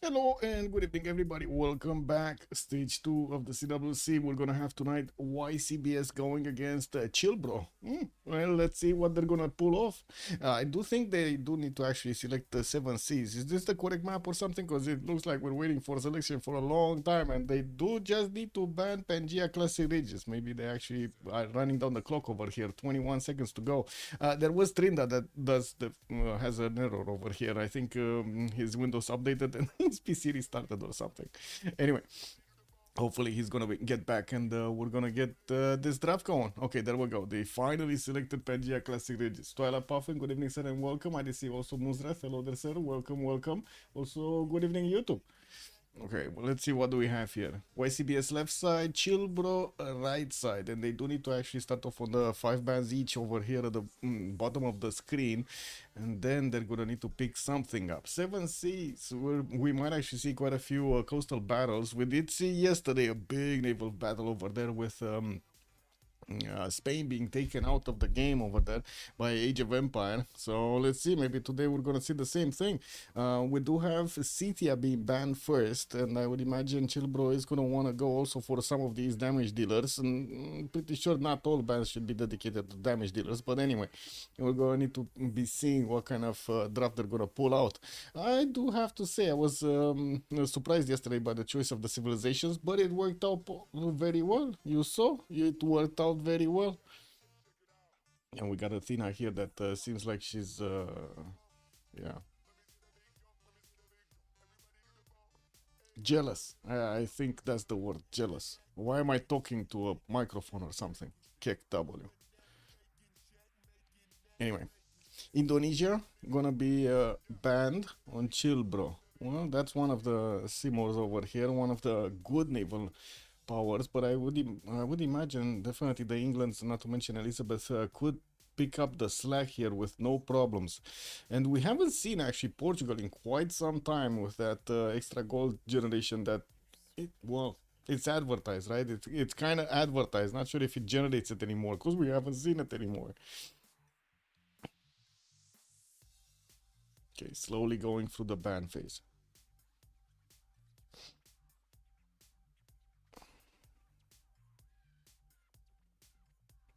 Hello and good evening, everybody. Welcome back. Stage 2 of the CWC. We're gonna have tonight YCBS going against ChillBro. Well, let's see what they're gonna pull off. I do think they do need to actually select the 7Cs. Is this the correct map or something? Because it looks like we're waiting for selection for a long time, and they do just need to ban Pangea Classic Ridges. Maybe they actually are running down the clock over here. 21 seconds to go. There was Trinda that has an error over here. I think his Windows updated and his PC restarted or something. Anyway, hopefully he's gonna get back and we're gonna get this draft going. Okay, there we go. They finally selected Pangea Classic Regis. Twilight Puffin, good evening, sir, and welcome. I see also Muzrath. Hello there, sir. Welcome, welcome. Also, good evening, YouTube. Okay, well, let's see what do we have here. YCBS left side, ChillBro right side, and they do need to actually start off on the 5 bands each over here at the bottom of the screen, and then they're gonna need to pick something up. 7Cs, we might actually see quite a few coastal battles. We did see yesterday a big naval battle over there with Spain being taken out of the game over there by Age of Empire. So let's see, maybe today we're gonna see the same thing. We do have Cetia being banned first, and I would imagine ChillBro is gonna want to go also for some of these damage dealers, and pretty sure not all bans should be dedicated to damage dealers, but anyway, we're gonna need to be seeing what kind of draft they're gonna pull out. I do have to say I was surprised yesterday by the choice of the civilizations, but it worked out very well. You saw it worked out very well. And we got Athena here that seems like she's yeah, jealous. I think that's the word, jealous. Why am I talking to a microphone or something? Kick W. Anyway, Indonesia gonna be banned on ChillBro. Well, that's one of the Seymours over here, one of the good naval powers, but I would imagine definitely the England's, not to mention Elizabeth, could pick up the slack here with no problems. And we haven't seen actually Portugal in quite some time with that extra gold generation that well, it's advertised, right? It's kind of advertised. Not sure if it generates it anymore because we haven't seen it anymore. Okay, slowly going through the ban phase.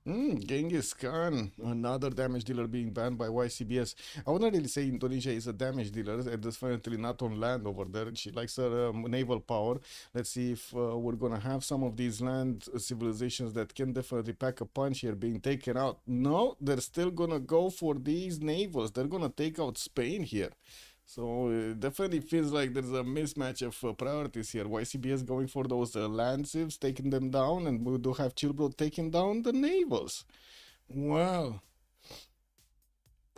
Genghis Khan, another damage dealer being banned by YCBS. I wouldn't really say Indonesia is a damage dealer, and definitely not on land over there. She likes her naval power. Let's see if we're gonna have some of these land civilizations that can definitely pack a punch here being taken out. No, they're still gonna go for these navals. They're gonna take out Spain here. So it definitely feels like there's a mismatch of priorities here. YCBS going for those land civs, taking them down, and we do have ChillBro taking down the navals. Wow.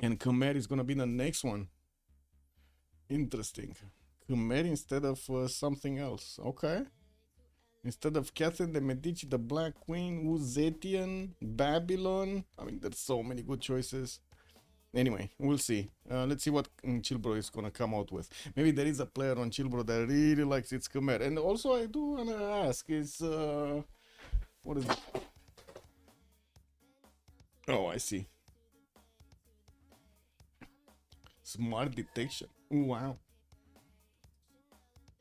And Khmer is gonna be the next one. Interesting. Khmer instead of something else. Okay. Instead of Catherine de Medici, the Black Queen, Uzetian, Babylon. I mean, there's so many good choices. Anyway, we'll see. Let's see what ChillBro is gonna come out with. Maybe there is a player on ChillBro that really likes its Khmer. And also, I do wanna ask: is what is it? Oh, I see. Smart detection. Wow.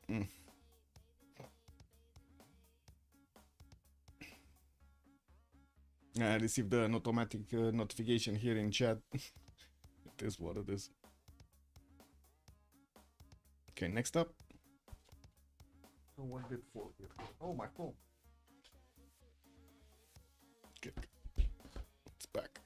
Mm. I received an automatic notification here in chat. It is what it is. Okay, next up. Oh, what did fall here? Oh, my phone. Okay, it's back.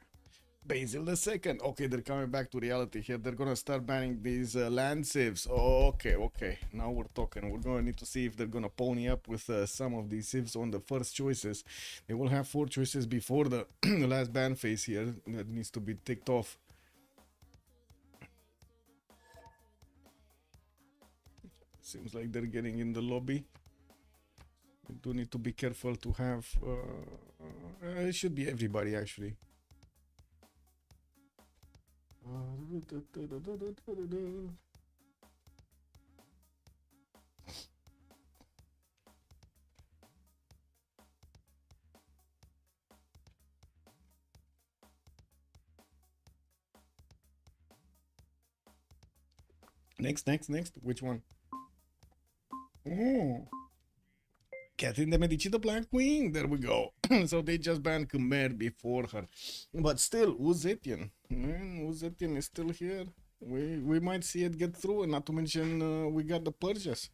Basil the second. Okay, they're coming back to reality here. They're gonna start banning these land civs. Okay, okay. Now we're talking. We're gonna need to see if they're gonna pony up with some of these civs on the first choices. They will have 4 choices before the last ban phase here that needs to be ticked off. Seems like they're getting in the lobby. We do need to be careful to have... it should be everybody, actually. Next. Which one? Oh. Catherine de Medici, the Black Queen. There we go. So they just banned Khmer before her. But still, Uzetian. Man, Uzetian is still here. We might see it get through, and not to mention we got the purchase.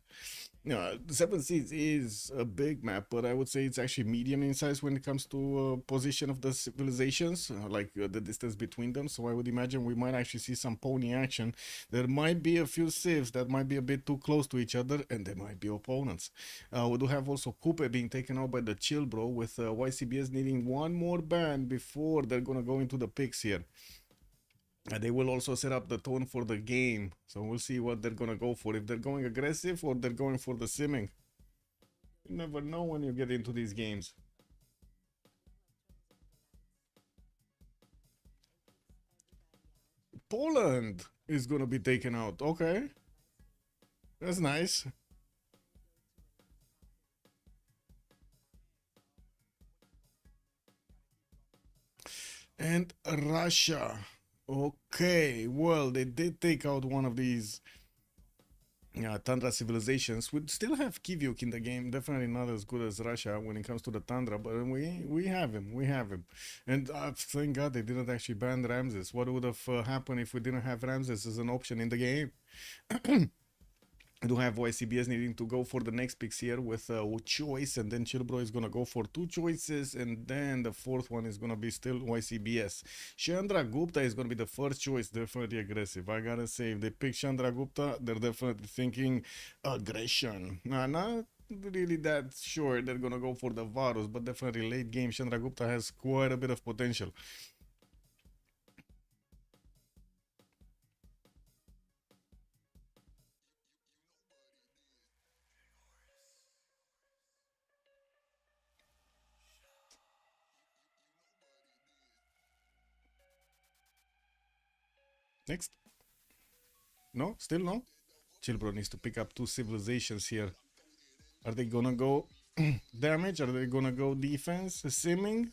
The Seven Seas is a big map, but I would say it's actually medium in size when it comes to position of the civilizations, the distance between them. So I would imagine we might actually see some pony action. There might be a few civs that might be a bit too close to each other, and they might be opponents. We do have also Coupe being taken out by the ChillBro, with YCBS needing one more ban before they're gonna go into the picks here. They will also set up the tone for the game, so we'll see what they're gonna go for, if they're going aggressive or they're going for the simming. You never know when you get into these games. Poland is gonna be taken out. Okay, that's nice. And Russia. Okay, well, they did take out one of these Tundra civilizations. We still have Kivyuk in the game. Definitely not as good as Russia when it comes to the Tundra, but we have him. We have him. And thank God they didn't actually ban Ramses. What would have happened if we didn't have Ramses as an option in the game? I do have YCBS needing to go for the next picks here with choice, and then ChillBro is gonna go for two choices, and then the fourth one is gonna be still YCBS. Chandra Gupta is gonna be the first choice, definitely aggressive. I gotta say, if they pick Chandra Gupta, they're definitely thinking aggression. Not really that sure they're gonna go for the Varus, but definitely late game Chandra Gupta has quite a bit of potential. Next. No? Still no? ChillBro needs to pick up two civilizations here. Are they gonna go damage? Are they gonna go defense? Simming?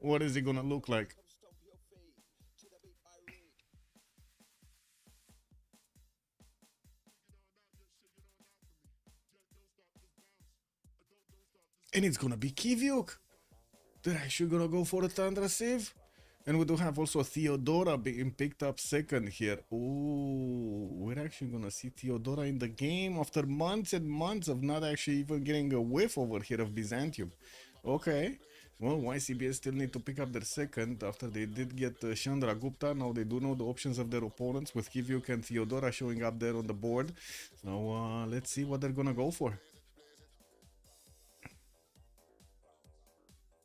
What is it gonna look like? And it's gonna be Kivyuk. They're actually gonna go for a Tundra Civ. And we do have also Theodora being picked up second here. Ooh, we're actually gonna see Theodora in the game after months and months of not actually even getting a whiff over here of Byzantium. Okay. Well, YCBS still need to pick up their second after they did get Chandra Gupta. Now they do know the options of their opponents with Kivyuk and Theodora showing up there on the board. So let's see what they're gonna go for.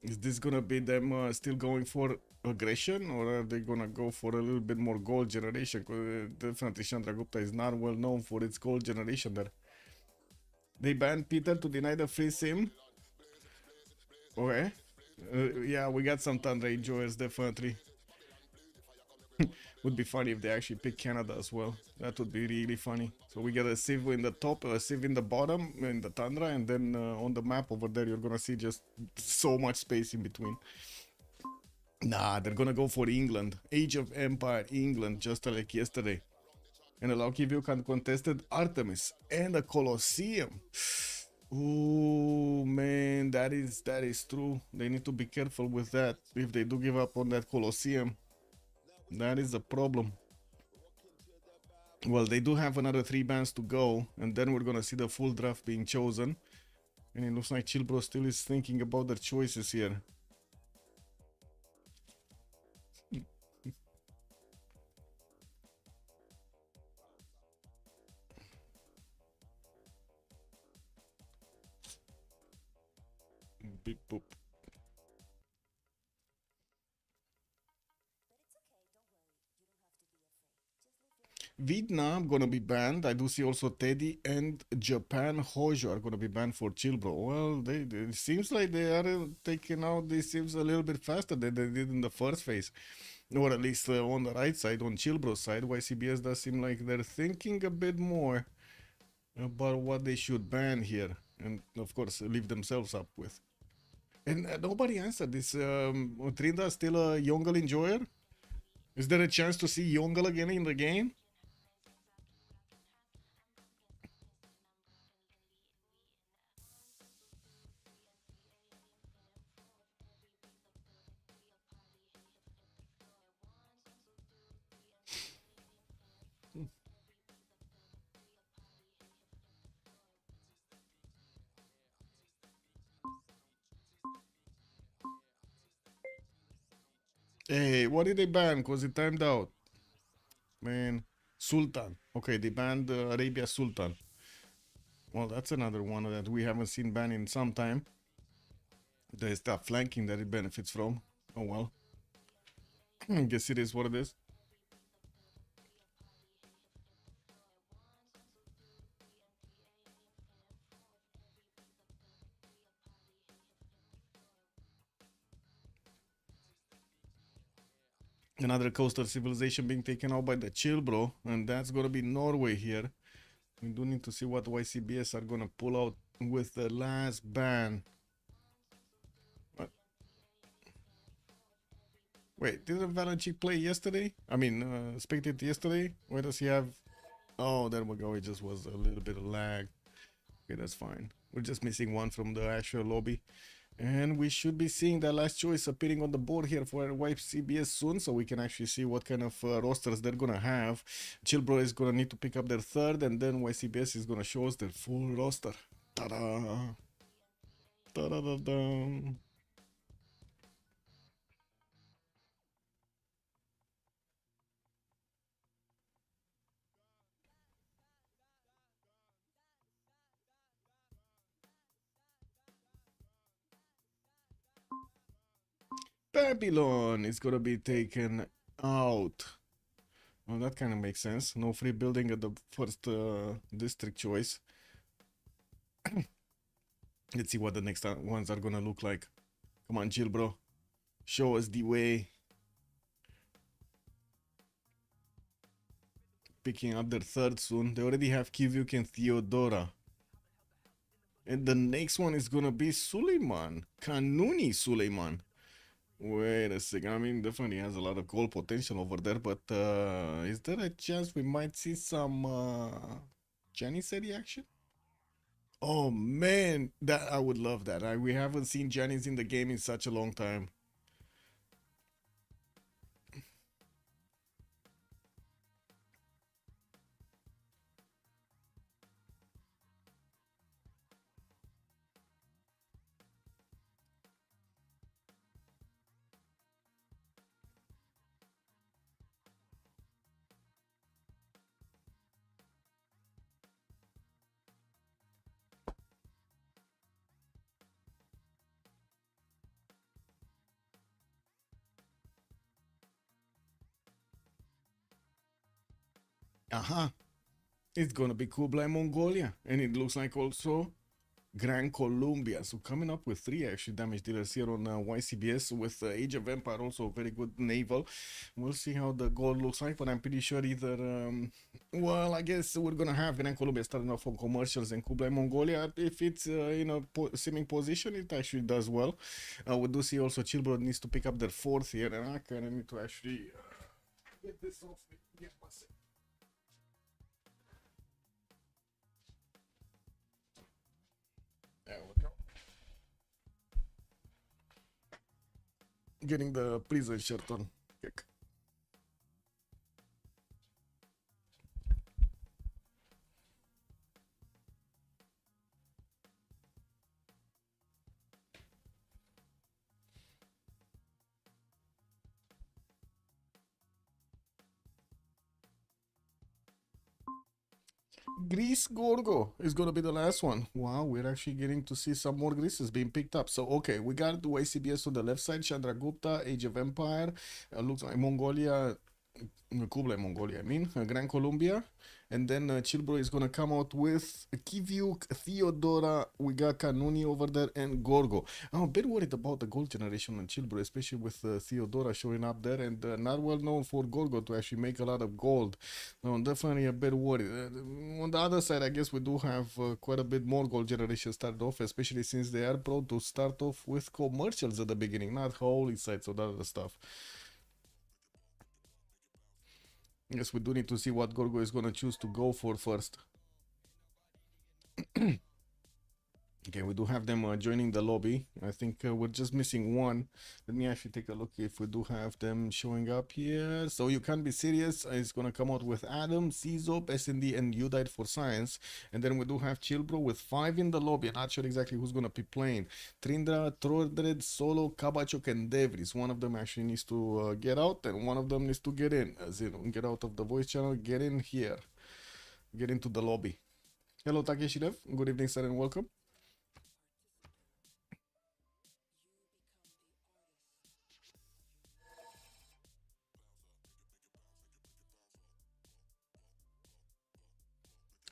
Is this gonna be them still going for aggression, or are they gonna go for a little bit more gold generation? Because definitely Chandragupta is not well known for its gold generation there. They banned Peter to deny the free sim. Okay. Yeah, we got some Tundra enjoyers, definitely. Would be funny if they actually pick Canada as well. That would be really funny. So we get a Civ in the top, a Civ in the bottom, in the Tundra, and then on the map over there, you're gonna see just so much space in between. Nah, they're gonna go for England. Age of Empire, England, just like yesterday. And allow Kivyuk uncontested Artemis and a Colosseum. Ooh, man, that is true. They need to be careful with that. If they do give up on that Colosseum, that is a problem. Well, they do have another 3 bans to go, and then we're gonna see the full draft being chosen. And it looks like ChillBro still is thinking about their choices here. Beep boop. Vietnam gonna be banned. I do see also Teddy and Japan Hojo are gonna be banned for ChillBro. Well, it seems like they are taking out these sims a little bit faster than they did in the first phase. Or at least on the right side, on ChillBro's side, YCBS does seem like they're thinking a bit more about what they should ban here. And of course, leave themselves up with. And nobody answered. Is Trinda still a Yongle enjoyer? Is there a chance to see Yongle again in the game? Hey, what did they ban? Because it timed out. Man, Sultan. Okay, they banned Arabia Sultan. Well, that's another one that we haven't seen banned in some time. There's that flanking that it benefits from. Oh well. I guess it is what it is. Another coastal civilization being taken out by the ChillBro, and that's gonna be Norway here. We do need to see what YCBS are gonna pull out with the last ban. What? Wait, didn't Valenchik play yesterday? I mean, spectate yesterday? Where does he have? Oh, there we go. It just was a little bit of lag. Okay, that's fine. We're just missing one from the actual lobby. And we should be seeing that last choice appearing on the board here for YCBS soon, so we can actually see what kind of rosters they're gonna have. ChillBro is gonna need to pick up their third, and then YCBS is gonna show us their full roster. Ta-da! Ta-da-da-da! Babylon is gonna be taken out. Well, that kind of makes sense. No free building at the first district choice. Let's see what the next ones are gonna look like. Come on, ChillBro. Show us the way. Picking up their third soon. They already have Kivuk and Theodora. And the next one is gonna be Suleiman. Kanuni Suleiman. Wait a second. I mean, definitely has a lot of goal potential over there, but is there a chance we might see some Janissary action? Oh man, that I would love that. We haven't seen Janis in the game in such a long time. Aha. It's gonna be Kublai Mongolia, and it looks like also Gran Colombia. So coming up with three actually damage dealers here on YCBS with Age of Empire, also very good naval. We'll see how the gold looks like, but I'm pretty sure either, well, I guess we're gonna have Gran Colombia starting off on commercials and Kublai Mongolia. If it's in a seeming position, it actually does well. We do see also ChillBro needs to pick up their fourth here, and I kind of need to actually get this off. Get myself. There we go. Getting the prison shirt on. Kick. Grease Gorgo is gonna be the last one. Wow, we're actually getting to see some more greases being picked up. So okay, we got the YCBS on the left side, Chandragupta, Age of Empire, looks like Mongolia, Kublai Mongolia, I mean, Gran Colombia. And then ChillBro is gonna come out with Kivyuk, Theodora, we got Kanuni over there, and Gorgo. I'm a bit worried about the gold generation on ChillBro, especially with Theodora showing up there, and not well known for Gorgo to actually make a lot of gold. No, definitely a bit worried. On the other side, I guess we do have quite a bit more gold generation started off, especially since they are prone to start off with commercials at the beginning, not holy sites or that other stuff. Yes, we do need to see what Gorgo is gonna choose to go for first. Okay, we do have them joining the lobby. I think we're just missing one. Let me actually take a look if we do have them showing up here. So you can't be serious. It's gonna come out with Adam, Czop, SND, and You Died for Science. And then we do have ChillBro with 5 in the lobby. I'm not sure exactly who's gonna be playing. Trindra, Trodred, Solo, Kabachok, and Devris. One of them actually needs to get out, and one of them needs to get in. As in, get out of the voice channel, get in here, get into the lobby. Hello, Takeshi Dev. Good evening, sir, and welcome.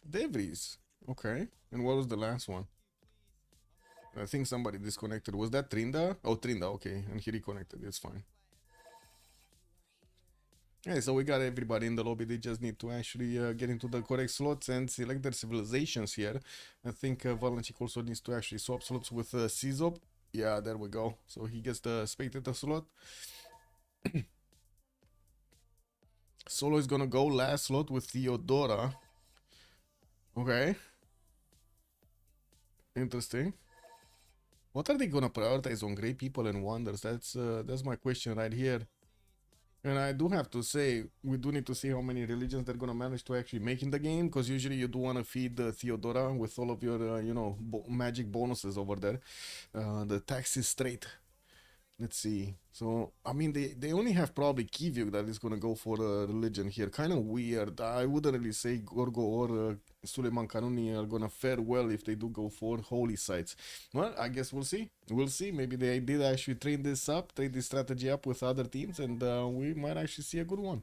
Devries. Okay. And what was the last one? I think somebody disconnected. Was that Trinda? Oh, Trinda. Okay. And he reconnected. It's fine. Okay, so we got everybody in the lobby. They just need to actually get into the correct slots and select their civilizations here. I think Valenchik also needs to actually swap slots with Czop. Yeah, there we go. So he gets the spectator slot. Solo is gonna go last slot with Theodora. Okay. Interesting. What are they gonna prioritize on Great People and Wonders? That's my question right here. And I do have to say, we do need to see how many religions they're gonna manage to actually make in the game, because usually you do want to feed Theodora with all of your, you know, magic bonuses over there. The tax is straight. Let's see. So, I mean, they only have probably Kivyuk that is gonna go for religion here. Kind of weird. I wouldn't really say Gorgo or Suleiman Kanuni are gonna fare well if they do go for holy sites. Well, I guess we'll see. We'll see. Maybe they did actually train this strategy up with other teams, and we might actually see a good one.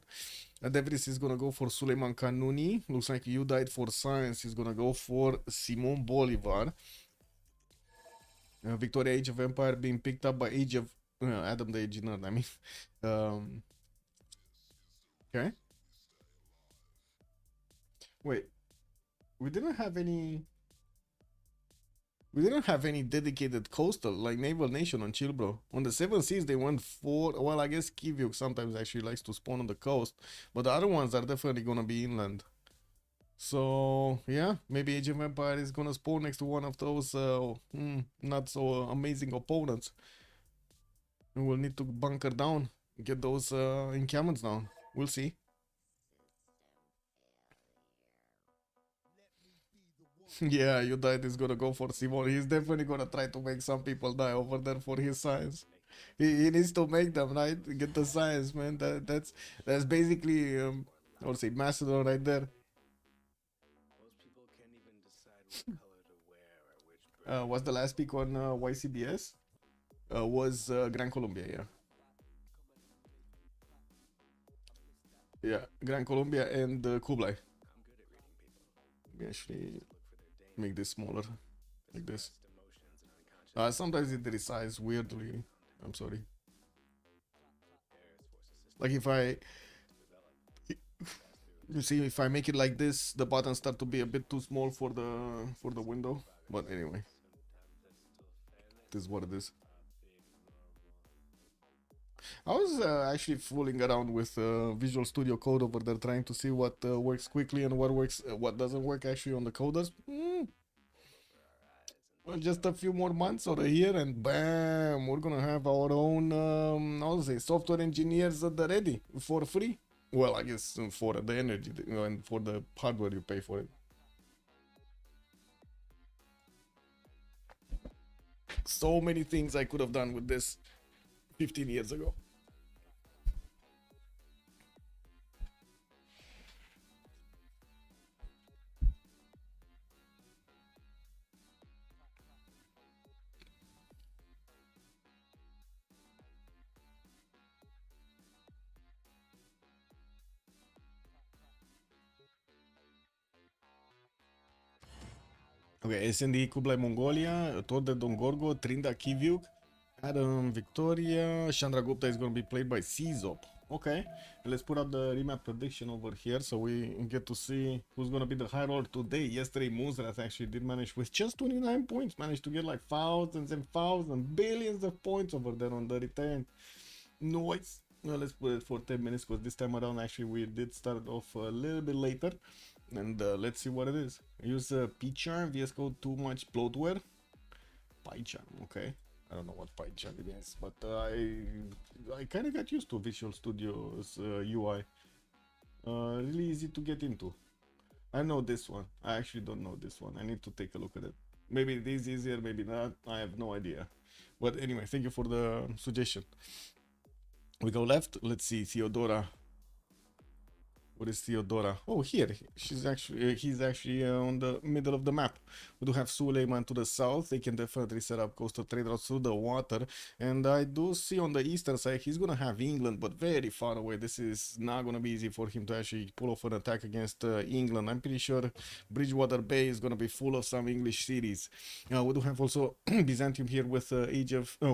Devris is gonna go for Suleiman Kanuni. Looks like You Died for Science is gonna go for Simon Bolivar. Victoria Age of Empire being picked up by Age of Adam the Age Nerd, I mean. Okay. Wait, we didn't have any. We didn't have any dedicated coastal like naval nation on ChillBro. On the 7 seas they went for, well, I guess Kivyuk sometimes actually likes to spawn on the coast, but the other ones are definitely gonna be inland. So yeah, maybe Age of Empire is gonna spawn next to one of those not so amazing opponents. And we'll need to bunker down, get those encampments down. We'll see. Yeah, You Died is gonna go for Simon. He's definitely gonna try to make some people die over there for his science. He needs to make them, right? Get the science, man. That's basically I would say Macedon right there. What's the last pick on YCBS? Was Gran Colombia, yeah. Yeah, Gran Colombia and Kublai. Let me actually make this smaller, like this. Sometimes it resizes weirdly. I'm sorry. Like if I, you see, if I make it like this, the buttons start to be a bit too small for the window. But anyway, this is what it is. I was actually fooling around with Visual Studio Code over there, trying to see what works quickly and what doesn't work actually on the coders. Well, just a few more months or a year, and bam, we're gonna have our own, I'll say, software engineers at the ready for free. Well, I guess for the energy and for the hardware you pay for it. So many things I could have done with this 15 years ago. Okay, SND Kublai Mongolia, Torde Dongorgo, Trinda Kivyuk, Adam Victoria, Chandra Gupta is going to be played by Czop. Okay, let's put up the remap prediction over here so we get to see who's going to be the high roller today. Yesterday, Moonzrath actually did manage with just 29 points, managed to get like thousands and thousands, billions of points over there on the return. Noise. Well, let's put it for 10 minutes because this time around actually we did start off a little bit later. And let's see what it is. Use P-Charm, VS Code, too much bloatware. PyCharm, okay. I don't know what PyCharm it is, but I kind of got used to Visual Studio's UI. Really easy to get into. I know this one. I actually don't know this one. I need to take a look at it. Maybe it is easier, maybe not. I have no idea. But anyway, thank you for the suggestion. We go left. Let's see, Theodora. What is Theodora? Oh, here. He's actually on the middle of the map. We do have Suleiman to the south. They can definitely set up coastal trade routes through the water. And I do see on the eastern side, he's going to have England, but very far away. This is not going to be easy for him to actually pull off an attack against England. I'm pretty sure Bridgewater Bay is going to be full of some English cities. We do have also Byzantium here with Egypt, I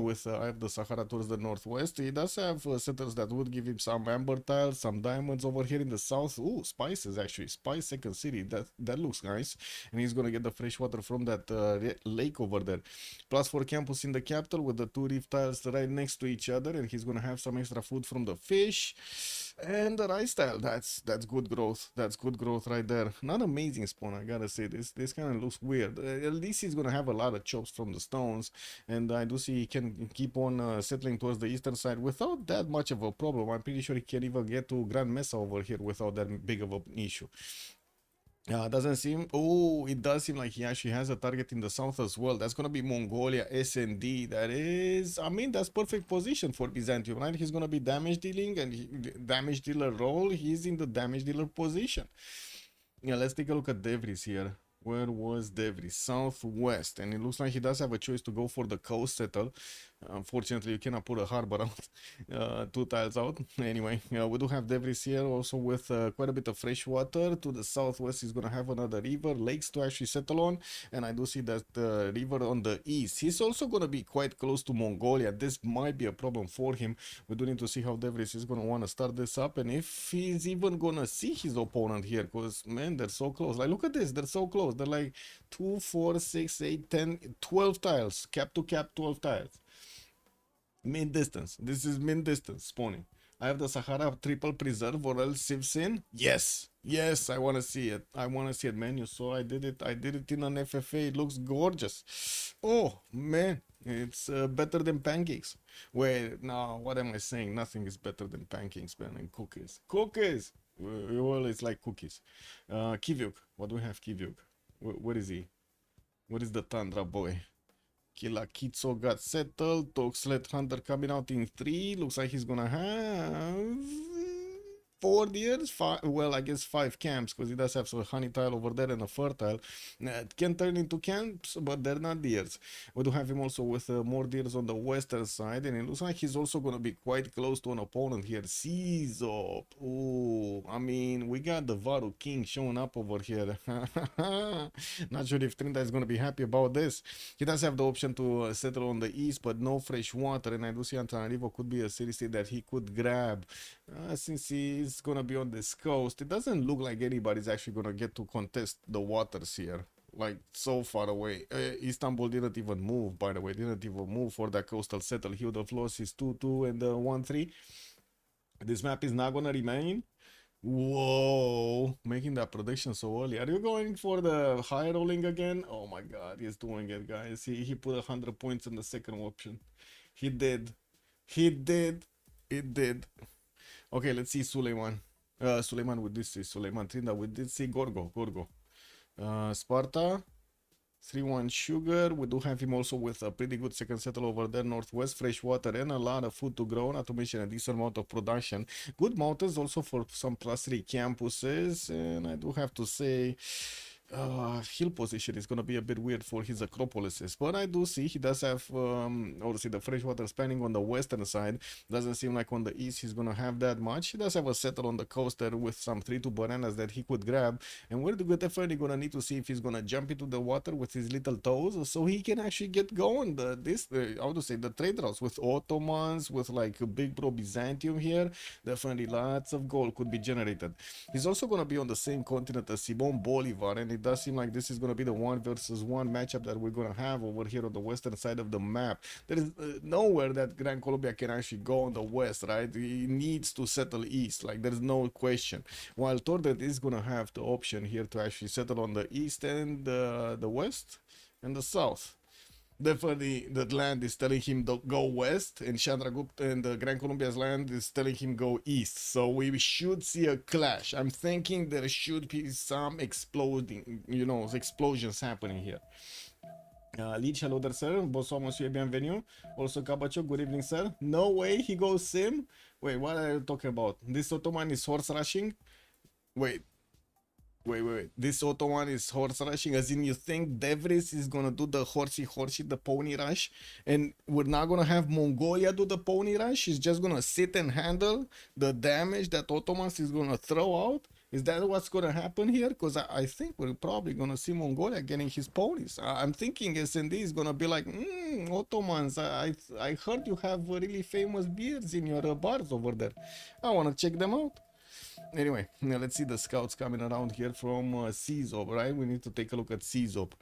have the Sahara towards the northwest. He does have settlers that would give him some amber tiles, some diamonds over here in the south. Ooh, spices actually. Spice second city. That looks nice. And he's gonna get the fresh water from that lake over there. Plus 4 campus in the capital with the 2 reef tiles right next to each other. And he's gonna have some extra food from the fish. And the rice tile. That's good growth. That's good growth right there. Not amazing spawn, I gotta say. This kind of looks weird. At least he's gonna have a lot of chops from the stones. And I do see he can keep on settling towards the eastern side without that much of a problem. I'm pretty sure he can even get to Grand Mesa over here without that big of an issue. Doesn't seem. Oh, it does seem like he actually has a target in the south as well. That's gonna be Mongolia SND. That is, I mean, that's perfect position for Byzantium, right? He's gonna be damage dealing and damage dealer role. He's in the damage dealer position. Yeah, let's take a look at Devries here. Where was Devries? Southwest, and it looks like he does have a choice to go for the coast settle. Unfortunately, you cannot put a harbor out, 2 tiles out. Anyway, we do have Devries here also with quite a bit of fresh water. To the southwest, he's going to have another river, lakes to actually settle on. And I do see that the river on the east. He's also going to be quite close to Mongolia. This might be a problem for him. We do need to see how Devries is going to want to start this up. And if he's even going to see his opponent here. Because, man, they're so close. Like, look at this. They're so close. They're like 2, 4, 6, 8, 10, 12 tiles. Cap to cap, 12 tiles. Mid distance. This is mid distance spawning. I have the Sahara triple preserve or else Civ6. Yes. Yes, I want to see it. I want to see it, man. You saw I did it. I did it in an FFA. It looks gorgeous. Oh, man. It's better than pancakes. Wait, no, what am I saying? Nothing is better than pancakes, man, and cookies. Cookies! Well, it's like cookies. Kivyuk. What do we have, Kivyuk? Where is he? What is the Tundra boy? Kilakitso got settled. Toxlet Hunter coming out in 3. Looks like he's gonna have 4 deers. 5, well, I guess 5 camps because he does have some honey tile over there and a fertile. It can turn into camps, but they're not deers. We do have him also with more deers on the western side, and it looks like he's also gonna be quite close to an opponent here. Caesop. Oh, I mean, we got the Varu King showing up over here. Not sure if Trinda is gonna be happy about this. He does have the option to settle on the east, but no fresh water, and I do see Antananarivo could be a city state that he could grab. Since he's gonna be on this coast, it doesn't look like anybody's actually gonna get to contest the waters here, like so far away. Istanbul didn't even move, by the way, didn't even move for that coastal settle. He would have lost his 2-2 and 1-3. This map is not gonna remain. Whoa, making that prediction so early. Are you going for the high rolling again? Oh my god, he's doing it, guys. He put 100 points in the second option. He did. It did. Okay, let's see Suleiman. Suleiman with this is Suleiman Trinda with this see Gorgo. Sparta 3-1 sugar. We do have him also with a pretty good second settle over there northwest, fresh water and a lot of food to grow, not to mention a decent amount of production. Good mountains also for some +3 campuses, and I do have to say hill position is going to be a bit weird for his Acropolises, but I do see he does have obviously the freshwater spanning on the western side. Doesn't seem like on the east he's going to have that much. He does have a settle on the coast there with some 3-2 bananas that he could grab, and we're definitely going to need to see if he's going to jump into the water with his little toes so he can actually get going. How to say, the trade routes with Ottomans, with like a big bro Byzantium here. Definitely lots of gold could be generated. He's also going to be on the same continent as Simon Bolivar, and it does seem like this is going to be the 1-versus-1 matchup that we're going to have over here on the western side of the map. There is nowhere that Gran Colombia can actually go on the west, right? He needs to settle east, like there's no question. While Tordet is going to have the option here to actually settle on the east and the west and the south. Definitely, the land is telling him to go west, and Chandragupta and the Grand Colombia's land is telling him go east. So we should see a clash. I'm thinking there should be some exploding, explosions happening here. Leech, hello there, sir. Bonsoir, monsieur, bienvenue. Also, Kabacho, good evening, sir. No way, he goes sim. Wait, what are you talking about? This Ottoman is horse rushing? Wait, wait. This Ottoman is horse rushing, as in you think Devris is gonna do the horsey, the pony rush, and we're not gonna have Mongolia do the pony rush? She's just gonna sit and handle the damage that Ottoman is gonna throw out? Is that what's gonna happen here? Because I think we're probably gonna see Mongolia getting his ponies. I'm thinking SND is gonna be like, Ottomans, I heard you have really famous beards in your bars over there. I wanna check them out. Anyway, now let's see the scouts coming around here from CZOB, right? We need to take a look at CZOB.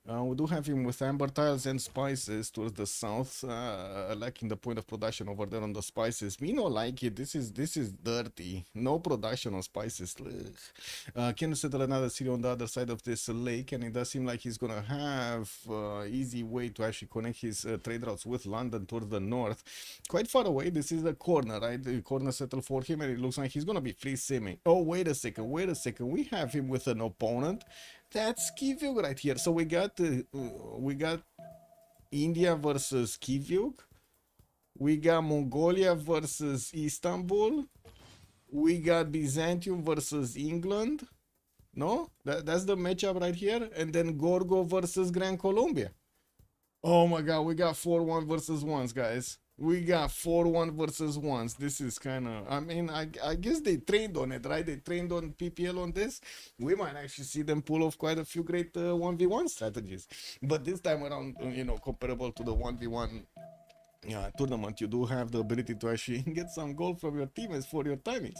We do have him with amber tiles and spices towards the south, lacking the point of production over there on the spices. Me not like it. This is dirty. No production on spices. Can you settle another city on the other side of this lake? And it does seem like he's gonna have easy way to actually connect his trade routes with London towards the north. Quite far away. This is the corner, right? The corner settled for him, and it looks like he's gonna be free simming. Oh, wait a second. We have him with an opponent. That's Kivyug right here. So we got India versus Kivyug. We got Mongolia versus Istanbul. We got Byzantium versus England. No? That's the matchup right here. And then Gorgo versus Gran Colombia. Oh my god, we got 4-1 versus 1s, guys. We got 4-1 versus 1s. This is kind of, I guess they trained on it, right? They trained on PPL on this. We might actually see them pull off quite a few great 1v1 strategies. But this time around, comparable to the 1v1 tournament, you do have the ability to actually get some gold from your teammates for your timings.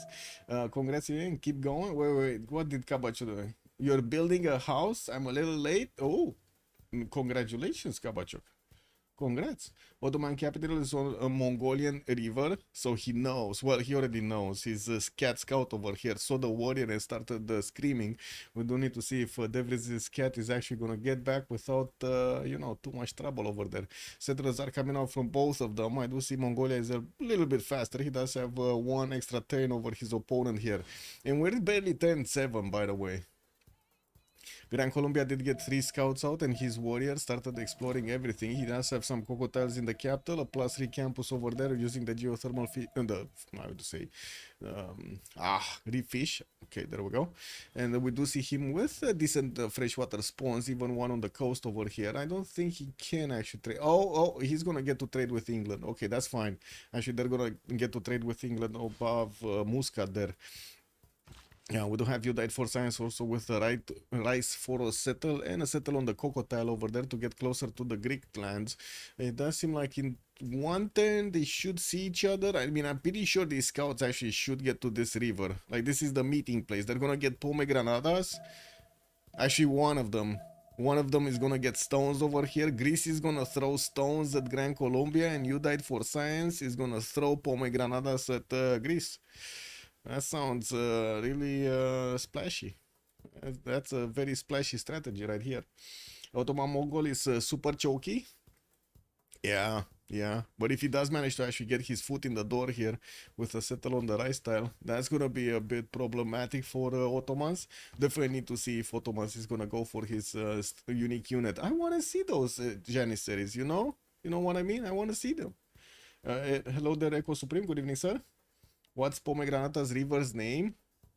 Congrats again, keep going. Wait, what did Kabacho do? You're building a house? I'm a little late. Oh, congratulations, Kabachok. Congrats. Ottoman capital is on a Mongolian river, so he knows. Well, he already knows. He's a cat scout over here. Saw the warrior and started screaming. We do need to see if Devriz's cat is actually going to get back without, too much trouble over there. Settlers are coming out from both of them. I do see Mongolia is a little bit faster. He does have one extra turn over his opponent here. And we're barely 10-7, by the way. Gran Colombia did get 3 scouts out, and his warrior started exploring everything. He does have some crocodiles in the capital, a +3 campus over there using the geothermal reef fish. Okay, there we go. And we do see him with decent freshwater spawns, even one on the coast over here. I don't think he can actually trade. Oh, he's gonna get to trade with England. Okay, that's fine. Actually, they're gonna get to trade with England above Muscat there. Yeah, we do have you died for science also with the rice for a settle and a settle on the crocodile over there to get closer to the Greek lands. It does seem like in one turn they should see each other. I mean, I'm pretty sure these scouts actually should get to this river. Like, this is the meeting place. They're gonna get pomegranadas. Actually, one of them is gonna get stones over here. Greece is gonna throw stones at Gran Colombia, and you died for science is gonna throw pomegranadas at Greece. That sounds really splashy. That's a very splashy strategy right here. Ottoman Mongol is super choky. Yeah. But if he does manage to actually get his foot in the door here with a settle on the rice tile, that's gonna be a bit problematic for Ottomans. Definitely need to see if Ottomans is gonna go for his unique unit. I want to see those Janissaries, you know what I mean? I want to see them. Hello there, Echo Supreme. Good evening, sir. What's Pomegranatas River's name?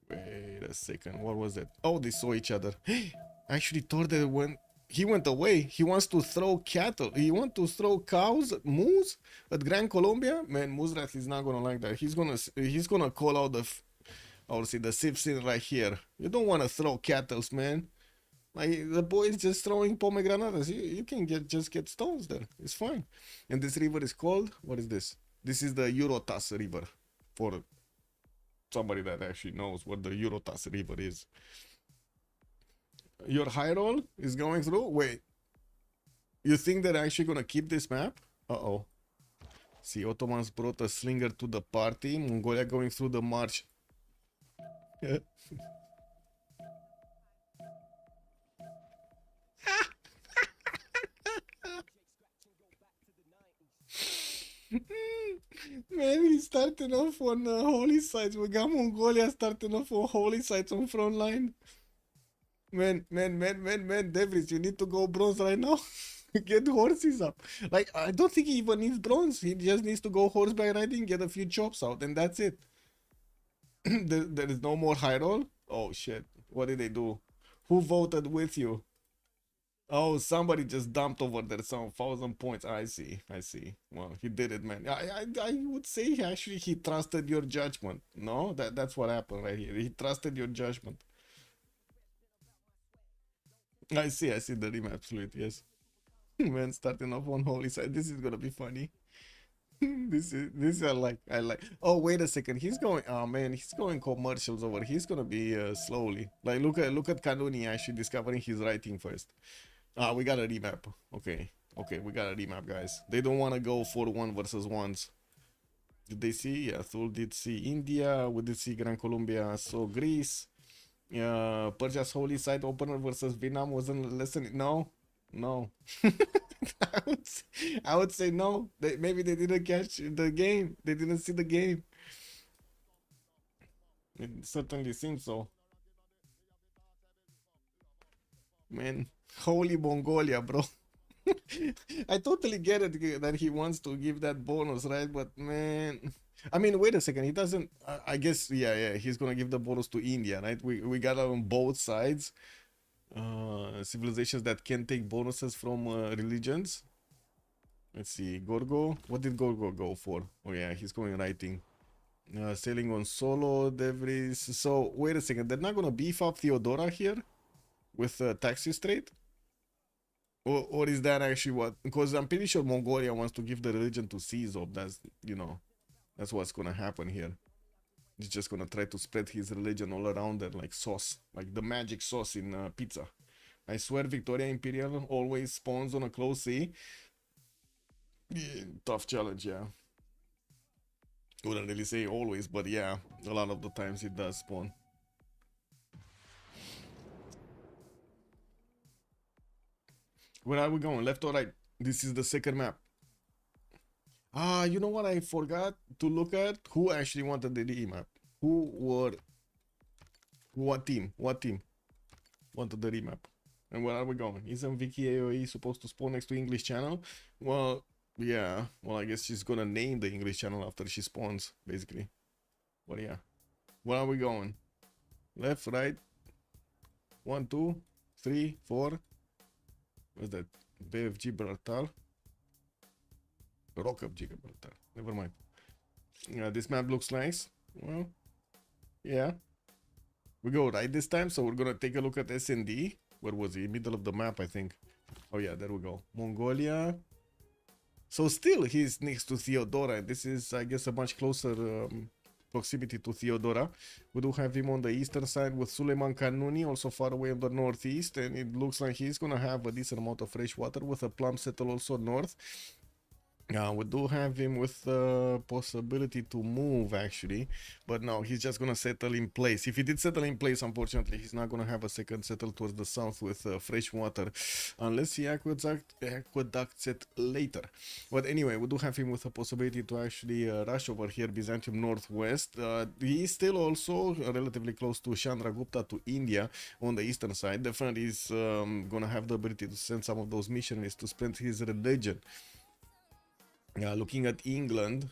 Wait a second, what was that? Oh, they saw each other. Actually thought that he went away. He wants to throw cattle. He wants to throw cows, moose at Gran Colombia. Man, Muzrat is not gonna like that. He's gonna call out the Civ6 right here. You don't want to throw cattle, man. Like, the boy is just throwing pomegranatas. You can just get stones there. It's fine. And this river is called, what is this? This is the Eurotas River. For somebody that actually knows what the Eurotas River is. Your high roll is going through? Wait. You think they're actually gonna keep this map? Uh-oh. See, Ottomans brought a slinger to the party. Mongolia going through the march. Man, he's starting off on holy sites. We got Mongolia starting off on holy sites on front line. Man, Devils, you need to go bronze right now. Get horses up. Like, I don't think he even needs bronze. He just needs to go horseback riding, get a few chops out, and that's it. There is no more high roll? Oh, shit. What did they do? Who voted with you? Oh, somebody just dumped over there some 1,000 points. I see. I see. Well, he did it, man. I would say actually he trusted your judgment. No, that's what happened right here. He trusted your judgment. I see. I see the rim. Absolutely. Yes. Man, starting off on holy side. This is gonna be funny. This I like. Oh, wait a second. He's going. Oh man, he's going commercials over. He's gonna be slowly. Like look at Kanuni actually discovering his writing first. Ah, we got a remap. Okay, okay, we got a remap, guys. They don't want to go for one versus ones. Did they see? Yeah, Thul did see India. We did see Gran Colombia. So Greece. Persia's holy side opener versus Vietnam wasn't listening. No, no. I would say no. Maybe they didn't catch the game. They didn't see the game. It certainly seems so. Man, holy Mongolia, bro. I totally get it that he wants to give that bonus, right? But man, I mean, wait a second. He doesn't. I guess, yeah. He's gonna give the bonus to India, right? We got it on both sides. Civilizations that can take bonuses from religions. Let's see, Gorgo. What did Gorgo go for? Oh yeah, he's going writing. Sailing on solo, Devries. So wait a second. They're not gonna beef up Theodora here with Taxi Strait. Or is that actually what? Because I'm pretty sure Mongolia wants to give the religion to Caesar. That's what's gonna happen here. He's just gonna try to spread his religion all around there like sauce, like the magic sauce in pizza. I swear Victoria Imperial always spawns on a close sea. Yeah, tough challenge, yeah. Wouldn't really say always, but yeah, a lot of the times it does spawn. Where are we going? Left or right? This is the second map. Ah, you know what? I forgot to look at who actually wanted the remap. Who were what team? What team wanted the remap? And where are we going? Isn't Vicky AOE supposed to spawn next to English channel? Well, yeah. Well, I guess she's gonna name the English channel after she spawns, basically. But yeah. Where are we going? Left, right? 1, 2, 3, 4. What's that? Bay of Gibraltar. Rock of Gibraltar. Never mind. Yeah, this map looks nice. Well, yeah. We go right this time, so we're gonna take a look at SND. Where was he? Middle of the map, I think. Oh yeah, there we go. Mongolia. So still, he's next to Theodora. This is, I guess, a much closer proximity to Theodora. We do have him on the eastern side with Suleiman Kanuni, also far away on the northeast. And it looks like he's gonna have a decent amount of fresh water with a plum settle also north. We do have him with the possibility to move actually, but no, he's just gonna settle in place. If he did settle in place, unfortunately, he's not gonna have a second settle towards the south with fresh water, unless he aqueducts it later. But anyway, we do have him with a possibility to actually rush over here, Byzantium northwest. He is still also relatively close to Chandragupta, to India on the eastern side. Definitely is gonna have the ability to send some of those missionaries to spread his religion. Looking at England.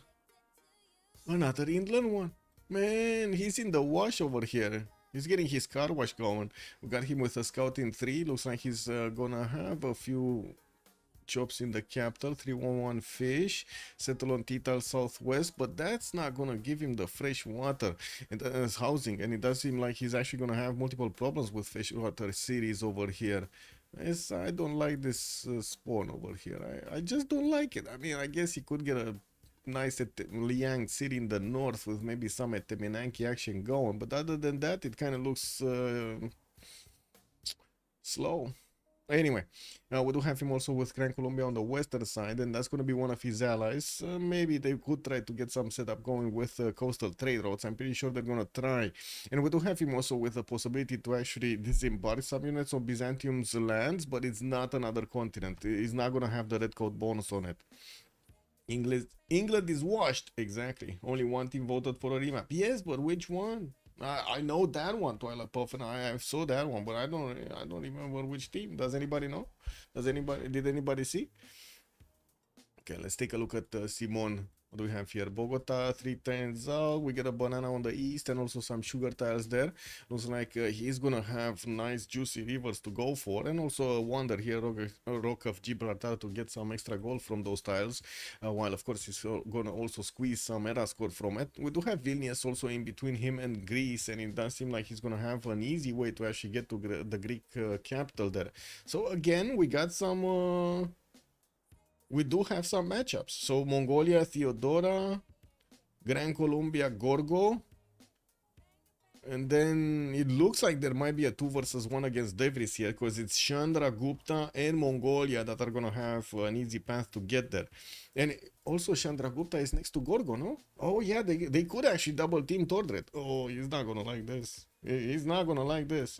Another England one. Man, he's in the wash over here. He's getting his car wash going. We got him with a scout in 3. Looks like he's gonna have a few jobs in the capital. 311 fish. Settle on Tital southwest. But that's not gonna give him the fresh water and housing. And it does seem like he's actually gonna have multiple problems with fresh water cities over here. Yes, I don't like this spawn over here. I just don't like it. I mean, I guess he could get a nice Liang city in the north with maybe some Temenanki action going. But other than that, it kind of looks slow. Anyway, we do have him also with Gran Colombia on the western side, and that's going to be one of his allies. Maybe they could try to get some setup going with coastal trade routes. I'm pretty sure they're going to try. And we do have him also with the possibility to actually disembark some units on Byzantium's lands, but it's not another continent. He's not going to have the red coat bonus on it. England is washed. Exactly. Only one team voted for a remap. Yes, but which one? I know that one, Twilight Puff, and I saw that one, but I don't remember which team. Does anybody know? Did anybody see? Okay, let's take a look at Simon. What do we have here? Bogota, 3 times out. We get a banana on the east and also some sugar tiles there. Looks like he's gonna have nice juicy rivers to go for, and also a wonder here, Rock of Gibraltar, to get some extra gold from those tiles. While of course he's gonna also squeeze some era score from it. We do have Vilnius also in between him and Greece, and it does seem like he's gonna have an easy way to actually get to the Greek capital there. So again, we got some. We do have some matchups. So Mongolia, Theodora, Gran Colombia, Gorgo. And then it looks like there might be a 2 versus 1 against Devris here, because it's Chandra Gupta and Mongolia that are going to have an easy path to get there. And also Chandra Gupta is next to Gorgo, no? Oh yeah, they could actually double team Tordred. Oh, he's not going to like this. He's not going to like this.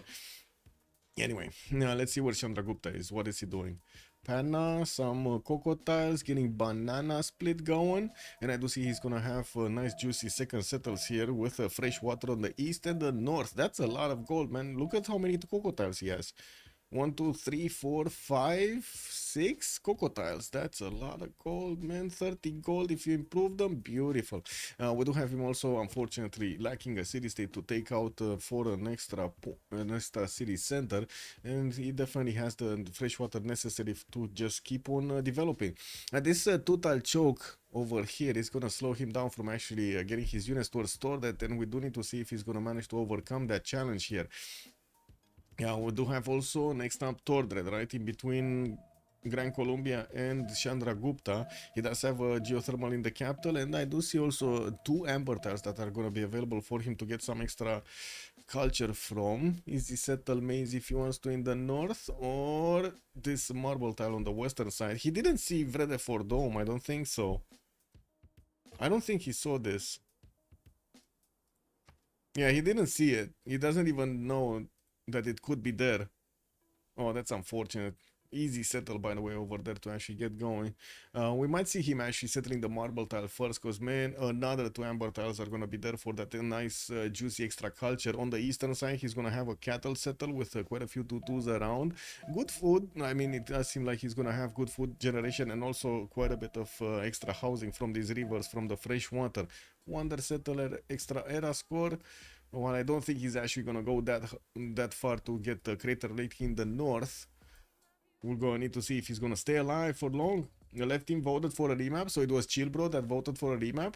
Anyway, now let's see where Chandra Gupta is. What is he doing? Panna, some cocoa tiles, getting banana split going, and I do see he's gonna have a nice juicy second settles here with fresh water on the east and the north. That's a lot of gold, man. Look at how many cocoa tiles he has. 1, 2, 3, 4, 5, 6 cocoa tiles. That's a lot of gold, man. 30 gold if you improve them. Beautiful. We do have him also, unfortunately, lacking a city state to take out for an extra city center, and he definitely has the fresh water necessary to just keep on developing. This two-tile choke over here is gonna slow him down from actually getting his units towards store that, and we do need to see if he's gonna manage to overcome that challenge here. Yeah, we do have also next up Tordred, right in between Gran Colombia and Chandra Gupta. He does have a geothermal in the capital, and I do see also 2 amber tiles that are going to be available for him to get some extra culture from. Easy settle maze if he wants to in the north, or this marble tile on the western side. He didn't see Vredefort Dome, I don't think so. I don't think he saw this. Yeah, he didn't see it. He doesn't even know that it could be there. Oh, that's unfortunate. Easy settle, by the way, over there to actually get going. We might see him actually settling the marble tile first, because, man, another 2 amber tiles are going to be there for that nice, juicy extra culture. On the eastern side, he's going to have a cattle settle with quite a few tutus around. Good food. I mean, it does seem like he's going to have good food generation and also quite a bit of extra housing from these rivers, from the fresh water. Wonder settler, extra era score. Well, I don't think he's actually gonna go that far to get the Crater Lake in the north. We're gonna need to see if he's gonna stay alive for long. The left team voted for a remap, so it was ChillBro that voted for a remap.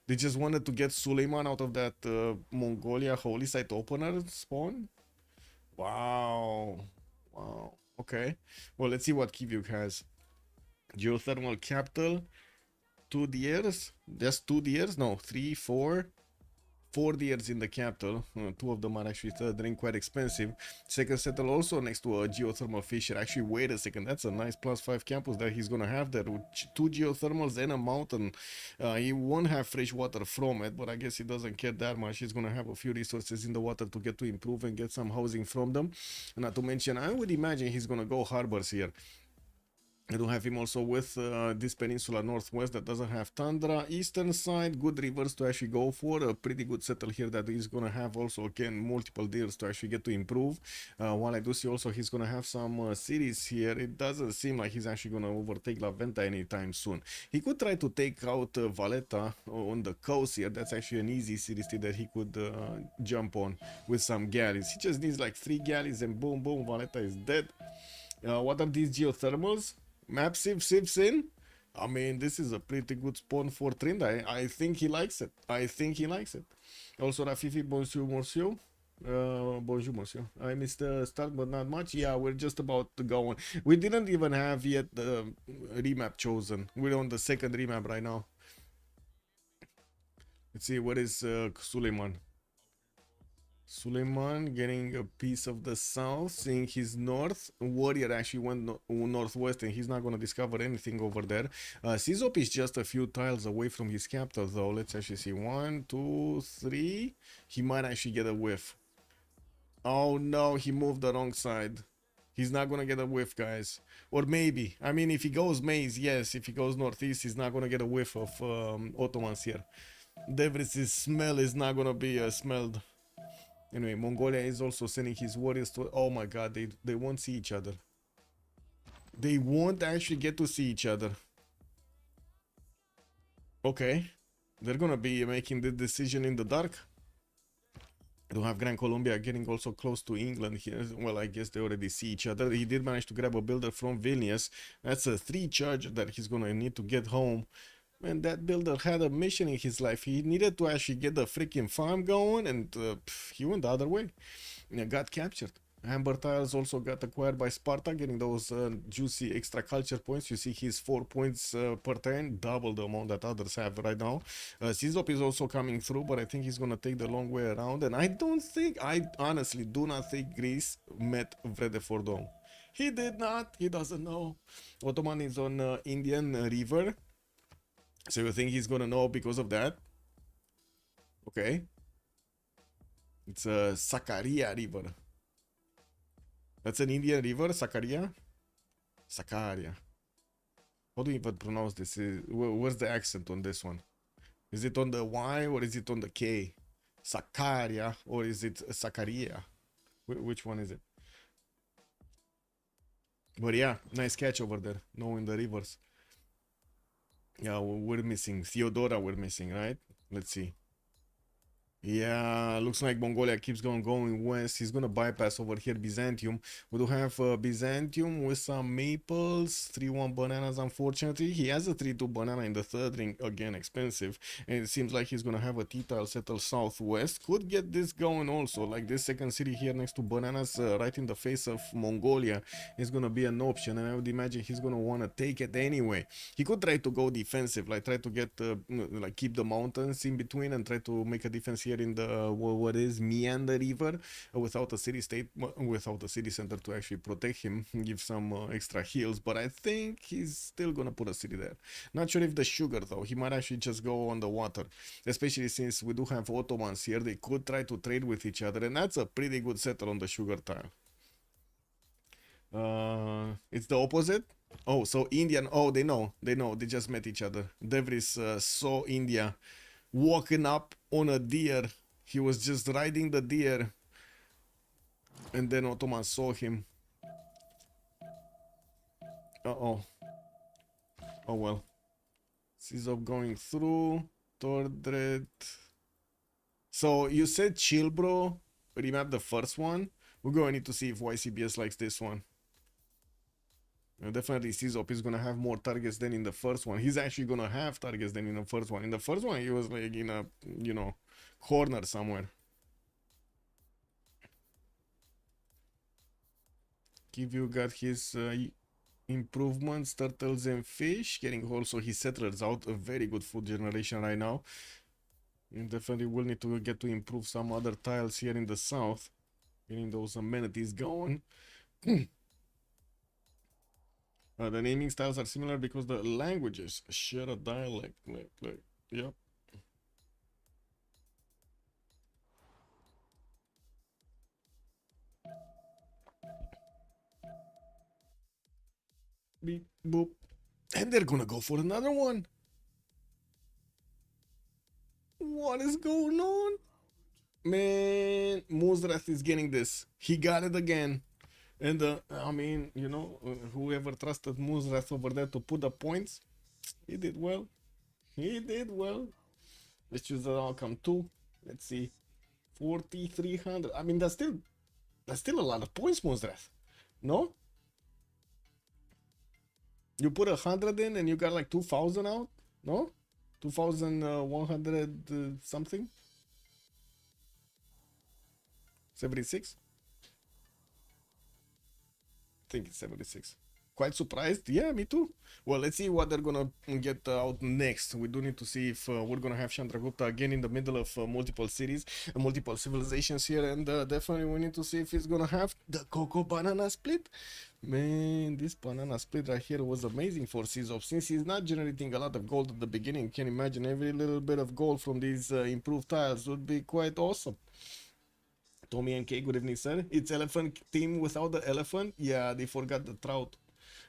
They just wanted to get Suleiman out of that Mongolia holy site opener spawn. Wow. Wow. Okay. Well, let's see what Kivyuk has. Geothermal capital. 2 years. Just 2 years? No, 3, 4. 4 years in the capital. 2 of them are actually quite expensive. Second settle also next to a geothermal fissure. Actually, wait a second, that's a nice +5 campus that he's gonna have there with 2 geothermals and a mountain. He won't have fresh water from it, but I guess he doesn't care that much. He's gonna have a few resources in the water to get to improve and get some housing from them. Not to mention, I would imagine he's gonna go harbors here. I do have him also with this peninsula northwest that doesn't have tundra. Eastern side, good rivers to actually go for. A pretty good settle here that he's going to have also, again, multiple deals to actually get to improve. While I do see also he's going to have some cities here. It doesn't seem like he's actually going to overtake La Venta anytime soon. He could try to take out Valletta on the coast here. That's actually an easy city state that he could jump on with some galleys. He just needs like 3 galleys and boom, boom, Valletta is dead. What are these geothermals? Map Civ6 in. I mean, this is a pretty good spawn for Trinda. I think he likes it. I think he likes it. Also, Rafifi, bonjour, monsieur. Bonjour, monsieur. I missed the start, but not much. Yeah, we're just about to go on. We didn't even have yet the remap chosen. We're on the second remap right now. Let's see, what is Suleiman? Suleiman getting a piece of the south, seeing his north. Warrior actually went northwest, and he's not going to discover anything over there. Sizop is just a few tiles away from his capital, though. Let's actually see. 1, 2, 3. He might actually get a whiff. Oh no, he moved the wrong side. He's not gonna get a whiff, guys. Or maybe. I mean, if he goes maize, yes. If he goes northeast, he's not gonna get a whiff of Ottomans here. Devris's smell is not gonna be smelled. Anyway, Mongolia is also sending his warriors to... Oh my god, they won't see each other. They won't actually get to see each other. Okay. They're gonna be making the decision in the dark. I don't have Gran Colombia getting also close to England here. Well, I guess they already see each other. He did manage to grab a builder from Vilnius. That's a 3 charge that he's gonna need to get home. Man, that builder had a mission in his life. He needed to actually get the freaking farm going, and he went the other way. Got captured. Amber Tiles also got acquired by Sparta, getting those juicy extra culture points. You see his 4 points per turn, double the amount that others have right now. Sizop is also coming through, but I think he's going to take the long way around. And I honestly do not think Greece met Vredefordon. He did not. He doesn't know. Ottoman is on Indian River. So you think he's going to know because of that? Okay. It's a Sakarya River. That's an Indian river, Sakarya? Sakarya. How do you even pronounce this? Where's the accent on this one? Is it on the Y or is it on the K? Sakarya or is it Sakarya? Which one is it? But yeah, nice catch over there, knowing the rivers. Yeah, we're missing Theodora, we're missing, right? Let's see. Yeah, looks like Mongolia keeps going west. He's gonna bypass over here Byzantium. We do have Byzantium with some maples, 3-1 bananas. Unfortunately, he has a 3-2 banana in the third ring, again expensive, and it seems like he's gonna have a T-tile settle southwest. Could get this going also, like this second city here next to bananas, right in the face of Mongolia, is gonna be an option, and I would imagine he's gonna want to take it anyway. He could try to go defensive, like try to get like keep the mountains in between and try to make a defense here in the what is Meander River without a city state, without a city center to actually protect him, give some extra heals. But I think he's still gonna put a city there. Not sure if the sugar though. He might actually just go on the water, especially since we do have Ottomans here. They could try to trade with each other, and that's a pretty good settle on the sugar tile. It's the opposite. Oh, so Indian. Oh, they know. They just met each other. Devris saw India walking up on a deer. He was just riding the deer, and then Ottoman saw him. Oh well. Sizop going through. Tordred. So you said ChillBro remap the first one. We're going to need to see if YCBS likes this one. Definitely Sizop is gonna have more targets than in the first one. He's actually gonna have targets than in the first one. In the first one, he was like in a, you know, corner somewhere. Kivu got his improvements, turtles and fish, getting also his settlers out. A very good food generation right now. And definitely will need to get to improve some other tiles here in the south, getting those amenities going. The naming styles are similar because the languages share a dialect. Like, yep. Beep, boop. And they're gonna go for another one. What is going on? Man, Muzrath is getting this. He got it again. And I mean, you know, whoever trusted Muzrath over there to put the points, he did well. He did well. Let's choose the outcome 2. Let's see. 4,300. I mean, that's still a lot of points, Muzrath. No? You put 100 in and you got like 2,000 out? No? 2,100 something? 76? I think it's 76. Quite surprised. Yeah, me too. Well, let's see what they're gonna get out next. We do need to see if we're gonna have Chandragupta again in the middle of multiple cities, multiple civilizations here, and definitely we need to see if he's gonna have the cocoa banana split. Man, this banana split right here was amazing for Sizov. Since he's not generating a lot of gold at the beginning, you can imagine every little bit of gold from these improved tiles would be quite awesome. Tommy and K, good evening, sir. It's elephant team without the elephant. Yeah, they forgot the trout.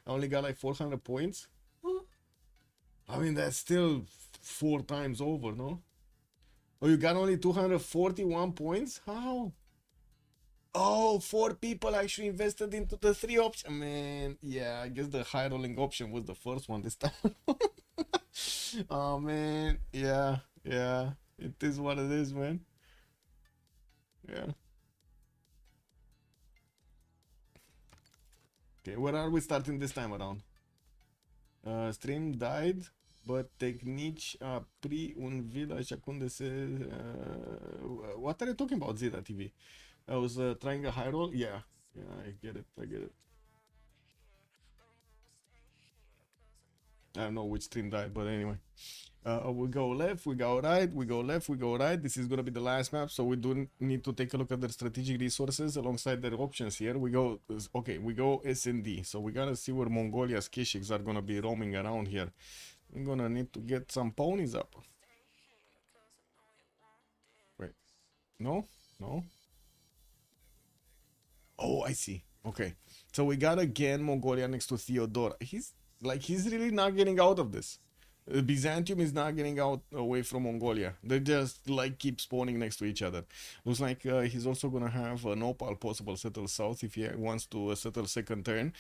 I only got like 400 points. I mean, that's still 4 times over, no? Oh, you got only 241 points? How? Oh, 4 people actually invested into the 3 option. Man, yeah, I guess the high rolling option was the first one this time. Oh, man. Yeah, yeah. It is what it is, man. Yeah. Okay, where are we starting this time around? Stream died, but Technici a pri un vid așa cum de se... what are you talking about, Zeta TV? I was trying a high roll? Yeah, yeah, I get it, I get it. I don't know which stream died, but anyway. We go left, we go right, we go left, we go right. This is gonna be the last map, so we do need to take a look at their strategic resources alongside their options here. We go, okay, we go S&D, so we gotta see where Mongolia's Kishiks are gonna be roaming around here. I'm gonna need to get some ponies up. Wait, no, no. Oh, I see. Okay, so we got again Mongolia next to Theodora. He's really not getting out of this. Byzantium is not getting out away from Mongolia. They just like keep spawning next to each other. Looks like he's also gonna have an opal possible settle south if he wants to settle second turn.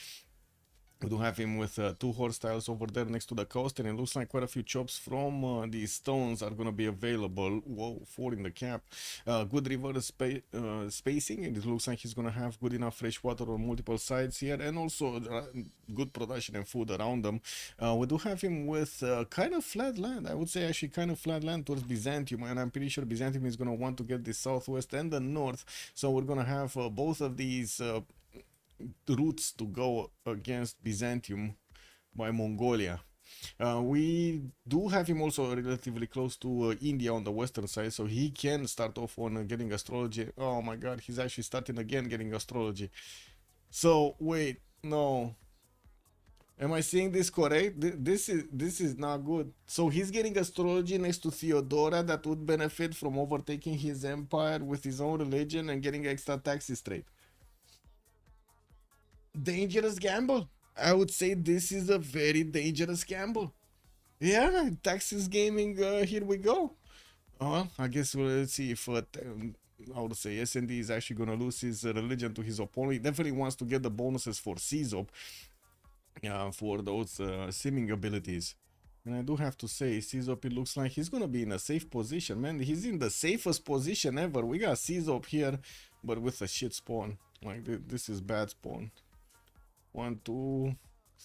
We do have him with 2 horse tiles over there next to the coast, and it looks like quite a few chops from these stones are going to be available. Whoa, 4 in the cap. Good river spacing, and it looks like he's going to have good enough fresh water on multiple sides here, and also good production and food around them. We do have him with kind of flat land. I would say actually kind of flat land towards Byzantium, and I'm pretty sure Byzantium is going to want to get the southwest and the north, so we're going to have both of these routes to go against Byzantium by Mongolia. We do have him also relatively close to India on the western side, so he can start off on getting astrology. Oh my god, he's actually starting again getting astrology. So wait, no. Am I seeing this correct? This is not good. So he's getting astrology next to Theodora that would benefit from overtaking his empire with his own religion and getting extra taxes straight. Dangerous gamble. I would say this is a very dangerous gamble. Yeah, Taxes Gaming, here we go. Well, I guess let's see if I would say S&D is actually gonna lose his religion to his opponent. He definitely wants to get the bonuses for Czop, for those simming abilities. And I do have to say, Czop, it looks like he's gonna be in a safe position, man. He's in the safest position ever. We got Czop here, but with a shit spawn. Like, this is bad spawn. 1, 2,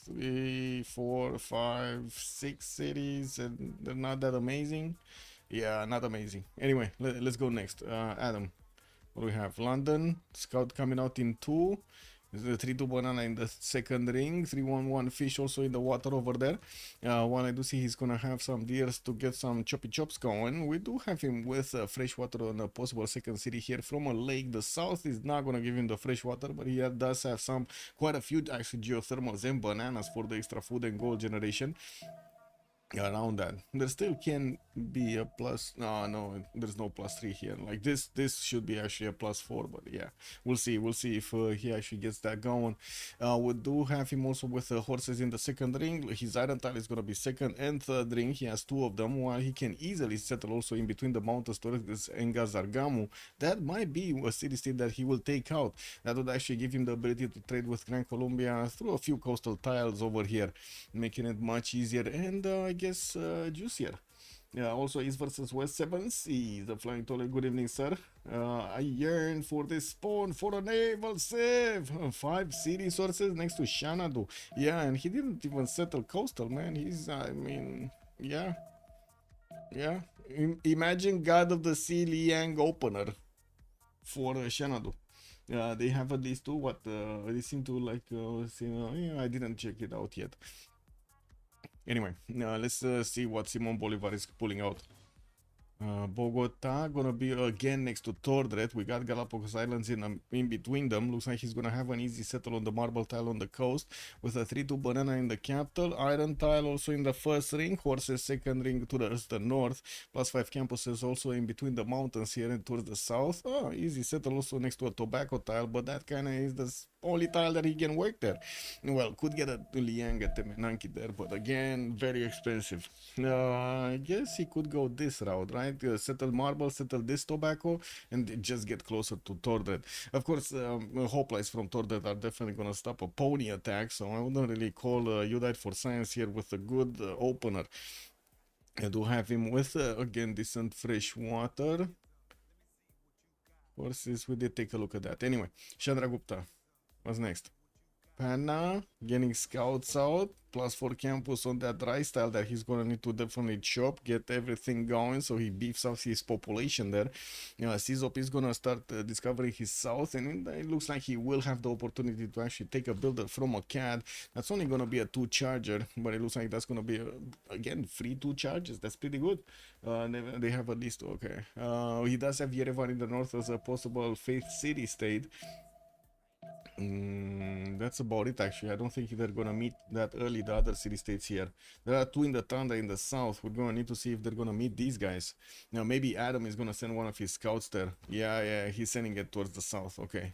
3, 4, 5, 6 cities, and they're not that amazing. Yeah, not amazing. Anyway, let's go next. Adam, what do we have? London, Scout coming out in 2. The 3-2 banana in the second ring, 3-1-1 fish also in the water over there. While I do see he's gonna have some deers to get some choppy chops going. We do have him with fresh water on a possible second city here from a lake. The south is not gonna give him the fresh water, but he does have quite a few actually geothermals and bananas for the extra food and gold generation. Around that there still can be a plus. No, there's no +3 here. Like this should be actually a +4, but yeah, we'll see if he actually gets that going. We do have him also with horses in the second ring. His iron tile is going to be second and third ring. He has 2 of them, while he can easily settle also in between the mountains towards this Engazargamu. That might be a city state that he will take out. That would actually give him the ability to trade with Grand Columbia through a few coastal tiles over here, making it much easier and I guess juicier. Yeah, also East versus West 7C. The Flying Toilet, good evening, sir. I yearn for this spawn for a naval save. 5 city sources next to Xanadu. Yeah, and he didn't even settle coastal, man. He's, I mean, yeah. Yeah. Imagine God of the Sea Liang opener for Xanadu. They have at least 2. What? They seem to like, yeah, I didn't check it out yet. Anyway, let's see what Simon Bolivar is pulling out. Bogota gonna be again next to Tordret. We got Galapagos Islands in between them. Looks like he's gonna have an easy settle on the marble tile on the coast with a 3-2 banana in the capital. Iron tile also in the first ring. Horses second ring to the north. +5 campuses also in between the mountains here and towards the south. Oh, easy settle also next to a tobacco tile, but that kind of is the only tile that he can work there. Well, could get a Liang at Temenanki there, but again, very expensive. I guess he could go this route, right? Settle marble, settle this tobacco, and just get closer to Tordred. Of course, hoplites from Tordred are definitely going to stop a pony attack, so I wouldn't really call Udite for Science here with a good opener. I do have him with, again, decent fresh water. Horses, we did take a look at that. Anyway, Chandragupta. What's next? Panna getting scouts out, +4 campus on that dry style that he's gonna need to definitely chop, get everything going so he beefs up his population there. Czop is gonna start discovering his south, and it looks like he will have the opportunity to actually take a builder from a CAD. That's only gonna be a 2 charger, but it looks like that's gonna be again free 2 charges. That's pretty good. They have at least okay. He does have Yerevan in the north as a possible faith city state. That's about it actually. I don't think they're gonna meet that early, the other city states here. There are 2 in the Tundra in the south. We're gonna need to see if they're gonna meet these guys. Now maybe Adam is gonna send one of his scouts there. Yeah, he's sending it towards the south. Okay.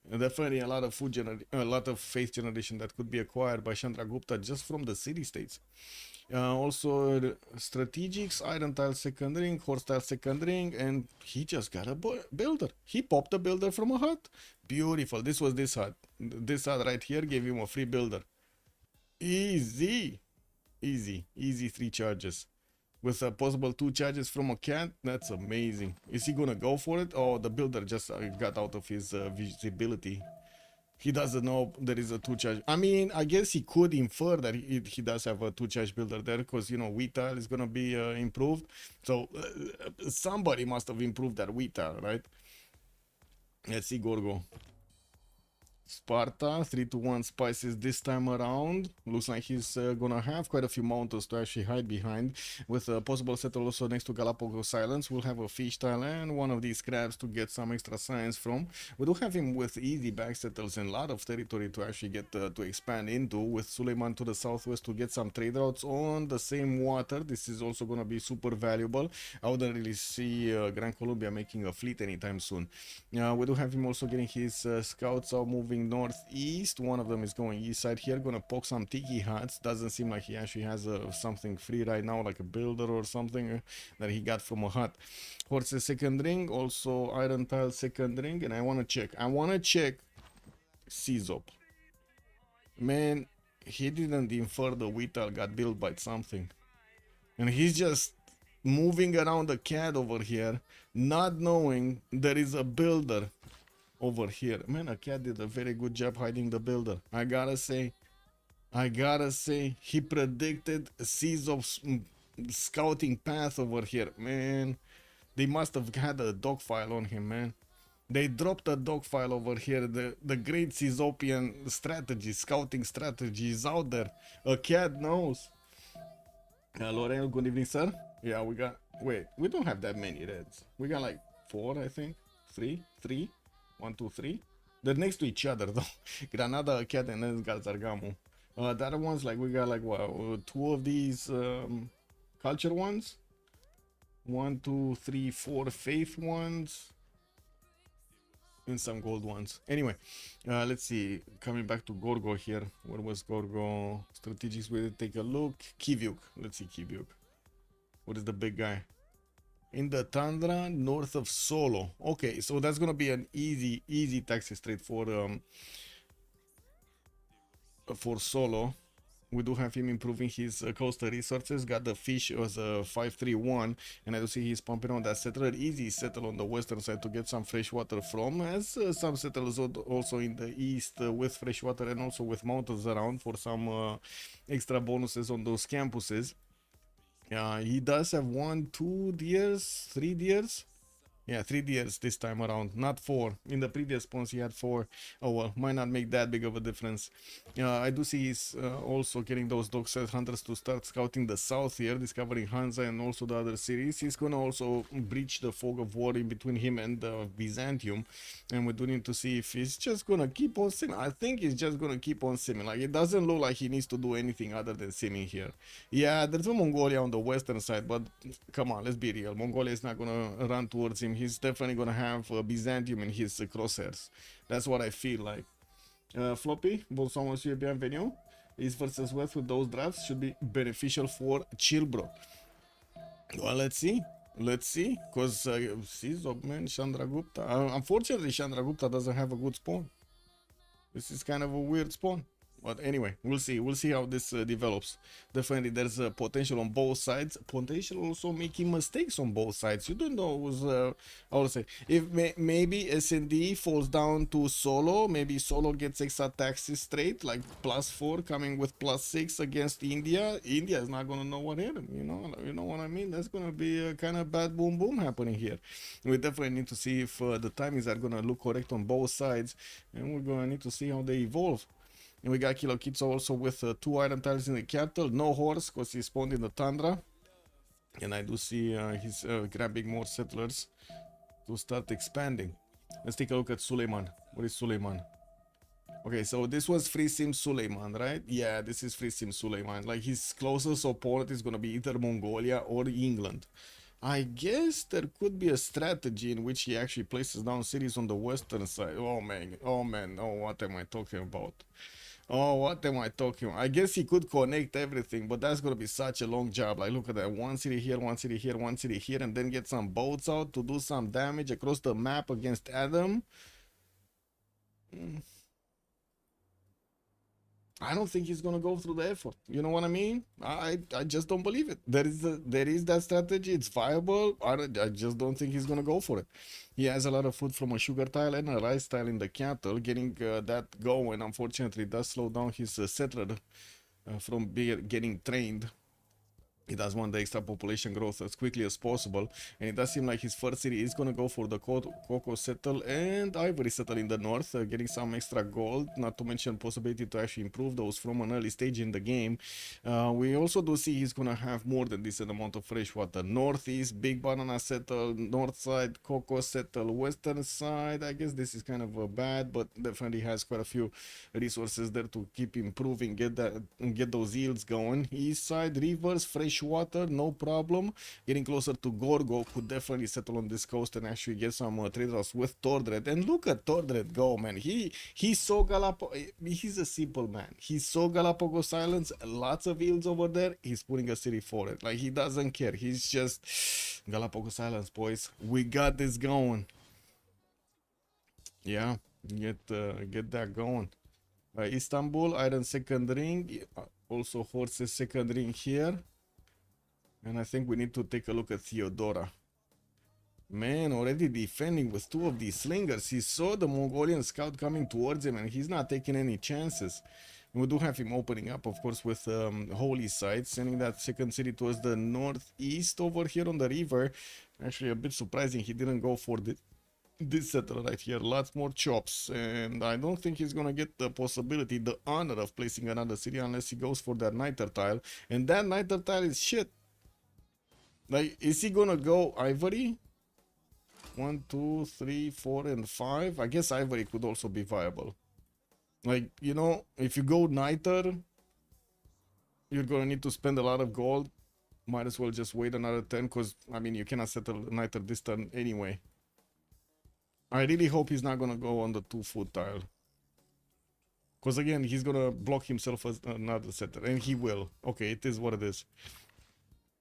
Definitely a lot of a lot of faith generation that could be acquired by Chandragupta just from the city states. Also strategics, iron tile second ring, horse tile second ring, and he just got a builder. He popped a builder from a hut. Beautiful. This was this hut. This hut right here gave him a free builder. Easy 3 charges with a possible 2 charges from a cat. That's amazing. Is he gonna go for it? Oh, the builder just got out of his visibility. He doesn't know there is a 2 charge. I mean, I guess he could infer that he does have a 2 charge builder there, because you know wheat tile is gonna be improved. So somebody must have improved that wheat tile, right? Let's see Gorgo. Sparta 3-1 spices this time around. Looks like he's gonna have quite a few mountains to actually hide behind, with a possible settle also next to Galapagos Islands. We'll have a fish tile and one of these crabs to get some extra science from. We do have him with easy back settles and a lot of territory to actually get to expand into, with Suleiman to the southwest to get some trade routes on the same water. This is also gonna be super valuable. I wouldn't really see Gran Colombia making a fleet anytime soon. We do have him also getting his scouts out, moving northeast. One of them is going east side here, gonna poke some tiki huts. Doesn't seem like he actually has something free right now, like a builder or something that he got from a hut. Horses second ring, also iron tile second ring, and I want to check CZOP. Man, he didn't infer the wheat tile got built by something, and he's just moving around the CAD over here, not knowing there is a builder over here. Man, a cat did a very good job hiding the builder. I gotta say, he predicted Czop's scouting path over here. Man, they must have had a dog file on him, man. They dropped a dog file over here. The great Czopian strategy, scouting strategy is out there. A cat knows. Loreno, good evening, sir. Yeah, we got, wait, we don't have that many reds. We got like 4, I think. 3. 1, 2, 3. They're next to each other though. Granada, Cat, and then Garzargamo. The other ones, like we got like what, 2 of these culture ones. 1, 2, 3, 4 faith ones. And some gold ones. Anyway, let's see. Coming back to Gorgo here. Where was Gorgo? Strategics, we take a look. Kivyuk. Let's see Kivyuk. What is the big guy? In the Tundra, north of Solo. Okay, so that's gonna be an easy taxi straight for Solo. We do have him improving his coastal resources. Got the fish as a 531, and I do see he's pumping on that settler. Easy settle on the western side to get some fresh water from. As some settlers also in the east with fresh water, and also with mountains around for some extra bonuses on those campuses. He does have 1, 2 deers, 3 deers. Yeah, 3 deers this time around, not 4. In the previous spawns he had 4. Oh well, might not make that big of a difference. I do see he's also getting those dog set hunters to start scouting the south here, discovering Hansa and also the other cities. He's gonna also breach the fog of war in between him and Byzantium, and we do need to see if he's just gonna keep on simming. I think he's just gonna keep on simming. Like, it doesn't look like he needs to do anything other than simming here. Yeah, there's a Mongolia on the western side, but come on, let's be real. Mongolia is not gonna run towards him. He's definitely gonna have Byzantium in his crosshairs. That's what I feel like. Floppy, bonsoir monsieur, bienvenue. East versus West with those drafts should be beneficial for ChillBro. Well, let's see. Let's see. Because Sizop, man, Chandragupta. Unfortunately, Chandragupta doesn't have a good spawn. This is kind of a weird spawn. But anyway, we'll see. We'll see how this develops. Definitely, there's potential on both sides. Potential also making mistakes on both sides. You don't know who's, I would say, if maybe SND falls down to Solo. Maybe Solo gets extra taxes straight, like +4 coming with +6 against India. India is not gonna know what hit him. You know what I mean? That's gonna be a kind of bad boom boom happening here. We definitely need to see if the timings are gonna look correct on both sides, and we're gonna need to see how they evolve. And we got Kilo Kids also with 2 item tiles in the capital. No horse because he spawned in the tundra. And I do see he's grabbing more settlers to start expanding. Let's take a look at Suleiman. What is Suleiman? Okay, so this was Free Sim Suleiman, right? Yeah, this is Free Sim Suleiman. Like, his closest opponent is going to be either Mongolia or England. I guess there could be a strategy in which he actually places down cities on the western side. Oh man, oh what am I talking about? Oh, what am I talking about? I guess he could connect everything, but that's gonna be such a long job. Like, look at that, one city here, one city here, one city here, and then get some boats out to do some damage across the map against Adam. I don't think he's gonna go through the effort. You know what I mean? I just don't believe it. There is that strategy. It's viable. I just don't think he's gonna go for it. He has a lot of food from a sugar tile and a rice tile in the cattle. Getting that going, unfortunately, does slow down his settler from getting trained. He does want the extra population growth as quickly as possible, and it does seem like his first city is going to go for the cocoa settle and ivory settle in the north, getting some extra gold, not to mention possibility to actually improve those from an early stage in the game. We also do see he's going to have more than decent amount of fresh water. Northeast, big banana settle, north side, cocoa settle, western side. I guess this is kind of bad, but definitely has quite a few resources there to keep improving, get those yields going. East side, rivers, fresh water, no problem. Getting closer to Gorgo, could definitely settle on this coast and actually get some trade routes with Tordred. And look at Tordred go, man. He's so Galapagos. He's a simple man. He's so Galapagos Islands, lots of yields over there. He's putting a city for it. Like, he doesn't care. He's just Galapagos Islands, boys. We got this going. Yeah, get that going. Istanbul, iron second ring. Also horses second ring here. And I think we need to take a look at Theodora. Man, already defending with 2 of these slingers. He saw the Mongolian scout coming towards him and he's not taking any chances. And we do have him opening up, of course, with holy sites, sending that second city towards the northeast over here on the river. Actually, a bit surprising he didn't go for this settler right here. Lots more chops, and I don't think he's gonna get the possibility, the honor of placing another city unless he goes for that niter tile. And that niter tile is shit. Like, is he gonna go ivory? 1, 2, 3, 4, and 5. I guess ivory could also be viable. Like, you know, if you go niter, you're gonna need to spend a lot of gold. Might as well just wait another 10, because I mean, you cannot settle niter this turn anyway. I really hope he's not gonna go on the 2-foot tile, because again, he's gonna block himself as another setter, and he will. Okay, it is what it is.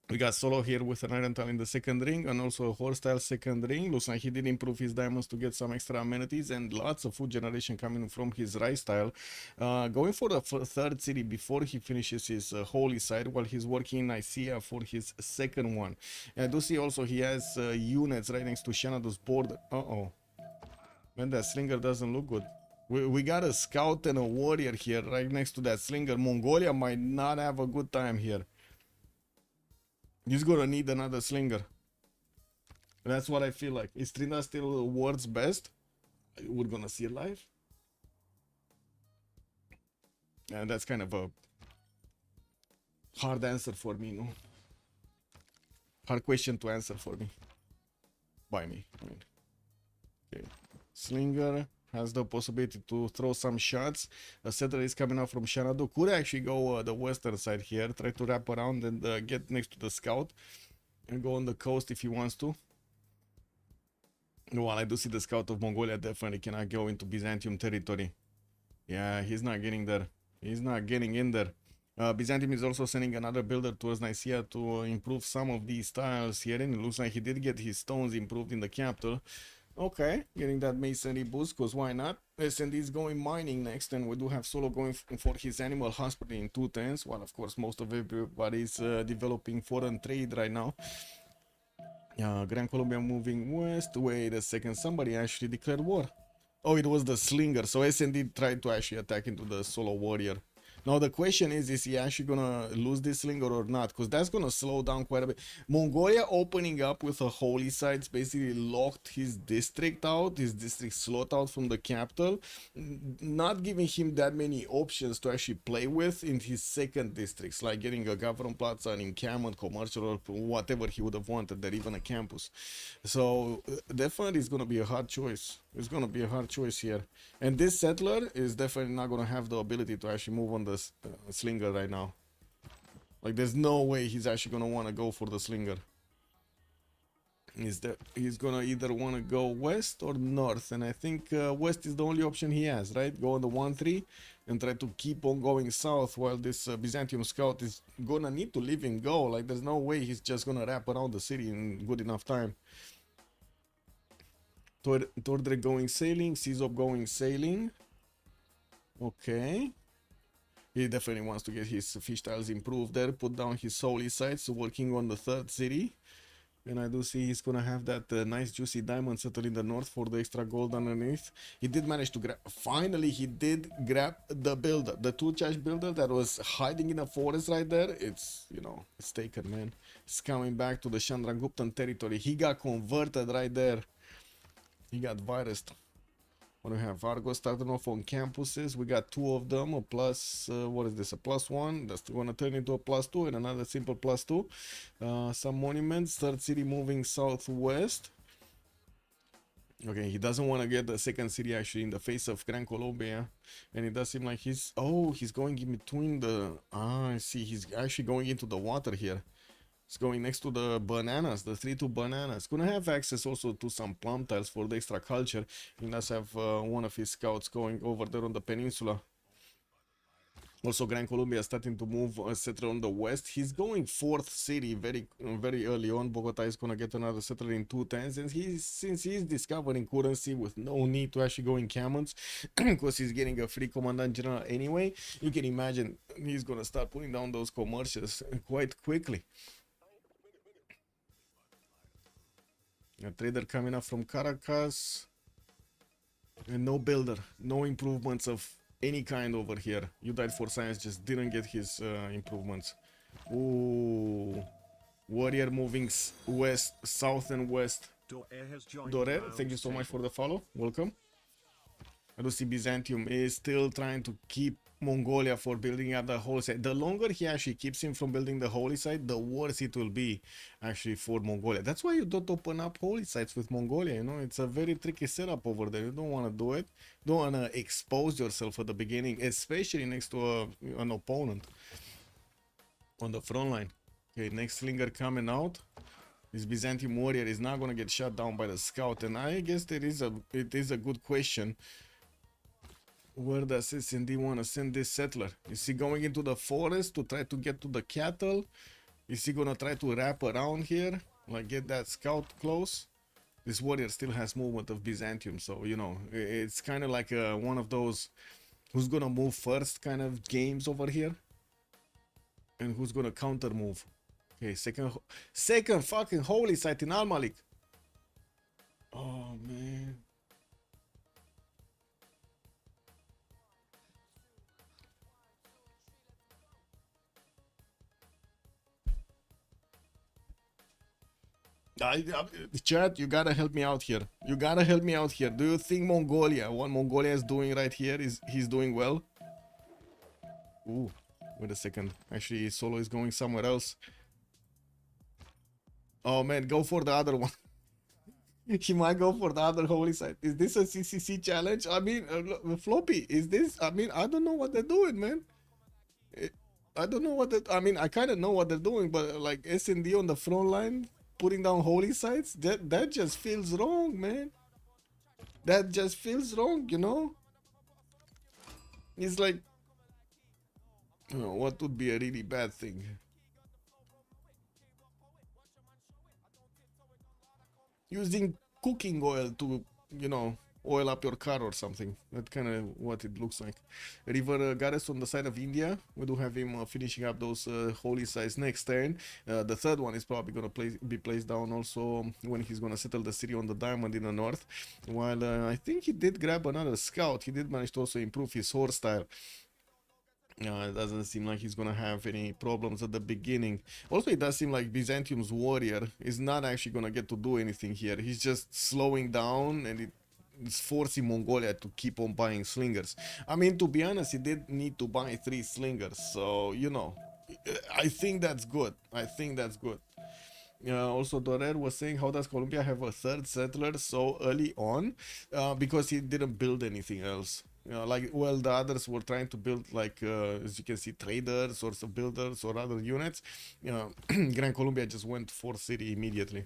We got Solo here with an iron tile in the second ring and also a horse tile second ring. Looks like he did improve his diamonds to get some extra amenities and lots of food generation coming from his rice tile. Going for the third city before he finishes his holy side while he's working in Nicaea for his second one. And I do see also he has units right next to Xanadu's border. Uh-oh. Man, that slinger doesn't look good. We got a scout and a warrior here right next to that slinger. Mongolia might not have a good time here. He's gonna need another slinger. And that's what I feel like. Is Trina still world's best? We're gonna see it live. And that's kind of a hard answer for me, no? Hard question to answer for me. By me, I mean. Okay. Slinger has the possibility to throw some shots. A settler is coming out from Shanado. Could actually go the western side here. Try to wrap around and get next to the scout. And go on the coast if he wants to. Well, I do see the scout of Mongolia definitely cannot go into Byzantium territory. Yeah, he's not getting there. He's not getting in there. Byzantium is also sending another builder towards Nicaea to improve some of these tiles here. And it looks like he did get his stones improved in the capital. Okay, getting that masonry boost, because why not? SND is going mining next, and we do have Solo going for his animal hospital in 210s. Well, of course, most of everybody is developing foreign trade right now. Grand Colombia moving west. Wait a second, somebody actually declared war. Oh, it was the Slinger, so SND tried to actually attack into the Solo Warrior. Now the question is he actually gonna lose this Slinger or not? Because that's gonna slow down quite a bit. Mongolia opening up with a holy sites basically locked his district out, his district slot out from the capital, not giving him that many options to actually play with in his second districts, like getting a government plaza, an encampment, commercial, or whatever he would have wanted there, even a campus. So definitely it's gonna be a hard choice. It's gonna be a hard choice here, and this settler is definitely not gonna have the ability to actually move on the Slinger right now. Like, there's no way he's actually gonna want to go for the Slinger. He's gonna either want to go west or north, and I think west is the only option he has, right? Go on the 1-3 and try to keep on going south while this Byzantium scout is gonna need to leave and go. Like, there's no way he's just gonna wrap around the city in good enough time. Tordre going sailing, Czop going sailing. Okay. He definitely wants to get his fish tiles improved there, put down his holy sites, working on the third city. And I do see he's gonna have that nice juicy diamond settle in the north for the extra gold underneath. He did manage to grab, finally he did grab the builder, the 2-charge builder that was hiding in the forest right there. It's, you know, it's taken, man. It's coming back to the Chandraguptan territory. He got converted right there. He got virused. What do we have? Argos starting off on campuses. We got 2 of them. A plus, what is this? A +1. That's going to turn into a +2 and another simple +2. Some monuments. Third city moving southwest. Okay, he doesn't want to get the second city actually in the face of Gran Colombia. And it does seem like he's... Oh, he's going in between the... Ah, I see. He's actually going into the water here. It's going next to the bananas, the 3-2 bananas. Gonna have access also to some plum tiles for the extra culture. He does have one of his scouts going over there on the peninsula. Also, Gran Colombia starting to move a settler on the west. He's going 4th city very early on. Bogota is gonna get another settler in 210s, and since he's discovering currency with no need to actually go in camels, because he's getting a free commandant general anyway, you can imagine he's gonna start putting down those commercials quite quickly. A trader coming up from Caracas, and no builder, no improvements of any kind over here. You died for science, just didn't get his improvements. Ooh, warrior moving west, south and west. Dorer, thank you so much for the follow. Welcome. I do see Byzantium is still trying to keep Mongolia for building up the holy site. The longer he actually keeps him from building the holy site, the worse it will be actually for Mongolia. That's why you don't open up holy sites with Mongolia, you know. It's a very tricky setup over there. You don't want to do it. You don't want to expose yourself at the beginning, especially next to an opponent on the front line. Okay, next Slinger coming out. This Byzantium warrior is not going to get shot down by the scout, and I guess it is a good question. Where does SND want to send this settler? Is he going into the forest to try to get to the cattle? Is he going to try to wrap around here? Like, get that scout close? This warrior still has movement of Byzantium, so, you know, it's kind of like one of those who's going to move first kind of games over here. And who's going to counter move. Okay, second fucking holy site in Al-Malik. Oh, man. Chat, you gotta help me out here. You gotta help me out here. Do you think Mongolia, what Mongolia is doing right here, is he's doing well? Ooh, wait a second. Actually, Solo is going somewhere else. Oh man, go for the other one. He might go for the other holy site. Is this a CCC challenge? I mean, Floppy, is this? I mean, I don't know what they're doing, man. Eh, I don't know what they, I mean, I kind of know what they're doing, but like S&D on the front line, putting down holy sites, that just feels wrong, man. That just feels wrong, you know? It's like, what would be a really bad thing? Using cooking oil to, oil up your car or something. That's kind of what it looks like. River Goddess on the side of India. We do have him finishing up those holy sites next turn. The third one is probably going to be placed down also when he's going to settle the city on the diamond in the north. While I think he did grab another scout. He did manage to also improve his horse style. It doesn't seem like he's gonna have any problems at the beginning. Also, it does seem like Byzantium's warrior is not actually gonna get to do anything here. He's just slowing down, and it's forcing Mongolia to keep on buying slingers. I mean, to be honest, he did need to buy 3 slingers, so I think that's good. I think that's good. Also, Dorer was saying, how does Colombia have a third settler so early on? Because he didn't build anything else. Like, well, the others were trying to build, like, as you can see, traders or some builders or other units. Gran Colombia just went for city immediately.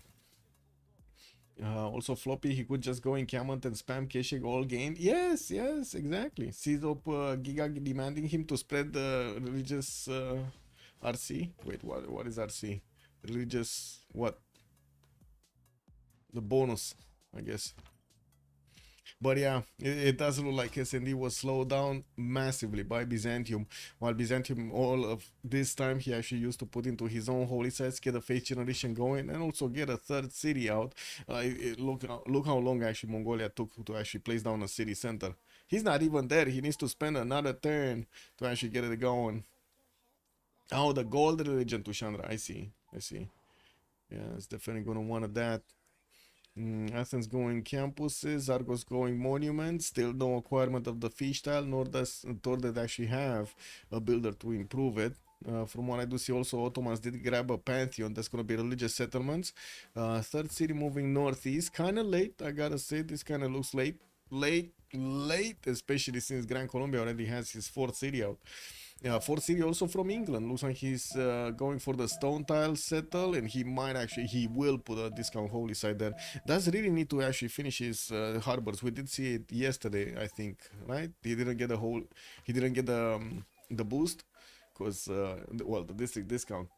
Also, Floppy, he could just go in Camont and spam Keshik all game. Yes, exactly. Cizop Giga demanding him to spread the religious RC. Wait, what is RC? Religious what? The bonus, I guess. But yeah, it does look like S&D was slowed down massively by Byzantium. While Byzantium, all of this time, he actually used to put into his own holy sites, get a faith generation going, and also get a third city out. Look how long actually Mongolia took to actually place down a city center. He's not even there. He needs to spend another turn to actually get it going. Oh, the gold religion to Chandra. I see. Yeah, it's definitely gonna want that. Athens going campuses, Argos going monuments, still no acquirement of the fish tile, nor does Torded actually have a builder to improve it. From what I do see, also Ottomans did grab a pantheon. That's gonna be religious settlements. Third city moving northeast, kind of late. I gotta say, this kind of looks late, especially since Gran Colombia already has his fourth city out. Yeah, fourth city also from England. Looks like he's going for the stone tile settle, and he will put a discount holy site there. Does really need to actually finish his harbors. We did see it yesterday, I think, right? He didn't get the boost because the district discount.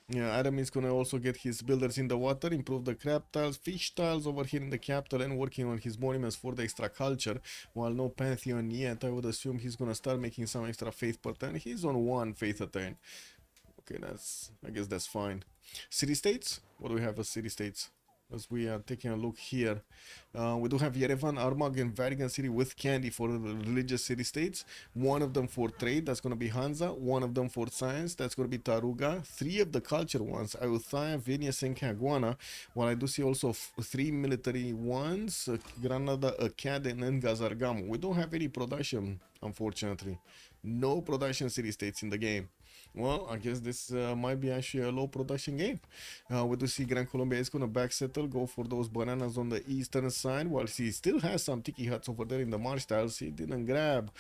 Yeah, Adam is gonna also get his builders in the water, improve the crab tiles, fish tiles over here in the capital, and working on his monuments for the extra culture. While no pantheon yet, I would assume he's gonna start making some extra faith per turn. He's on 1 faith a turn. Okay, I guess that's fine. City states? What do we have as city states? As we are taking a look here, we do have Yerevan, Armagh, and Vatican City with candy for the religious city states. One of them for trade, that's going to be Hansa. One of them for science, that's going to be Taruga. 3 of the culture ones, Ayutthaya, Vilnius, and Caguana. While I do see also 3 military ones, Granada, Academ, and Gazargam. We don't have any production, unfortunately. No production city states in the game. Well, I guess this might be actually a low production game. We do see Gran Colombia is going to back settle, go for those bananas on the eastern side, while he still has some tiki huts over there in the marsh tiles. He didn't grab.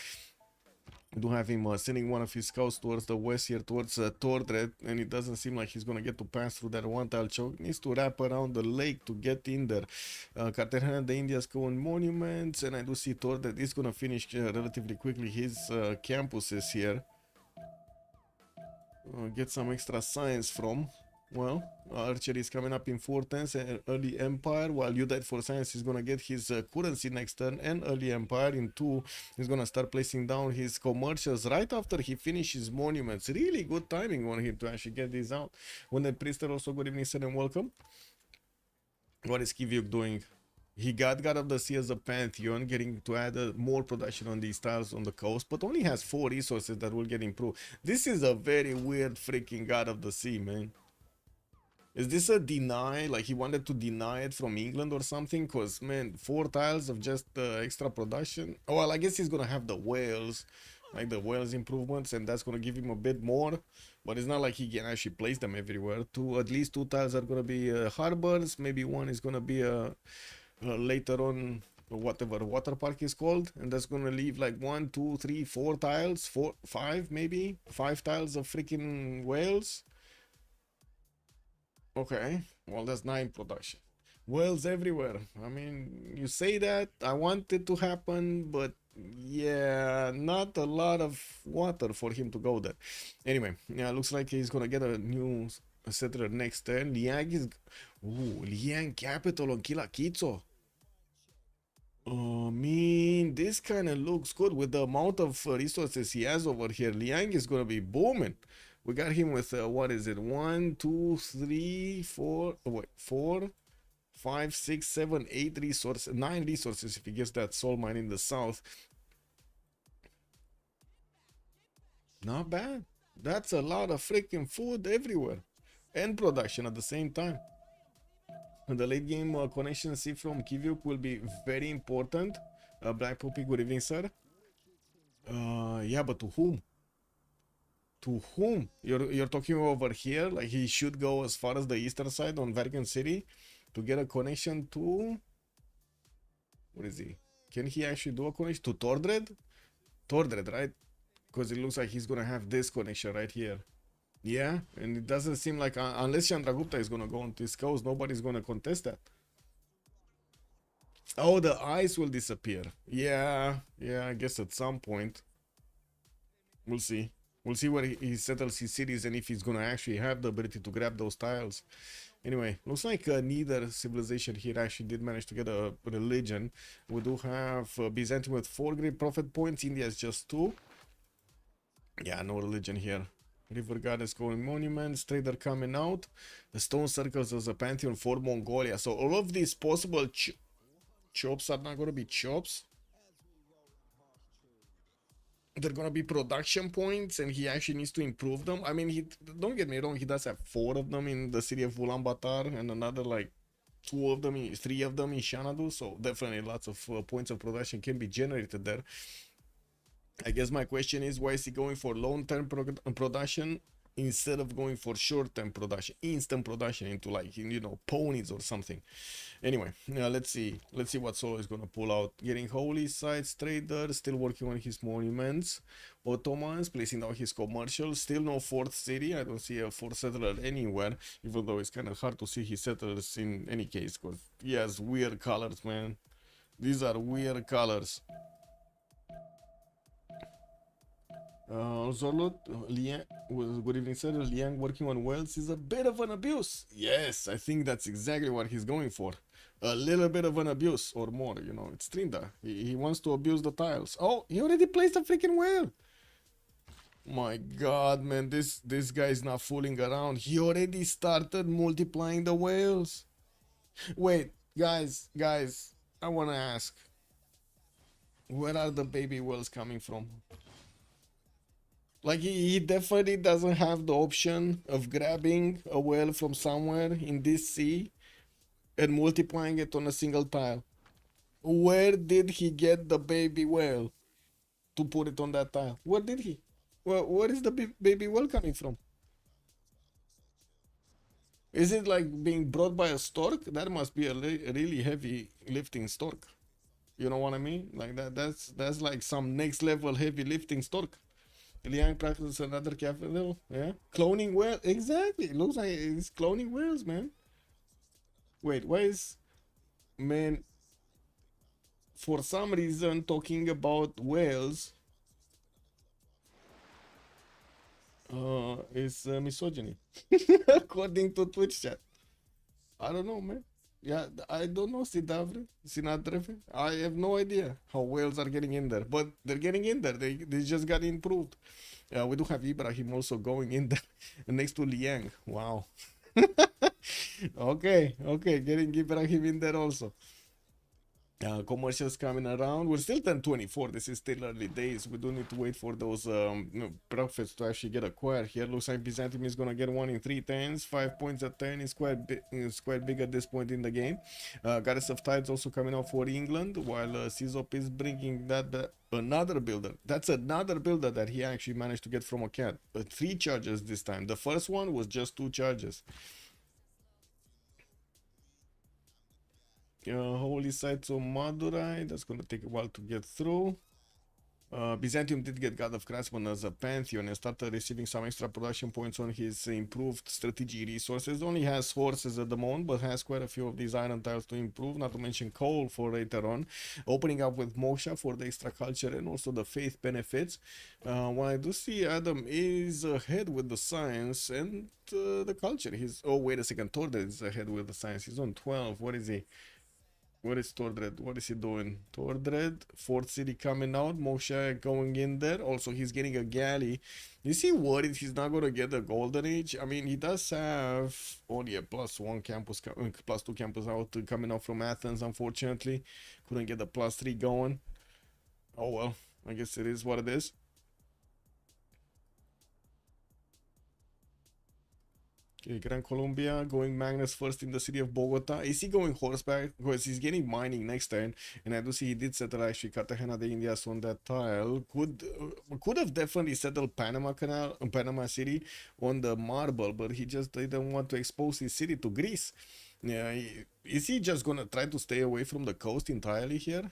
We do have him sending one of his scouts towards the west here, towards Tordred, and it doesn't seem like he's going to get to pass through that one tile choke. Needs to wrap around the lake to get in there. Cartagena de India's going monuments, and I do see Tordred is going to finish relatively quickly his campuses here. Get some extra science from. Well, archery is coming up in 410s and early empire, while you died for science is gonna get his currency next turn, and early empire in 2 he's gonna start placing down his commercials right after he finishes monuments. Really good timing on him to actually get these out. When the priester also, good evening sir and welcome. What is Kivyuk doing? He got God of the Sea as a pantheon, getting to add more production on these tiles on the coast, but only has 4 resources that will get improved. This is a very weird freaking God of the Sea, man. Is this a deny? Like he wanted to deny it from England or something? Cause man, 4 tiles of just extra production. Oh, well, I guess he's gonna have the whales, like the whales improvements, and that's gonna give him a bit more. But it's not like he can actually place them everywhere. At least 2 tiles are gonna be harbors. Maybe one is gonna be later on whatever water park is called, and that's gonna leave like 1, 2, 3, 4 tiles, 5 maybe 5 tiles of freaking whales. Okay, well, that's 9 production. Whales everywhere. I mean, you say that, I want it to happen, but yeah, not a lot of water for him to go there. Anyway, yeah, looks like he's gonna get a new settler next turn. Liang is. Ooh, Liang capital on Kilakitso. I mean, this kind of looks good with the amount of resources he has over here. Liang is gonna be booming. We got him with what is it? 1, 2, 3, 4. Oh, wait, 4, 5, 6, 7, 8 resources, 9 resources if he gets that soul mine in the south. Not bad. That's a lot of freaking food everywhere and production at the same time. And the late game connection see from Kivyuk will be very important. Black Poppy, good evening, sir. Yeah, but to whom? To whom? You're talking over here? Like he should go as far as the eastern side on Vatican City to get a connection to. What is he? Can he actually do a connection to Tordred? Tordred, right? Because it looks like he's gonna have this connection right here. Yeah, and it doesn't seem like unless Chandragupta is gonna go on this coast, nobody's gonna contest that. Oh, the ice will disappear. Yeah, I guess at some point. We'll see. We'll see where he settles his cities and if he's gonna actually have the ability to grab those tiles. Anyway, looks like neither civilization here actually did manage to get a religion. We do have Byzantium with 4 great prophet points. India is just 2. Yeah, no religion here. River Goddess going monuments, trader coming out. The stone circles as a pantheon for Mongolia. So all of these possible chops are not gonna be chops. They're gonna be production points, and he actually needs to improve them. I mean, don't get me wrong, he does have 4 of them in the city of Ulaanbaatar and another like 3 of them in Xanadu. So definitely lots of points of production can be generated there. I guess my question is, why is he going for long-term production instead of going for short-term production, instant production into like, you know, ponies or something? Anyway, let's see what Solo is gonna pull out. Getting holy sites, trader, still working on his monuments. Ottomans, placing down his commercials. Still no 4th city. I don't see a 4th settler anywhere, even though it's kind of hard to see his settlers in any case, because he has weird colors, man. These are weird colors. Zorlot, Liang, good evening, sir. Liang working on wells is a bit of an abuse. Yes, I think that's exactly what he's going for. A little bit of an abuse or more, you know. It's Trinda. He wants to abuse the tiles. Oh, he already placed a freaking well. My god, man, this guy is not fooling around. He already started multiplying the whales. Wait, guys, I want to ask, where are the baby whales coming from? Like he definitely doesn't have the option of grabbing a whale from somewhere in this sea and multiplying it on a single tile. Where did he get the baby whale to put it on that tile? Where did he? Well, where is the baby whale coming from? Is it like being brought by a stork? That must be a really heavy lifting stork. You know what I mean? Like that's like some next level heavy lifting stork. Liang practices another capital, yeah. Cloning whale, exactly. It looks like it's cloning whales, man. Wait, why is, man, for some reason talking about whales is misogyny, according to Twitch chat. I don't know, man. Yeah, I don't know, Sinadre. I have no idea how whales are getting in there, but they're getting in there. They just got improved. We do have Ibrahim also going in there next to Liang. Wow. Okay, getting Ibrahim in there also. Commercials coming around. We're still 1024. This is still early days. We do need to wait for those profits to actually get acquired here. Looks like Byzantium is gonna get one in 3 turns. 5 points a turn is quite big at this point in the game. Goddess of Tides also coming out for England, while Czop is bringing that another builder. That's another builder that he actually managed to get from a cat. 3 charges this time. The first one was just 2 charges. Holy sites of Madurai, that's gonna take a while to get through. Byzantium did get God of Craftsman as a Pantheon and started receiving some extra production points on his improved strategy resources. Only has horses at the moment, but has quite a few of these iron tiles to improve, not to mention coal for later on. Opening up with Moksha for the extra culture and also the faith benefits. While I do see Adam is ahead with the science and the culture. Oh, wait a second, Tordred is ahead with the science. He's on 12. What is he? Where is Tordred? What is he doing? Tordred, 4th city coming out. Moshe going in there. Also, he's getting a galley. Is he worried he's not going to get the Golden Age? I mean, he does have only a +1 campus, +2 campus out coming out from Athens, unfortunately. Couldn't get the +3 going. Oh well, I guess it is what it is. Okay, Gran Colombia going Magnus first in the city of Bogota. Is he going horseback? Because he's getting mining next turn. And I do see he did settle actually Cartagena de Indias on that tile. Could have definitely settled Panama Canal, Panama City on the marble, but he just didn't want to expose his city to Greece. Yeah, is he just gonna try to stay away from the coast entirely here?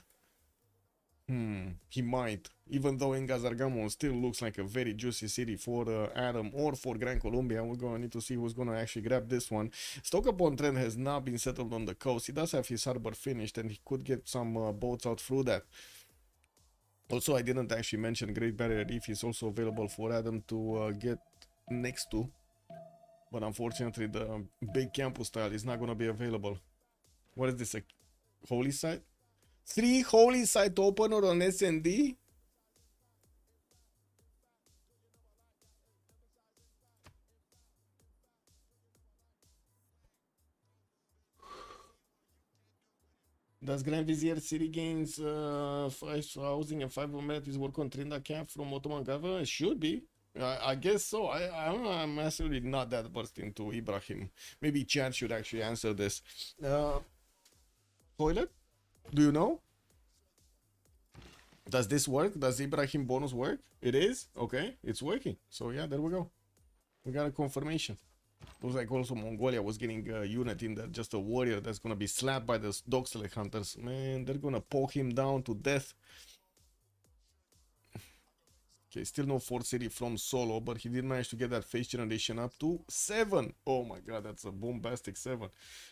He might, even though Engazargamo still looks like a very juicy city for Adam or for Gran Colombia. We're going to need to see who's going to actually grab this one. Stoke-upon-Trent has not been settled on the coast. He does have his harbor finished and he could get some boats out through that. Also, I didn't actually mention Great Barrier Reef is also available for Adam to get next to. But unfortunately, the big campus style is not going to be available. What is this, a holy site? 3 holy site opener on SND? Does Grand Vizier City gains 5 housing and 5 amenities work on Trinda Camp from Ottoman government? Should be. I guess so. I don't know. I'm actually not that versed into Ibrahim. Maybe Chad should actually answer this. Toilet? Do you know? Does this work? Does Ibrahim bonus work? It is? Okay, it's working. So yeah, there we go. We got a confirmation. Looks like also Mongolia was getting a unit in there, just a warrior that's gonna be slapped by the dog select hunters. Man, they're gonna poke him down to death. Okay, still no 4th city from solo, but he did manage to get that face generation up to 7. Oh my god, that's a bombastic 7.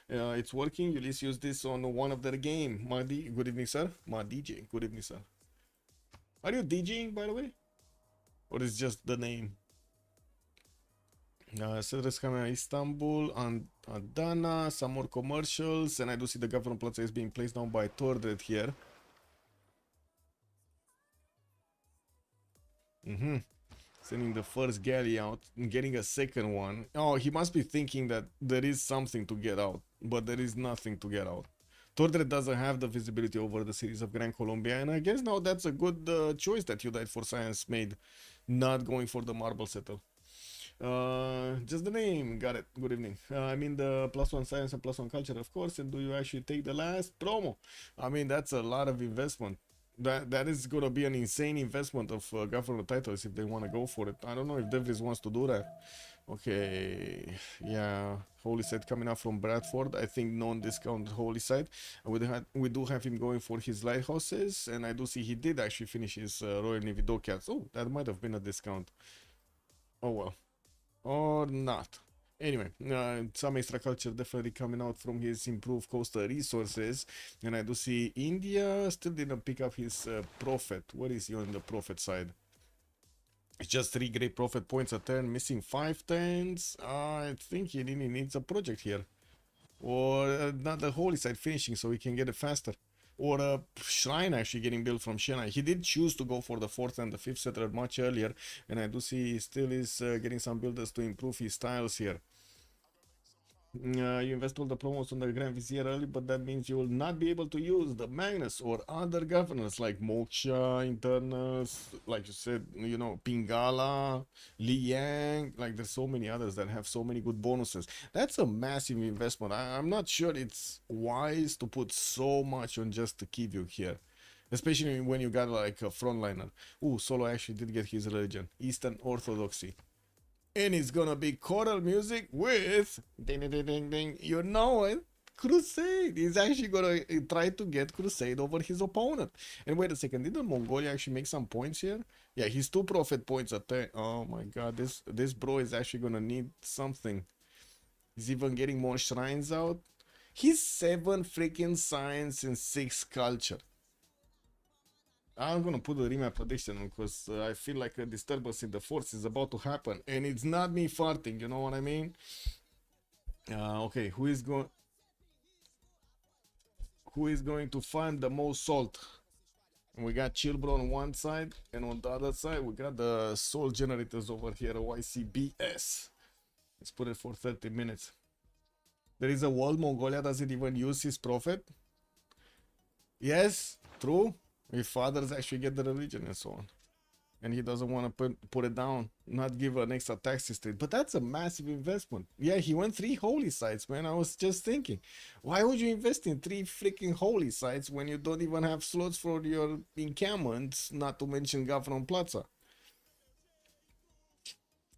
It's working. You'll use this on one of their game. Madi, good evening, sir. Ma DJ, good evening, sir. Are you DJing, by the way? Or is just the name? Settlers coming Istanbul and Adana, some more commercials, and I do see the government plaza is being placed down by Tordred here. Sending the first galley out and getting a second one. Oh, he must be thinking that there is something to get out, but there is nothing to get out. Tordred doesn't have the visibility over the cities of Gran Colombia, and I guess now that's a good choice that you died for science made, not going for the marble settle. Just the name, got it. Good evening. I mean the +1 science and +1 culture, of course. And do you actually take the last promo? I mean, that's a lot of investment. That is gonna be an insane investment of government titles if they want to go for it. I don't know if Devries wants to do that. Okay, yeah, Holy Site coming out from Bradford. I think non-discount Holy Site. We do have him going for his lighthouses, and I do see he did actually finish his Royal Navy Dockyards. Oh, that might have been a discount. Oh well, or not. Anyway, some extra culture definitely coming out from his improved coastal resources. And I do see India still didn't pick up his prophet. What is he on the prophet side? It's just 3 great prophet points a turn, missing 5 turns. I think he really needs a project here. Or not the holy side finishing so he can get it faster. Or a shrine actually getting built from Chennai. He did choose to go for the 4th and the 5th settler much earlier. And I do see he still is getting some builders to improve his styles here. You invest all the promos on the Grand Vizier early, but that means you will not be able to use the Magnus or other governors like Moksha, Internals, like you said, you know, Pingala, Liang. Like there's so many others that have so many good bonuses. That's a massive investment. I'm not sure it's wise to put so much on just the Kivyuk here. Especially when you got like a frontliner. Ooh, Solo actually did get his religion. Eastern Orthodoxy. And it's gonna be choral music with ding ding ding ding ding. You know it. Crusade. He's actually gonna try to get Crusade over his opponent. And wait a second, didn't Mongolia actually make some points here? Yeah, he's 2 prophet points at 10. Oh my god, this bro is actually gonna need something. He's even getting more shrines out. He's 7 freaking science and 6 culture. I'm gonna put a remap prediction because I feel like a disturbance in the force is about to happen, and it's not me farting. You know what I mean? Okay, who is going to find the most salt? We got ChillBro on one side, and on the other side we got the salt generators over here, YCBS. Let's put it for 30 minutes. There is a world Mongolia doesn't even use his prophet. Yes, true. If fathers actually get the religion and so on, and he doesn't want to put it down, not give an extra tax system. But that's a massive investment. Yeah, he went 3 holy sites, man. I was just thinking, why would you invest in 3 freaking holy sites when you don't even have slots for your encampments, not to mention Gavron Plaza?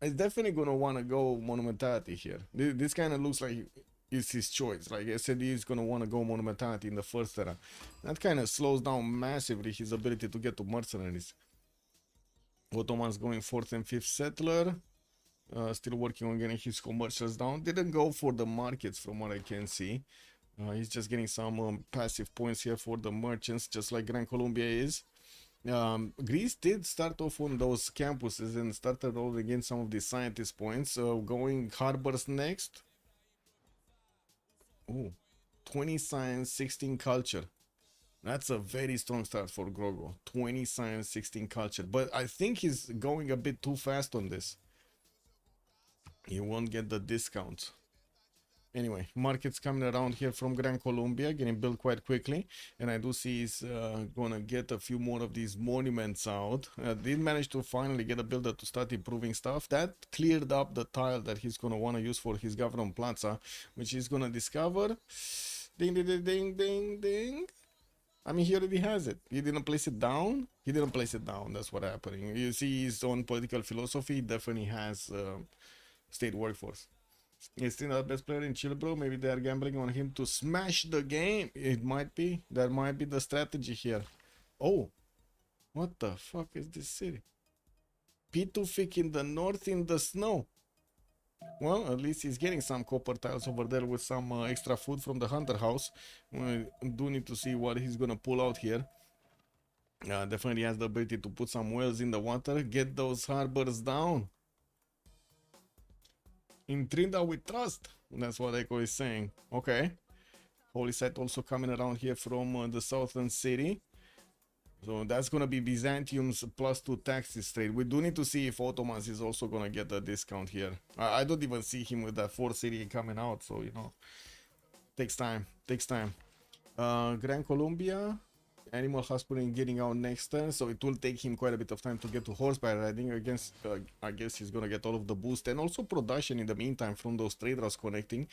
It's definitely gonna want to go Monumentality here. This kind of looks like it's his choice. Like I said, he's gonna want to go Monumentality in the first era. That kind of slows down massively his ability to get to mercenaries. Ottoman's going 4th and 5th settler. Still working on getting his commercials down. Didn't go for the markets from what I can see. He's just getting some passive points here for the merchants, just like Gran Colombia is. Greece did start off on those campuses and started rolling in some of the scientist points. Going harbors next. Ooh, 20 science, 16 culture. That's a very strong start for Grogo. 20 science, 16 culture. But I think he's going a bit too fast on this. He won't get the discounts. Anyway, markets coming around here from Gran Colombia, getting built quite quickly. And I do see he's gonna get a few more of these monuments out. Did manage to finally get a builder to start improving stuff. That cleared up the tile that he's gonna want to use for his Gavron Plaza, which he's gonna discover. Ding, ding, ding, ding, ding, ding. I mean, he already has it. He didn't place it down. He didn't place it down. That's what happening. You see his own political philosophy. He definitely has state workforce. He's still the best player in ChillBro. Maybe they are gambling on him to smash the game. It might be. That might be the strategy here. Oh, what the fuck is this city? Pitufik in the north in the snow. Well, at least he's getting some copper tiles over there with some extra food from the hunter house. We do need to see what he's gonna pull out here. Definitely has the ability to put some wells in the water. Get those harbors down. In Trinda we trust. That's what Echo is saying. Okay. Holy site also coming around here from the southern city. So that's gonna be Byzantium's +2 taxes trade. We do need to see if Ottomans is also gonna get a discount here. I don't even see him with that 4th city coming out, so you know, takes time. Gran Colombia, animal hospital getting out next turn, so it will take him quite a bit of time to get to horseback riding. Against I guess he's gonna get all of the boost and also production in the meantime from those trade routes connecting.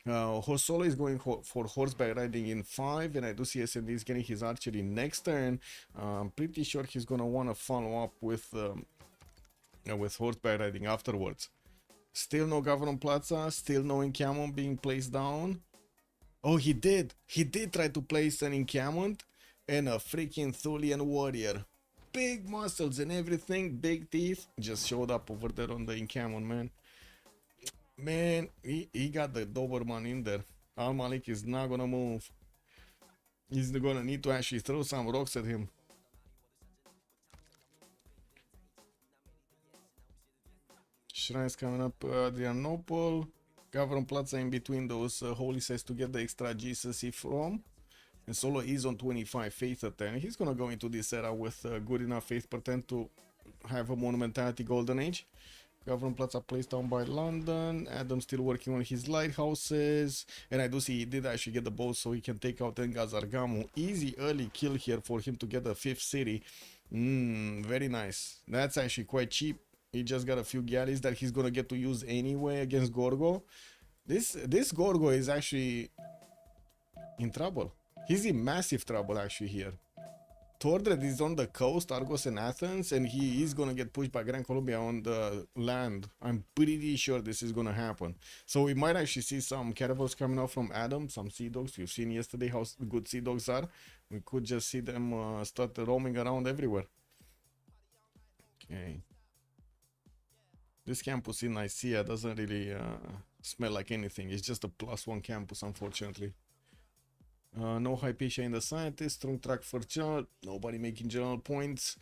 Solo is going for horseback riding in 5, and I do see SND is getting his archery next turn. I'm pretty sure he's gonna want to follow up with horseback riding afterwards. Still no Gavron Plaza, still no encampment being placed down. Oh, he did try to place an encampment and a freaking Thulian warrior. Big muscles and everything, big teeth, just showed up over there on the encampment, man. Man, he got the Doberman in there. Al Malik is not gonna move. He's gonna need to actually throw some rocks at him. Shrines coming up, Adrianople. Gavron Plaza in between those holy sites to get the extra Jesus from. And Solo is on 25 faith at 10. He's gonna go into this era with good enough faith per 10 to have a monumentality golden age. Government Plaza placed down by London. Adam still working on his lighthouses. And I do see he did actually get the boat so he can take out Engazargamu. Easy early kill here for him to get the 5th city. Very nice. That's actually quite cheap. He just got a few galleys that he's gonna get to use anyway against Gorgo. This Gorgo is actually in trouble. He's in massive trouble actually here. Tordred is on the coast, Argos and Athens, and he is gonna get pushed by Gran Colombia on the land. I'm pretty sure this is gonna happen. So we might actually see some caravels coming out from Adam, some sea dogs. We've seen yesterday how good sea dogs are. We could just see them start roaming around everywhere. Okay. This campus in Nicaea doesn't really smell like anything. It's just a +1 campus, unfortunately. No Hypatia in the scientist, strong track for general, nobody making general points.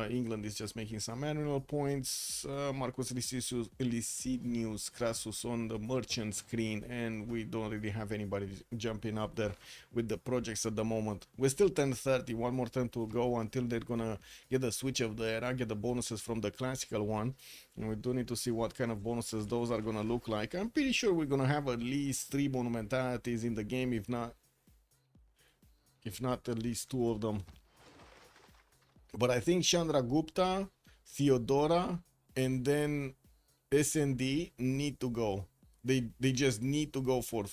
England is just making some annual points. Marcus Licinius Crassus on the merchant screen, and we don't really have anybody jumping up there with the projects at the moment. We're still 10:30, one more turn to go until they're gonna get the switch of the era, get the bonuses from the classical one, and we do need to see what kind of bonuses those are gonna look like. I'm pretty sure we're gonna have at least 3 monumentalities in the game, if not at least 2 of them. But I think Chandragupta, Theodora, and then SND need to go. They just need to go for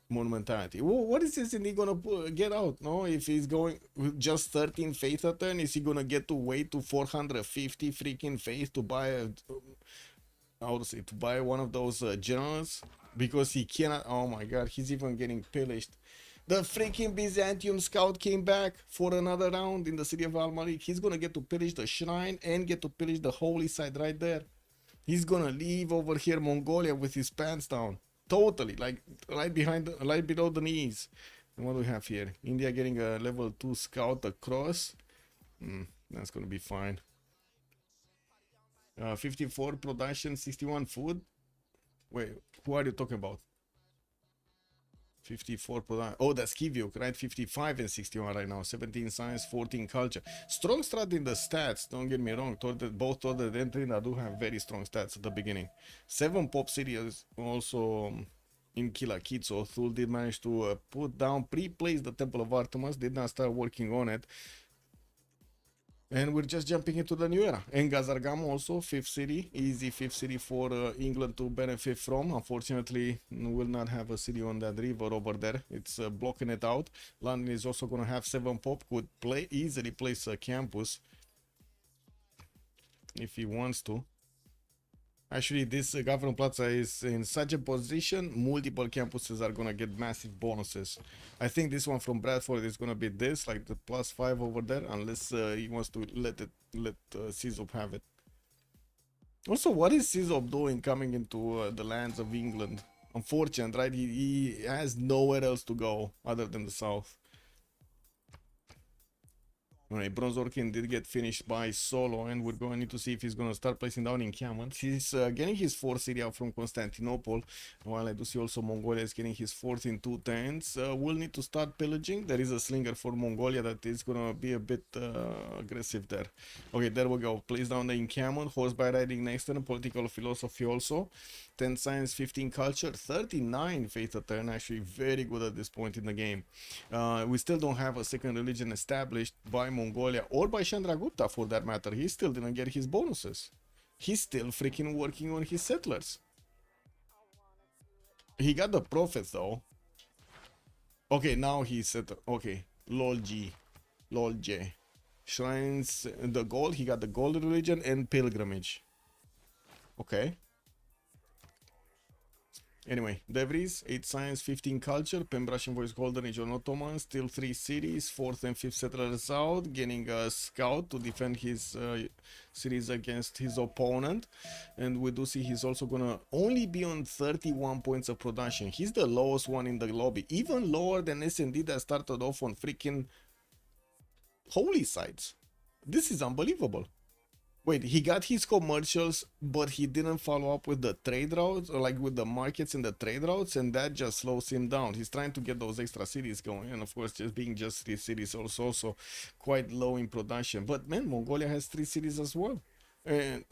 monumentality. What is SND gonna get out? No, if he's going with just 13 faith a turn, is he gonna get to wait to 450 freaking faith to buy a to buy one of those generals? Because he cannot. Oh my god, he's even getting pillaged. The freaking Byzantium scout came back for another round in the city of Al-Malik. He's gonna get to pillage the shrine and get to pillage the holy site right there. He's gonna leave over here Mongolia with his pants down. Totally, like right below the knees. And what do we have here? India getting a level 2 scout across. That's gonna be fine. 54 production, 61 food. Wait, who are you talking about? 54 production. Oh, that's Kivyuk, right? 55 and 61 right now. 17 science, 14 culture. Strong strat in the stats, don't get me wrong. Both Torded and Trina do have very strong stats at the beginning. 7 pop cities also in Kilakitso. Thul did manage to put down, pre-place the Temple of Artemis, did not start working on it. And we're just jumping into the new era. And Gazargam also, 5th city, easy 5th city for England to benefit from. Unfortunately, will not have a city on that river over there. It's blocking it out. London is also going to have 7 pop, could easily place a campus if he wants to. Actually, this Government Plaza is in such a position, multiple campuses are going to get massive bonuses. I think this one from Bradford is going to be this, like the +5 over there, unless he wants to let CZOP have it. Also, what is CZOP doing coming into the lands of England? Unfortunate, right? He has nowhere else to go other than the south. Alright, Bronze Orkin did get finished by Solo, and we're going to need to see if he's going to start placing down encampments. He's getting his 4th city out from Constantinople, while I do see also Mongolia is getting his 4th in 2 turns. We'll need to start pillaging. There is a slinger for Mongolia that is going to be a bit aggressive there. Okay, there we go. Place down the encampment. Horseback riding next turn. Political philosophy also. 10 science, 15 culture, 39 faith a turn. Actually very good at this point in the game. We still don't have a second religion established by Mongolia or by Chandragupta for that matter. He still didn't get his bonuses. He's still freaking working on his settlers. He got the prophets though. Okay, now he's set. Okay, lol G. Lol J. Shrines, the gold. He got the gold religion and pilgrimage. Okay. Anyway, Devries, 8 science, 15 culture, Pembrasian voice golden age on Ottoman, still 3 cities, 4th and 5th settlers out, getting a scout to defend his cities against his opponent. And we do see he's also gonna only be on 31 points of production. He's the lowest one in the lobby, even lower than SND that started off on freaking holy sites. This is unbelievable. Wait, he got his commercials, but he didn't follow up with the trade routes, or like with the markets and the trade routes, and that just slows him down. He's trying to get those extra cities going, and of course, just being just 3 cities also quite low in production. But man, Mongolia has 3 cities as well. And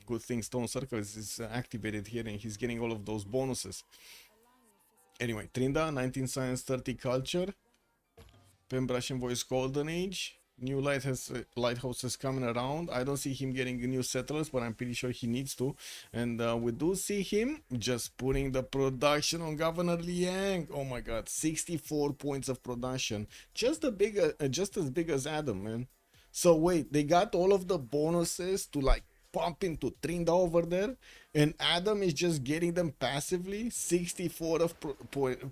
good thing Stone Circle is activated here and he's getting all of those bonuses. Anyway, Trinda, 19 Science, 30 Culture. Pembrose and Voice Golden Age. New lighthouses coming around. I don't see him getting new settlers, but I'm pretty sure he needs to. And we do see him just putting the production on Governor Liang. Oh my god, 64 points of production. Just as big as Adam, man. So wait, they got all of the bonuses to like pump into Trinda over there, and Adam is just getting them passively. 64 of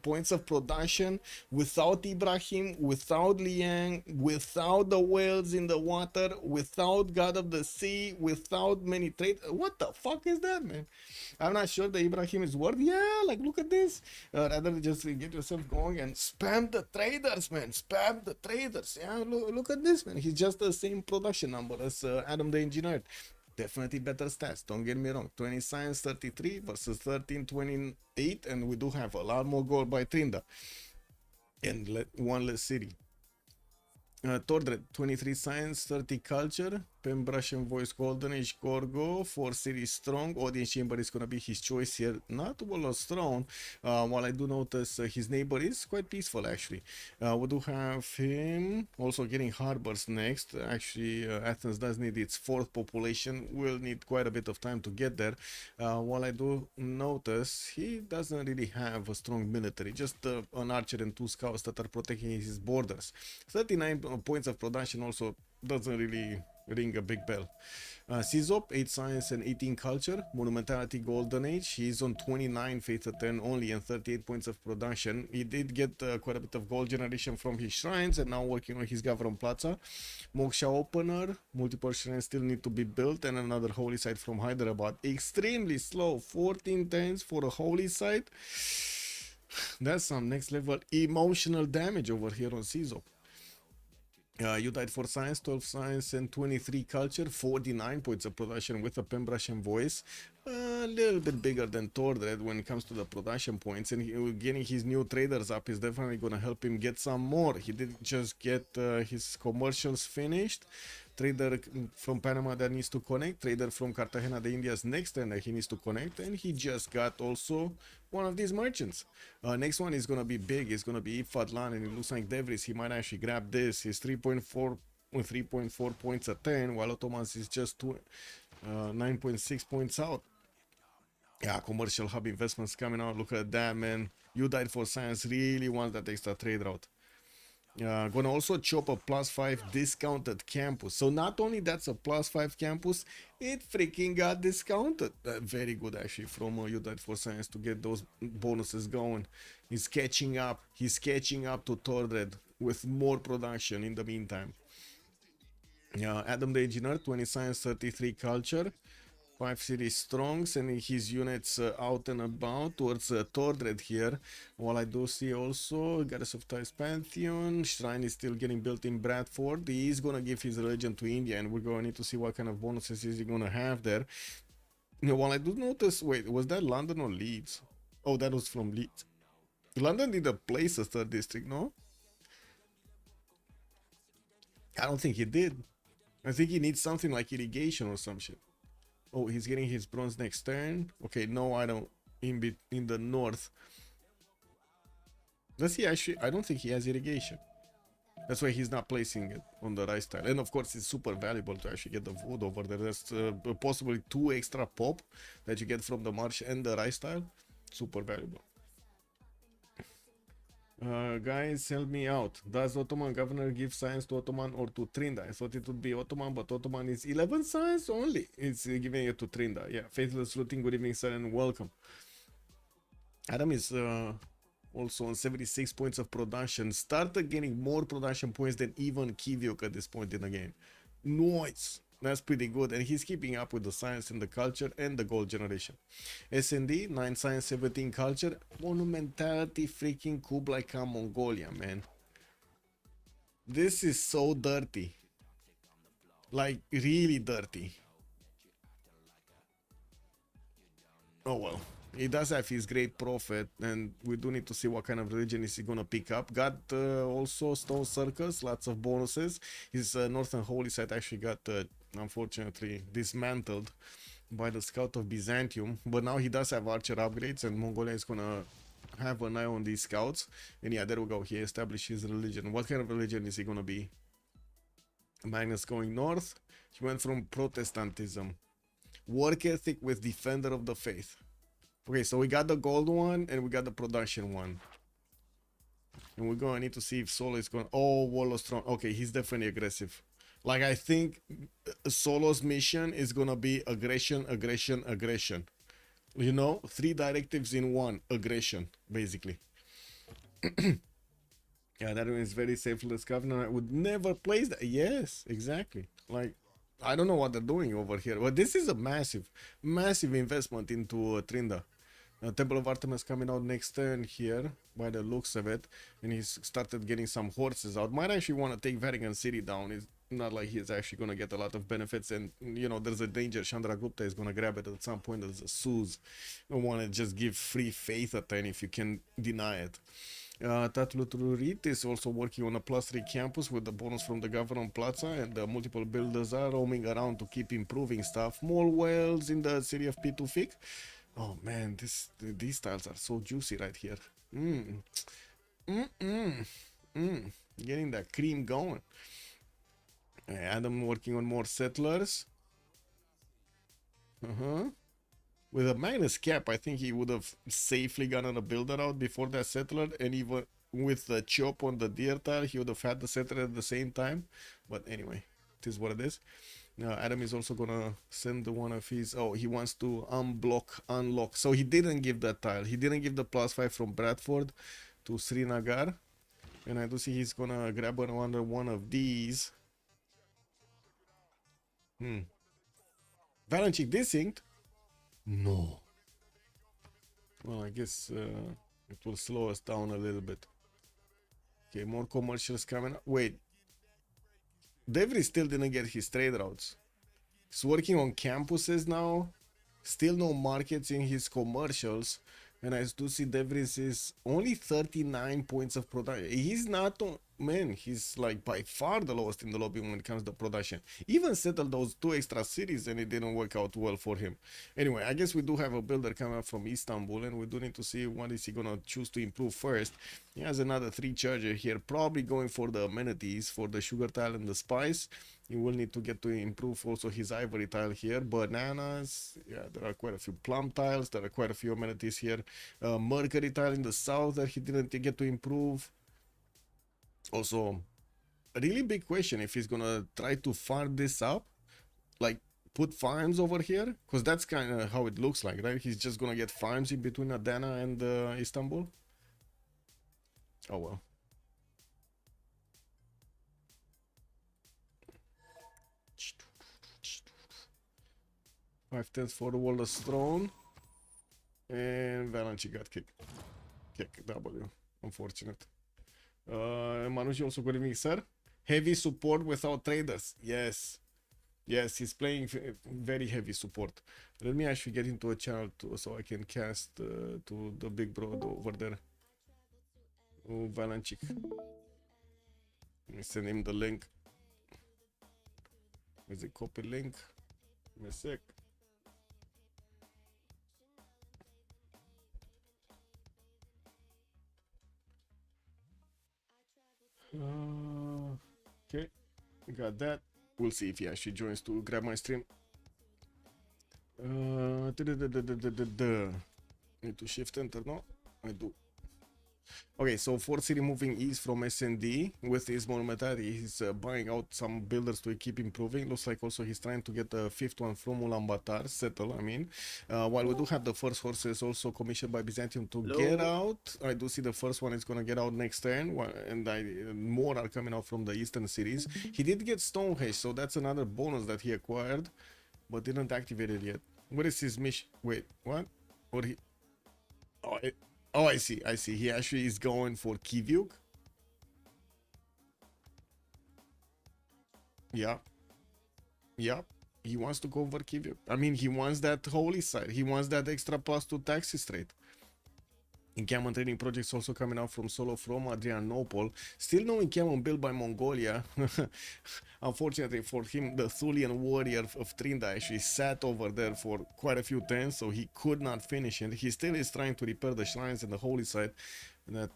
points of production without Ibrahim, without Liang, without the whales in the water, without God of the Sea, without many trade. What the fuck is that, man? I'm not sure that Ibrahim is worth. Yeah, like look at this. Rather just get yourself going and spam the traders, man. Spam the traders. Yeah, look at this, man. He's just the same production number as Adam the Engineer. Definitely better stats, don't get me wrong. 20 science, 33 versus 13, 28, and we do have a lot more gold by Trinda and one less city. Tordred, 23 science, 30 culture, Pembrose and Voice Golden Age, Gorgo, 4 city strong. Audience chamber is gonna be his choice here. Not well strong. While I do notice his neighbor is quite peaceful actually. We do have him also getting harbors next. Actually, Athens does need its 4th population. Will need quite a bit of time to get there. While I do notice he doesn't really have a strong military. Just an archer and 2 scouts that are protecting his borders. 39 points of production also doesn't really ring a big bell. Czop, 8 science and 18 culture. Monumentality Golden Age. He's on 29 faith at 10 only and 38 points of production. He did get quite a bit of gold generation from his shrines and now working on his Gavron Plaza. Moksha Opener. Multiple shrines still need to be built and another holy site from Hyderabad. Extremely slow. 14 10s for a holy site. That's some next level emotional damage over here on Czop. You died for science, 12 science and 23 culture, 49 points of production with a Pembrosian voice. A little bit bigger than Tordred when it comes to the production points, and getting his new traders up is definitely going to help him get some more. He did just get his commercials finished. Trader from Panama that needs to connect, trader from Cartagena de India's next turn that he needs to connect, and he just got also one of these merchants. Next one is going to be big. It's going to be Fadlan, and it looks like Devris. He might actually grab this. He's 3.4 points a turn, while Ottomans is just 9.6 points out. Yeah, commercial hub investments coming out. Look at that, man. You died for science. Really wants that extra trade route. Gonna also chop a +5 discounted campus. So not only that's a +5 campus, it freaking got discounted. Very good actually from You Died for Science to get those bonuses going. He's catching up. He's catching up to Tordred with more production in the meantime. Adam the Engineer, 20 Science, 33 Culture. 5 city strongs and his units out and about towards Tordred here. While I do see also Goddess of Ties Pantheon, Shrine is still getting built in Bradford. He is gonna give his religion to India and we're gonna need to see what kind of bonuses is he gonna have there. While I do notice, wait, was that London or Leeds? Oh, that was from Leeds. London did a place a 3rd district, no? I don't think he did. I think he needs something like irrigation or some shit. Oh, he's getting his bronze next turn. Okay, no, I don't. In the north. Does he actually? I don't think he has irrigation. That's why he's not placing it on the rice tile. And of course, it's super valuable to actually get the wood over there. There's possibly 2 extra pop that you get from the marsh and the rice tile. Super valuable. Guys, help me out. Does Ottoman governor give science to Ottoman or to Trinda? I thought it would be Ottoman, but Ottoman is 11 science only. It's giving it to Trinda. Yeah, faithless routing. Good evening, sir, and welcome. Adam is also on 76 points of production. Started getting more production points than even Kivyuk at this point in the game. Nice. That's pretty good, and he's keeping up with the science and the culture and the gold generation. SND, 9 science, 17 culture. Monumentality freaking Kublai Khan Mongolia, man. This is so dirty. Like, really dirty. Oh well. He does have his great prophet, and we do need to see what kind of religion is he gonna pick up. Got also Stone Circus, lots of bonuses. His Northern Holy Site actually got unfortunately dismantled by the Scout of Byzantium. But now he does have archer upgrades, and Mongolia is gonna have an eye on these scouts. And yeah, there we go. He established his religion. What kind of religion is he gonna be? Magnus going north. He went from Protestantism. Work ethic with Defender of the Faith. Okay, so we got the gold one and we got the production one. And we're gonna need to see if Solo is going. Oh, Warlord's Throne. Okay, he's definitely aggressive. Like, I think Solo's mission is gonna be aggression, aggression, aggression. You know, 3 directives in one. Aggression, basically. Yeah, that one is very safeless governor. I would never place that. Yes, exactly. Like, I don't know what they're doing over here, but this is a massive, massive investment into Trinda. Temple of Artemis coming out next turn here, by the looks of it, and he's started getting some horses out. Might actually want to take Vatican City down. It's not like he's actually going to get a lot of benefits, and you know, there's a danger Chandragupta is going to grab it at some point as a Suz. Don't want to just give free faith at time if you can deny it. Tatluturit is also working on a +3 campus with the bonus from the governor Plaza, and multiple builders are roaming around to keep improving stuff. More wells in the city of Pitufik. Oh man, these tiles are so juicy right here. Getting that cream going. Adam working on more settlers. With a Magnus cap, I think he would have safely gotten a builder out before that settler, and even with the chop on the deer tile, he would have had the settler at the same time. But anyway, it is what it is. Adam is also gonna send one of his. Oh, he wants to unlock. So he didn't give that tile. He didn't give the +5 from Bradford to Srinagar, and I do see he's gonna grab another one of these. Valanchik desynced. No. Well, I guess it will slow us down a little bit. Okay, more commercials coming up. Wait. Devry still didn't get his trade routes. He's working on campuses now. Still no markets in his commercials. And I do see Devries is only 39 points of production. He's not, man, he's like by far the lowest in the lobby when it comes to production. Even settled those 2 extra cities and it didn't work out well for him. Anyway, I guess we do have a builder coming up from Istanbul, and we do need to see what is he gonna choose to improve first. He has another 3 charger here, probably going for the amenities, for the sugar tile and the spice. He will need to get to improve also his ivory tile here. Bananas, yeah, there are quite a few plum tiles, there are quite a few amenities here. Mercury tile in the south that he didn't get to improve. Also, a really big question if he's gonna try to farm this up, like put farms over here, because that's kind of how it looks like, right? He's just gonna get farms in between Adana and Istanbul. Oh well. Five tenths for the Warlord's Throne. And Valanchi got kicked. Kick W. Unfortunate. Manucci also good evening, sir. Heavy support without traders. Yes. Yes, he's playing very heavy support. Let me actually get into a channel too, so I can cast to the big bro over there. Oh, Valanchik. Let me send him the link. There's a copy link. Give me a sec. Okay, got that. We'll see if he actually joins to grab my stream. Need to shift enter, no? I do. Okay, so for city moving east from SND with his monumentary, he's buying out some builders to keep improving. Looks like also he's trying to get the 5th one from Ulaanbaatar, settle, I mean. While we do have the first horses also commissioned by Byzantium to get out. I do see the first one is going to get out next turn, and more are coming out from the eastern cities. He did get Stonehenge, so that's another bonus that he acquired, but didn't activate it yet. What is his mission? Wait, what? Or he... Oh, I see. He actually is going for Kivyuk. Yeah. He wants to go for Kivyuk. I mean, he wants that holy side. He wants that extra +2 taxes rate. Encampment training projects also coming out from Solo from Adrianople. Still no encampment built by Mongolia. Unfortunately for him, the Thulian warrior of Trinda actually sat over there for quite a few turns, so he could not finish it. He still is trying to repair the shrines and the holy site that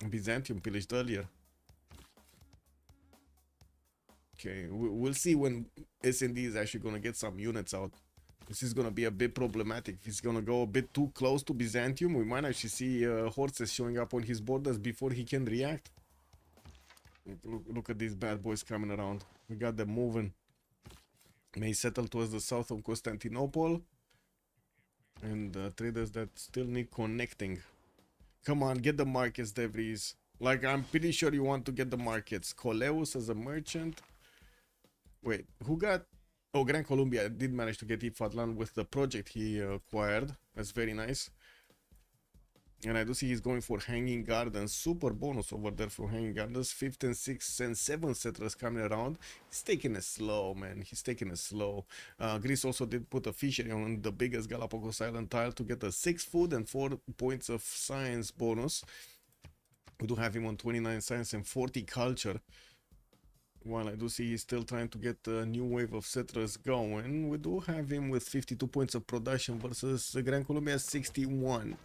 Byzantium pillaged earlier. Okay, we'll see when SND is actually going to get some units out. This is going to be a bit problematic. If he's going to go a bit too close to Byzantium, we might actually see horses showing up on his borders before he can react. Look at these bad boys coming around. We got them moving. May settle towards the south of Constantinople. And traders that still need connecting. Come on, get the markets, De Vries. Like, I'm pretty sure you want to get the markets. Coleus as a merchant. Wait, who got... Oh, Gran Colombia did manage to get Ifadlan with the project he acquired. That's very nice. And I do see he's going for Hanging Gardens. Super bonus over there for Hanging Gardens. 5th and 6th and 7th settlers coming around. He's taking it slow, man. He's taking it slow. Greece also did put a fishery on the biggest Galapagos Island tile to get a 6 food and 4 points of science bonus. We do have him on 29 science and 40 culture. While I do see he's still trying to get a new wave of settlers going, we do have him with 52 points of production versus Gran Colombia 61.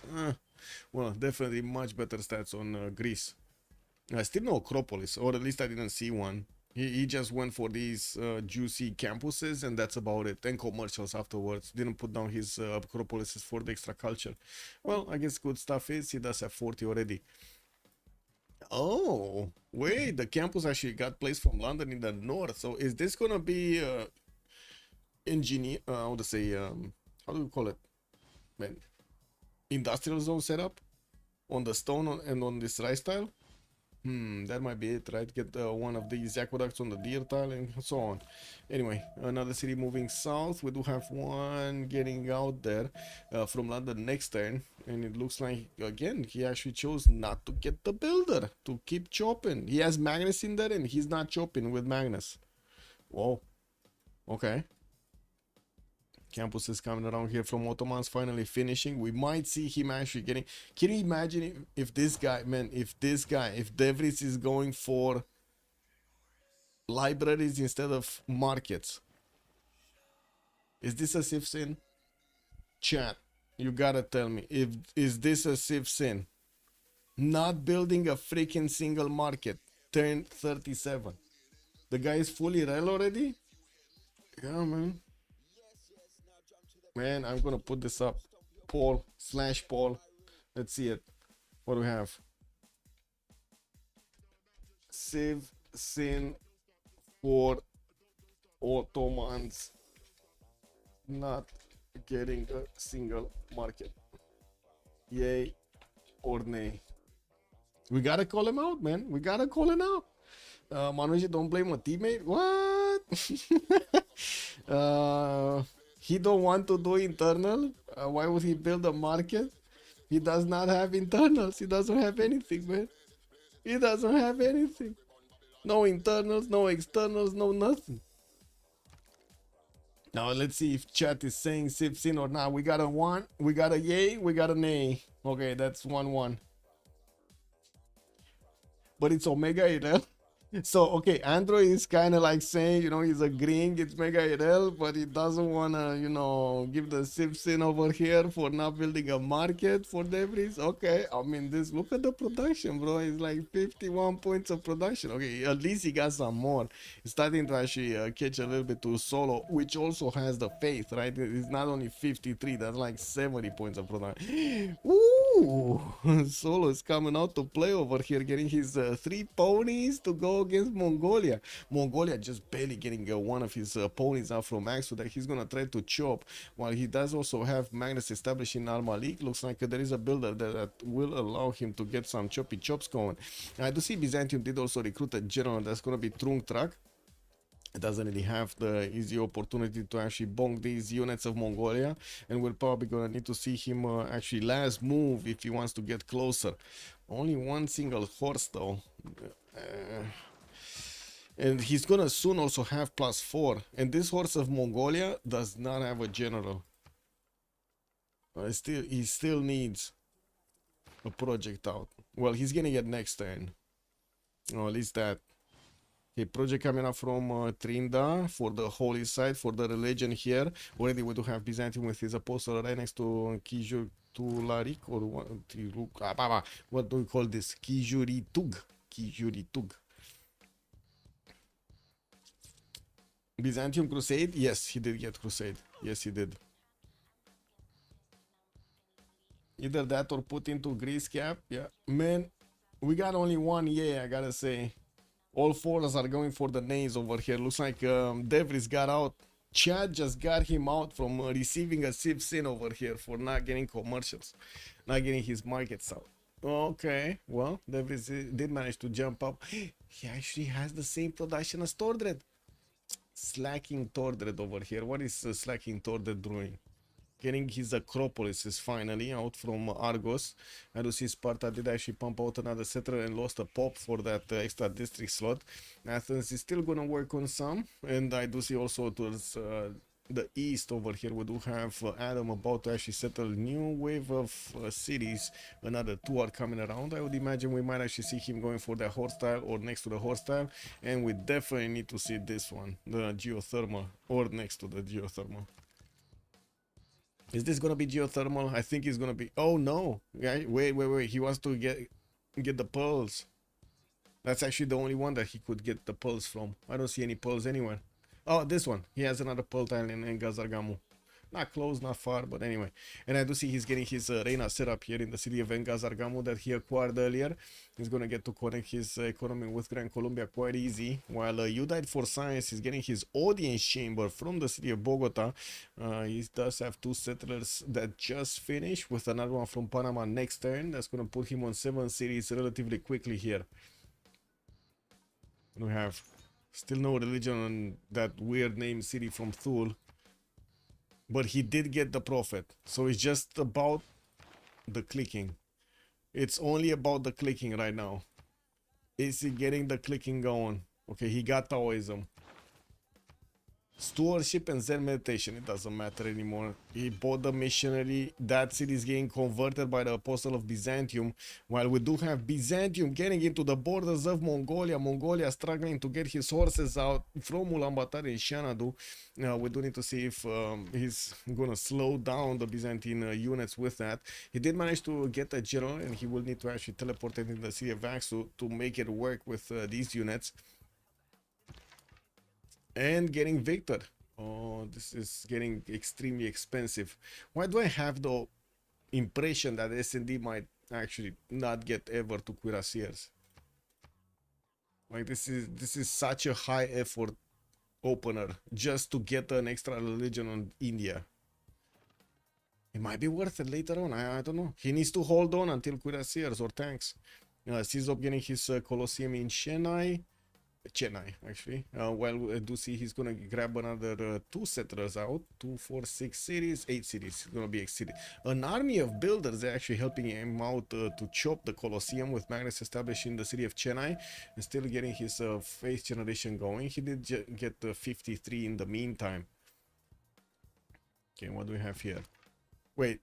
Well, definitely much better stats on Greece. I still no Acropolis, or at least I didn't see one. He just went for these juicy campuses and that's about it. And commercials afterwards. Didn't put down his Acropolises for the extra culture. Well, I guess good stuff is he does have 40 already. Oh, wait, the campus actually got placed from London in the north. So is this gonna be engineer? How to say? How do we call it? Man, industrial zone setup on the stone and on this rice tile. That might be it, right? Get one of these aqueducts on the deer tile and so on. Anyway, another city moving south. We do have one getting out there from London next turn. And it looks like, again, he actually chose not to get the builder, to keep chopping. He has Magnus in there and he's not chopping with Magnus. Whoa. Okay. Campus is coming around here from Ottomans finally finishing. We might see him actually getting... Can you imagine if this guy, man, if De Vries is going for libraries instead of markets? Is this a Civ sin? Chat, you gotta tell me, is this a Civ sin? Not building a freaking single market. Turn 37. The guy is fully rel already? Yeah, man. Man, I'm gonna put this up. Paul / Paul. Let's see it. What do we have? Civ sin for Ottomans not getting a single market. Yay or nay? We gotta call him out, man. We gotta call him out. Manuji, don't blame a teammate. What? He don't want to do internal. Why would he build a market? He does not have internals. He doesn't have anything, man. He doesn't have anything. No internals, no externals, no nothing. Now let's see if chat is saying Civ sin or not. We got a 1, we got a yay, we got a nay. Okay, that's 1-1. But it's Omega IRL. So, okay, Android is kind of like saying, you know, he's agreeing it's Mega IRL, but he doesn't want to, you know, give the Civ sin over here for not building a market for De Vries. Okay, I mean, this, look at the production, bro. It's like 51 points of production. Okay, at least he got some more. He's starting to actually catch a little bit to Solo, which also has the faith, right? It's not only 53, that's like 70 points of production. Ooh, Solo is coming out to play over here, getting his 3 ponies to go against Mongolia. Mongolia just barely getting one of his ponies out from Max, so that he's gonna try to chop. While he does also have Magnus established in Al-Malik, looks like there is a builder that will allow him to get some choppy chops going. I do see Byzantium did also recruit a general that's gonna be Trungtrak. It doesn't really have the easy opportunity to actually bonk these units of Mongolia, and we're probably gonna need to see him actually last move if he wants to get closer. Only one single horse though. And he's gonna soon also have +4, and this horse of Mongolia does not have a general. He still needs a project out. Well, he's gonna get next turn. Or at least that. Okay, project coming up from Trinda for the holy site, for the religion here. Already we do have Byzantium with his apostle right next to Kijur Tularik, or what do we call this? Kijuritug. Kijuritug. Byzantium Crusade? Yes, he did get Crusade. Yes, he did. Either that or put into Greece cap. Yeah, man, we got only one. Yeah, I gotta say. All fours are going for the names over here. Looks like Devris got out. Chad just got him out from receiving a Civ6 over here for not getting commercials, not getting his markets out. Okay, well, Devris did manage to jump up. He actually has the same production as Tordred. Slacking Tordred over here. What is slacking Tordred doing? Getting his Acropolis is finally out from Argos. I do see Sparta did actually pump out another settler and lost a pop for that extra district slot. Athens is still gonna work on some, and I do see also towards the east over here we do have Adam about to actually settle a new wave of cities. Another two are coming around. I would imagine we might actually see him going for the horse tile or next to the horse tile, and we definitely need to see this one, the geothermal, or next to the geothermal. Is this gonna be geothermal? I think it's gonna be. Oh no! Wait! He wants to get the pearls. That's actually the only one that he could get the pearls from. I don't see any pearls anywhere. Oh, this one. He has another pearl tile in Gazargamu. Not close, not far, but anyway. And I do see he's getting his Reina set up here in the city of Gazargamu that he acquired earlier. He's gonna get to connect his economy with Grand Colombia quite easy. While You Died for Science is getting his audience chamber from the city of Bogota. He does have two settlers that just finished, with another one from Panama next turn. That's gonna put him on 7 cities relatively quickly here. We have still no religion on that weird name city from Thule. But he did get the prophet, so it's just about the clicking. It's only about the clicking right now. Is he getting the clicking going? Okay, he got Taoism. Stewardship and Zen meditation, it doesn't matter anymore. He bought the missionary. That city is getting converted by the apostle of Byzantium, while we do have Byzantium getting into the borders of Mongolia. Mongolia struggling to get his horses out from Ulaanbaatar and Xanadu. We do need to see if he's gonna slow down the Byzantine units with that. He did manage to get a general, and he will need to actually teleport it in the city of Axu to make it work with these units. And getting Victor. Oh, this is getting extremely expensive. Why do I have the impression that S&D might actually not get ever to cuirassiers? Like this is such a high effort opener just to get an extra religion on India. It might be worth it later on. I don't know. He needs to hold on until cuirassiers or tanks. Sizop getting his Colosseum in Chennai, actually. Well, I do see he's gonna grab another 2 settlers out. 2, 4, 6 cities, 8 cities. It's gonna be exceeded. An army of builders actually helping him out to chop the Colosseum, with Magnus established in the city of Chennai and still getting his faith generation going. He did get 53 in the meantime. Okay, what do we have here? Wait,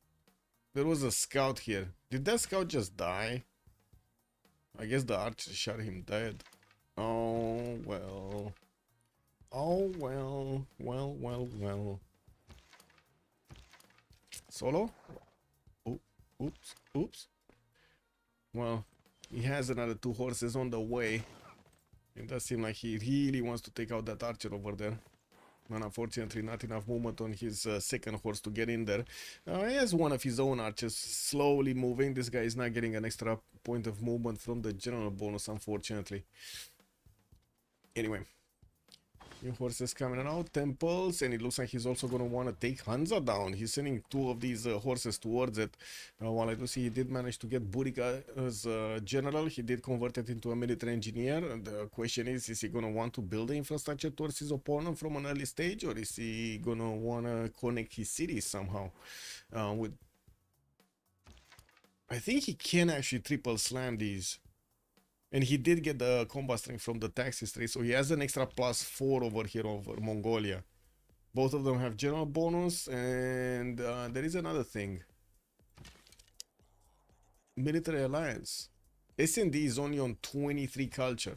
there was a scout here. Did that scout just die? I guess the archer shot him dead. Oh well. Oh well. Well. Solo? Oh, oops. Well, he has another 2 horses on the way. It does seem like he really wants to take out that archer over there. And unfortunately, not enough movement on his second horse to get in there. He has one of his own archers slowly moving. This guy is not getting an extra point of movement from the general bonus, unfortunately. Anyway, new horses coming out, temples, and it looks like he's also going to want to take Hansa down. He's sending 2 of these horses towards it. While I do see he did manage to get Burica as general, he did convert it into a military engineer. And the question is he going to want to build the infrastructure towards his opponent from an early stage, or is he going to want to connect his cities somehow? I think he can actually triple slam these. And he did get the combat strength from the taxi tree, so he has an extra +4 over here over Mongolia. Both of them have general bonus, and there is another thing. military alliance. S&D is only on 23 culture.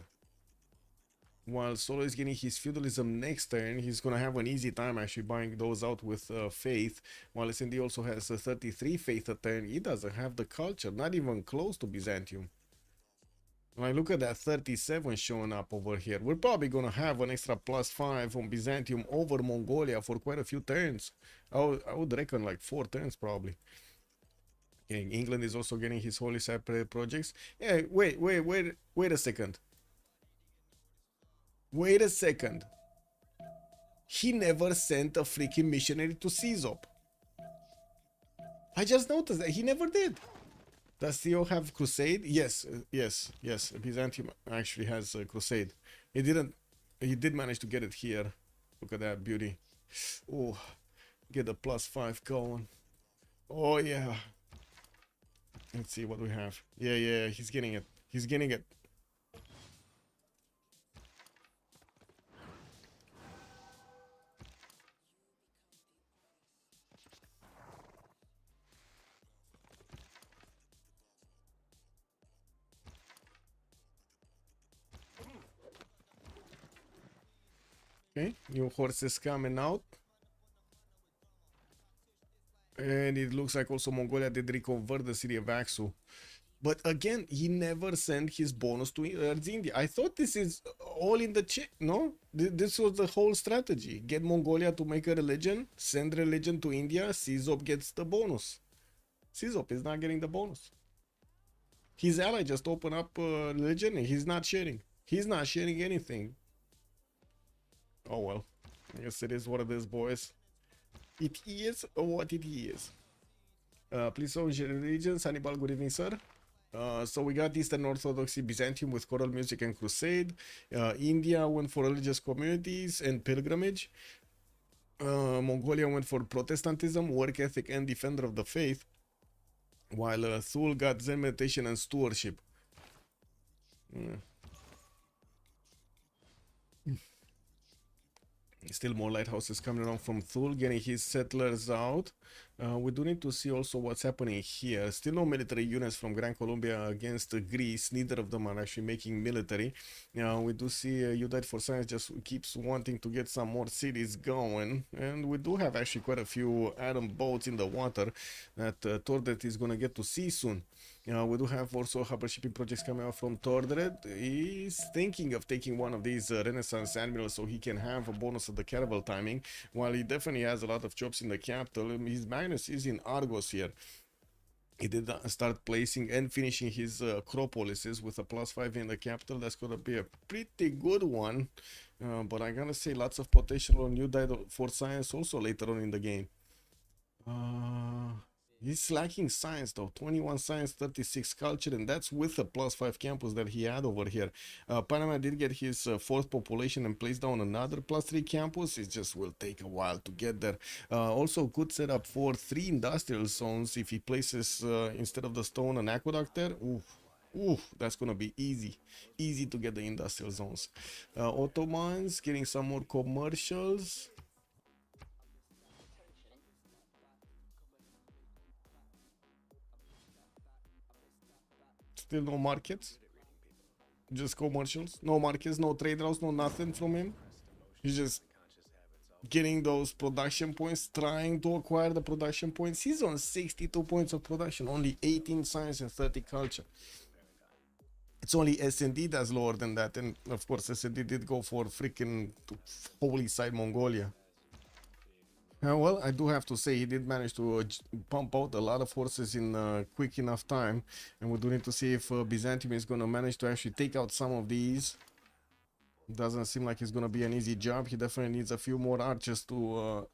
While Solo is getting his feudalism next turn, he's gonna have an easy time actually buying those out with faith. While S&D also has a 33 faith a turn, he doesn't have the culture, not even close to Byzantium. Like, look at that 37 showing up over here. We're probably gonna have an extra +5 on Byzantium over Mongolia for quite a few turns. I would reckon like 4 turns probably. Okay, England is also getting his Holy Separate projects. Yeah, wait a second. Wait a second. He never sent a freaking missionary to Caesop. I just noticed that he never did. Does Theo have crusade? Yes, yes. Byzantium actually has a crusade. He did manage to get it here. Look at that beauty. Oh, get the +5 going. Oh yeah. Let's see what we have. Yeah, he's getting it. He's getting it. Okay, new horses coming out. And it looks like also Mongolia did reconvert the city of Aksu. But again, he never sent his bonus to India. I thought this is all in the chip, no? This was the whole strategy. Get Mongolia to make a religion, send religion to India, Caesop gets the bonus. Caesop is not getting the bonus. His ally just opened up religion and he's not sharing. He's not sharing anything. Oh well, I guess it is what it is, boys. It is what it is. Please own religions. Hannibal, good evening, sir. So we got Eastern Orthodoxy, Byzantium with choral music and crusade. India went for religious communities and pilgrimage. Mongolia went for Protestantism, work ethic, and defender of the faith. While Thule got Zen meditation and stewardship. Still more lighthouses coming around from Thule, getting his settlers out. We do need to see also what's happening here. Still no military units from Gran Colombia against Greece. Neither of them are actually making military. We do see You Died for Science just keeps wanting to get some more cities going. And we do have actually quite a few atom boats in the water that Tordret is going to get to see soon. We do have also harbor shipping projects coming out from Tordred. He's thinking of taking one of these Renaissance admirals so he can have a bonus of the caravel timing. While he definitely has a lot of jobs in the capital, his Magnus is in Argos here. He did start placing and finishing his Acropolises with a +5 in the capital. That's going to be a pretty good one. But I gotta say, lots of potential on You Died for Science also later on in the game. He's lacking science though. 21 science, 36 culture, and that's with the +5 campus that he had over here. Panama did get his fourth population and placed down another +3 campus. It just will take a while to get there. Also good setup for 3 industrial zones if he places instead of the stone an aqueduct there. Ooh, that's gonna be easy to get the industrial zones. Ottomans getting some more commercials. Still no markets, just commercials, no markets, no trade routes, no nothing from him. He's just getting those production points, trying to acquire the production points. He's on 62 points of production, only 18 science and 30 culture. It's only S&D that's lower than that, and of course S&D did go for freaking holy side Mongolia. Well, I do have to say he did manage to pump out a lot of forces in quick enough time, and we do need to see if Byzantium is going to manage to actually take out some of these. Doesn't seem like it's going to be an easy job. He definitely needs a few more archers to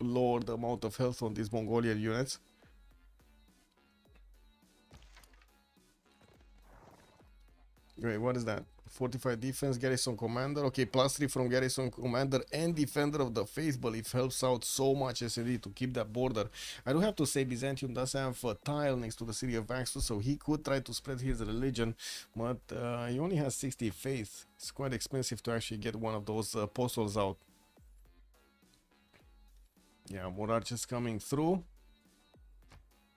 lower the amount of health on these Mongolian units. Wait, what is that? Fortified defense, garrison commander. Okay, +3 from garrison commander and defender of the faith, but it helps out so much SD to keep that border. I do have to say Byzantium does have a tile next to the city of Axus, so he could try to spread his religion, but he only has 60 faith. It's quite expensive to actually get one of those apostles out. Yeah, more archers coming through.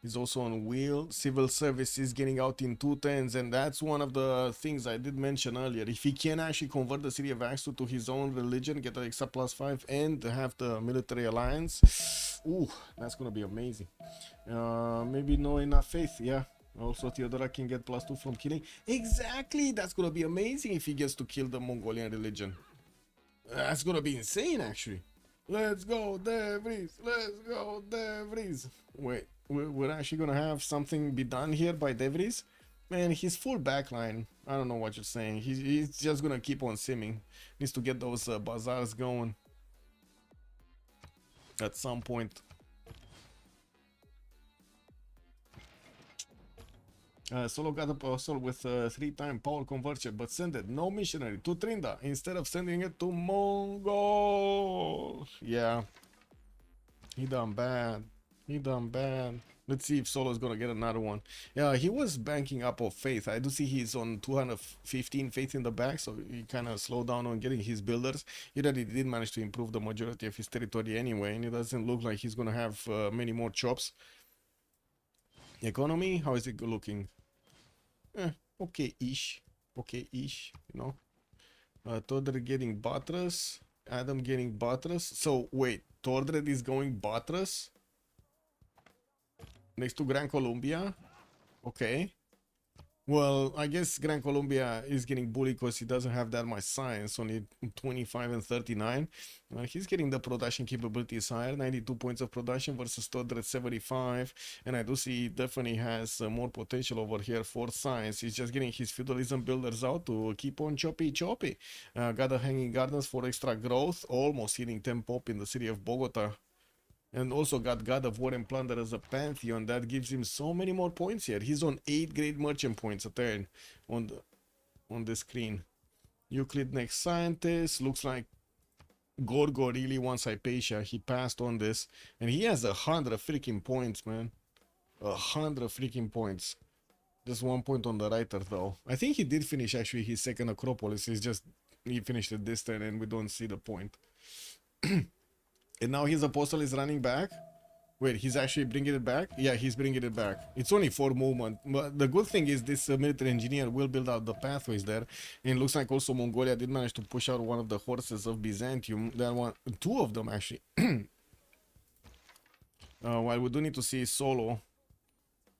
He's also on wheel. Civil service is getting out in 210s, and that's one of the things I did mention earlier. If he can actually convert the city of Axel to his own religion, get the extra +5, and have the military alliance, ooh, that's gonna be amazing. Maybe no enough faith, yeah. Also, Theodora can get +2 from killing. Exactly, that's gonna be amazing if he gets to kill the Mongolian religion. That's gonna be insane, actually. Let's go, De Vries. Let's go, De Vries. Wait, we're actually gonna have something be done here by De Vries? Man, his full backline. I don't know what you're saying. He's just gonna keep on simming. Needs to get those bazaars going at some point. Solo got a parcel with 3-time power conversion, but send it, no missionary, to Trinda instead of sending it to Mongol. Yeah, he done bad. He done bad. Let's see if Solo's gonna get another one. Yeah, he was banking up of faith. I do see he's on 215 faith in the back, so he kind of slowed down on getting his builders. He already did manage to improve the majority of his territory anyway, and it doesn't look like he's gonna have many more chops. Economy, how is it looking? Okay-ish, you know. Tordred getting buttress, Adam getting buttress. So wait, Tordred is going buttress next to Gran Colombia. Okay. Well, I guess Gran Colombia is getting bullied because he doesn't have that much science, only 25 and 39. He's getting the production capabilities higher, 92 points of production versus Tordred 75. And I do see he definitely has more potential over here for science. He's just getting his feudalism builders out to keep on choppy. Got the hanging gardens for extra growth, almost hitting 10 pop in the city of Bogota. And also got God of War and Plunder as a Pantheon. That gives him so many more points here. He's on 8 great merchant points a turn on the screen. Euclid next scientist. Looks like Gorgo really wants Hypatia. He passed on this. And he has 100 freaking points, man. 100 freaking points. Just 1 point on the writer, though. I think he did finish, actually, his second Acropolis. It's just he finished it this turn and we don't see the point. And now his apostle is running back. Wait, he's actually bringing it back? Yeah, he's bringing it back. It's only 4 movement. But the good thing is this military engineer will build out the pathways there. And it looks like also Mongolia did manage to push out one of the horses of Byzantium. That one, 2 of them actually. While we do need to see Solo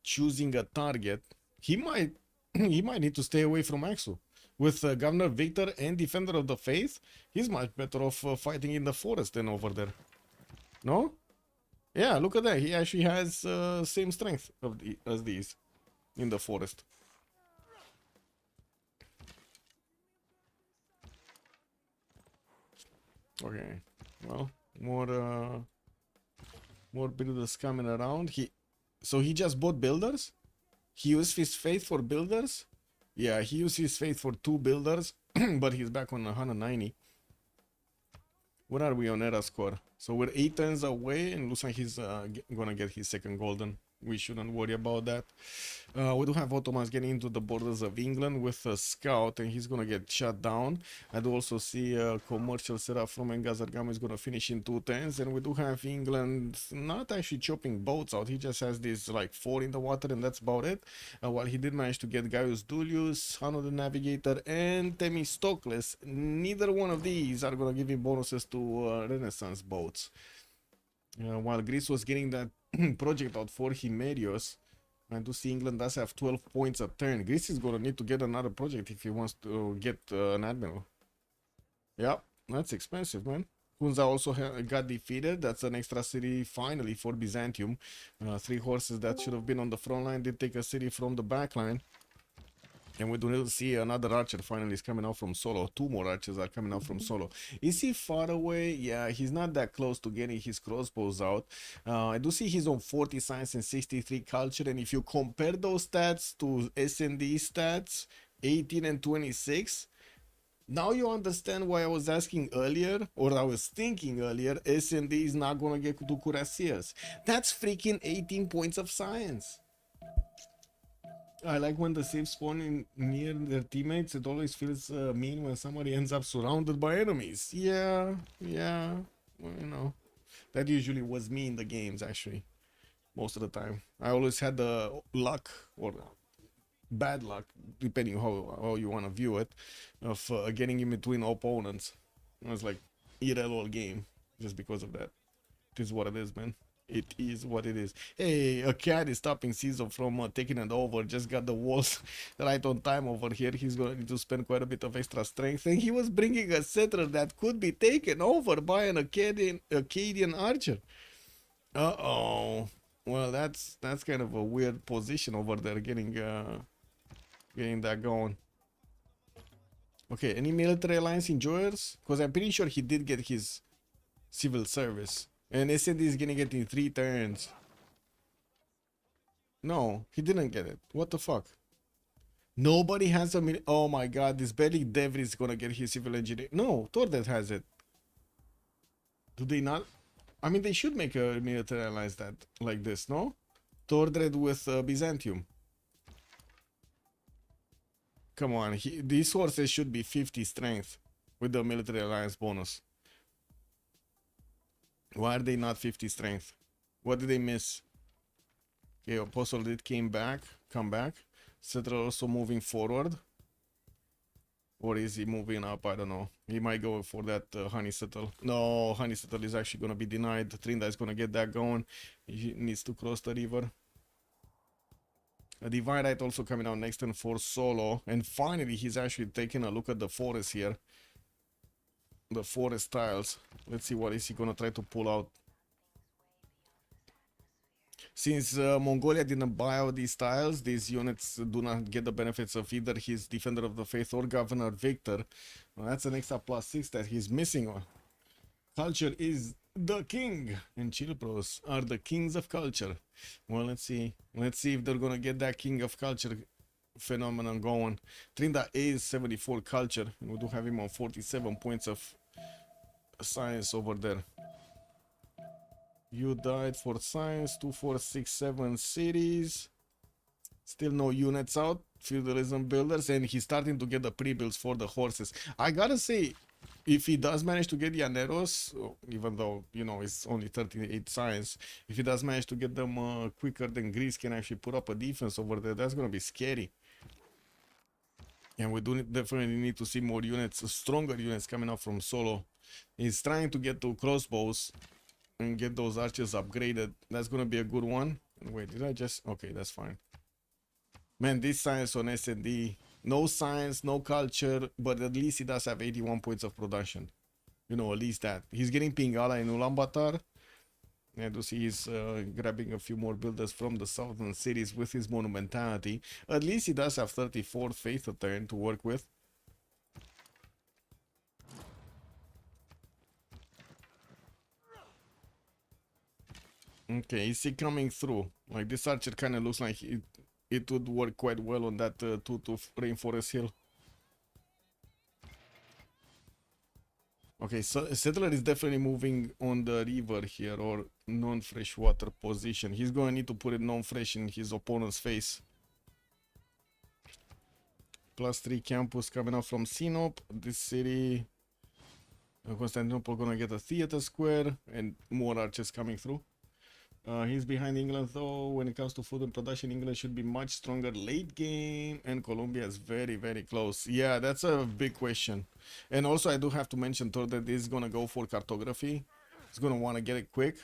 choosing a target, he might need to stay away from Axu. With Governor Victor and Defender of the Faith, he's much better off fighting in the forest than over there. No? Yeah, look at that. He actually has same strength as these in the forest. Okay. Well, more builders coming around. So he just bought builders? He used his faith for builders? Yeah, he used his faith for 2 builders, but he's back on 190. What are we on era score? So we're 8 turns away, and looks like he's gonna get his second golden. We shouldn't worry about that. We do have Ottomans getting into the borders of England with a scout, and he's gonna get shut down. I do also see a commercial setup from Engazargam is gonna finish in 2 turns, and we do have England not actually chopping boats out. He just has these like 4 in the water, and that's about it. While he did manage to get Gaius Dulius, Hanno the Navigator, and Themistocles, neither one of these are gonna give him bonuses to Renaissance boats. While Greece was getting that project out for Himerios, I do see England does have 12 points a turn. Greece is gonna need to get another project if he wants to get an admiral. Yep, that's expensive, man. Hunza also got defeated. That's an extra city finally for Byzantium. 3 horses that should have been on the front line did take a city from the back line. And we do see another archer finally is coming out from Solo. 2 more archers are coming out from Solo. Is he far away? Yeah, he's not that close to getting his crossbows out. I do see he's on 40 science and 63 culture. And if you compare those stats to S&D stats, 18 and 26, now you understand why I was asking earlier, or I was thinking earlier, S&D is not going to get to cuirassiers. That's freaking 18 points of science. I like when the Civ spawn in near their teammates. It always feels mean when somebody ends up surrounded by enemies. Yeah, well, you know, that usually was me in the games actually. most of the time. I always had the luck or bad luck, depending how you want to view it, of getting in between opponents. It was like irrelevant game just because of that. It is what it is, man. It is what it is. Hey, a cat is stopping Caesar from taking it over. Just got the walls right on time over here. He's going to need to spend quite a bit of extra strength. And he was bringing a settler that could be taken over by an Acadian archer. Uh-oh. Well, that's kind of a weird position over there, getting that going. Okay, any military alliance enjoyers? Because I'm pretty sure he did get his civil service. And SND is gonna get in 3 turns. No, he didn't get it. What the fuck? Nobody has a oh my god, this Belly Dev is gonna get his civil engineer. No, Tordet has it. Do they not? I mean, they should make a military alliance that like this, no? Tordred with Byzantium. Come on, these horses should be 50 strength with the military alliance bonus. Why are they not 50 strength? What did they miss? Okay, Apostle did come back. Settler also moving forward. Or is he moving up? I don't know. He might go for that Honey Settle. No, Honey Settle is actually going to be denied. Trinda is going to get that going. He needs to cross the river. A Dividite also coming out next turn for solo. And finally, he's actually taking a look at the forest here. The forest tiles. Let's see what is he going to try to pull out. Since Mongolia didn't buy out these tiles, these units do not get the benefits of either his Defender of the Faith or Governor Victor. Well, that's an extra +6 that he's missing. Culture is the king, and ChillBros are the kings of culture. Well, let's see. Let's see if they're gonna get that king of culture phenomenon going. Trinda is 74 culture, and we do have him on 47 points of science over there. You died for science. 2, 4, 6, 7 cities. Still no units out. Feudalism builders, and he's starting to get the pre-builds for the horses. I gotta say, if he does manage to get Llaneros, even though, you know, it's only 38 science, if he does manage to get them quicker than Greece can actually put up a defense over there, that's gonna be scary. And we do definitely need to see more units, stronger units coming up from solo. He's trying to get to crossbows and get those archers upgraded. That's gonna be a good one. Wait, did I just... Okay, that's fine. Man, this science on SND, no science, no culture, but at least he does have 81 points of production. You know, at least that. He's getting Pingala in Ulaanbaatar. I do see he's grabbing a few more builders from the southern cities with his monumentality. At least he does have 34 faith a turn to work with. Okay, is he coming through? Like, this archer kind of looks like it would work quite well on that 2-2 Rainforest Hill. Okay, so Settler is definitely moving on the river here, or non-freshwater position. He's going to need to put it non-fresh in his opponent's face. +3 campus coming out from Sinop. This city, Constantinople, going to get a theater square and more archers coming through. He's behind England though. When it comes to food and production, England should be much stronger late game, and Colombia is very, very close. Yeah, that's a big question. And also I do have to mention that he's gonna go for cartography. He's gonna want to get it quick,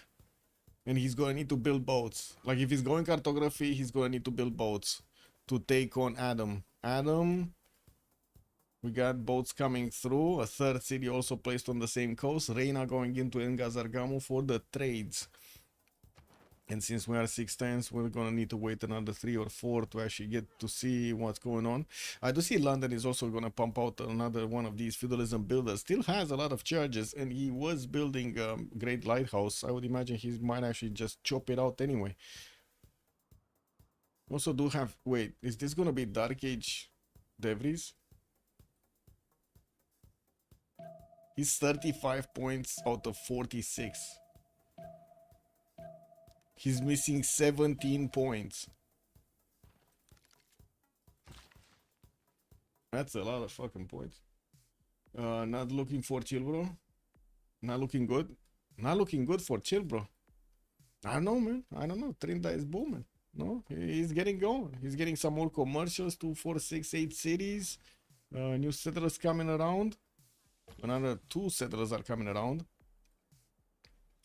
and he's gonna need to build boats. Like, if he's going cartography, he's gonna need to build boats to take on Adam. We got boats coming through. A third city also placed on the same coast. Reina going into Engazargamu for the trades. And since we are 6 turns, we're gonna need to wait another 3 or 4 to actually get to see what's going on. I do see London is also gonna pump out another one of these feudalism builders. Still has a lot of charges, and he was building Great Lighthouse. I would imagine he might actually just chop it out anyway. Also do have... Wait, is this gonna be Dark Age Devries? He's 35 points out of 46. He's missing 17 points. That's a lot of fucking points. Not looking for ChillBro. Not looking good. Not looking good for ChillBro. I don't know, man. I don't know. Trinda is booming. No, he's getting going. He's getting some more commercials. 2, 4, 6, 8 cities. New settlers coming around. Another 2 settlers are coming around.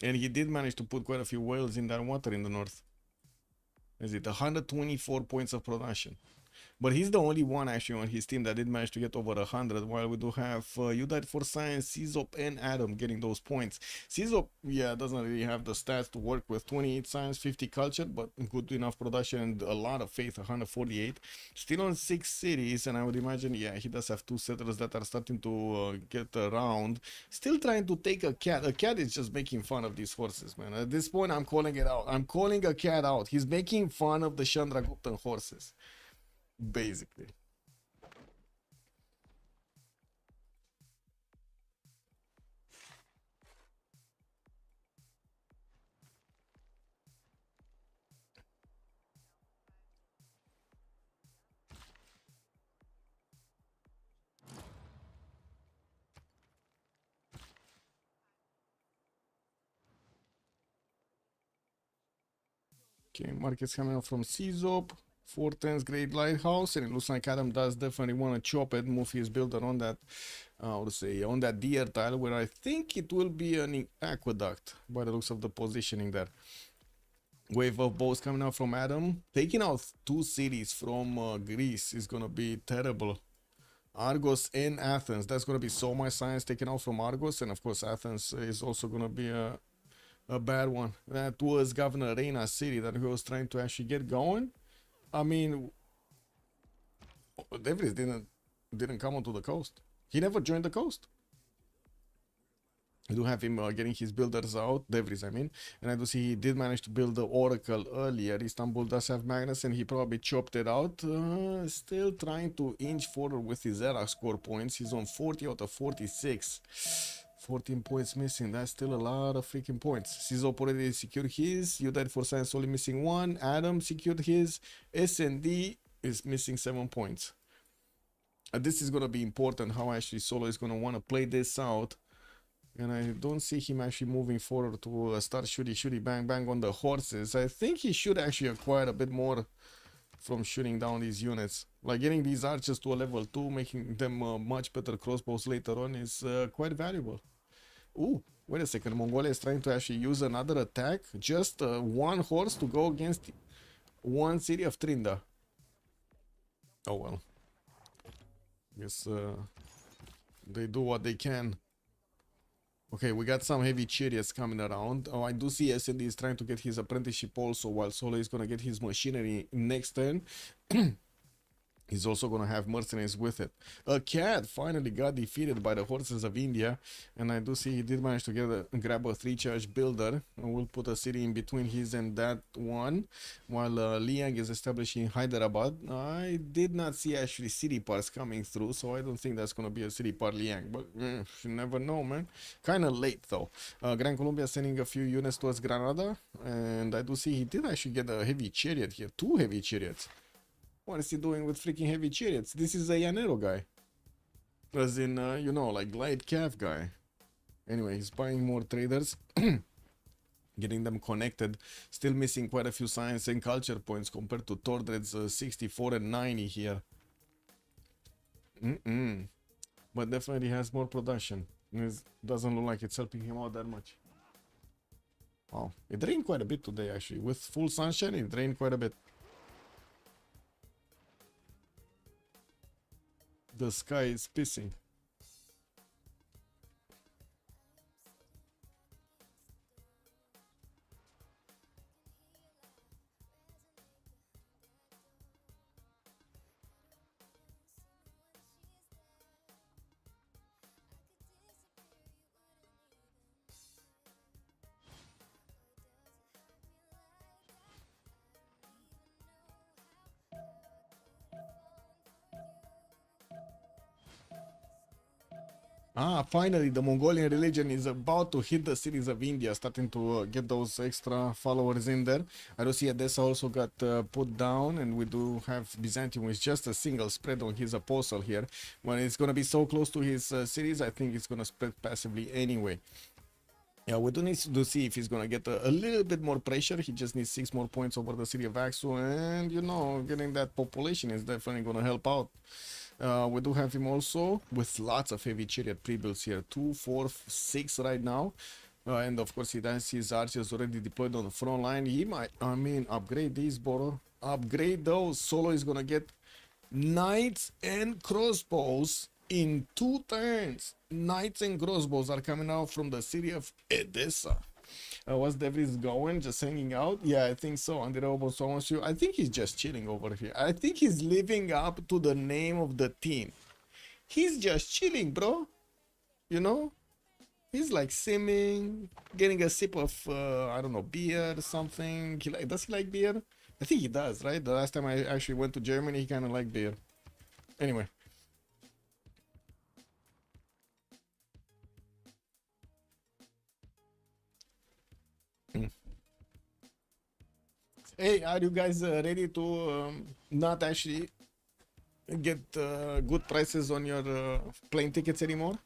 And he did manage to put quite a few whales in that water in the north. Is it 124 points of production? But he's the only one actually on his team that did manage to get over 100, while we do have You Died for Science, Civ6, and Adam getting those points. Civ6, yeah, doesn't really have the stats to work with. 28 science, 50 culture, but good enough production and a lot of faith, 148. Still on 6 cities, and I would imagine, yeah, he does have 2 settlers that are starting to get around. Still trying to take a cat. A cat is just making fun of these horses, man. At this point, I'm calling it out. I'm calling a cat out. He's making fun of the Chandraguptan horses. Basically. Okay, market's coming up from CZOP. 410's Great Lighthouse, and it looks like Adam does definitely want to chop it, move his builder on that, on that deer tile, where I think it will be an aqueduct by the looks of the positioning there. Wave of bows coming out from Adam. Taking out 2 cities from Greece is going to be terrible. Argos and Athens. That's going to be so much science taken out from Argos, and of course Athens is also going to be a bad one. That was Governor Reina's city that he was trying to actually get going. I mean, De Vries didn't come onto the coast. He never joined the coast. I do have him getting his builders out, De Vries, I mean, and I do see he did manage to build the Oracle earlier. Istanbul does have Magnus, and he probably chopped it out. Still trying to inch forward with his era score points. He's on 40 out of 46. 14 points missing. That's still a lot of freaking points. Cizo already secured his. You Died for Science only missing 1. Adam secured his. SND is missing 7 points. This is going to be important how actually Solo is going to want to play this out. And I don't see him actually moving forward to start shooty bang bang on the horses. I think he should actually acquire a bit more from shooting down these units. Like getting these archers to a level 2, making them much better crossbows later on is quite valuable. Ooh, wait a second. Mongolia is trying to actually use another attack. Just 1 horse to go against 1 city of Trinda. Oh well. Guess they do what they can. Okay, we got some heavy chariots coming around. Oh, I do see SND is trying to get his apprenticeship also, while Solo is going to get his machinery next turn. He's also going to have mercenaries with it. A cat finally got defeated by the horses of India. And I do see he did manage to grab a 3-charge builder. And we'll put a city in between his and that one. While Liang is establishing Hyderabad. I did not see actually city parts coming through. So I don't think that's going to be a city part Liang. But you never know, man. Kind of late though. Gran Colombia sending a few units towards Granada. And I do see he did actually get a heavy chariot here. 2 heavy chariots. What is he doing with freaking heavy chariots? This is a Llanero guy. As in, you know, like light calf guy. Anyway, he's buying more traders. Getting them connected. Still missing quite a few science and culture points compared to Tordred's 64 and 90 here. But definitely has more production. It doesn't look like it's helping him out that much. Wow, it rained quite a bit today actually. With full sunshine, it rained quite a bit. The sky is pissing. Ah, finally, the Mongolian religion is about to hit the cities of India, starting to get those extra followers in there. I do see Edessa also got put down, and we do have Byzantium with just a single spread on his apostle here. When it's going to be so close to his cities, I think it's going to spread passively anyway. Yeah, we do need to see if he's gonna get a little bit more pressure. He just needs 6 more points over the city of Axel, and you know, getting that population is definitely gonna help out. We do have him also with lots of heavy chariot pre-builds here, 2, 4, 6 right now. And of course, he has his archers already deployed on the front line. He might, I mean, upgrade these, bro. Upgrade those. Solo is gonna get knights and crossbows in 2 turns. Knights and crossbows are coming out from the city of Edessa. What's Devries going? Just hanging out? Yeah, I think so. And the robot wants you. I think he's just chilling over here. I think he's living up to the name of the team. He's just chilling, bro. You know? He's like simming, getting a sip of, I don't know, beer or something. Does he like beer? I think he does, right? The last time I actually went to Germany, he kind of liked beer. Anyway. Hey, are you guys ready to not actually get good prices on your plane tickets anymore?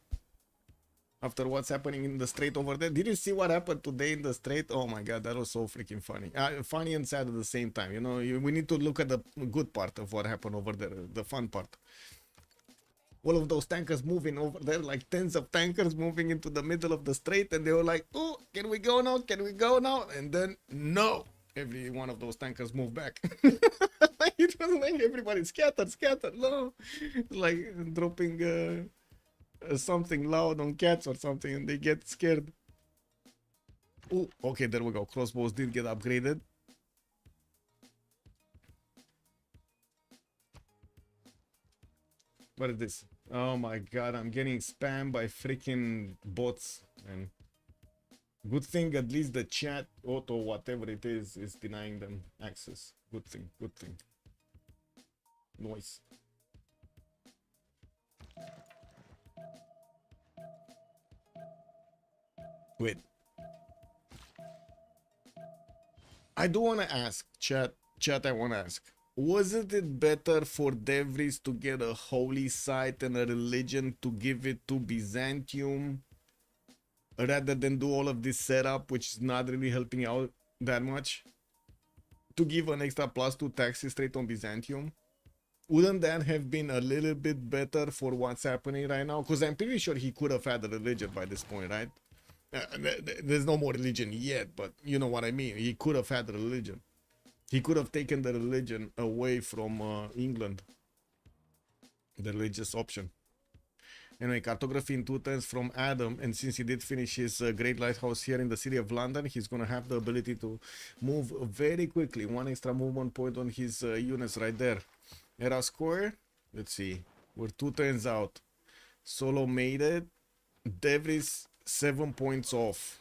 After what's happening in the strait over there? Did you see what happened today in the strait? Oh my god, that was so freaking funny. Funny and sad at the same time. You know, we need to look at the good part of what happened over there, the fun part. All of those tankers moving over there, like tens of tankers moving into the middle of the strait, and they were like, oh, can we go now? Can we go now? And then, no. Every one of those tankers moved back. It was like everybody scattered, no. Like dropping something loud on cats or something, and they get scared. Oh, okay, there we go. Crossbows did get upgraded. What is this? Oh my god, I'm getting spammed by freaking bots. And good thing at least the chat auto, whatever it is denying them access. Good thing, good thing. Noise. Wait. I do want to ask, chat, I want to ask. Wasn't it better for Devries to get a holy site and a religion to give it to Byzantium rather than do all of this setup, which is not really helping out that much? To give an extra +2 taxes straight on Byzantium? Wouldn't that have been a little bit better for what's happening right now? Because I'm pretty sure he could have had a religion by this point, right? There's no more religion yet, but you know what I mean. He could have had a religion. He could have taken the religion away from England. The religious option. Anyway, cartography in 2 turns from Adam, and since he did finish his great lighthouse here in the city of London, he's gonna have the ability to move very quickly. 1 extra movement point on his units right there. Era score, let's see, we're 2 turns out. Solo made it. Devries 7 points off.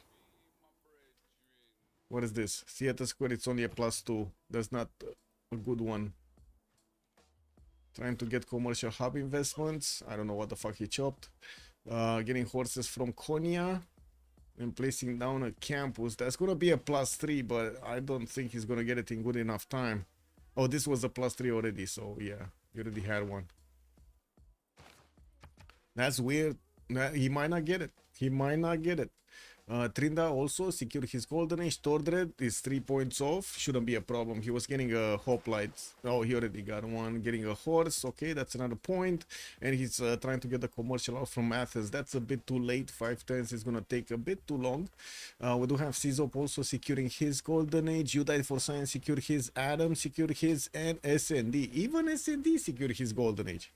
What is this? Theater square, it's only a +2. That's not a good one. Trying to get commercial hub investments. I don't know what the fuck he chopped. Getting horses from Konya and placing down a campus. That's gonna be a +3, but I don't think he's gonna get it in good enough time. Oh, this was a +3 already, so yeah, you already had one. That's weird. He might not get it. He might not get it. Trinda also secured his golden age. Tordred is 3 points off. Shouldn't be a problem. He was getting a hoplite. Oh, he already got one. Getting a horse. Okay, that's another point. And he's trying to get the commercial out from Athens. That's a bit too late. 5 turns is going to take a bit too long. We do have Cizop also securing his golden age. You Died for Science secured his. Adam secured his. And SND. Even SND secured his golden age.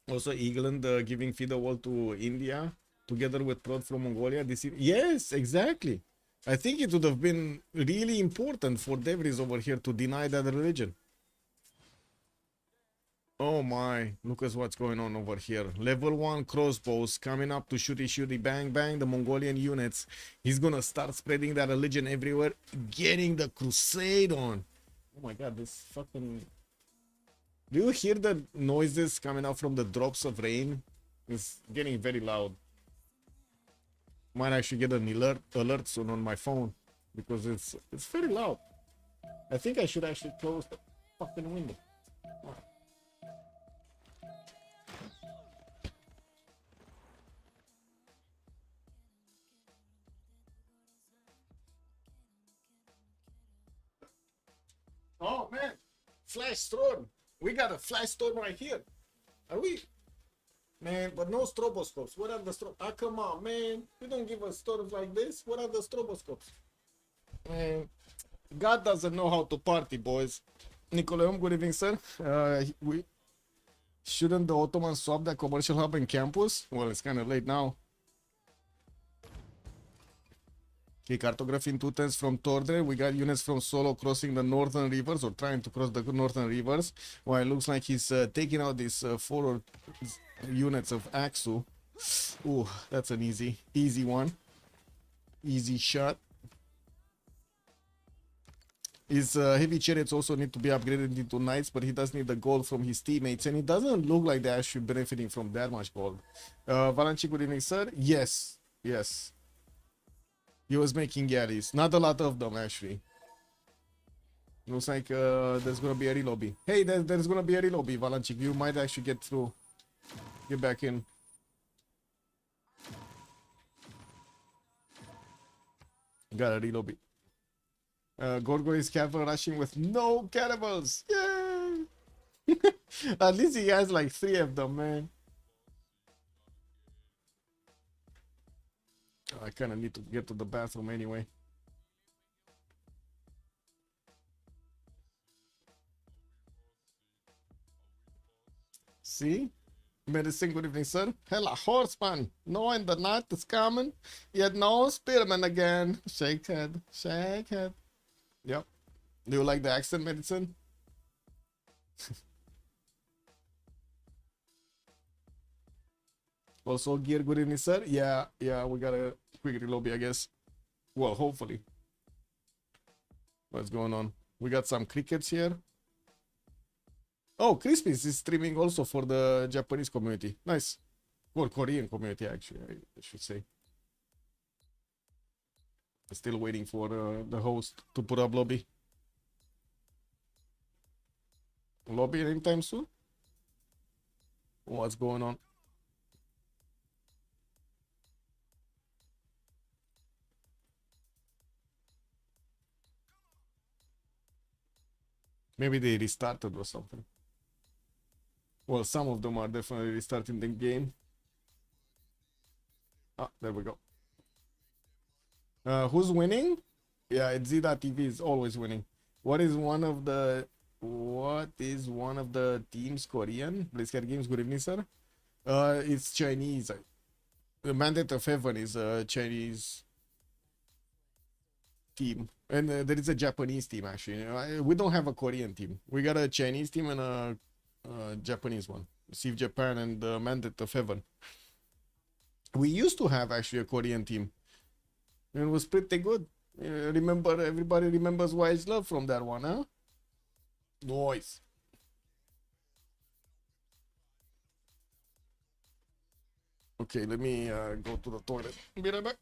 Also, England giving feed the wall to India. Together with Prod from Mongolia. Yes, exactly. I think it would have been really important for Devries over here to deny that religion. Oh my, look at what's going on over here. Level 1 crossbows coming up to shooty bang bang the Mongolian units. He's gonna start spreading that religion everywhere, getting the crusade on. Oh my god, this fucking... Do you hear the noises coming out from the drops of rain? It's getting very loud. Might actually get an alert soon on my phone because it's very loud. I think I should actually close the fucking window. flash storm. We got a flash storm right here. Are we? Man, but no stroboscopes. What are the Ah, come on, man. You don't give us storms like this. What are the stroboscopes? Man, God doesn't know how to party, boys. Nicoleum, good evening, sir. We shouldn't the Ottoman swap that commercial hub in campus? Well, it's kind of late now. Okay, cartographing 210s from Tordre. We got units from Solo crossing the northern rivers or trying to cross the northern rivers. Well, it looks like he's taking out these 4 units of Axu. Ooh, that's an easy one. Easy shot. His heavy chariots also need to be upgraded into knights, but he does need the gold from his teammates, and it doesn't look like they're actually benefiting from that much gold. Valanci, good evening, sir. Yes. He was making galleys. Not a lot of them, actually. Looks like there's gonna be a relobby. Hey, there's gonna be a relobby, Valanchik. You might actually get through. Get back in. Got a relobby. Gorgo is cavalry rushing with no cannibals. Yay! At least he has like 3 of them, man. I kind of need to get to the bathroom anyway. See? Medicine, good evening, sir. Hella horseman. Knowing the night is coming, yet no spearman again. Shake head. Shake head. Yep. Do you like the accent, Medicine? Also, gear, good evening, sir. Yeah, we got a quick relobby, I guess. Well, hopefully. What's going on? We got some crickets here. Oh, Crispis is streaming also for the Japanese community. Nice. Or Korean community, actually, I should say. Still waiting for the host to put up lobby. Lobby anytime soon? What's going on? Maybe they restarted or something. Well, some of them are definitely restarting the game. Ah, there we go. Who's winning? Yeah, it's Z.TV is always winning. What is one of the teams Korean? Blizzard Games, good evening, sir. It's Chinese. The Mandate of Heaven is a Chinese team. And there is a Japanese team, actually. We don't have a Korean team. We got a Chinese team and a Japanese one. Civ Japan and the Mandate of Heaven. We used to have, actually, a Korean team. And it was pretty good. Remember, everybody remembers Wise Love from that one, huh? Noise. Okay, let me go to the toilet. Be right back.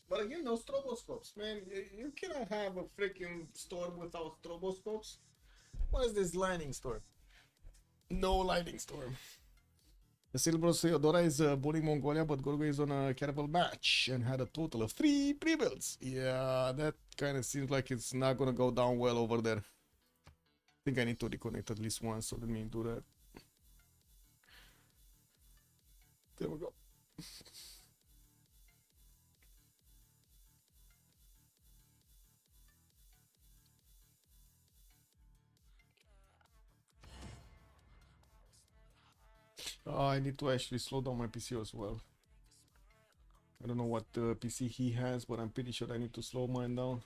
But again, no stroboscopes, man. You cannot have a freaking storm without stroboscopes. What is this lightning storm? No lightning storm. The ChillBro Theodora is bullying Mongolia, but Gorgo is on a cannibal match and had a total of 3 pre-builds. Yeah, that kind of seems like it's not gonna go down well over there. I think I need to reconnect at least once, so let me do that. There we go. I need to actually slow down my PC as well. I don't know what PC he has, but I'm pretty sure I need to slow mine down.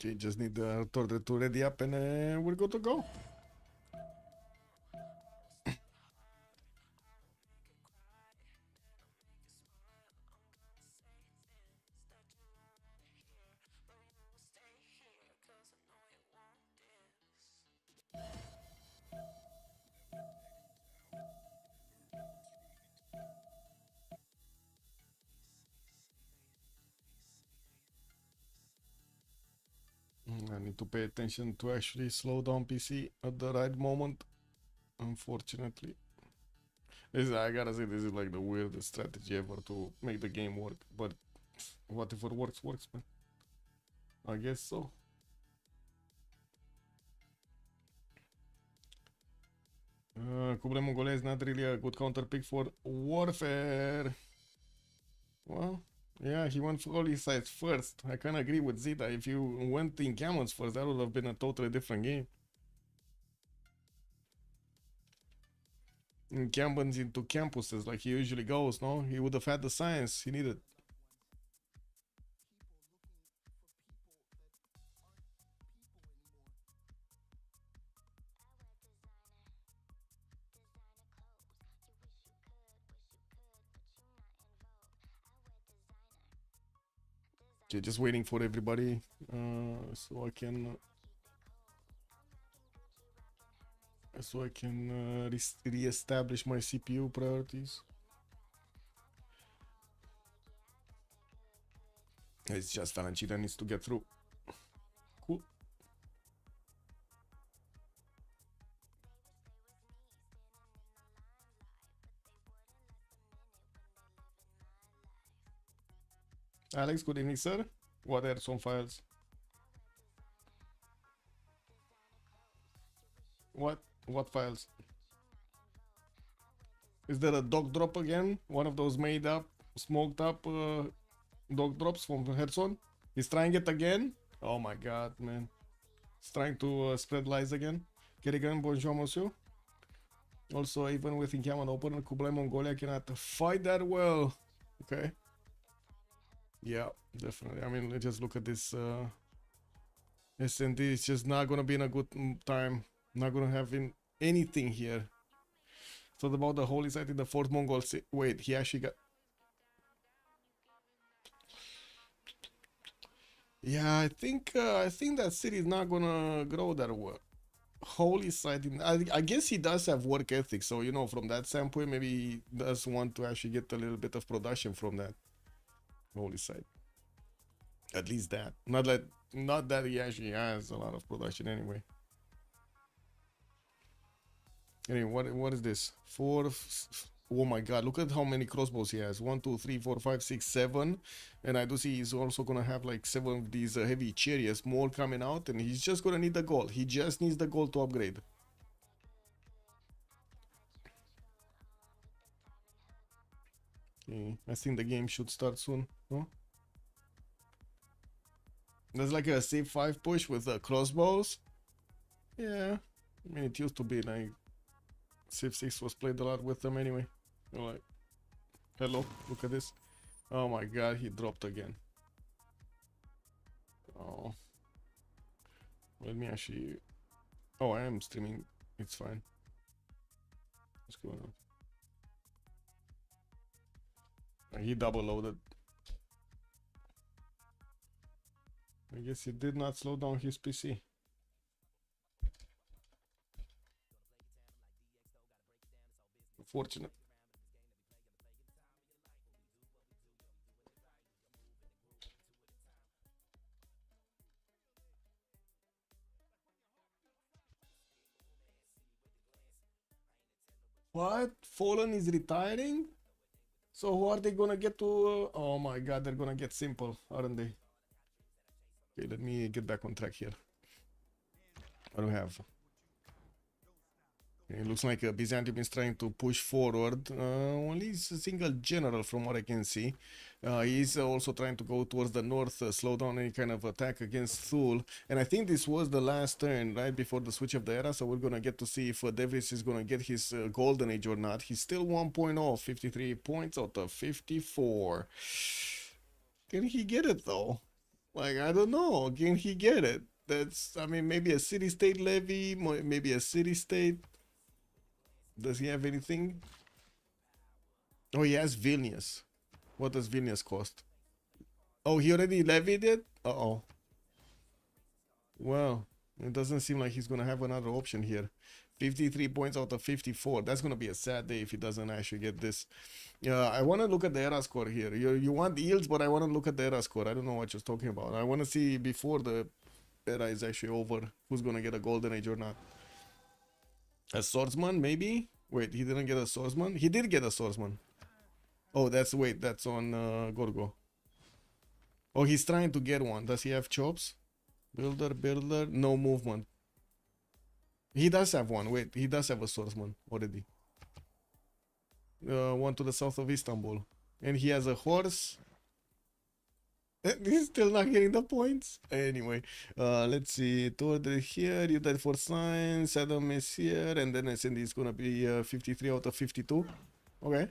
Okay, just need the Torre to ready up and we're good to go. I need to pay attention to actually slow down PC at the right moment, unfortunately. I gotta say, this is like the weirdest strategy ever to make the game work, but whatever works, works, man. I guess so. Kuble Mongolia is not really a good counter pick for Warfare. Well, yeah, he went for holy sites first. I can agree with Zeta. If you went in camels first, that would have been a totally different game. In Cambons into campuses like he usually goes, no? He would have had the science he needed. Okay, just waiting for everybody so I can re-establish my CPU priorities. It's just Valenci that needs to get through. Cool. Alex, good evening, sir. What are some files? What files? Is there a dog drop again? One of those made up, smoked up dog drops from Herson? He's trying it again? Oh my god, man. He's trying to spread lies again. Kerrigan, bonjour, monsieur. Also, even with Inkaman open, Kublai Mongolia cannot fight that well. Okay. Yeah, definitely. I mean, just look at this. SND is just not gonna be in a good time. Not gonna have anything here. Thought about the holy site in the fourth Mongol. Wait, he actually got. Yeah, I think that city is not gonna grow that well. Holy site. I guess he does have work ethic, so you know, from that standpoint, maybe he does want to actually get a little bit of production from that holy site. At least that. Not that he actually has a lot of production anyway. Anyway, what is this? Oh my god, look at how many crossbows he has. 1, 2, 3, 4, 5, 6, 7. And I do see he's also gonna have like 7 of these heavy chariots more coming out, and he's just gonna need the gold. He just needs the gold to upgrade. Okay, I think the game should start soon, no? There's like a Civ 5 push with crossbows. Yeah, I mean, it used to be like Civ6 was played a lot with them anyway. They're like, hello, look at this. Oh my god, he dropped again. Oh. Let me actually... Oh, I am streaming. It's fine. What's going on? He double loaded. I guess he did not slow down his PC. Unfortunate. What? Fallen is retiring? So who are they gonna get to? Oh my god, they're gonna get simple, aren't they? Okay, let me get back on track here. What do we have? It looks like Byzantium is trying to push forward. Only is a single general from what I can see. He's also trying to go towards the north, slow down any kind of attack against Thule. And I think this was the last turn, right before the switch of the era. So we're going to get to see if Devris is going to get his golden age or not. He's still 1 point off, 53 points out of 54. Can he get it though? Like, I don't know. Can he get it? That's, I mean, maybe a city-state levy, maybe a city-state. Does he have anything? Oh, he has Vilnius. What does Vilnius cost? Oh, he already levied it? Uh-oh. Well, it doesn't seem like he's going to have another option here. 53 points out of 54. That's going to be a sad day if he doesn't actually get this. I want to look at the era score here. You want yields, but I want to look at the era score. I don't know what you're talking about. I want to see before the era is actually over who's going to get a golden age or not. A swordsman, maybe? Wait, he didn't get a swordsman? He did get a swordsman. Oh, that's on Gorgo. Oh, he's trying to get one. Does he have chops? Builder, no movement. He does have one. Wait, he does have a swordsman already. One to the south of Istanbul. And he has a horse. He's still not getting the points. Anyway, let's see. Toward here, you died for science. Adam is here, and then SND is gonna be 53 out of 52. Okay.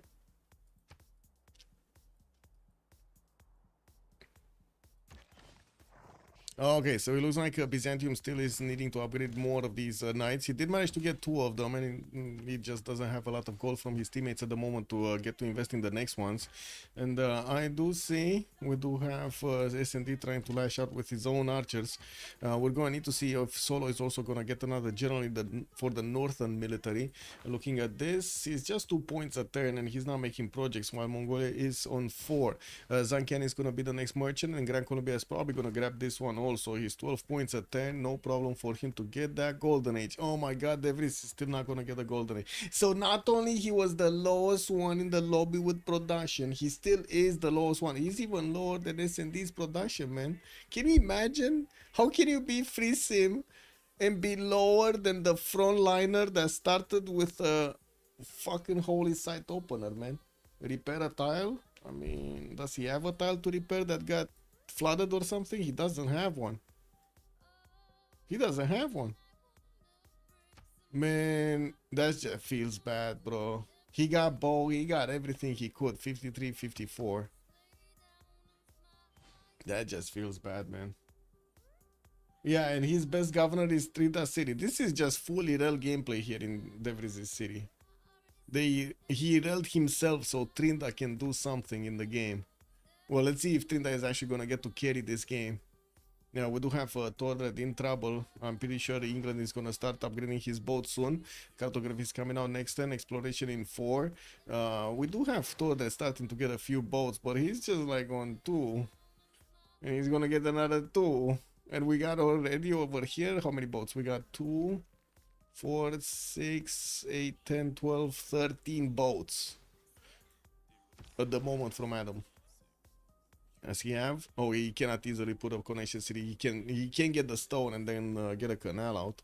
Okay, so it looks like Byzantium still is needing to upgrade more of these knights. He did manage to get 2 of them, and he just doesn't have a lot of gold from his teammates at the moment to get to invest in the next ones. And I do see we do have S&D trying to lash out with his own archers. We're going to need to see if Solo is also going to get another general for the northern military. Looking at this, he's just 2 points a turn, and he's not making projects, while Mongolia is on 4. Zankian is going to be the next merchant, and Grand Colombia is probably going to grab this one also. He's 12 points at 10, no problem for him to get that golden age. Oh my god, Devris is still not gonna get a golden age. So not only he was the lowest one in the lobby with production, he still is the lowest one. He's even lower than S&D's production, man. Can you imagine? How can you be free sim and be lower than the frontliner that started with a fucking holy site opener, man? Repair a tile? I mean, does he have a tile to repair that got flooded or something? He doesn't have one. He doesn't have one. Man, that just feels bad, bro. He got bow, he got everything he could. 53, 54. That just feels bad, man. Yeah, and his best governor is Trinda City. This is just fully real gameplay here in Devriz's city. He railed himself so Trinda can do something in the game. Well, let's see if Trinda is actually gonna get to carry this game. Yeah, we do have Torred in trouble. I'm pretty sure England is gonna start upgrading his boat soon. Cartography is coming out next turn. Exploration in 4. We do have Torred starting to get a few boats, but he's just like on 2. And he's gonna get another 2. And we got already over here, how many boats? We got 2, 4, 6, 8, 10, 12, 13 boats at the moment from Adam. Does he have? Oh, he cannot easily put up connection city. He can get the stone and then get a canal out.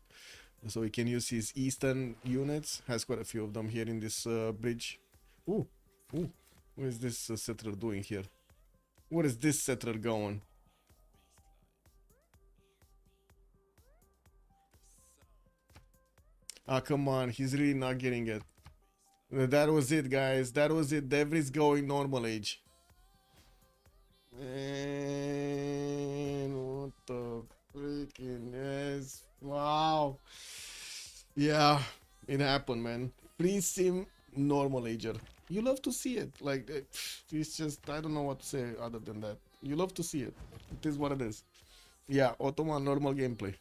So he can use his eastern units. Has quite a few of them here in this bridge. Ooh. What is this settler doing here? Where is this settler going? Ah, come on. He's really not getting it. That was it, guys. That was it. Devri's going normal age. And what the freaking yes. Wow. Yeah, it happened, man. Free sim normal ager. You love to see it. Like, it's just, I don't know what to say other than that. You love to see it. It is what it is. Yeah, Ottoman normal gameplay.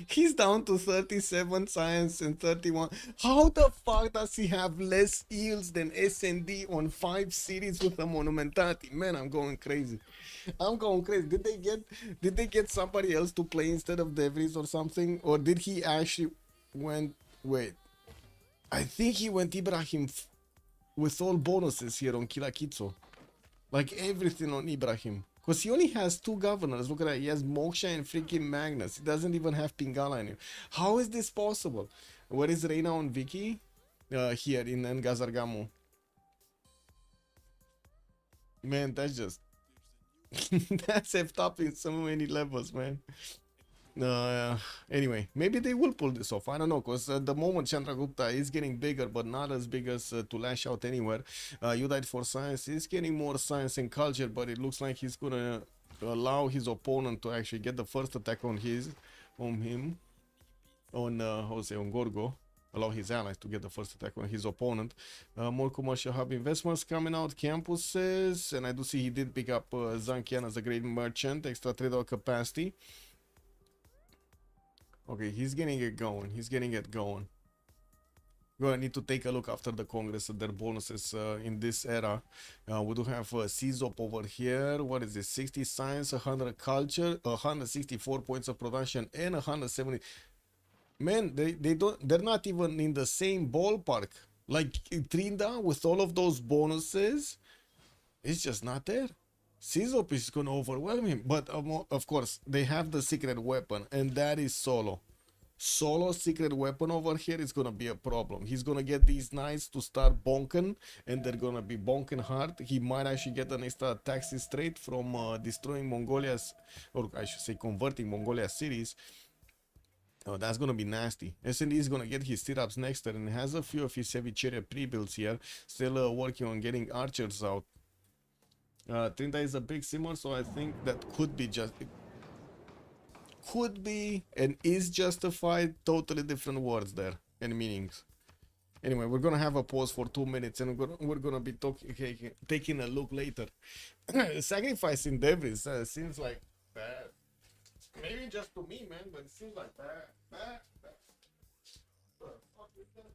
He's down to 37 science and 31. How the fuck does he have less yields than SND on 5 cities with a monumentality? Man, I'm going crazy. I'm going crazy. Did they get somebody else to play instead of Devries or something? Or did he actually wait. I think he went Ibrahim with all bonuses here on Kilakitso. Like everything on Ibrahim. Because he only has 2 governors. Look at that. He has Moksha and freaking Magnus. He doesn't even have Pingala anymore. How is this possible? Where is Reina on Vicky? Here in Ngazargamu. Man, that's just... that's effed up in so many levels, man. Anyway, maybe they will pull this off. I don't know, because at the moment Chandragupta is getting bigger, but not as big as to lash out anywhere. You died for science. He's getting more science and culture, but it looks like he's gonna allow his opponent to actually get the first attack on him, on Gorgo. Allow his allies to get the first attack on his opponent. More commercial hub investments coming out, campuses, and I do see he did pick up Zankian as a great merchant, extra trader capacity. Okay, he's getting it going. He's getting it going. We're gonna need to take a look after the Congress at their bonuses in this era. We do have CZOP over here. What is this? 60 science, 100 culture, 164 points of production, and 170. Man, they're not even in the same ballpark. Like Trinda with all of those bonuses, it's just not there. CZOP is gonna overwhelm him, but of course they have the secret weapon, and that is Solo. Solo secret weapon over here is gonna be a problem. He's gonna get these knights to start bonking, and they're gonna be bonking hard. He might actually get an extra taxi straight from destroying Mongolia's, or I should say converting Mongolia's cities. Oh, that's gonna be nasty. SND is gonna get his stirrups next turn and has a few of his heavy chariot pre-builds here. Still working on getting archers out. Trinda is a big simmer, so I think that could be and is justified. Totally different words there and meanings. Anyway, we're gonna have a pause for 2 minutes, and we're gonna be taking a look later. Sacrificing Devils seems like bad. Maybe just to me, man, but it seems like bad. What the fuck is that?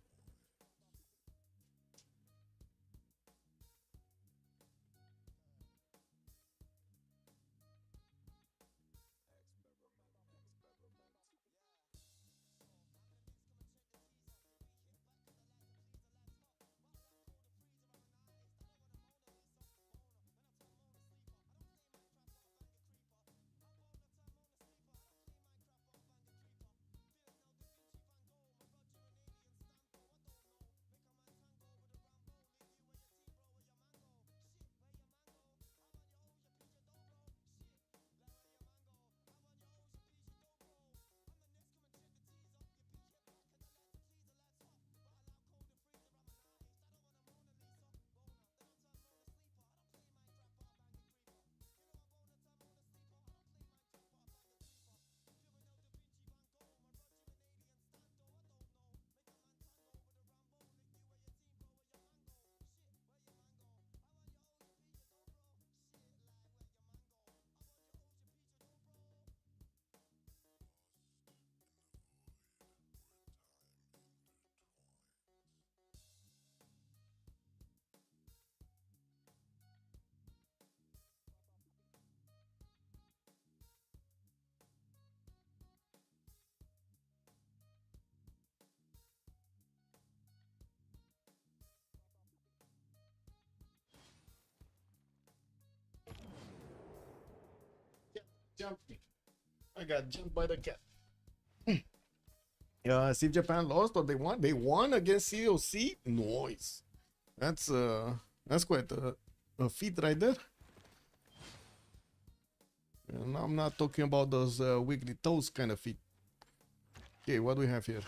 Jumped me. I got jumped by the cat. See if Japan lost or they won. They won against COC. Noise. That's quite a feat right there. And I'm not talking about those wiggly toes kind of feet. Okay, what do we have here?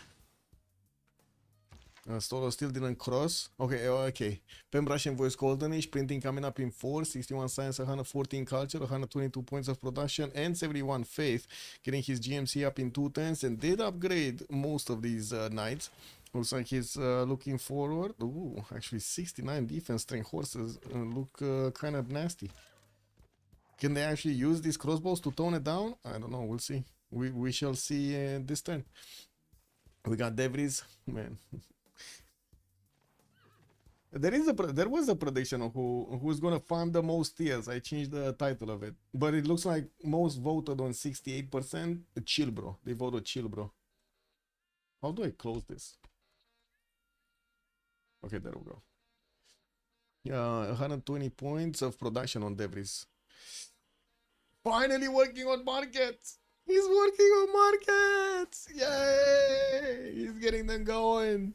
Solo still didn't cross. Okay, okay. Pembrush and Voice Goldenish, printing coming up in 4, 61 science, 114 culture, 122 points of production, and 71 faith, getting his GMC up in 2 tenths, and did upgrade most of these knights. Looks like he's looking forward. Ooh, actually 69 defense strength horses look kind of nasty. Can they actually use these crossbows to tone it down? I don't know, we'll see. We shall see this turn. We got Devries, man. There was a prediction of who's gonna farm the most tiers. I changed the title of it, but it looks like most voted on 68%. ChillBro. They voted ChillBro. How do I close this? Okay, there we go. 120 points of production on Devries. Finally working on markets. He's working on markets. Yay! He's getting them going.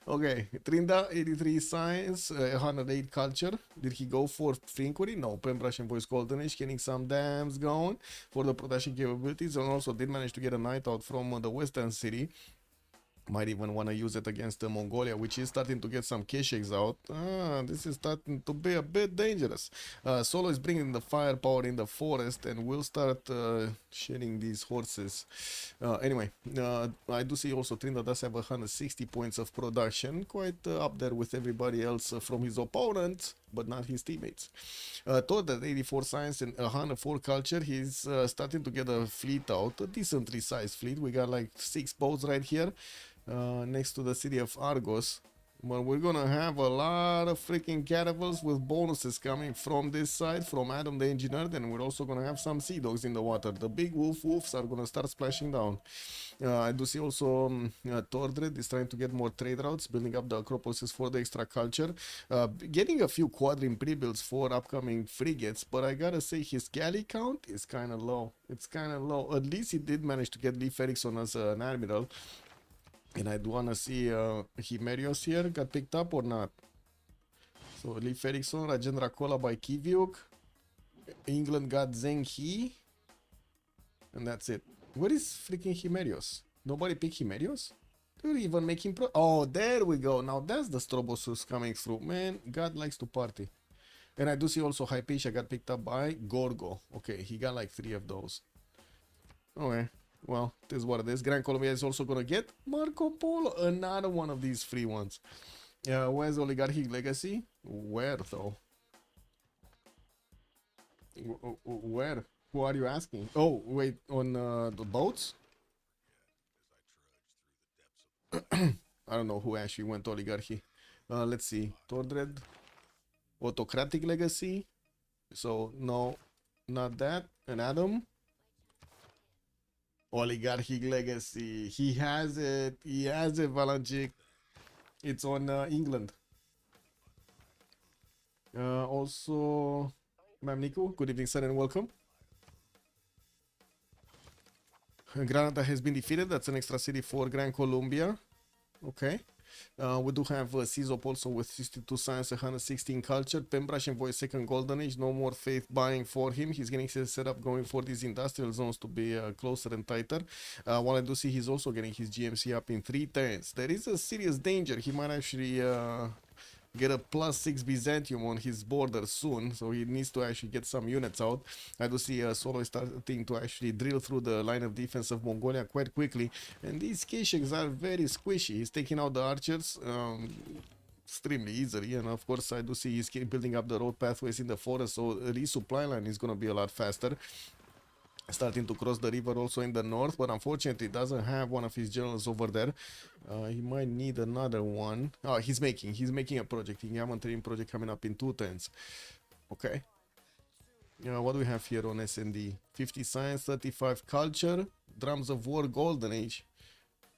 Okay, Trinda, 83 science, 108 culture. Did he go for Finquery? No, Pembrush and Voice Goldenish, getting some dams going for the production capabilities, and also did manage to get a knight out from the western city. Might even want to use it against Mongolia, which is starting to get some Kesheks out. This is starting to be a bit dangerous. Solo is bringing the firepower in the forest and will start shedding these horses. Anyway, I do see also Trinda does have 160 points of production, quite up there with everybody else from his opponent, but not his teammates. Todd at 84 science and 104 culture. He's starting to get a fleet out, a decently sized fleet. We got like 6 boats right here. Next to the city of Argos, but we're gonna have a lot of freaking caravels with bonuses coming from this side, from Adam the engineer. Then we're also gonna have some sea dogs in the water. The big wolves are gonna start splashing down. I do see also Tordred is trying to get more trade routes, building up the acropolises for the extra culture, getting a few quadrim pre-builds for upcoming frigates, but I gotta say his galley count is kind of low. It's kind of low. At least he did manage to get Leif Erikson as an admiral. And I do want to see Himerios here got picked up or not. So Leif Erikson, Rajendra Kola by Kiviuk. England got Zheng He. And that's it. Where is freaking Himerios? Nobody picked Himerios? Did even make him pro? Oh, there we go. Now that's the Strobosus coming through. Man, God likes to party. And I do see also Hypatia got picked up by Gorgo. Okay, he got like 3 of those. Okay. Well, this is what it is. Gran Colombia is also gonna get Marco Polo, another one of these free ones. Where's Oligarchic Legacy? Where though? Where? Who are you asking? Oh, wait, on the boats? I don't know who actually went Oligarchy. Let's see. Tordred. Autocratic Legacy. So, no, not that. And Adam. Oligarchic Legacy. He has it. He has it, Valanchik. It's on England. Also, Ma'am Nico, good evening, sir, and welcome. Granada has been defeated. That's an extra city for Gran Colombia. Okay. We do have Sizop also with 62 science, 116 culture. Pembrush and Voice second golden age. No more faith buying for him. He's getting his setup going for these industrial zones to be closer and tighter. While I do see he's also getting his GMC up in 3 turns. There is a serious danger. He might actually get a +6 Byzantium on his border soon, so he needs to actually get some units out. I do see Solo is starting to actually drill through the line of defense of Mongolia quite quickly, and these Kesheks are very squishy. He's taking out the archers extremely easily, and of course I do see he's building up the road pathways in the forest, so the resupply line is going to be a lot faster. Starting to cross the river also in the north, but unfortunately doesn't have one of his generals over there. He might need another one. Oh, he's making a project. He have a training project coming up in 2 turns. Okay. What do we have here on SND? 50 science, 35 culture, drums of war, golden age,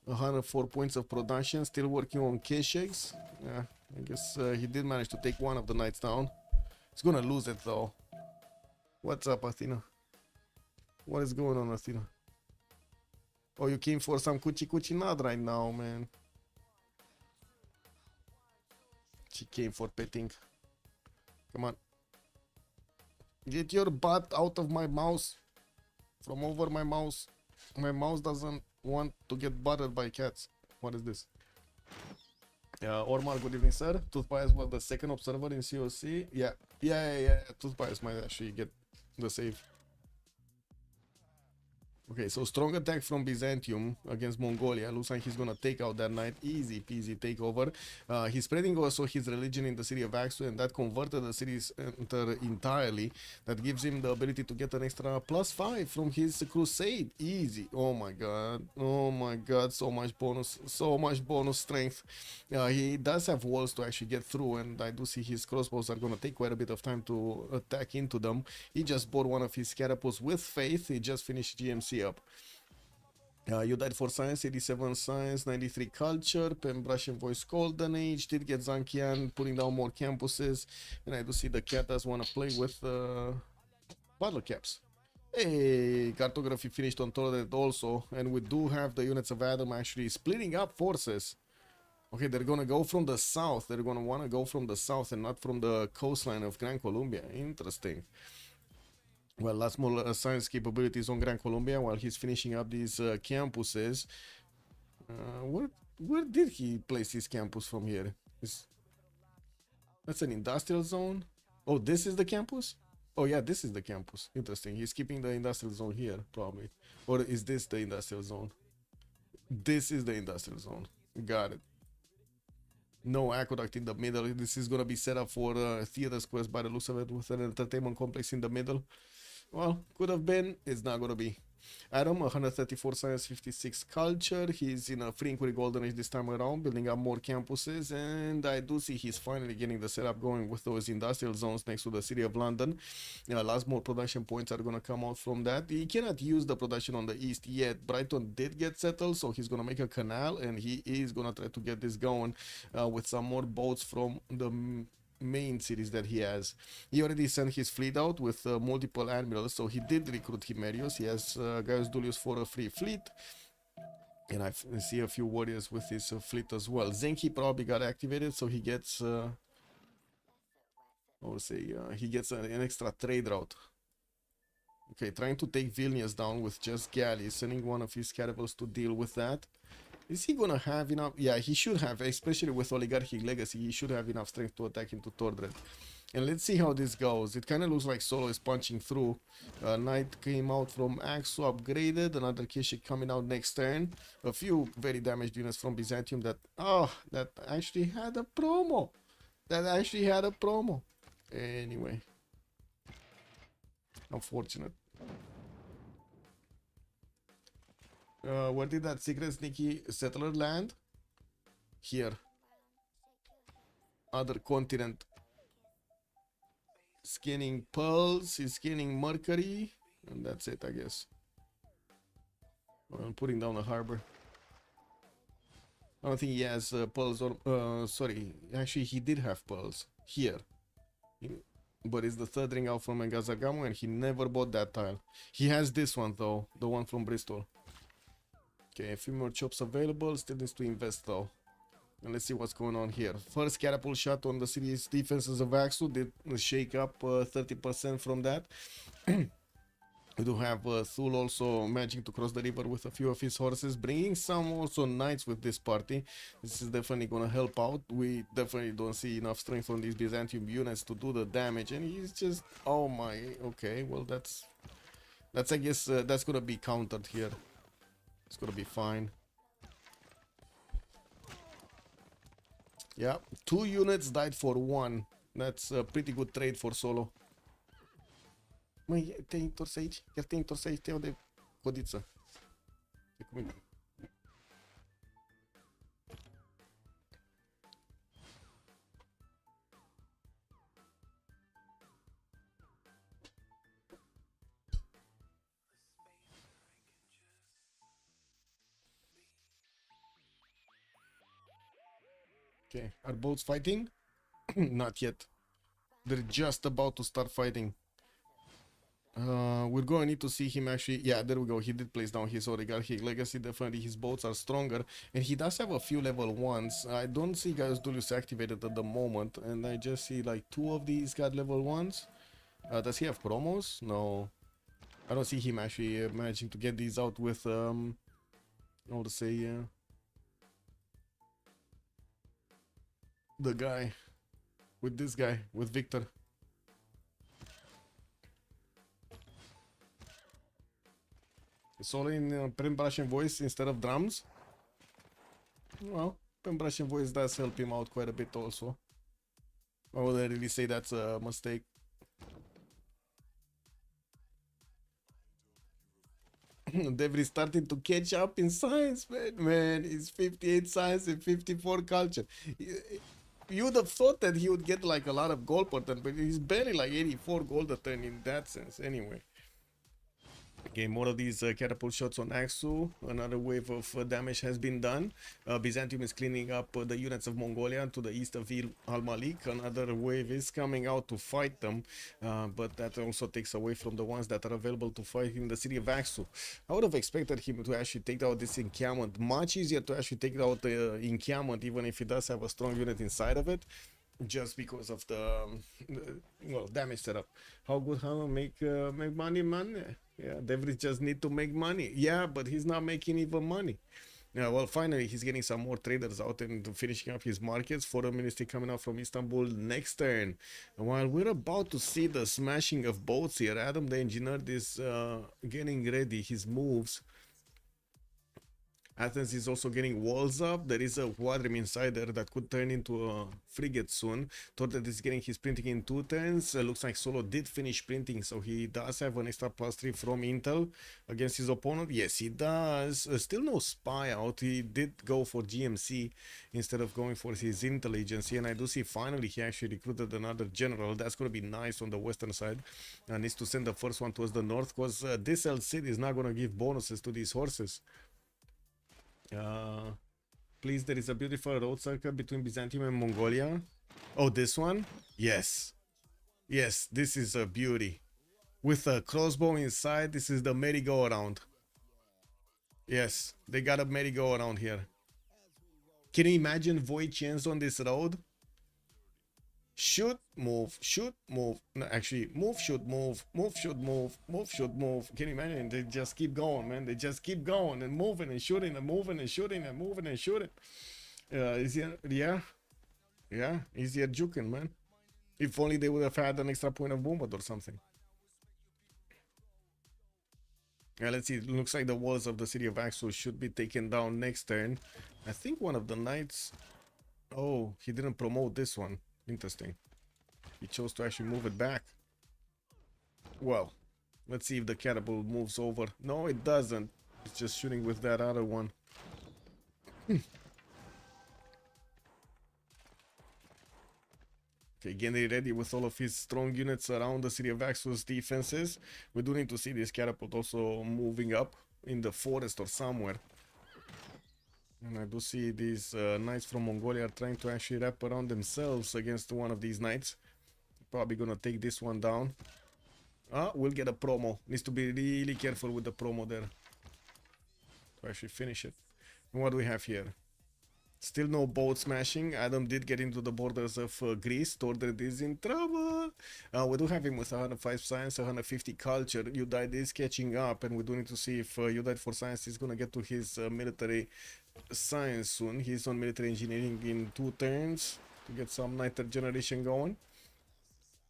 104 points of production. Still working on Kesheks. Yeah, I guess he did manage to take one of the knights down. He's gonna lose it though. What's up, Athena? What is going on, Athena? Oh, you came for some cuchi nut right now, man. She came for petting. Come on. Get your butt out of my mouse. from over my mouse. My mouse doesn't want to get bothered by cats. What is this? Ormar, good evening, sir. Toothpies was the second observer in COC. Yeah. Toothpies might actually get the save. Okay, so strong attack from Byzantium against Mongolia. Looks like he's gonna take out that knight. Easy peasy takeover. He's spreading also his religion in the city of Axu, and that converted the city's center entirely. That gives him the ability to get an extra +5 from his crusade. Easy. Oh my god. Oh my god. So much bonus. So much bonus strength. He does have walls to actually get through, and I do see his crossbows are gonna take quite a bit of time to attack into them. He just bought one of his catapults with faith. He just finished GMC up. You died for science, 87 science, 93 culture, Pembrasian voice golden age, did get Zankian putting down more campuses, and I do see the cat does want to play with battle caps. Hey, cartography finished on Torred also, and we do have the units of Adam actually splitting up forces. Okay, they're gonna go from the south, they're gonna want to go from the south and not from the coastline of Gran Colombia. Interesting. Well, lots more science capabilities on Gran Colombia while he's finishing up these campuses. Where did he place his campus from here? That's an industrial zone? Oh, this is the campus? Oh yeah, this is the campus. Interesting. He's keeping the industrial zone here, probably. Or is this the industrial zone? This is the industrial zone. Got it. No aqueduct in the middle. This is gonna be set up for theater squares by the looks of it, with an entertainment complex in the middle. Well, could have been. It's not gonna be. Adam, 134 science, 56 culture. He's in a free inquiry golden age this time around, building up more campuses, and I do see he's finally getting the setup going with those industrial zones next to the city of London. Lots more production points are gonna come out from that. He cannot use the production on the east yet. Brighton did get settled, so he's gonna make a canal, and he is gonna try to get this going with some more boats from the main cities that he has. He already sent his fleet out with multiple admirals, so he did recruit Himerius. He has Gaius Dulius for a free fleet, and I see a few warriors with his fleet as well. Zenki probably got activated, so he gets I would say he gets an extra trade route. Okay, trying to take Vilnius down with just galleys, sending one of his catapults to deal with that. Is he gonna have enough? Yeah, he should have, especially with Oligarchic Legacy. He should have enough strength to attack into Tordred. And let's see how this goes. It kind of looks like Solo is punching through. Knight came out from Axu, upgraded. Another Kishik coming out next turn. A few very damaged units from Byzantium that actually had a promo. Anyway, unfortunate. Where did that secret sneaky settler land? Here. Other continent. Scanning pearls, he's scanning mercury, and that's it, I guess. I'm putting down a harbor. I don't think he has pearls or sorry, actually he did have pearls here. But it's the third ring out from Engazagamo, and he never bought that tile. He has this one though, the one from Bristol. Okay, a few more chops available, still needs to invest though. And let's see what's going on here. First catapult shot on the city's defenses of Axu did shake up 30% from that. We do have Thul also managing to cross the river with a few of his horses, bringing some also knights with this party. This is definitely going to help out. We definitely don't see enough strength on these Byzantium units to do the damage, and he's just, oh my, okay, well that's I guess that's going to be countered here. It's going to be fine. Yeah, 2 units died for 1. That's a pretty good trade for Solo. Măi, te-ai întors aici? Chiar te-ai întors aici? Te iau de codiță. E cu mine. Okay, are boats fighting? Not yet. They're just about to start fighting. We're going to need to see him actually. Yeah, there we go. He did place down his Oligarchic Legacy. Definitely his boats are stronger, and he does have a few level 1s. I don't see Gaius Dulius activated at the moment, and I just see like 2 of these got level 1s. Does he have promos? No. I don't see him actually managing to get these out with how to say the guy with this guy with Victor. It's all in pen brush and voice instead of drums. Well, pen brush and voice does help him out quite a bit also. I would really say that's a mistake. Devry starting to catch up in science, man. He's 58 science and 54 culture. You would have thought that he would get like a lot of gold per turn, but he's barely like 84 gold a turn in that sense anyway. Okay, more of these catapult shots on Axu. Another wave of damage has been done. Byzantium is cleaning up the units of Mongolia to the east of Al-Malik. Another wave is coming out to fight them, but that also takes away from the ones that are available to fight in the city of Axu. I would have expected him to actually take out this encampment. Much easier to actually take out the encampment, even if he does have a strong unit inside of it. Just because of the well, damage setup. How good how make money, man? Yeah, Devry just need to make money. Yeah, but he's not making even money. Yeah, well, finally he's getting some more traders out and finishing up his markets. Foreign ministry coming out from Istanbul next turn. And while we're about to see the smashing of boats here, Adam the engineer is getting ready his moves. Athens is also getting walls up. There is a quadrim inside there that could turn into a frigate soon. Tordet is getting his printing in 2 turns. Looks like Solo did finish printing, so he does have an extra +3 from Intel against his opponent. Yes, he does. Still no spy out. He did go for GMC instead of going for his intelligence. And I do see finally he actually recruited another general. That's going to be nice on the western side. Needs to send the first one towards the north because this LC is not going to give bonuses to these horses. Please, there is a beautiful road circle between Byzantium and Mongolia. Oh, this one? Yes. Yes, this is a beauty. With a crossbow inside, this is the merry-go-around. Yes, they got a merry-go-around here. Can you imagine Voichens on this road? Shoot, move, shoot, move. No, actually, move, shoot, move, move, shoot, move, move, shoot, move. Can you imagine? They just keep going, man. They just keep going and moving and shooting and moving and shooting and moving and shooting. Easier, yeah, easier juking, man. If only they would have had an extra point of movement or something. Yeah, let's see. It looks like the walls of the city of Axel should be taken down next turn. I think one of the knights. Oh, he didn't promote this one. Interesting. He chose to actually move it back. Well, let's see if the catapult moves over. No, it doesn't. It's just shooting with that other one. Okay, getting ready with all of his strong units around the city of Axel's defenses. We do need to see this catapult also moving up in the forest or somewhere. And I do see these knights from Mongolia are trying to actually wrap around themselves against one of these knights. Probably gonna take this one down. Ah, we'll get a promo. Needs to be really careful with the promo there to actually finish it. And what do we have here? Still no boat smashing. Adam did get into the borders of Greece. Tordred is in trouble. We do have him with 105 science, 150 culture. Udide is catching up, and we do need to see if Udide for science is gonna get to his military science soon. He's on military engineering in 2 turns to get some nitre generation going.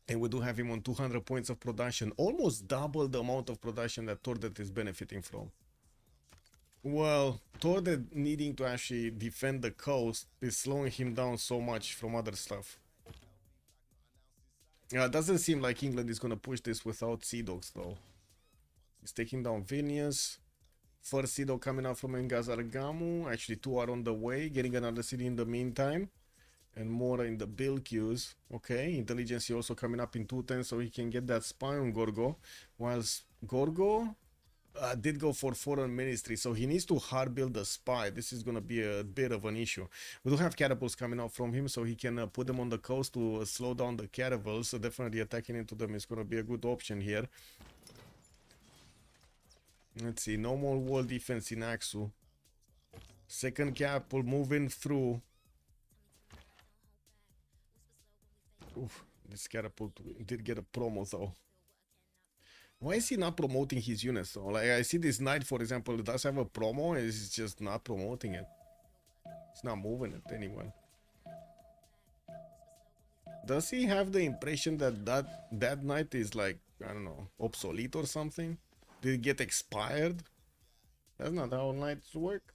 And we do have him on 200 points of production, almost double the amount of production that Tordet is benefiting from. Well, Tordet needing to actually defend the coast is slowing him down so much from other stuff. It doesn't seem like England is gonna push this without Sea Dogs though. He's taking down Vilnius. First Sea Dog coming out from Engazargamu. Actually 2 are on the way, getting another city in the meantime. And more in the build queues. Okay, intelligence also coming up in 2 turns so he can get that spy on Gorgo. Whilst Gorgo did go for foreign ministry, so he needs to hard build the spy. This is gonna be a bit of an issue. We do have catapults coming out from him, so he can put them on the coast to slow down the caravels. So definitely attacking into them is gonna be a good option here. Let's see, no more wall defense in Aksu. Second catapult moving through. Oof, this catapult did get a promo though. Why is he not promoting his units though? Like I see this knight, for example, does have a promo, and he's just not promoting it. It's not moving it anyone. Does he have the impression that that knight is like, I don't know, obsolete or something? Did it get expired? That's not how knights work.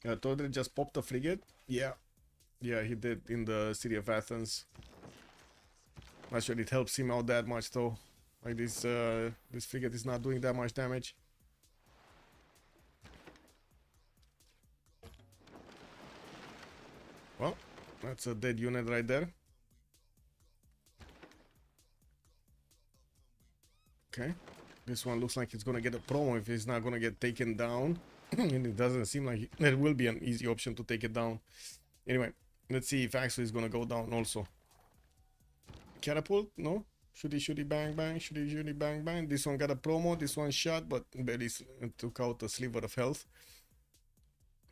Todrick just popped a frigate. Yeah, yeah, he did in the city of Athens. Not sure it helps him out that much though. Like this frigate is not doing that much damage. Well, that's a dead unit right there. Okay, this one looks like it's gonna get a promo if it's not gonna get taken down. And it doesn't seem like there will be an easy option to take it down. Anyway, let's see if Axel is gonna go down also. Catapult? No? Shooty, bang, bang, shooty, bang, bang. This one got a promo, this one shot, but barely took out a sliver of health.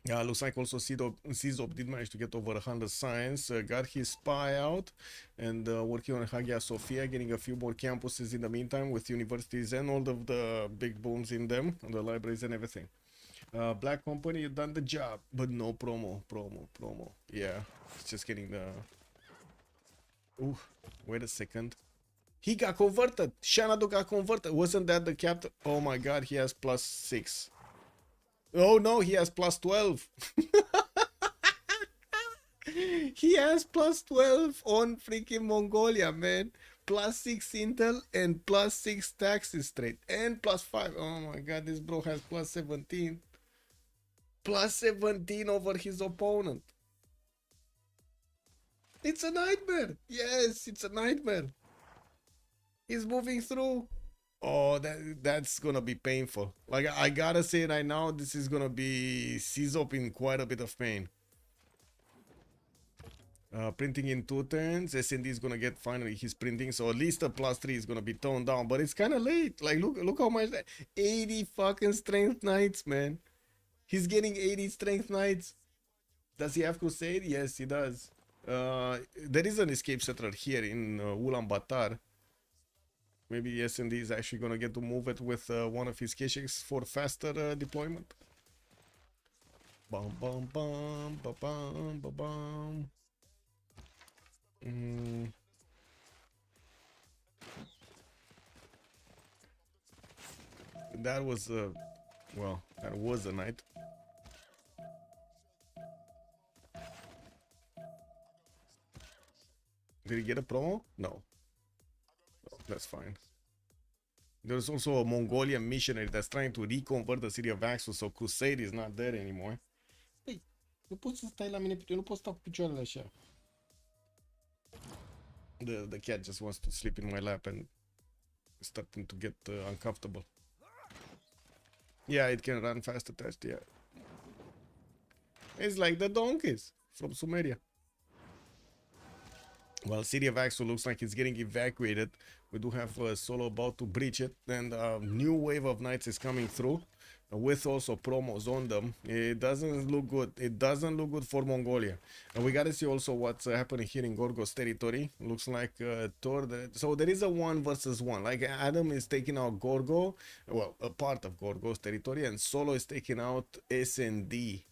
Yeah, looks like also Czop did manage to get over 100 science, got his spy out, and working on Hagia Sophia, getting a few more campuses in the meantime with universities and all of the big booms in them, and the libraries and everything. Black Company, you done the job, but no promo. Yeah, it's just getting the... Ooh, wait a second. He got converted. Xanadu got converted. Wasn't that the captain? Oh my god, he has +6. Oh no, he has +12. He has +12 on freaking Mongolia, man. +6 intel and +6 taxes straight. And +5. Oh my god, this bro has +17. +17 over his opponent. It's a nightmare. Yes, it's a nightmare. He's moving through. Oh, that's gonna be painful. Like I gotta say right now, this is gonna be Czop in quite a bit of pain. Printing in 2 turns. SND is gonna get finally his printing, so at least a +3 is gonna be toned down. But it's kind of late. Like look how much 80 fucking strength knights, man. He's getting 80 strength knights. Does he have crusade? Yes, he does. There is an escape settler here in Ulaanbaatar. Maybe SND is actually gonna get to move it with one of his Keshiks for faster deployment. Bum bum bum ba bum ba bum. That was well, that was a night. Did he get a promo? No. Oh, that's fine. There's also a Mongolian missionary that's trying to reconvert the city of Axel, so Crusade is not there anymore. Hey, nu poți să stai la mine, eu nu pot sta cu picioarele așa. The cat just wants to sleep in my lap and starting to get uncomfortable. Yeah, it can run fast attached, yeah. It's like the donkeys from Sumeria. Well, city of Axel looks like it's getting evacuated. We do have Solo about to breach it, and a new wave of knights is coming through with also promos on them. It doesn't look good. It doesn't look good for Mongolia. And we gotta see also what's happening here in Gorgo's territory. Looks like so there is a 1 versus 1. Like Adam is taking out Gorgo, well, a part of Gorgo's territory, and Solo is taking out SND.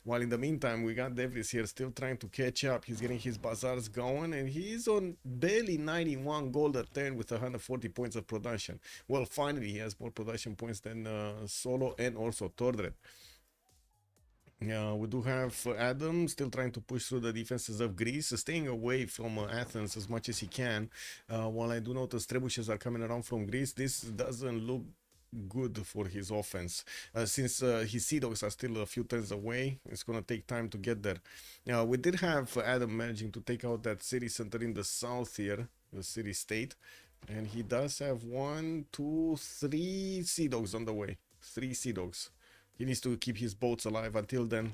While in the meantime, we got Devris here still trying to catch up. He's getting his bazaars going, and he's on barely 91 gold a turn with 140 points of production. Well, finally, he has more production points than Solo and also Tordred. We do have Adam still trying to push through the defenses of Greece, staying away from Athens as much as he can. While I do notice trebuchets are coming around from Greece, this doesn't look good for his offense. Since his Sea Dogs are still a few turns away, it's gonna take time to get there. We did have Adam managing to take out that city center in the south here, the city state, and he does have 1, 2, 3 Sea Dogs on the way. 3 Sea Dogs. He needs to keep his boats alive until then.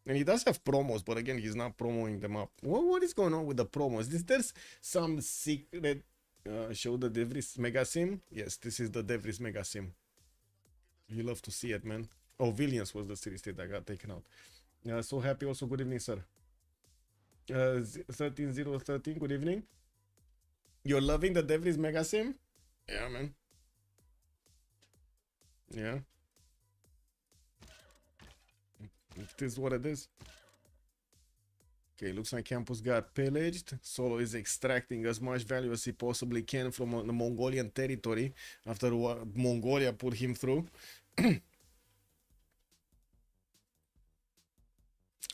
And he does have promos, but again, he's not promoing them up. What is going on with the promos? There's some secret... show the Devris Mega Sim. Yes, this is the Devris Mega Sim. You love to see it, man. Oh, Villians was the city state that got taken out. So happy also. Good evening, sir. 13013, good evening. You're loving the Devris Mega Sim? Yeah, man. Yeah. It is what it is. Okay, looks like Campus got pillaged. Solo is extracting as much value as he possibly can from the Mongolian territory after what Mongolia put him through.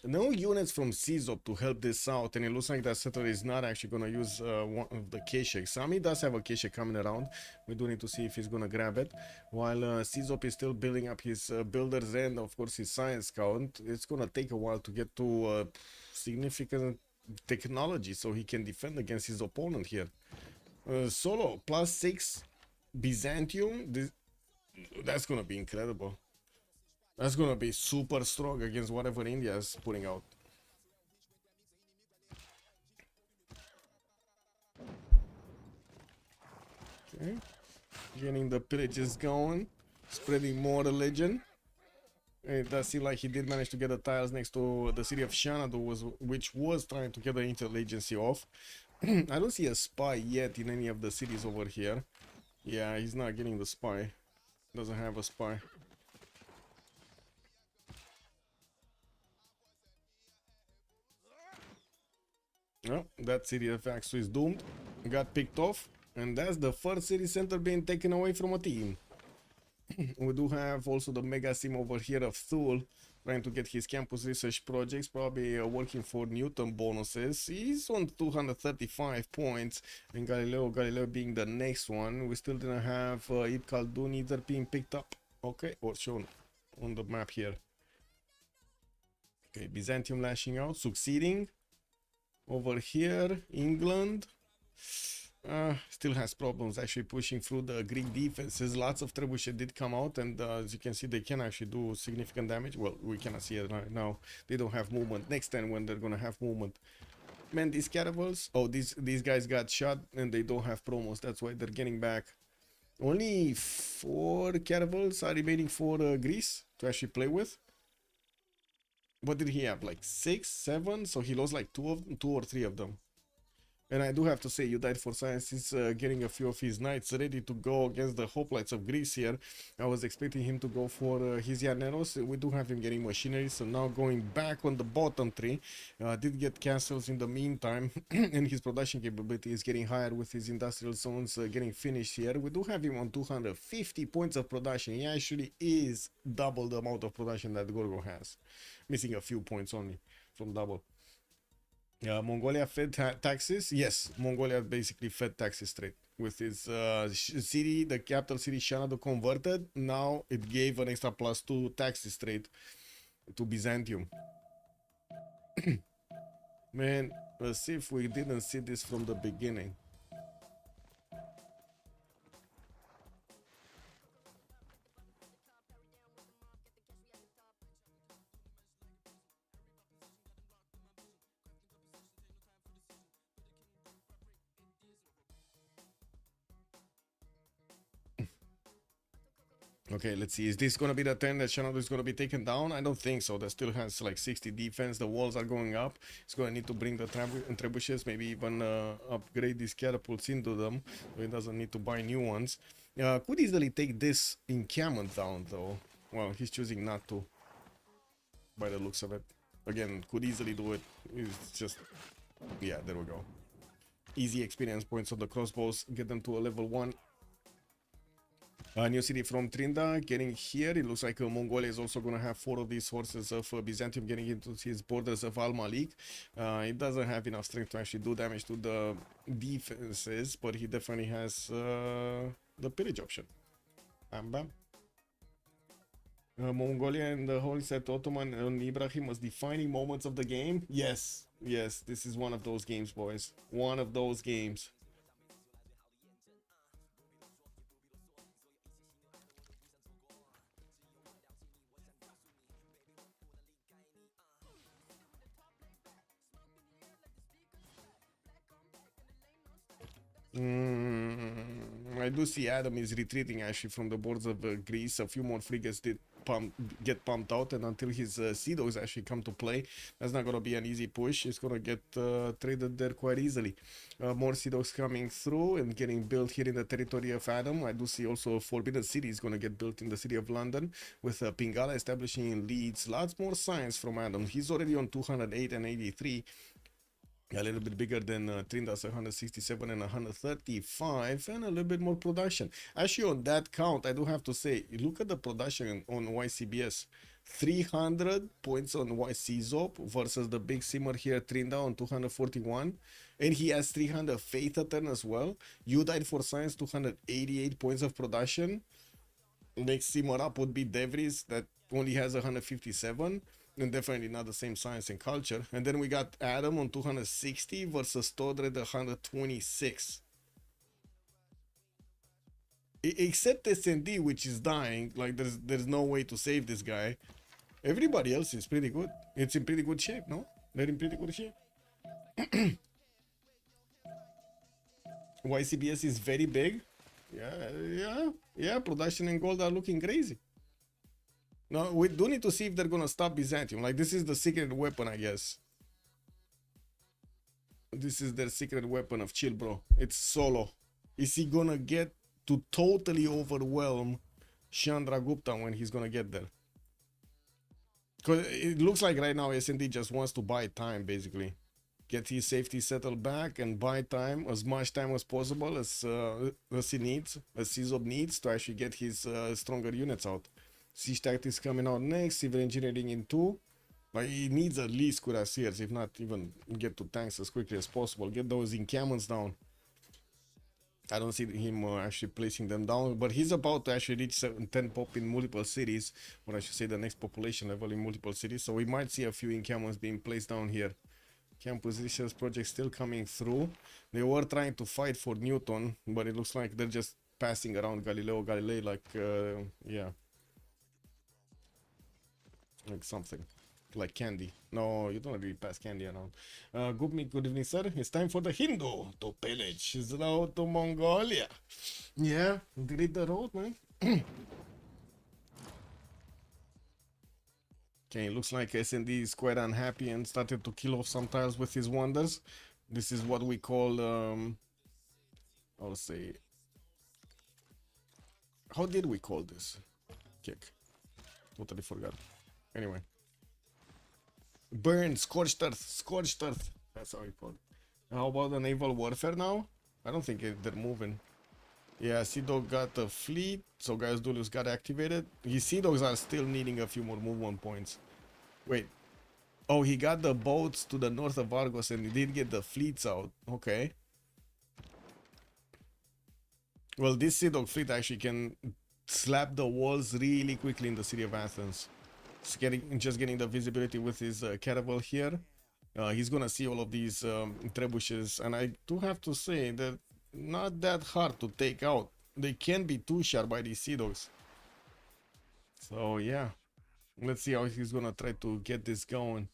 No units from CZOP to help this out, and it looks like that settler is not actually going to use one of the Keshe. Sami does have a Keshe coming around. We do need to see if he's going to grab it. While CZOP is still building up his builders and, of course, his science count, it's going to take a while to get to significant technology so he can defend against his opponent here. Solo, +6 Byzantium. That's going to be incredible. That's gonna be super strong against whatever India is putting out. Okay. Getting the pillages going. Spreading more religion. It does seem like he did manage to get the tiles next to the city of Xanadu, which was trying to get the interagency off. I don't see a spy yet in any of the cities over here. Yeah, he's not getting the spy. Doesn't have a spy. Oh, that city of Axu is doomed. Got picked off. And that's the first city center being taken away from a team. We do have also the mega sim over here of Thule trying to get his campus research projects, probably working for Newton bonuses. He's on 235 points, and Galileo being the next one. We still didn't have Ibn Khaldun either being picked up. Okay, or shown on the map here. Okay, Byzantium lashing out, succeeding. Over here, England still has problems actually pushing through the Greek defenses. Lots of trebuchet did come out, and as you can see, they can actually do significant damage. Well, we cannot see it right now. They don't have movement. Next time when they're gonna have movement. Man, these caravels, oh, these guys got shot and they don't have promos. That's why they're getting back. Only 4 caravels are remaining for Greece to actually play with. What did he have? Like 6, 7? So he lost like 2 or 3 of them. And I do have to say, You Died for Science is getting a few of his knights ready to go against the hoplites of Greece here. I was expecting him to go for his Llaneros. We do have him getting machinery, so now going back on the bottom 3. Did get castles in the meantime, and his production capability is getting higher with his industrial zones getting finished here. We do have him on 250 points of production. He actually is double the amount of production that Gorgo has. Missing a few points only from double. Mongolia fed taxes. Yes, Mongolia basically fed taxes straight with its city, the capital city Xanadu converted. Now it gave an extra +2 taxes straight to Byzantium. Man, let's see if we didn't see this from the beginning. Okay, let's see. Is this going to be the turn that Xanadu is going to be taken down? I don't think so. That still has like 60 defense. The walls are going up. It's going to need to bring the trebuchets, maybe even upgrade these catapults into them. So it doesn't need to buy new ones. Could easily take this encampment down, though. Well, he's choosing not to, by the looks of it. Again, could easily do it. It's just... Yeah, there we go. Easy experience points on the crossbows. Get them to a level 1. New city from Trinda getting here. It looks like Mongolia is also going to have 4 of these horses of Byzantium getting into his borders of Al Malik. It doesn't have enough strength to actually do damage to the defenses, but he definitely has the pillage option. Bam bam. Mongolia and the Holy Set Ottoman and Ibrahim was defining moments of the game. Yes, yes, this is one of those games, boys. One of those games. I do see Adam is retreating actually from the borders of Greece. A few more frigates did get pumped out, and until his Sea Dogs actually come to play, that's not gonna be an easy push. It's gonna get traded there quite easily. More Sea Dogs coming through and getting built here in the territory of Adam. I do see also a Forbidden City is gonna get built in the city of London, with Pingala establishing in Leeds. Lots more signs from Adam. He's already on 208 and 83. A little bit bigger than Trinda's 167 and 135, and a little bit more production. Actually, on that count, I do have to say, look at the production on YCBS. 300 points on YCZOP versus the big simmer here, Trinda, on 241. And he has 300 Faith Etern as well. You Died for Science, 288 points of production. Next simmer up would be Devries, that only has 157. And definitely not the same science and culture. And then we got Adam on 260 versus Todred 126. Except S&D, which is dying. Like there's no way to save this guy. Everybody else is pretty good. It's in pretty good shape, no? They're in pretty good shape. YCBS is very big. Yeah. Production and gold are looking crazy. No, we do need to see if they're gonna stop Byzantium. Like, this is the secret weapon, I guess. This is their secret weapon of ChillBro. It's solo. Is he gonna get to totally overwhelm Chandragupta when he's gonna get there? Because it looks like right now S&D just wants to buy time, basically. Get his safety settled back and buy time, as much time as possible as he needs, as CZOP needs, to actually get his stronger units out. Siege Tactics coming out next, Civil Engineering in 2. But he needs at least Cuirassiers, if not even get to tanks as quickly as possible. Get those encampments down. I don't see him actually placing them down, but he's about to actually reach 10 pop in multiple cities, or I should say the next population level in multiple cities. So we might see a few encampments being placed down here. Camp positions project still coming through. They were trying to fight for Newton, but it looks like they're just passing around Galileo Galilei like, yeah. Like something. Like candy. No, you don't really pass candy around. Good evening, sir. It's time for the Hindu to pillage his road to Mongolia. Yeah, delete the road, man. Okay, looks like S&D is quite unhappy and started to kill off some tiles with his wonders. This is what we call, I'll say, how did we call this? Kick. Totally forgot. Anyway. Burn, scorched earth, scorched earth. That's how we call it. How about the naval warfare now? I don't think they're moving. Yeah, Sea Dog got a fleet, so Gaius Julius got activated. His Sea Dogs are still needing a few more movement points. Wait. Oh, he got the boats to the north of Argos and he did get the fleets out. Okay. Well, this Sea Dog fleet actually can slap the walls really quickly in the city of Athens. Just getting the visibility with his caravel here. He's gonna see all of these trebuchets, and I do have to say that not that hard to take out. They can be too sharp by these Sea Dogs. So yeah, let's see how he's gonna try to get this going.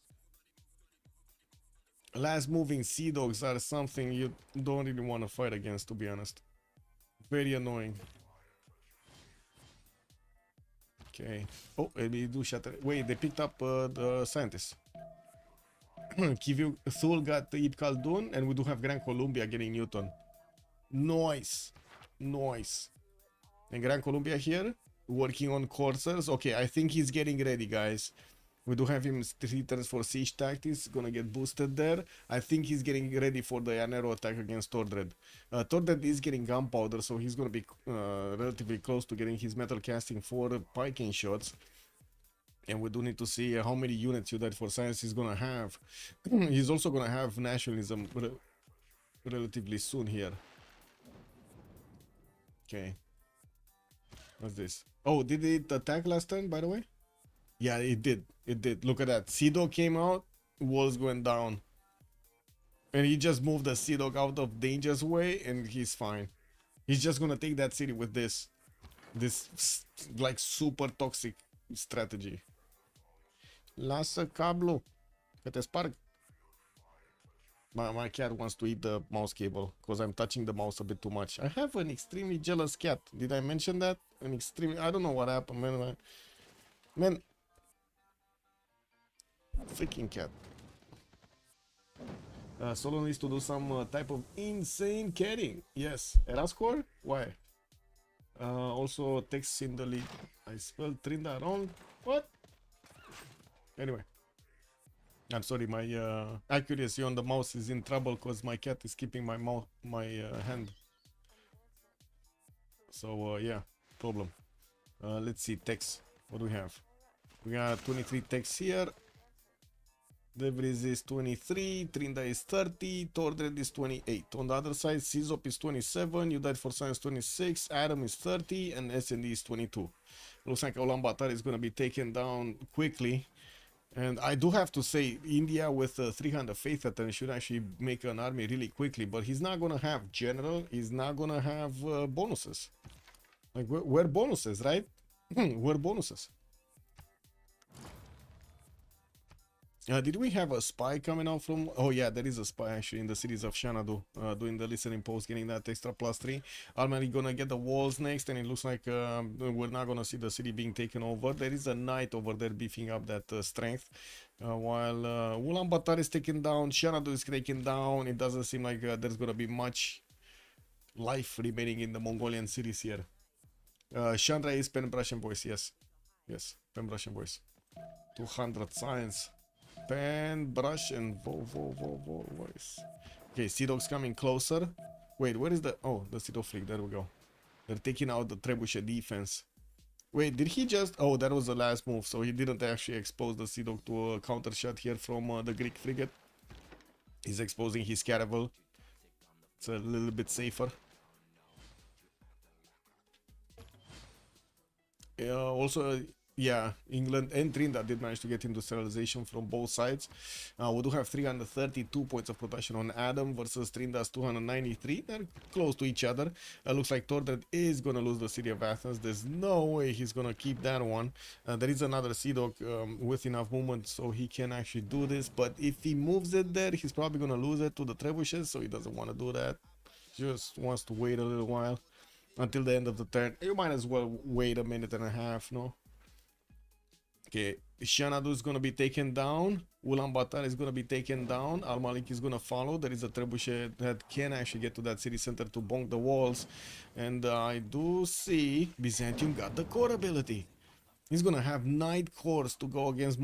Last moving Sea Dogs are something you don't really want to fight against, to be honest. Very annoying. Okay. Oh, maybe do shatter. Wait, they picked up the scientists. Kivu Thul got Ibn Khaldun, and we do have Gran Colombia getting Newton. Nice. Nice. And Gran Colombia here, working on coursers. Okay, I think he's getting ready, guys. We do have him 3 turns for siege tactics, gonna get boosted there. I think he's getting ready for the Anero attack against Tordred. Tordred is getting gunpowder, so he's gonna be relatively close to getting his metal casting for piking shots. And we do need to see how many units You Died for Science he's gonna have. He's also gonna have nationalism relatively soon here. Okay. What's this? Oh, did it attack last turn, by the way? Yeah, it did. It did. Look at that. Sea Dog came out, walls going down. And he just moved the Sea Dog out of danger's way, and he's fine. He's just gonna take that city with this like super toxic strategy. Lasă cablu, că te sparg. My cat wants to eat the mouse cable because I'm touching the mouse a bit too much. I have an extremely jealous cat. Did I mention that? I don't know what happened, man. Man, freaking cat. Solo needs to do some type of insane carrying. Yes. Era score? Why? Also text in the league. I spelled Trinda wrong. What? Anyway. I'm sorry, my accuracy on the mouse is in trouble because my cat is keeping my hand. So yeah, problem. Let's see, text. What do we have? We got 23 text here. Devriz is 23, Trinda is 30, Tordred is 28. On the other side, Czop is 27, You Died for Science 26, Adam is 30, and SND is 22. Looks like Ulaanbaatar is going to be taken down quickly. And I do have to say, India with 300 faith atten should actually make an army really quickly, but he's not going to have general, he's not going to have bonuses. Like, we're bonuses, right? We're bonuses. Did we have a spy coming out from... Oh yeah, there is a spy actually in the cities of Xanadu, doing the listening post, getting that extra +3. Almali gonna get the walls next, and it looks like we're not gonna see the city being taken over. There is a knight over there beefing up that strength, while Ulaanbaatar is taken down, Xanadu is taken down. It doesn't seem like there's gonna be much life remaining in the Mongolian cities here. Chandra is Penbrashen boys, yes. Yes, Penbrashen boys. 200 science. Pen, brush, and voice. Okay, Sea Dog's coming closer. Wait, where is the... Oh, the Sea Dog flick. There we go. They're taking out the Trebuchet defense. Wait, did he just... Oh, that was the last move, so he didn't actually expose the Sea Dog to a counter shot here from the Greek frigate. He's exposing his caravel. It's a little bit safer. Also... Yeah, England and Trinda did manage to get industrialization from both sides. We do have 332 points of production on Adam versus Trinda's 293. They're close to each other. Looks like Tordred is going to lose the city of Athens. There's no way he's going to keep that one. There is another Sea Dog with enough movement so he can actually do this. But if he moves it there, he's probably going to lose it to the trebuchets, so he doesn't want to do that. Just wants to wait a little while until the end of the turn. You might as well wait a minute and a half, no? Okay, Xanadu is going to be taken down. Ulaanbaatar is going to be taken down. Al-Malik is going to follow. There is a trebuchet that can actually get to that city center to bonk the walls. And I do see Byzantium got the core ability. He's going to have Knight cores to go against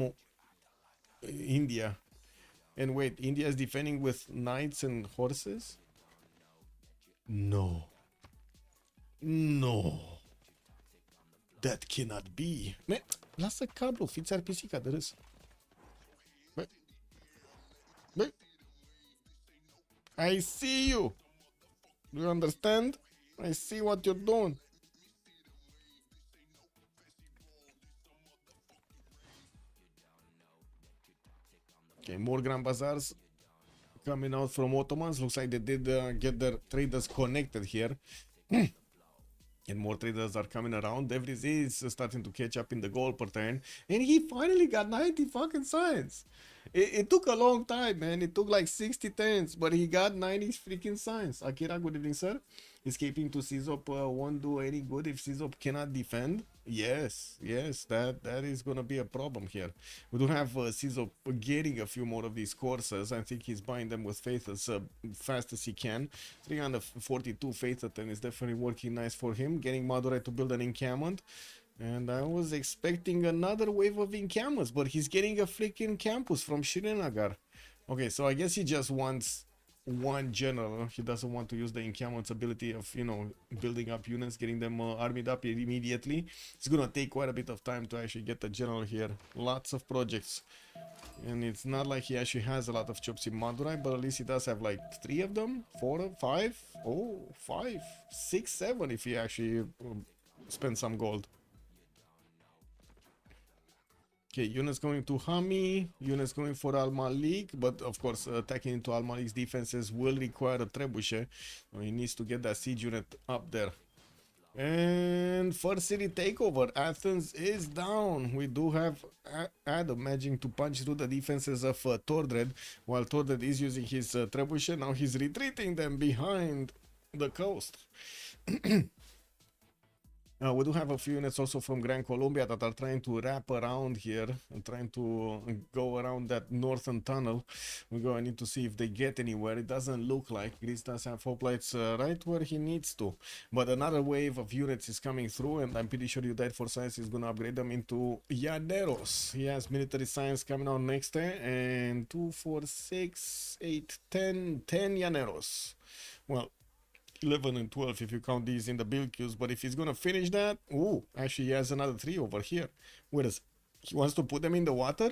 India. And wait, India is defending with knights and horses? No. No. That cannot be. Man, lasă cablu, fiți-ar pisica de râs. Băi. Băi. I see you. Do you understand? I see what you're doing. Okay, more Grand Bazaars coming out from Ottomans. Looks like they did get their traders connected here. And more traders are coming around. Devriz is starting to catch up in the goal per turn. And he finally got 90 fucking signs. It took a long time, man. It took like 60 turns, but he got 90 freaking signs. Akira, good evening, sir. Escaping to Czop won't do any good if Czop cannot defend. Yes, that is gonna be a problem here. We do have Czop getting a few more of these courses. I think he's buying them with faith as fast as he can. 342 faith atten is definitely working nice for him. Getting Madurai to build an encampment. And I was expecting another wave of encampments, but he's getting a freaking campus from Srinagar. Okay, so I guess he just wants one general. He doesn't want to use the encampment's ability of, you know, building up units, getting them armied up immediately. It's gonna take quite a bit of time to actually get the general here. Lots of projects. And it's not like he actually has a lot of chops in Madurai, but at least he does have like 3 of them, 4, 5, oh, 5, 6, 7 if he actually spends some gold. Okay, units going to Hami, units going for Al-Malik, but of course attacking into Al-Malik's defenses will require a trebuchet. He needs to get that siege unit up there. And first city takeover, Athens is down. We do have Adam managing to punch through the defenses of Tordred, while Tordred is using his trebuchet. Now he's retreating them behind the coast. We do have a few units also from Gran Colombia that are trying to wrap around here and trying to go around that northern tunnel. We're going to need to see if they get anywhere. It doesn't look like Greece does have hoplites right where he needs to. But another wave of units is coming through, and I'm pretty sure Unite for Science is going to upgrade them into Llaneros. He has military science coming out next day, and 2, 4, 6, 8, 10 Llaneros. Well, 11 and 12 if you count these in the build queues, but if he's gonna finish that, ooh, actually he has another 3 over here. Whereas he wants to put them in the water.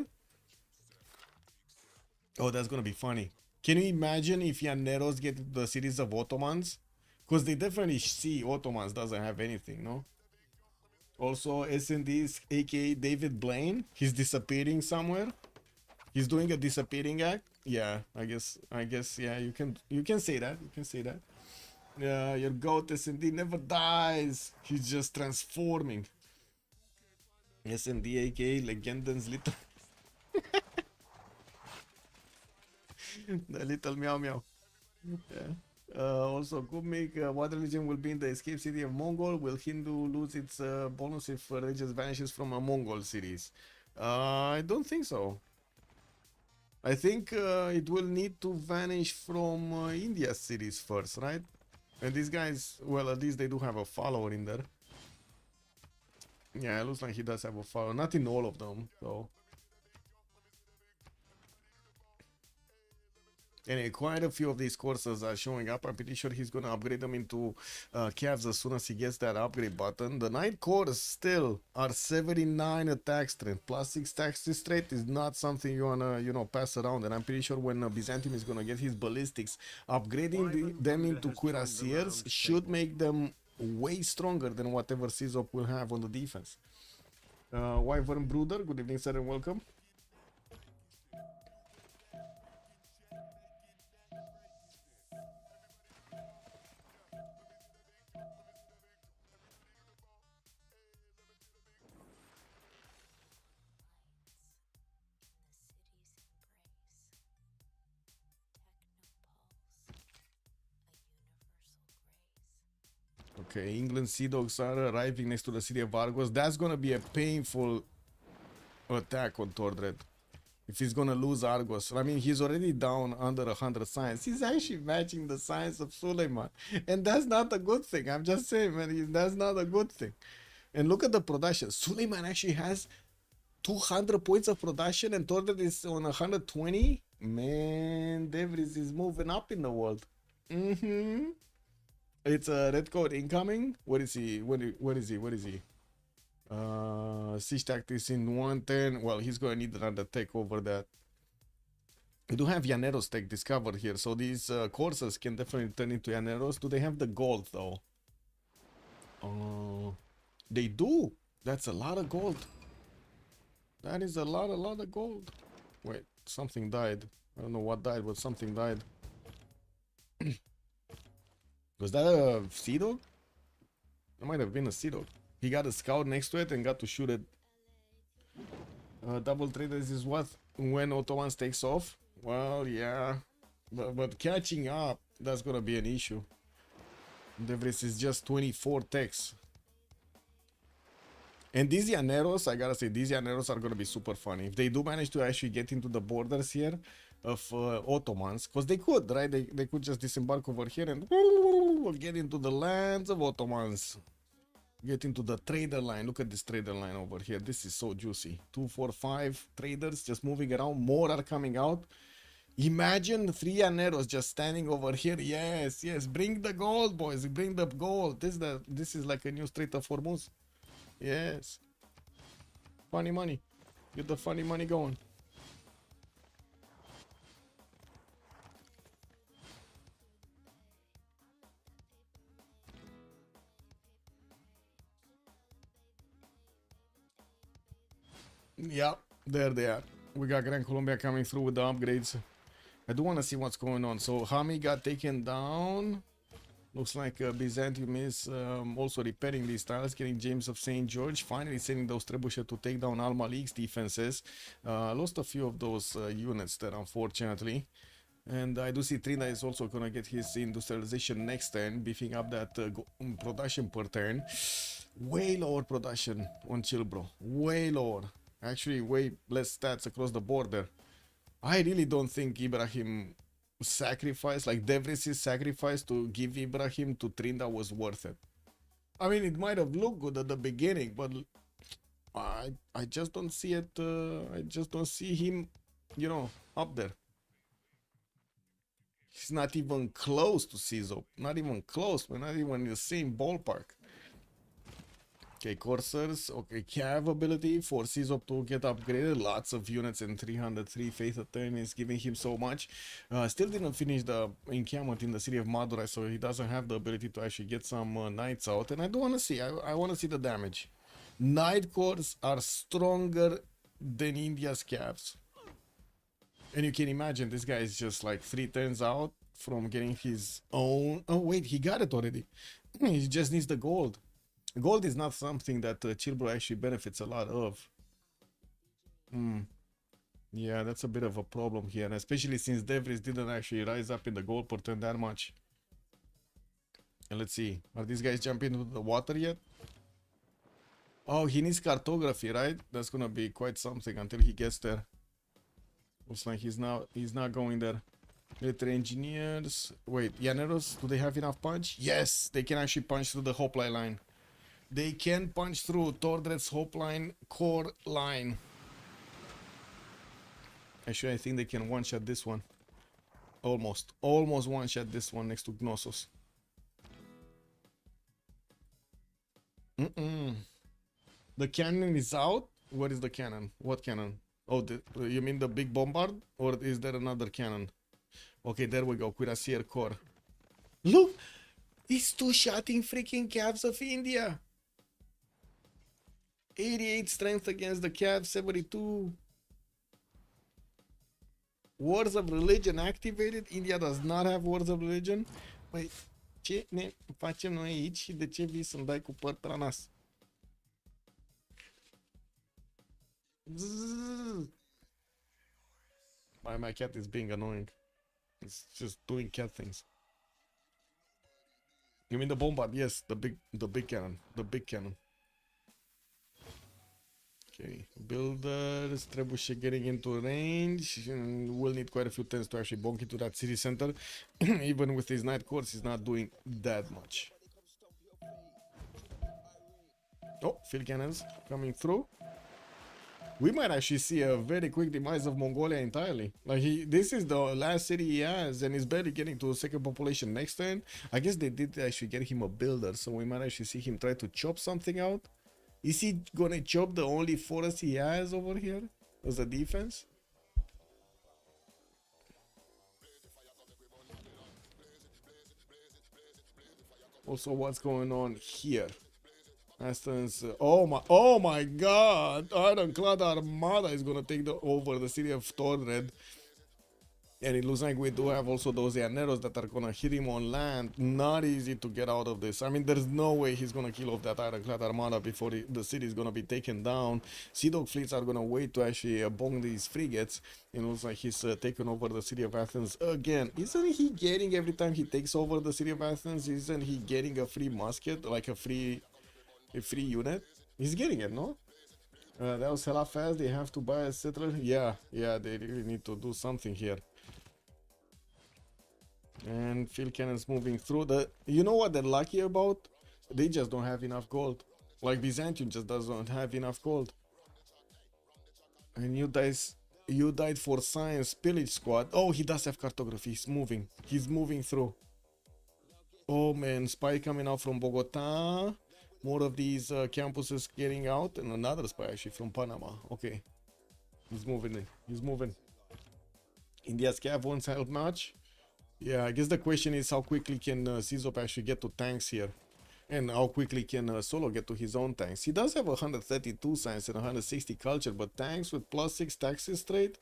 Oh, that's gonna be funny. Can you imagine if Llaneros get the series of Ottomans? Because they definitely see Ottomans doesn't have anything, no? Also, S&D's aka David Blaine, he's disappearing somewhere. He's doing a disappearing act. Yeah, I guess, yeah, you can say that. You can say that. Your goat S&D never dies. He's just transforming. S&D aka Legendans little the little meow meow. Yeah. Also, Kubmik, what religion will be in the escape city of Mongol? Will Hindu lose its bonus if religion vanishes from a Mongol series? I don't think so. I think it will need to vanish from India series first, right? And these guys, well, at least they do have a follower in there. Yeah, it looks like he does have a follower. Not in all of them, though. Anyway, quite a few of these courses are showing up. I'm pretty sure he's going to upgrade them into calves as soon as he gets that upgrade button. The night cores still are 79 attack strength. Plus 6 attack strength is not something you want to, you know, pass around. And I'm pretty sure when Byzantium is going to get his ballistics, upgrading them into cuirassiers should make them way stronger than whatever Czop will have on the defense. Wyvern Brooder, good evening, sir, and welcome. Okay, England Sea Dogs are arriving next to the city of Argos. That's gonna be a painful attack on Tordred. If he's gonna lose Argos. I mean, he's already down under 100 science. He's actually matching the science of Suleiman. And that's not a good thing. I'm just saying, man, that's not a good thing. And look at the production. Suleiman actually has 200 points of production and Tordred is on 120. Man, Devries is moving up in the world. It's a red code incoming. What is he? What is he? Siege tactics in 110. Well, he's going to need another tech over that. We do have Llaneros tech discovered here, so these courses can definitely turn into Llaneros. Do they have the gold though? They do. That's a lot of gold. That is a lot of gold. Wait, something died. I don't know what died, but something died. Was that a Sea Dog? It might have been a Sea Dog. He got a scout next to it and got to shoot it. Double traders is what? When Ottomans takes off? Well, yeah. But catching up, that's gonna be an issue. Devries is just 24 techs. And these Llaneros, I gotta say, these Llaneros are gonna be super funny. If they do manage to actually get into the borders here of Ottomans, because they could, right? They could just disembark over here and get into the lands of Ottomans. Get into the trader line. Look at this trader line over here. This is so juicy. 2, 4, 5 traders just moving around. More are coming out. Imagine 3 Llaneros just standing over here. Yes, yes. Bring the gold, boys. Bring the gold. This is like a new Strait of Hormuz. Yes. Funny money. Get the funny money going. Yeah, there they are. We got Gran Colombia coming through with the upgrades. I do want to see what's going on. So Hami got taken down. Looks like Byzantium is also repairing these tiles, getting James of St. George, finally sending those trebuchet to take down Al Malik's defenses. Lost a few of those units there, unfortunately. And I do see Trina is also going to get his industrialization next turn, beefing up that production per turn. Way lower production on ChillBro. Way lower. Actually, way less stats across the board there. I really don't think Ibrahim sacrifice, like Devris's sacrifice to give Ibrahim to Trinda was worth it. I mean, it might have looked good at the beginning, but I just don't see it. I just don't see him, you know, up there. He's not even close to Cizo. Not even close. We're not even in the same ballpark. Okay, Corsairs. Okay, Cav ability for Cizo to get upgraded. Lots of units and 303 Faith a turn is giving him so much. Still didn't finish the encampment in the city of Madurai, so he doesn't have the ability to actually get some knights out. And I do want to see. I want to see the damage. Knight cores are stronger than India's Cavs. And you can imagine this guy is just like 3 turns out from getting his own. Oh wait, he got it already. He just needs the gold. Gold is not something that ChillBro actually benefits a lot of. Yeah, that's a bit of a problem here, and especially since Devris didn't actually rise up in the gold per turn that much. And let's see, are these guys jumping into the water yet? Oh, he needs cartography, right? That's gonna be quite something until he gets there. Looks like he's not going there. Military engineers. Wait, Llaneros, do they have enough punch? Yes, they can actually punch through the hoplite line. They can punch through Tordred's hoplite core line. Actually, I think they can one-shot this one. Almost one-shot this one next to Gnosos. The cannon is out? What is the cannon? What cannon? Oh, you mean the big bombard? Or is there another cannon? Okay, there we go. Cuirassier core. Look! He's two-shotting freaking Cavs of India! 88 strength against the Cavs, 72. Wars of Religion activated. India does not have Wars of Religion. Păi, ce ne facem noi aici și de ce vii să-mi dai cu pătra nas? My cat is being annoying. It's just doing cat things. You mean the bombard? Yes, the big cannon. The big cannon. Okay, builders, Trebuchet getting into range. We'll need quite a few turns to actually bonk into that city center. Even with his night course, he's not doing that much. Oh, field cannons coming through. We might actually see a very quick demise of Mongolia entirely. Like this is the last city he has, and he's barely getting to a second population next turn. I guess they did actually get him a builder, so we might actually see him try to chop something out. Is he gonna chop the only forest he has over here as a defense? Also, what's going on here? Aston's, oh my god! Ironclad Armada is gonna take over the city of Tordred. And it looks like we do have also those Llaneros that are gonna hit him on land. Not easy to get out of this. I mean, there's no way he's gonna kill off that Ironclad Armada before the city is gonna be taken down. Sea Dog fleets are gonna wait to actually bomb these frigates. It looks like he's taken over the city of Athens again. Isn't he getting, every time he takes over the city of Athens, isn't he getting a free musket, like a free unit? He's getting it, no? That was hella fast. They have to buy a settler. Yeah, they really need to do something here. And field cannons moving through. You know what they're lucky about? They just don't have enough gold. Like Byzantium just doesn't have enough gold. And you died for science, pillage squad. Oh, he does have cartography. He's moving through. Oh man, spy coming out from Bogota. More of these campuses getting out, and another spy actually from Panama. Okay, he's moving. India's Cav won't help much. Yeah, I guess the question is how quickly can Cizo actually get to tanks here, and how quickly can Solo get to his own tanks. He does have 132 science and 160 culture, but tanks with +6 taxes straight.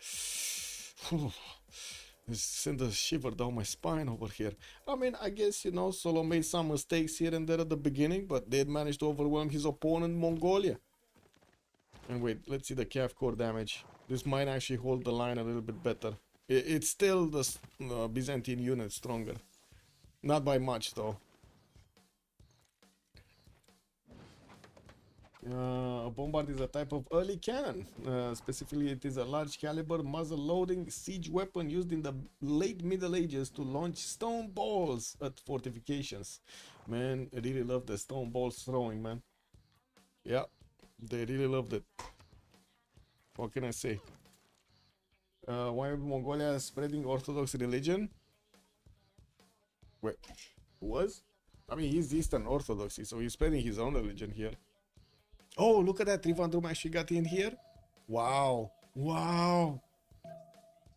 Send a shiver down my spine over here. I mean, I guess, you know, Solo made some mistakes here and there at the beginning, but did manage to overwhelm his opponent, Mongolia. And wait, let's see the Cav core damage. This might actually hold the line a little bit better. It's still the Byzantine unit stronger. Not by much, though. A bombard is a type of early cannon. Specifically, it is a large caliber muzzle loading siege weapon used in the late Middle Ages to launch stone balls at fortifications. Man, I really love the stone balls throwing, man. Yeah, they really loved it. What can I say? Why Mongolia spreading Orthodox religion? Wait, was? I mean, he's Eastern Orthodoxy, so he's spreading his own religion here. Oh, look at that. Trivandrum actually got in here. Wow. Wow.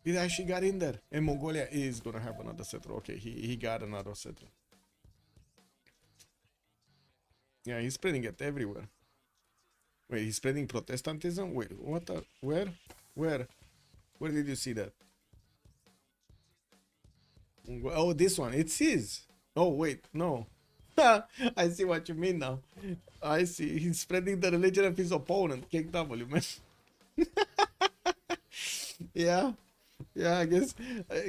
It actually got in there. And Mongolia is going to have another settler. Okay, he got another settler. Yeah, he's spreading it everywhere. Wait, he's spreading Protestantism? Wait, what the? Where? Where? Where did you see that? Oh, this one. It's his. Oh, wait. No. I see what you mean now. I see. He's spreading the religion of his opponent. KW, man. Yeah. Yeah, I guess.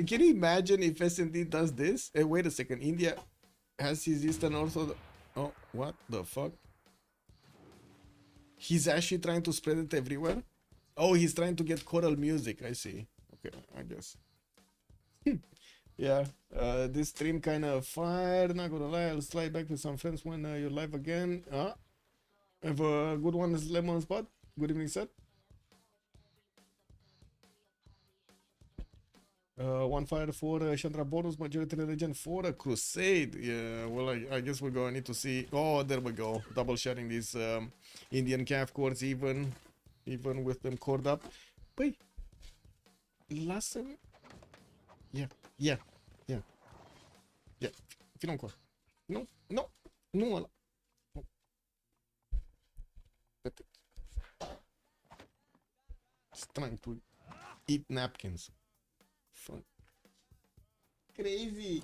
Can you imagine if S&D does this? Hey, wait a second. India has his Eastern Orthodox. Oh, what the fuck? He's actually trying to spread it everywhere? Oh, he's trying to get choral music. I see. Okay, I guess. Yeah, this stream kind of fired. Not gonna lie, I'll slide back with some friends when you're live again. Have a good one, Lemon Spot. Good evening, sir. One fire for Chandra bonus, majority religion for a crusade. Yeah, well, I guess we're gonna need to see. Oh, there we go. Double sharing these Indian calf cords, even with them cord up. Wait, last time. Yeah, yeah, yeah, yeah. Fino ancora. No, no, nu ăla. No. It's trying to eat napkins. Fun. Crazy.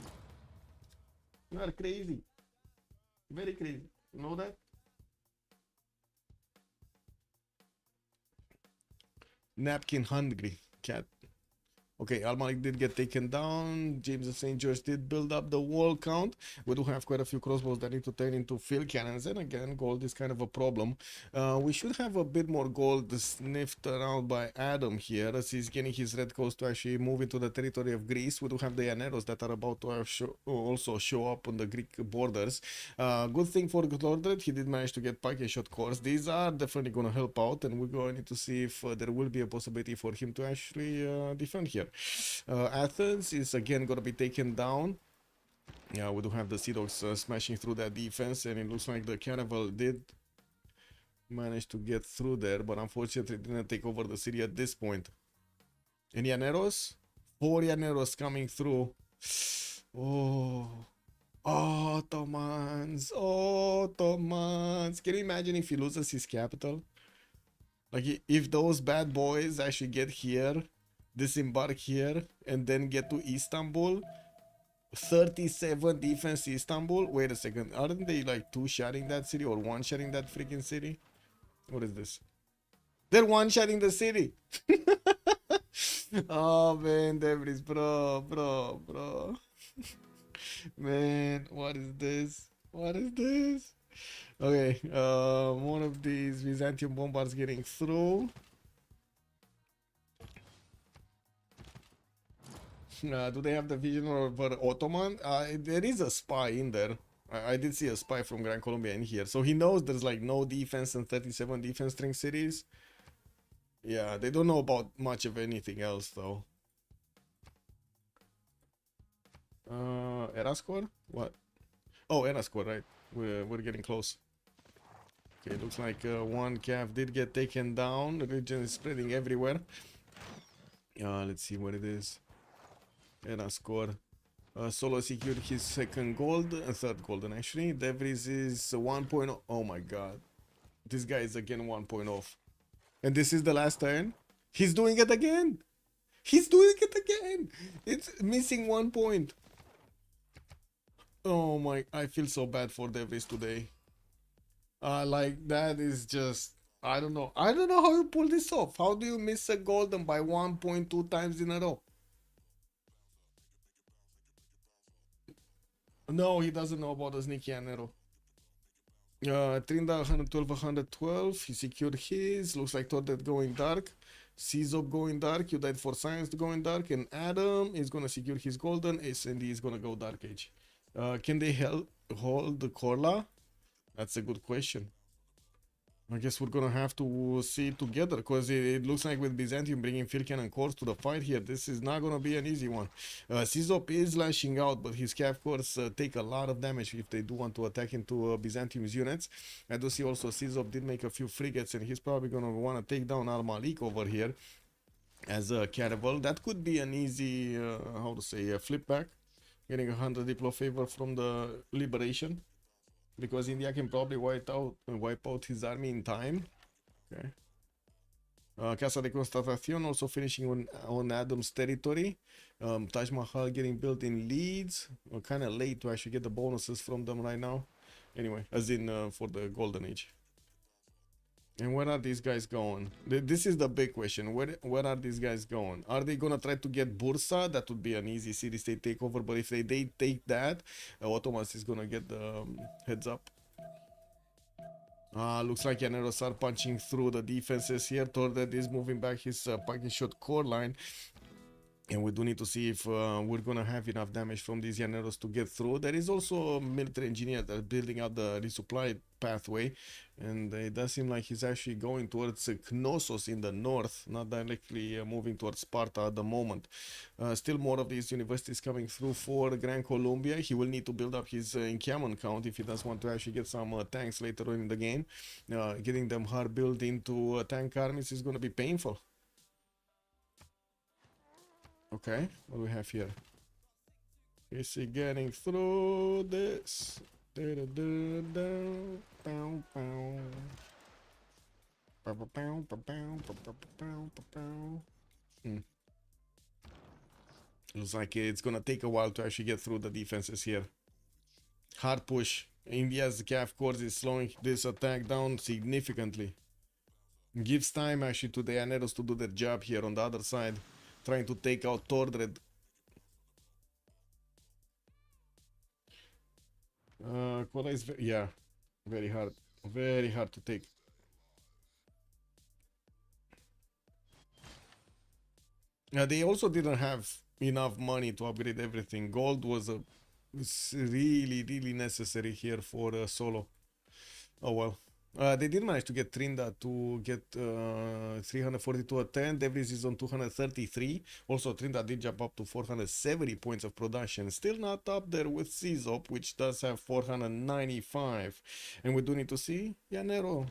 You are crazy. Very crazy. You know that? Napkin hungry cat. Okay, Al-Malik did get taken down. James of St. George did build up the wall count. We do have quite a few crossbows that need to turn into field cannons. And again, gold is kind of a problem. We should have a bit more gold sniffed around by Adam here, as he's getting his red coast to actually move into the territory of Greece. We do have the Llaneros that are about to also show up on the Greek borders. Good thing for Glordred, he did manage to get package shot cores. These are definitely going to help out, and we're going to see if there will be a possibility for him to actually defend here. Athens is again gonna be taken down. Yeah, we do have the Sea Dogs smashing through that defense, and it looks like the Caravel did manage to get through there, but unfortunately didn't take over the city at this point. And Llaneros? 4 Llaneros coming through. Oh, Ottomans, Ottomans. Can you imagine if he loses his capital? Like, if those bad boys actually get here, disembark here, and then get to Istanbul. 37 defense Istanbul. Wait a second, aren't they like two-shotting that city or one-shotting that freaking city? What is this? They're one-shotting the city. Oh man, Debris, bro. Man, what is this? What is this? Okay, one of these Byzantium bombards getting through. Do they have the vision over Ottoman? There is a spy in there. I did see a spy from Gran Colombia in here. So he knows there's like no defense and 37 defense string cities. Yeah, they don't know about much of anything else though. Erascore? What? Oh, Erascore, right. We're getting close. Okay, looks like one calf did get taken down. The region is spreading everywhere. Let's see what it is. Erascore. Solo secured his second gold, third golden actually. Devries is 1.0. Oh my god. This guy is again 1 off. And this is the last turn. He's doing it again. He's doing it again. It's missing 1 point. Oh my, I feel so bad for Devries today. Like that is just, I don't know. I don't know how you pull this off. How do you miss a golden by 1.2 times in a row? No, he doesn't know about the sneaky Anero. Trinda 112, 112. He secured his. Looks like Tordet going dark. Czop going dark. You died for science going dark. And Adam is gonna secure his golden. SND is gonna go dark age. Can they hold the Korla? That's a good question. I guess we're gonna have to see it together because it looks like with Byzantium bringing Firkan and Kors to the fight here, this is not gonna be an easy one. Czop is lashing out, but his Cav Kors take a lot of damage if they do want to attack into Byzantium's units. I do see also Czop did make a few frigates, and he's probably gonna want to take down Al Malik over here as a caravel. That could be an easy, how to say, flip back, getting 100 Diplo favor from the Liberation. Because India can probably wipe out his army in time. Okay. Casa de Constatación also finishing on Adam's territory. Taj Mahal getting built in Leeds. Kind of late to actually get the bonuses from them right now. Anyway, as in for the Golden Age. And where are these guys going? This is the big question. Where are these guys going? Are they gonna try to get Bursa? That would be an easy city-state takeover. But if they take that, Ottomans is gonna get the heads up. Looks like Llaneros are punching through the defenses here. Tordet is moving back his package shot core line. And we do need to see if we're gonna have enough damage from these Llaneros to get through. There is also a military engineer that's building out the resupply pathway, and it does seem like he's actually going towards Knossos in the north, not directly moving towards Sparta at the moment. Still more of these universities coming through for Gran Colombia. He will need to build up his encampment count if he does want to actually get some tanks later on in the game. Getting them hard built into tank armies is going to be painful. Okay, what do we have here? Is he getting through this? Looks like it's gonna take a while to actually get through the defenses here. Hard push. India's Cav Corps is slowing this attack down significantly. Gives time actually to the Llaneros to do their job here on the other side. Trying to take out Tordred. Kola is very hard. Very hard to take. They also didn't have enough money to upgrade everything. Gold was really necessary here for solo. Oh well. They did manage to get Trinda to get 342 at 10. Devries is on 233. Also, Trinda did jump up to 470 points of production. Still not up there with Czop, which does have 495. And we do need to see Llanero.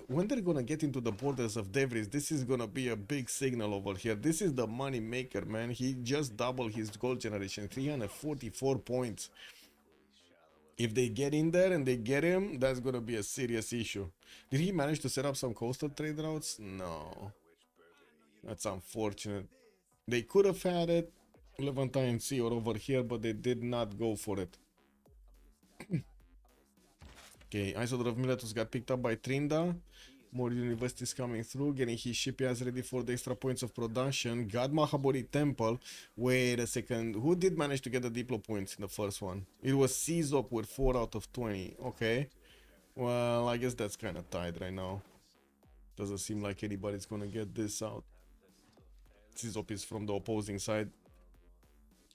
When they're gonna get into the borders of Devries, this is gonna be a big signal over here. This is the money maker, man. He just doubled his gold generation, 344 points. If they get in there and they get him, that's gonna be a serious issue. Did he manage to set up some coastal trade routes? No. That's unfortunate. They could have had it Levantine Sea or over here, but they did not go for it. Okay, Isodor of Miletus got picked up by Trinda. More universities coming through, getting his shipyards ready for the extra points of production. God Mahabodhi Temple. Wait a second. Who did manage to get the Diplo points in the first one? It was Czop with 4 out of 20. Okay. Well, I guess that's kind of tied right now. Doesn't seem like anybody's gonna get this out. Czop is from the opposing side.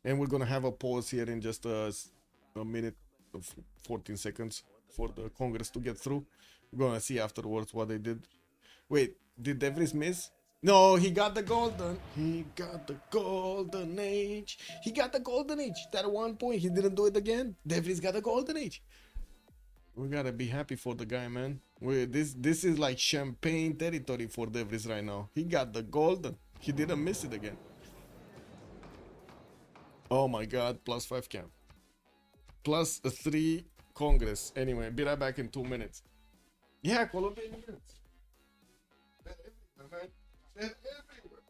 And we're gonna have a pause here in just a minute of 14 seconds for the Congress to get through. We're gonna see afterwards what they did. Wait, did Devries miss? No, he got the golden. He got the golden age. He got the golden age. That 1 point, he didn't do it again. Devries got the golden age. We gotta be happy for the guy, man. This is like champagne territory for Devries right now. He got the golden. He didn't miss it again. Oh my god, +5 camp. +3 Congress. Anyway, be right back in 2 minutes. Yeah, Colombia immigrants. They're everywhere, man. They're everywhere.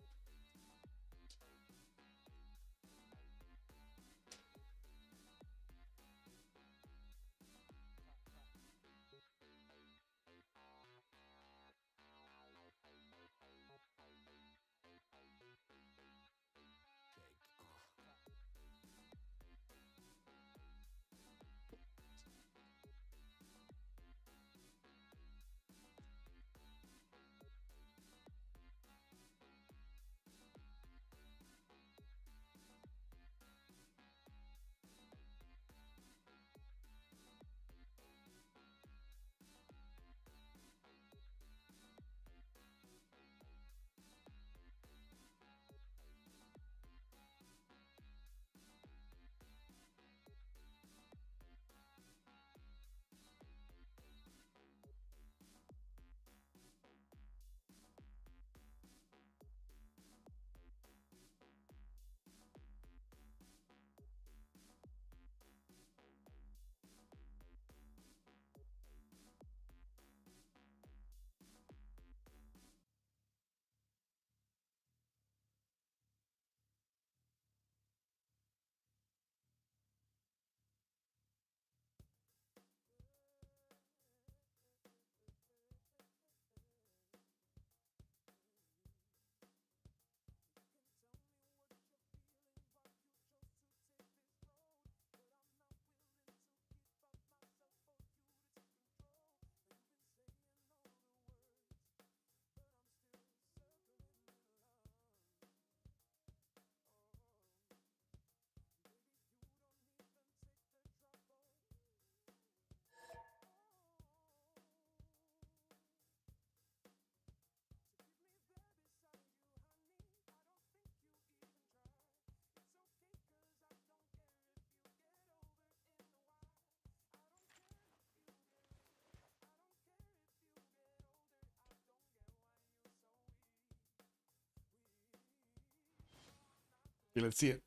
Okay, let's see it.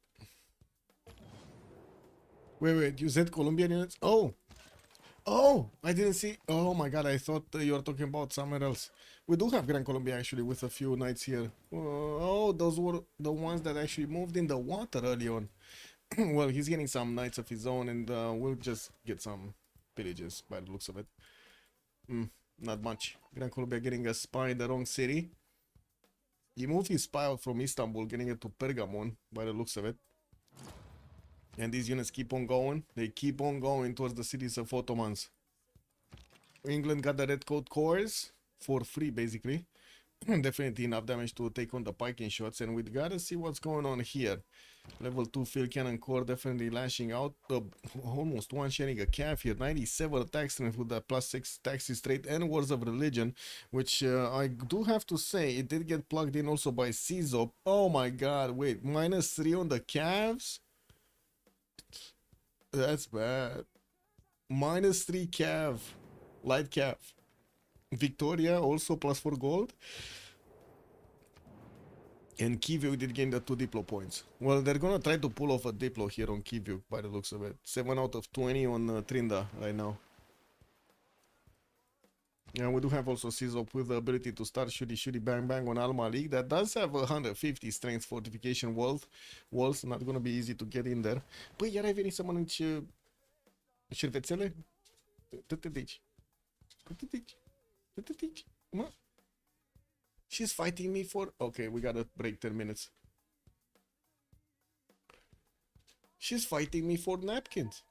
Wait, you said Colombian units? Oh, I didn't see. Oh my god, I thought you were talking about somewhere else. We do have Gran Colombia actually with a few knights here. Oh, those were the ones that actually moved in the water early on. Well, he's getting some knights of his own, and we'll just get some villages by the looks of it. Not much. Gran Colombia getting a spy in the wrong city. He moved his spy out from Istanbul, getting it to Pergamon by the looks of it. And these units keep on going. They keep on going towards the cities of Ottomans. England got the red coat cores for free, basically. Definitely enough damage to take on the piking shots. And we gotta see what's going on here. Level 2 field cannon core definitely lashing out. Almost one sharing a calf here. 97 attack strength with that +6 taxi straight and Wars of Religion. Which I do have to say, it did get plugged in also by CZOP. Oh my god, wait. -3 on the calves? That's bad. -3 cav. Light cav. Victoria also +4 gold. And Kyiv did gain the 2 Diplo points. Well, they're gonna try to pull off a Diplo here on Kyiv by the looks of it. 7 out of 20 on Trinda right now. And we do have also Sizop with the ability to start shooty bang bang on Al Malik. That does have 150 strength fortification walls. Not gonna be easy to get in there. Păi, iar ai venit să mănânci șervețele? Dă-te de aici. Dă-te de aici. Dă-te de aici. Mă. She's fighting me for... Okay, we gotta break 10 minutes. She's fighting me for napkins.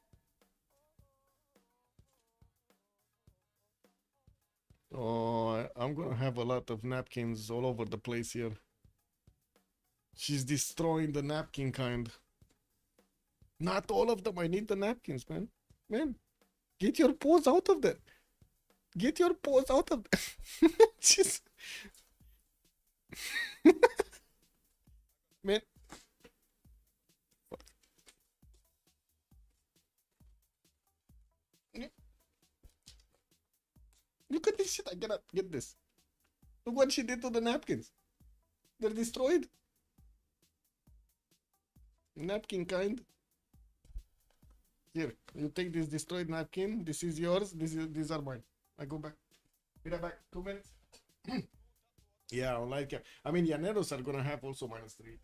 Oh, I'm gonna have a lot of napkins all over the place here. She's destroying the napkin kind. Not all of them. I need the napkins, man. Man, get your paws out of that. Get your paws out of that. She's... Man. Look at this shit. I cannot get this. Look what she did to the napkins. They're destroyed. Napkin kind. Here, you take this destroyed napkin. This is yours. These are mine. I go back. Be right back. 2 minutes. Yeah, I like it. I mean, Llaneros are gonna have also -3.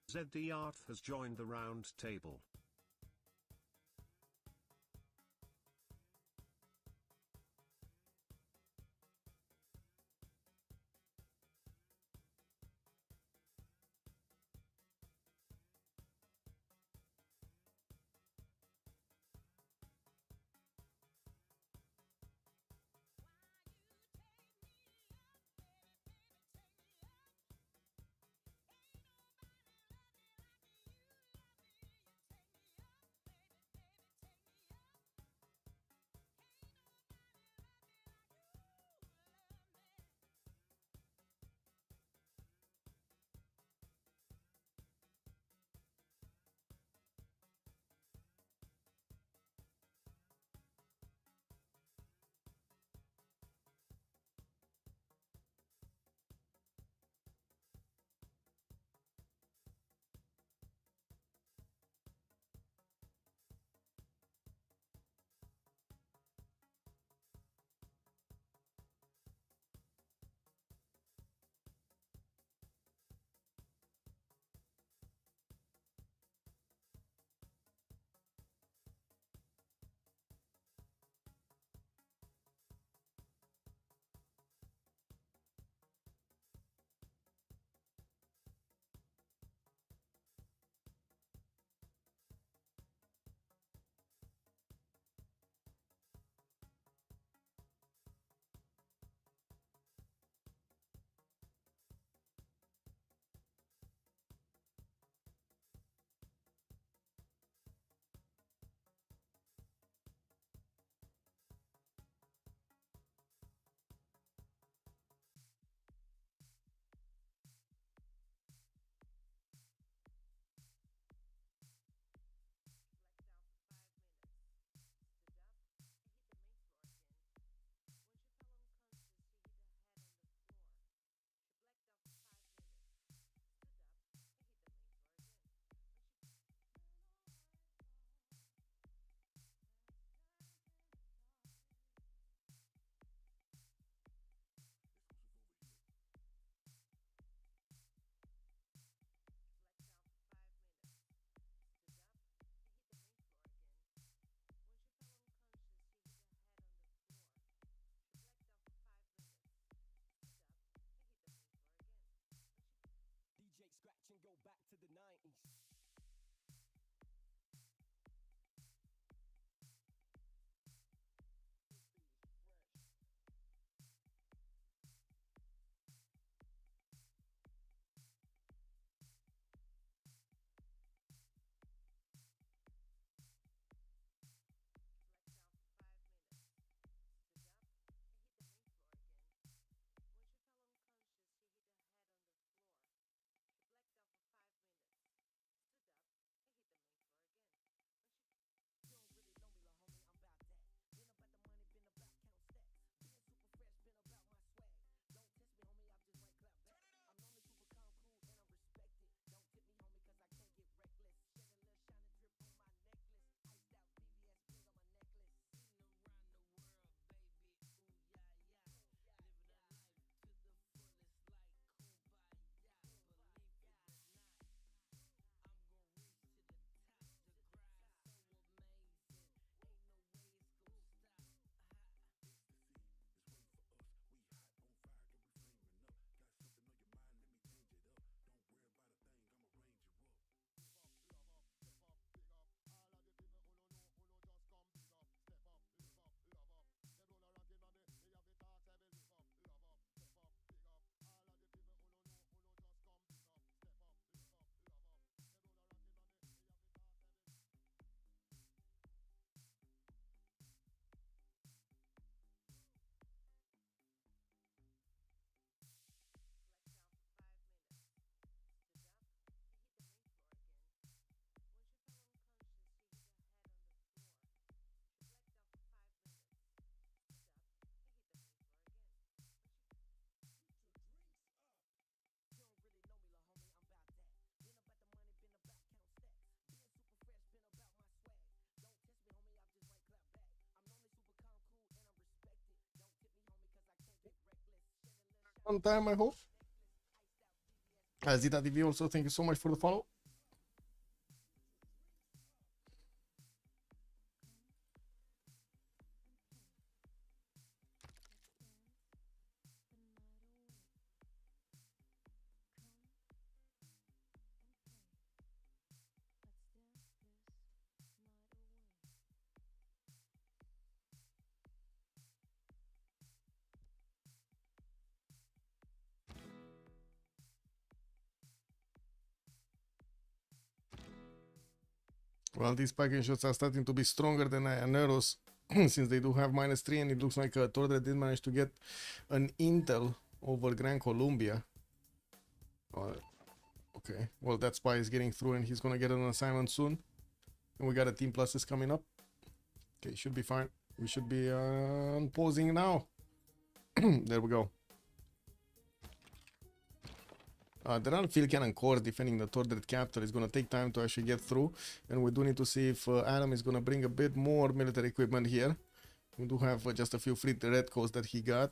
ZD Art has joined the round table. DJ scratch and go back to the 90s. On time, I hope. Zita TV also, thank you so much for the follow. Well, these packing shots are starting to be stronger than Llaneros since they do have -3, and it looks like Tordre did manage to get an intel over Gran Colombia. Okay, well, that spy is getting through and he's gonna get an assignment soon. And we got a team pluses coming up. Okay, should be fine. We should be unposing now. There we go. There are field cannon cores defending the Tordred capital. It's going to take time to actually get through. And we do need to see if Adam is going to bring a bit more military equipment here. We do have just a few free red codes that he got.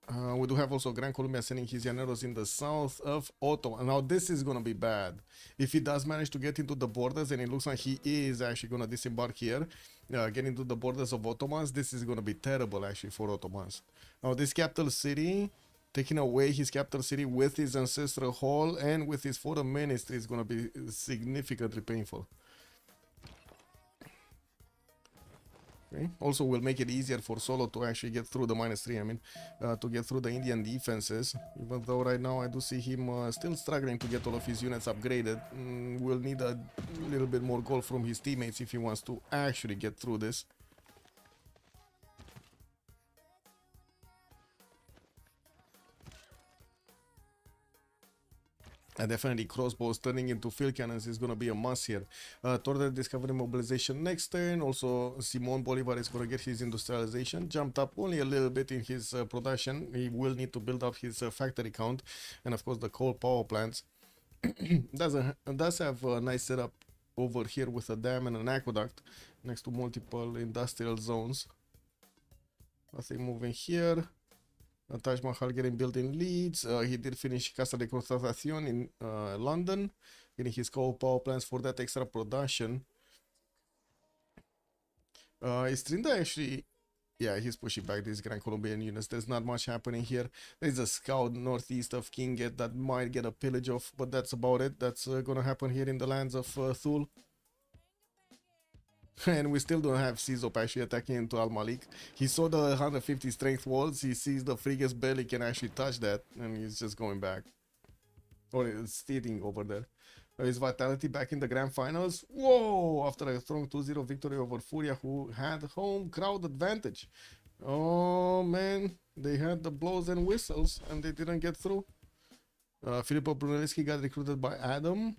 We do have also Gran Colombia sending his Llaneros in the south of Ottoman. Now this is going to be bad. If he does manage to get into the borders, and it looks like he is actually going to disembark here, get into the borders of Ottomans, this is going to be terrible actually for Ottomans. Now this capital city, taking away his capital city with his ancestral hall and with his foreign ministry is going to be significantly painful. Okay. Also will make it easier for Solo to actually get through the -3, I mean, to get through the Indian defenses, even though right now I do see him still struggling to get all of his units upgraded. Will need a little bit more gold from his teammates if he wants to actually get through this. And definitely crossbows turning into field cannons is going to be a must here. Tordre discovery mobilization next turn. Also, Simon Bolivar is going to get his industrialization. Jumped up only a little bit in his production. He will need to build up his factory count. And of course, the coal power plants. does have a nice setup over here with a dam and an aqueduct next to multiple industrial zones. Nothing moving here. Taj Mahal getting built in Leeds. He did finish Casa de Constatación in London, getting his coal power plants for that extra production. Is Trinda actually... Yeah, he's pushing back these Gran Colombian units. There's not much happening here. There's a scout northeast of Kinget that might get a pillage of, but that's about it. That's gonna happen here in the lands of Thul. And we still don't have Sizop actually attacking into Al Malik. He saw the 150 strength walls. He sees the frigate's belly can actually touch that, and he's just going back. Or it's steering over there. His Vitality back in the grand finals. Whoa! After a strong 2-0 victory over Furia, who had home crowd advantage. Oh man, they had the blows and whistles, and they didn't get through. Filippo Brunelleschi got recruited by Adam.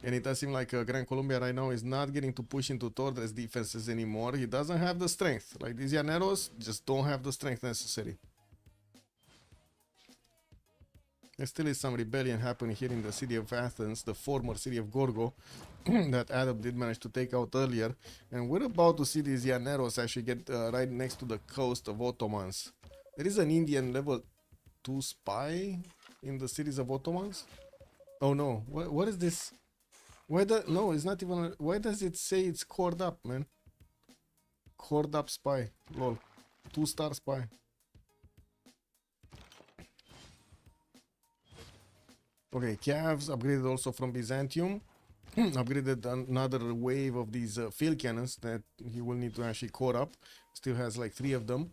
And it does seem like Gran Colombia right now is not getting to push into Tordre's defenses anymore. He doesn't have the strength. Like these Llaneros just don't have the strength necessary. There still is some rebellion happening here in the city of Athens, the former city of Gorgo, that Adam did manage to take out earlier. And we're about to see these Llaneros actually get right next to the coast of Ottomans. There is an Indian level 2 spy in the cities of Ottomans. Oh no, what is this? Why no, it's not even. Why does it say it's cored up, man? Cored up spy. Lol. 2-star spy. Okay, Cavs upgraded also from Byzantium. Upgraded another wave of these field cannons that he will need to actually core up. Still has like 3 of them.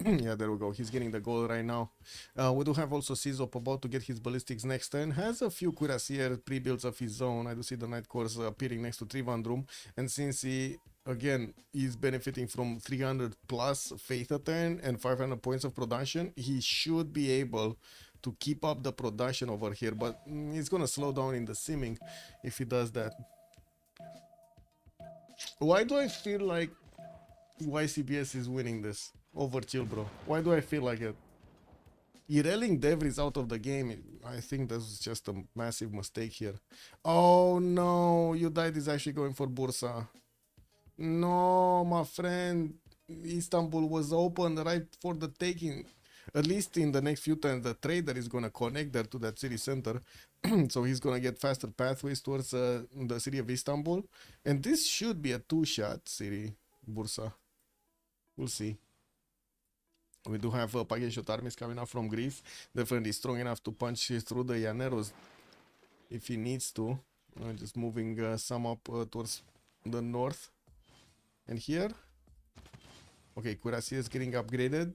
Yeah, there we go. He's getting the goal right now. We do have also Sizop about to get his ballistics next turn. Has a few cuirassier pre-builds of his own. I do see the Night Course appearing next to Trivandrum. And since he, again, is benefiting from 300 plus faith a turn and 500 points of production, he should be able to keep up the production over here. But he's going to slow down in the simming if he does that. Why do I feel like YCBS is winning this over ChillBro? Why do I feel like it? Irelling Devr is out of the game. I think that's just a massive mistake here. Oh no, Udite is actually going for Bursa. No, my friend. Istanbul was open right for the taking. At least in the next few times, the trader is going to connect there to that city center. So he's going to get faster pathways towards the city of Istanbul. And this should be a 2-shot city, Bursa. We'll see. We do have Pagashot armies coming up from Greece. Definitely strong enough to punch through the Llaneros if he needs to. Just moving some up towards the north. And here. Okay, Cuirassier is getting upgraded.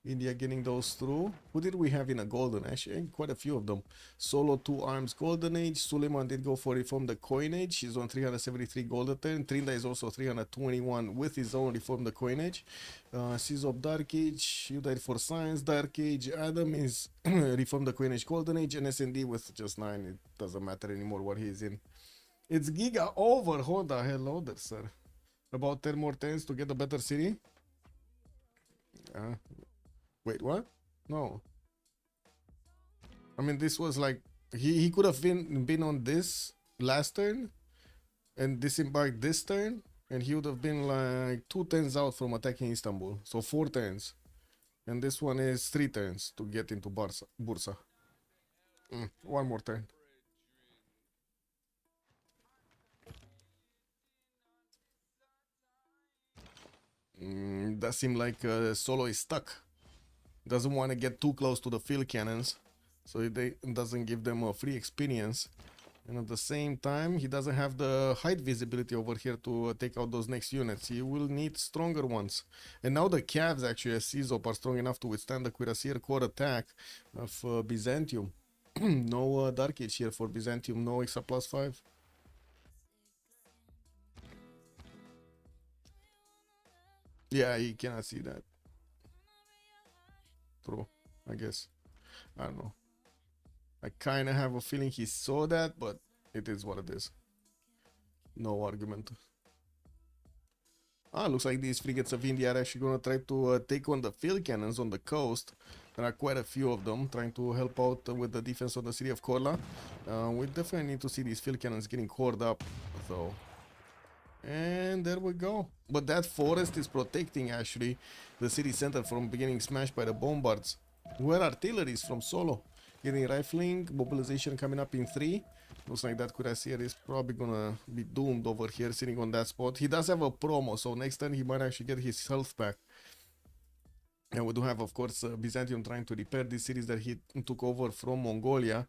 India getting those through. Who did we have in a golden? Actually, quite a few of them. Solo 2 arms golden age. Suleiman did go for reform the coinage. He's on 373 gold a turn. Trinda is also 321 with his own reform the coinage. Sizop Dark Age. You died for science Dark Age. Adam is reform the coinage golden age. And SND with just 9. It doesn't matter anymore what he's in. It's Giga over. Hoda. Hello there, sir. About 10 more turns to get a better city. Wait, what? No. I mean, this was like he could have been on this last turn and disembarked this turn, and he would have been like 2 turns out from attacking Istanbul. So 4 turns, and this one is 3 turns to get into Bursa. One more turn. Does seem like Solo is stuck. Doesn't want to get too close to the field cannons, so it doesn't give them a free experience. And at the same time, he doesn't have the height visibility over here to take out those next units. He will need stronger ones. And now the Cavs actually as Sizop are strong enough to withstand the Cuirassier core attack of Byzantium. No Dark Age here for Byzantium, no extra +5. Yeah, you cannot see that. True, I guess. I don't know. I kind of have a feeling he saw that, but it is what it is. No argument. Looks like these frigates of India are actually going to try to take on the field cannons on the coast. There are quite a few of them trying to help out with the defense of the city of Korla. We definitely need to see these field cannons getting cored up, though. And there we go. But that forest is protecting actually the city center from getting smashed by the bombards. Where artillery is from Solo. Getting rifling, mobilization coming up in 3. Looks like that Cuirassier is probably gonna be doomed over here sitting on that spot. He does have a promo, so next turn he might actually get his health back. And we do have, of course, Byzantium trying to repair these cities that he took over from Mongolia.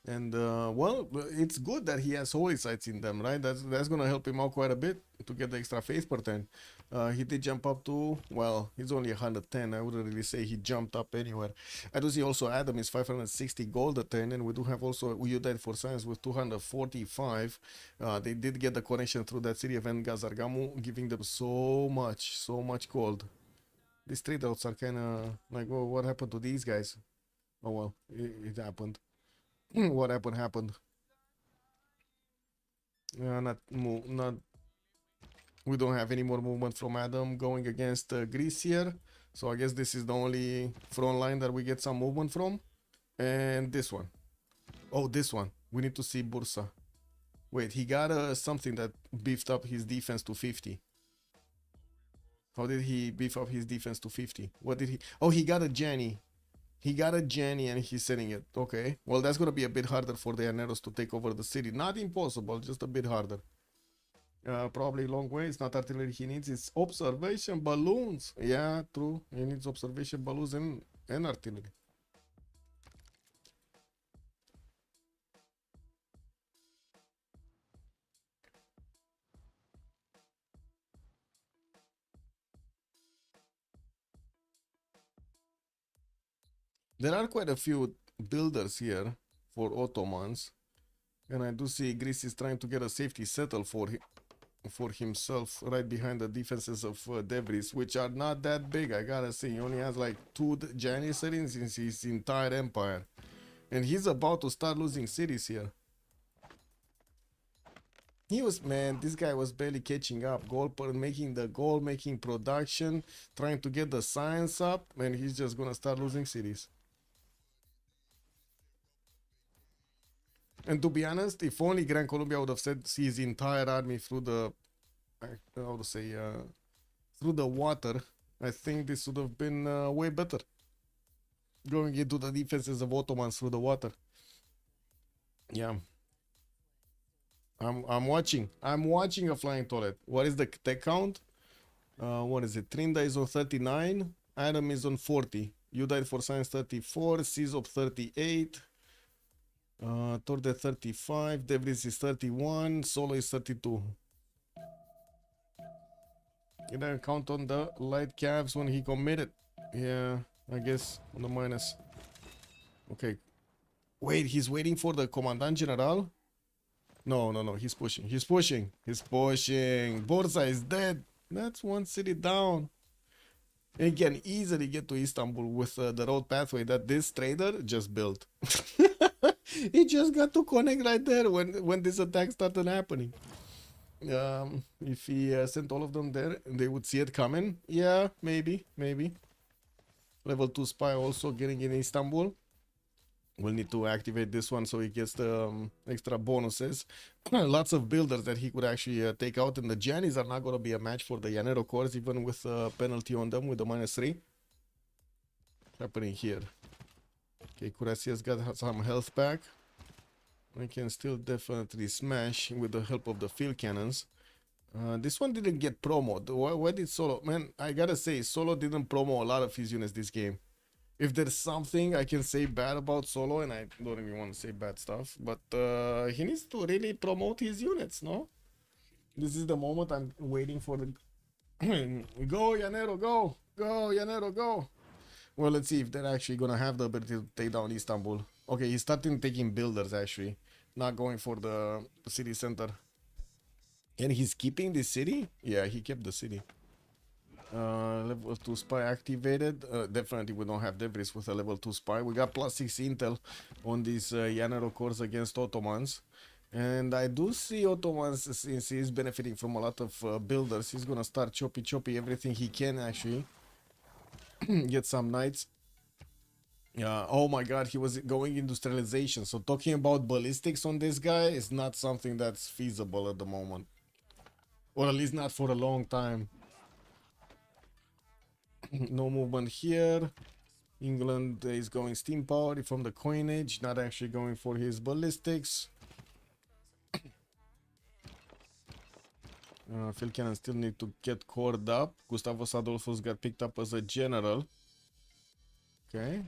And, well, it's good that he has holy sites in them, right? That's going to help him out quite a bit to get the extra faith per turn. He did jump up to, well, he's only 110. I wouldn't really say he jumped up anywhere. I do see also Adam is 560 gold a turn. And we do have also You Died for Science with 245. They did get the connection through that city of Engazargamu, giving them so much gold. These trade routes are kind of like, well, what happened to these guys? Oh well, it happened. What happened. Not. We don't have any more movement from Adam going against Greece here. So I guess this is the only front line that we get some movement from. And this one. Oh, this one. We need to see Bursa. Wait, he got something that beefed up his defense to 50. How did he beef up his defense to 50? What did he... Oh, he got a Jenny. He got a Jenny and he's setting it. Okay. Well, that's going to be a bit harder for the Llaneros to take over the city. Not impossible, just a bit harder. Probably long way. It's not artillery he needs. It's observation balloons. Yeah, true. He needs observation balloons and artillery. There are quite a few builders here for Ottomans, and I do see Greece is trying to get a safety settle for himself right behind the defenses of Debris, which are not that big. I gotta say, he only has like 2 Janissaries in his entire empire, and he's about to start losing cities here. Man, this guy was barely catching up. Making the goal, making production, trying to get the science up, and he's just gonna start losing cities. And to be honest, if only Gran Colombia would have sent his entire army through the, how to say, through the water, I think this would have been way better. Going into the defenses of Ottomans through the water. Yeah. I'm watching a flying turret. What is the tech count? What is it? Trinda is on 39. Adam is on 40. You Died for Science 34. Sizop 38. Torde 35, Debris is 31, Solo is 32. Can I count on the light calves when he committed? Yeah, I guess, on the minus. Okay. Wait, he's waiting for the Commandant General? No, he's pushing. He's pushing. Borza is dead. That's one city down. And he can easily get to Istanbul with the road pathway that this trader just built. He just got to connect right there when this attack started happening. If he sent all of them there, they would see it coming. Yeah, maybe. Level 2 spy also getting in Istanbul. We'll need to activate this one so he gets the extra bonuses. Lots of builders that he could actually take out, and the Janis are not going to be a match for the Llanero cores, even with penalty on them with the -3. Happening here. Okay, Curasia's got some health back. We can still definitely smash with the help of the field cannons. This one didn't get promoed. Why did Solo? Man, I gotta say, Solo didn't promo a lot of his units this game. If there's something I can say bad about Solo, and I don't even want to say bad stuff, but he needs to really promote his units, no? This is the moment I'm waiting for the... Go, Llanero, go! Go, Llanero, go! Well, let's see if they're actually gonna have the ability to take down Istanbul. Okay, he's starting taking builders, actually. Not going for the city center. And he's keeping the city? Yeah, he kept the city. Level 2 spy activated. Definitely we don't have debris with a level 2 spy. We got +6 intel on these Llanero cores against Ottomans. And I do see Ottomans, since he's benefiting from a lot of builders, he's gonna start choppy everything he can actually. Get some knights. Oh my god, he was going industrialization. So talking about ballistics on this guy is not something that's feasible at the moment. Or at least not for a long time. No movement here. England is going steam power from the coinage, not actually going for his ballistics. Field cannon still need to get cored up. Gustavus Adolphus got picked up as a general. Okay.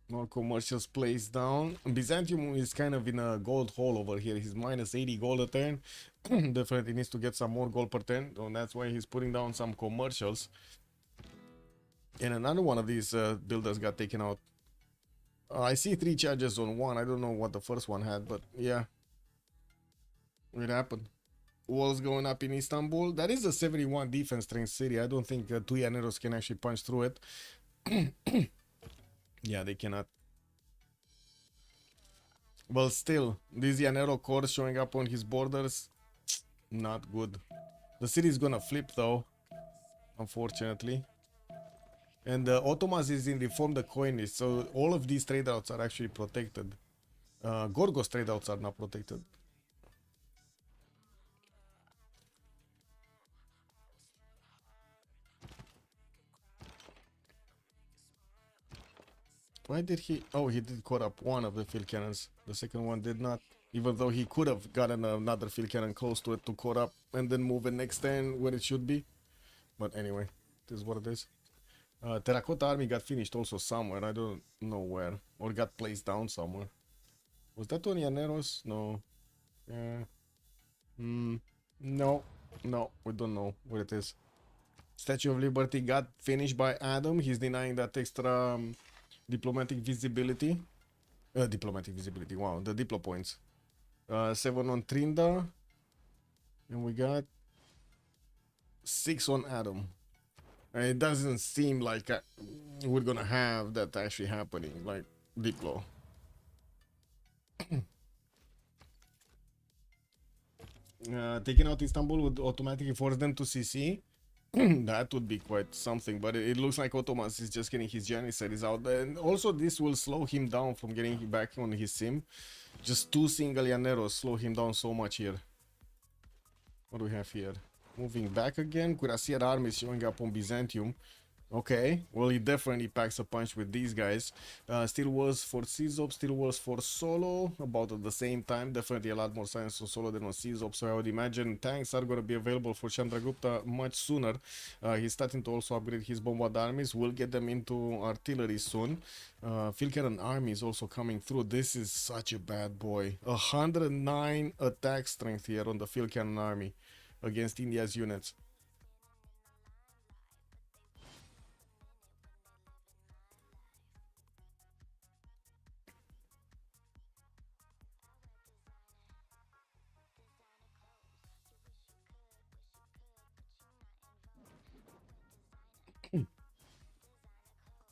More commercials placed down. Byzantium is kind of in a gold hole over here. He's -80 gold a turn. Definitely needs to get some more gold per turn. So that's why he's putting down some commercials. And another one of these builders got taken out. I see 3 charges on one. I don't know what the first one had, but yeah. It happened. Walls going up in Istanbul. That is a 71 defense strength city. I don't think 2 Llaneros can actually punch through it. Yeah, they cannot. Well, still, this Llanero core showing up on his borders, not good. The city is gonna flip though, unfortunately. And the Ottomans is in reform the coinage, so all of these trade routes are actually protected. Gorgos trade routes are not protected. Why did he... Oh, he did cut up one of the field cannons. The second one did not. Even though he could have gotten another field cannon close to it to cut up and then move it next turn where it should be. But anyway, this is what it is. Terracotta army got finished also somewhere. I don't know where. Or got placed down somewhere. Was that on Llaneros? No. No. No, we don't know where it is. Statue of Liberty got finished by Adam. He's denying that extra... diplomatic visibility. Wow, the diplo points. 7 on Trinda. And we got 6 on Adam. And it doesn't seem like we're gonna have that actually happening, like diplo. Taking out Istanbul would automatically force them to CC. That would be quite something, but it looks like Ottomans is just getting his Janissaries out. And also this will slow him down from getting back on his sim. Just 2 single Llaneros slow him down so much here. What do we have here? Moving back again. Cuirassier army is showing up on Byzantium. Okay, well he definitely packs a punch with these guys. Steel Walls for Czop, Steel Walls for Solo, about at the same time. Definitely a lot more science on Solo than on Czop, so I would imagine tanks are going to be available for Chandragupta much sooner. He's starting to also upgrade his bombard armies. We'll get them into artillery soon. Field cannon army is also coming through. This is such a bad boy. 109 attack strength here on the field cannon army against India's units.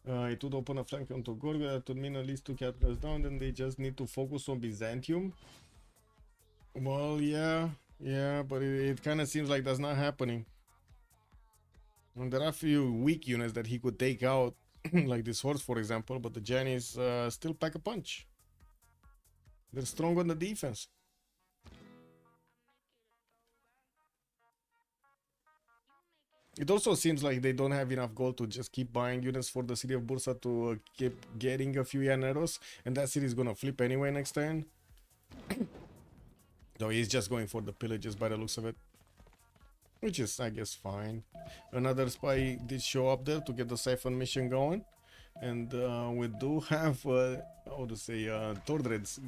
It would open a flank onto Gorgo. That would mean at least 2 capitals down. Then they just need to focus on Byzantium. Well, yeah, but it kind of seems like that's not happening. And there are a few weak units that he could take out, like this horse, for example. But the Jannies still pack a punch. They're strong on the defense. It also seems like they don't have enough gold to just keep buying units for the city of Bursa to keep getting a few Llaneros, and that city is gonna flip anyway next turn. Though he's just going for the pillages by the looks of it, which is, I guess, fine. Another spy did show up there to get the siphon mission going, and we do have, how to say, Tordred's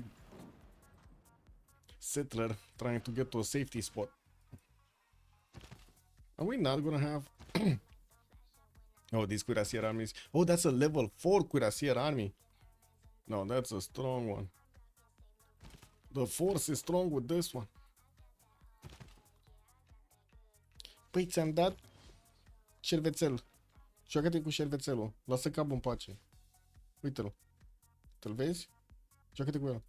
settler trying to get to a safety spot. Are we not gonna have... Oh, these cuirassier armies. Oh, that's a level 4 cuirassier army. No, that's a strong one. The force is strong with this one. Păi ți-am dat șervețel. Joacă-te cu șervețelul. Lasă capul în pace. Uite-l. Te-l vezi? Joacă-te cu el.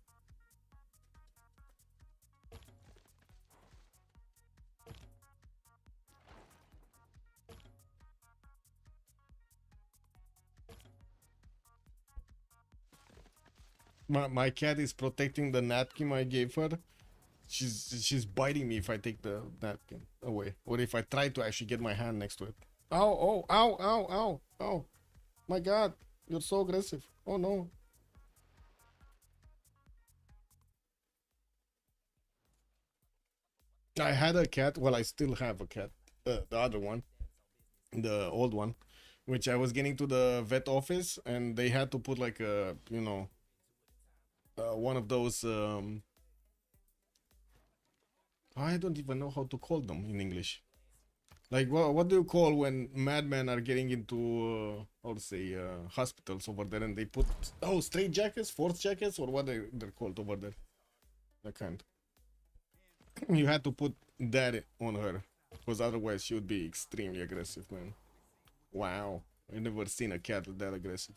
My cat is protecting the napkin I gave her. She's biting me if I take the napkin away, or if I try to actually get my hand next to it. Ow, oh, ow, ow, ow, ow. My God, you're so aggressive. Oh no. I had a cat, well, I still have a cat, the other one, the old one, which I was getting to the vet office, and they had to put like a, you know, one of those, I don't even know how to call them in English. Like, what do you call when madmen are getting into, how to say, hospitals over there, and they put, oh, straight jackets, force jackets, or what they're called over there? That kind. You had to put that on her, because otherwise she would be extremely aggressive, man. Wow, I've never seen a cat that aggressive.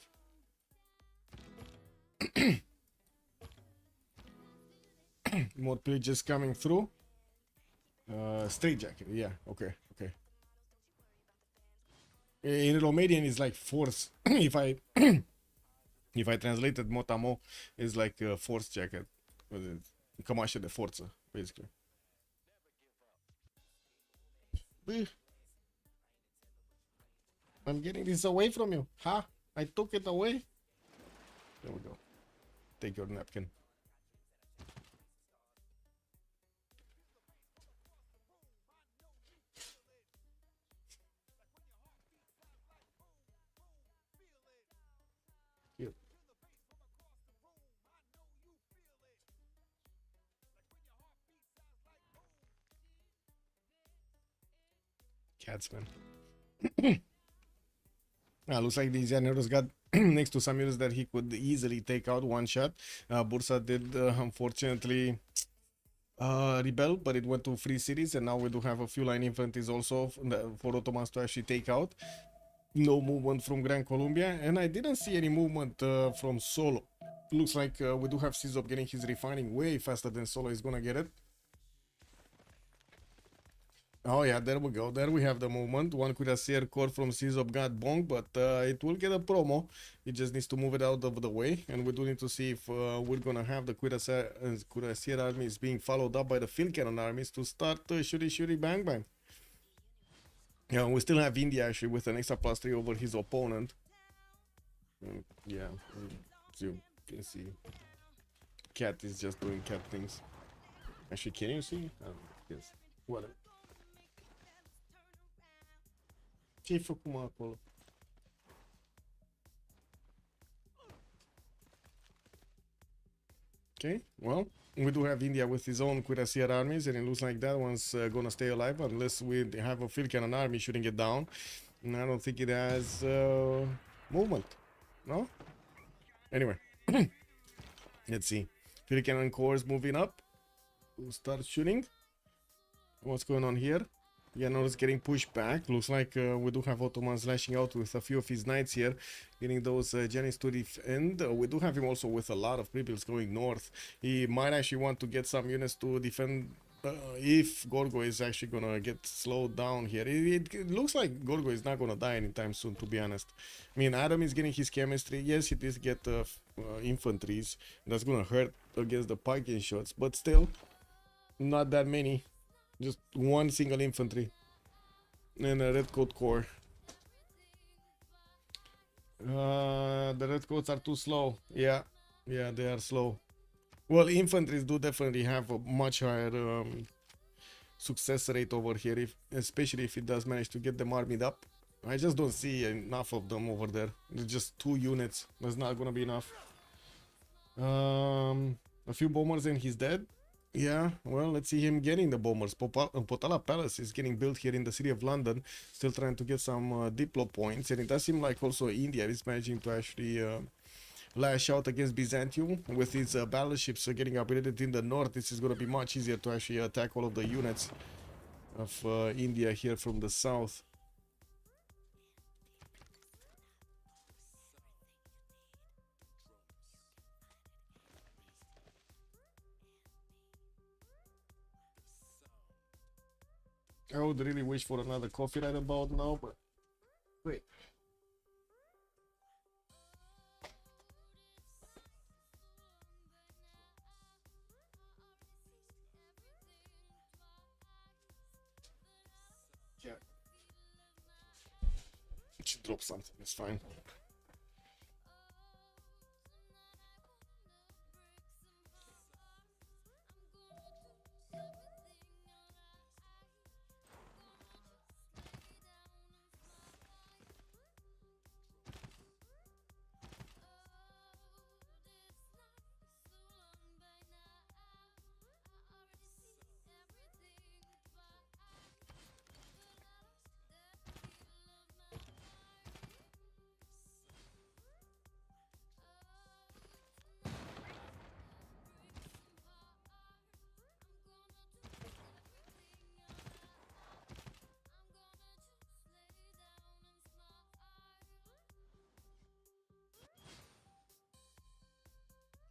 More pages coming through. Straight jacket, yeah, okay. In Romanian it's like force. if I translated motamo, it's like a force jacket. Cămașă de forță, basically. I'm getting this away from you. Ha! I took it away. There we go. Take your napkin. Cute. Cats, man. Looks like these Llaneros got next to some units that he could easily take out one shot. Bursa did unfortunately rebel, but it went to free cities, and now we do have a few line infantries also for Ottomans to actually take out. No movement from Gran Colombia, and I didn't see any movement from Solo. Looks like we do have Sizop getting his refining way faster than Solo is gonna get it. Oh yeah, there we go. There we have the movement. One Cuirassier Corps from Sizop got bonked, but it will get a promo. It just needs to move it out of the way, and we do need to see if we're gonna have the Cuirassier armies being followed up by the field cannon armies to start shooty bang bang. Yeah, we still have India actually with an extra +3 over his opponent. Yeah, as you can see, cat is just doing cat things. Actually, can you see? Yes. Whatever. Ce-ai făcut, mă, acolo? Okay, well, we do have India with his own Cuirassier armies, and it looks like that one's gonna stay alive unless we have a field cannon army shooting it down. And I don't think it has movement. No? Anyway, let's see. Field cannon corps moving up. We'll start shooting. What's going on here? Yeah, no, it's getting pushed back. Looks like we do have Ottoman lashing out with a few of his knights here, getting those Janis to defend. We do have him also with a lot of pre-builds going north. He might actually want to get some units to defend if Gorgo is actually gonna get slowed down here. It looks like Gorgo is not gonna die anytime soon, to be honest. I mean, Adam is getting his chemistry. Yes, he did get infantries. That's gonna hurt against the Python shots, but still, not that many. Just one single infantry and a red coat core. The red coats are too slow. Yeah, they are slow. Well, infantries do definitely have a much higher success rate over here, especially if it does manage to get them armed up. I just don't see enough of them over there. It's just 2 units. That's not gonna be enough. A few bombers and he's dead. Yeah, well, let's see him getting the bombers. Potala Palace is getting built here in the city of London, still trying to get some diplo points, and it does seem like also India is managing to actually lash out against Byzantium with its battleships getting upgraded in the north. This is going to be much easier to actually attack all of the units of India here from the south. I would really wish for another coffee right about now, but wait. Yeah. Should drop something, it's fine.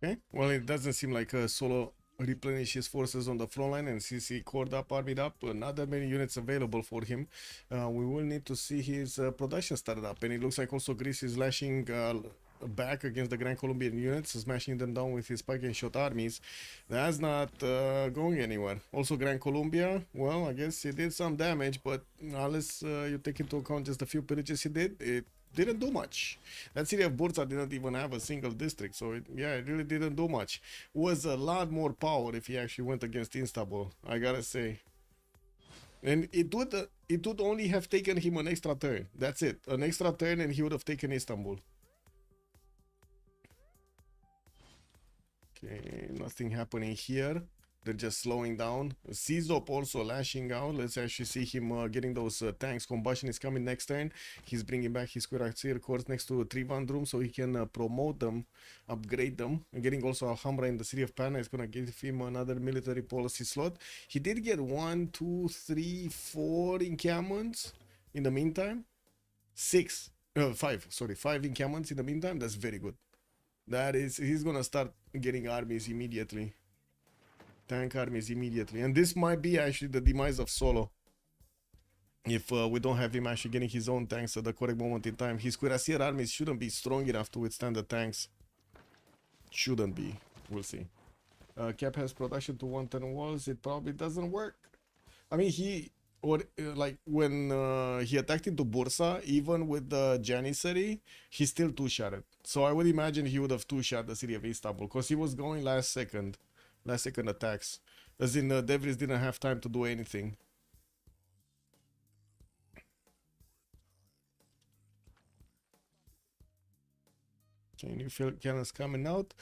Okay, well, it doesn't seem like Solo replenish his forces on the front line, and CC cored up, armed up, not that many units available for him. We will need to see his production started up, and it looks like also Greece is lashing back against the Grand Colombian units, smashing them down with his spike and shot armies. That's not going anywhere. Also Grand Colombia, well, I guess he did some damage, but unless you take into account just a few pillages he did, it didn't do much. That city of Bursa didn't even have a single district, so it really didn't do much. Was a lot more power if he actually went against Istanbul, I gotta say. And it would only have taken him an extra turn. That's it, an extra turn, and he would have taken Istanbul. Okay, nothing happening here. They're just slowing down. Czop also lashing out. Let's actually see him getting those tanks. Combustion is coming next turn. He's bringing back his cuirassier corps next to Trivandrum so he can promote them, upgrade them. And getting also Alhambra in the city of Pana is going to give him another military policy slot. He did get 1, 2, 3, 4 encampments in the meantime. 5 encampments in the meantime. That's very good. That is, he's going to start getting armies immediately. Tank armies immediately, and this might be actually the demise of Solo if we don't have him actually getting his own tanks at the correct moment in time. His cuirassier armies shouldn't be strong enough to withstand the tanks. Shouldn't be. We'll see. Cap has production to 110 walls. It probably doesn't work. I mean, like when he attacked into Bursa, even with the Janissary, he still two-shotted. So I would imagine he would have two-shot the city of Istanbul because he was going last second attacks, as in Devris didn't have time to do anything. Okay, new field cannons coming out.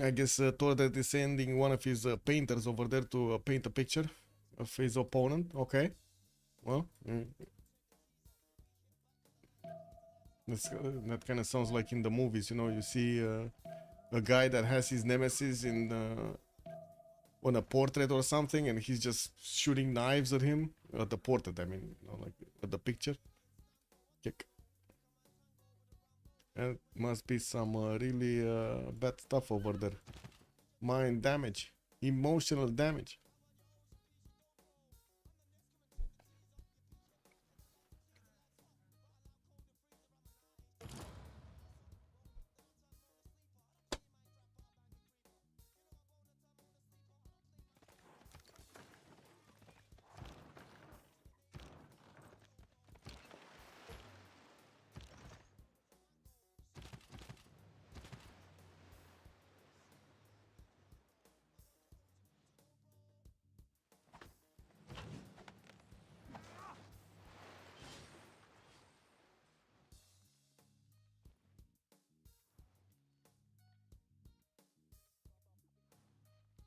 I guess Tordet is sending one of his painters over there to paint a picture of his opponent. Okay, well, that kind of sounds like in the movies, you know, you see a guy that has his nemesis in on a portrait or something, and he's just shooting knives at him. At the portrait, I mean, you know, like at the picture. Kick. And must be some really bad stuff over there. Mind damage, emotional damage.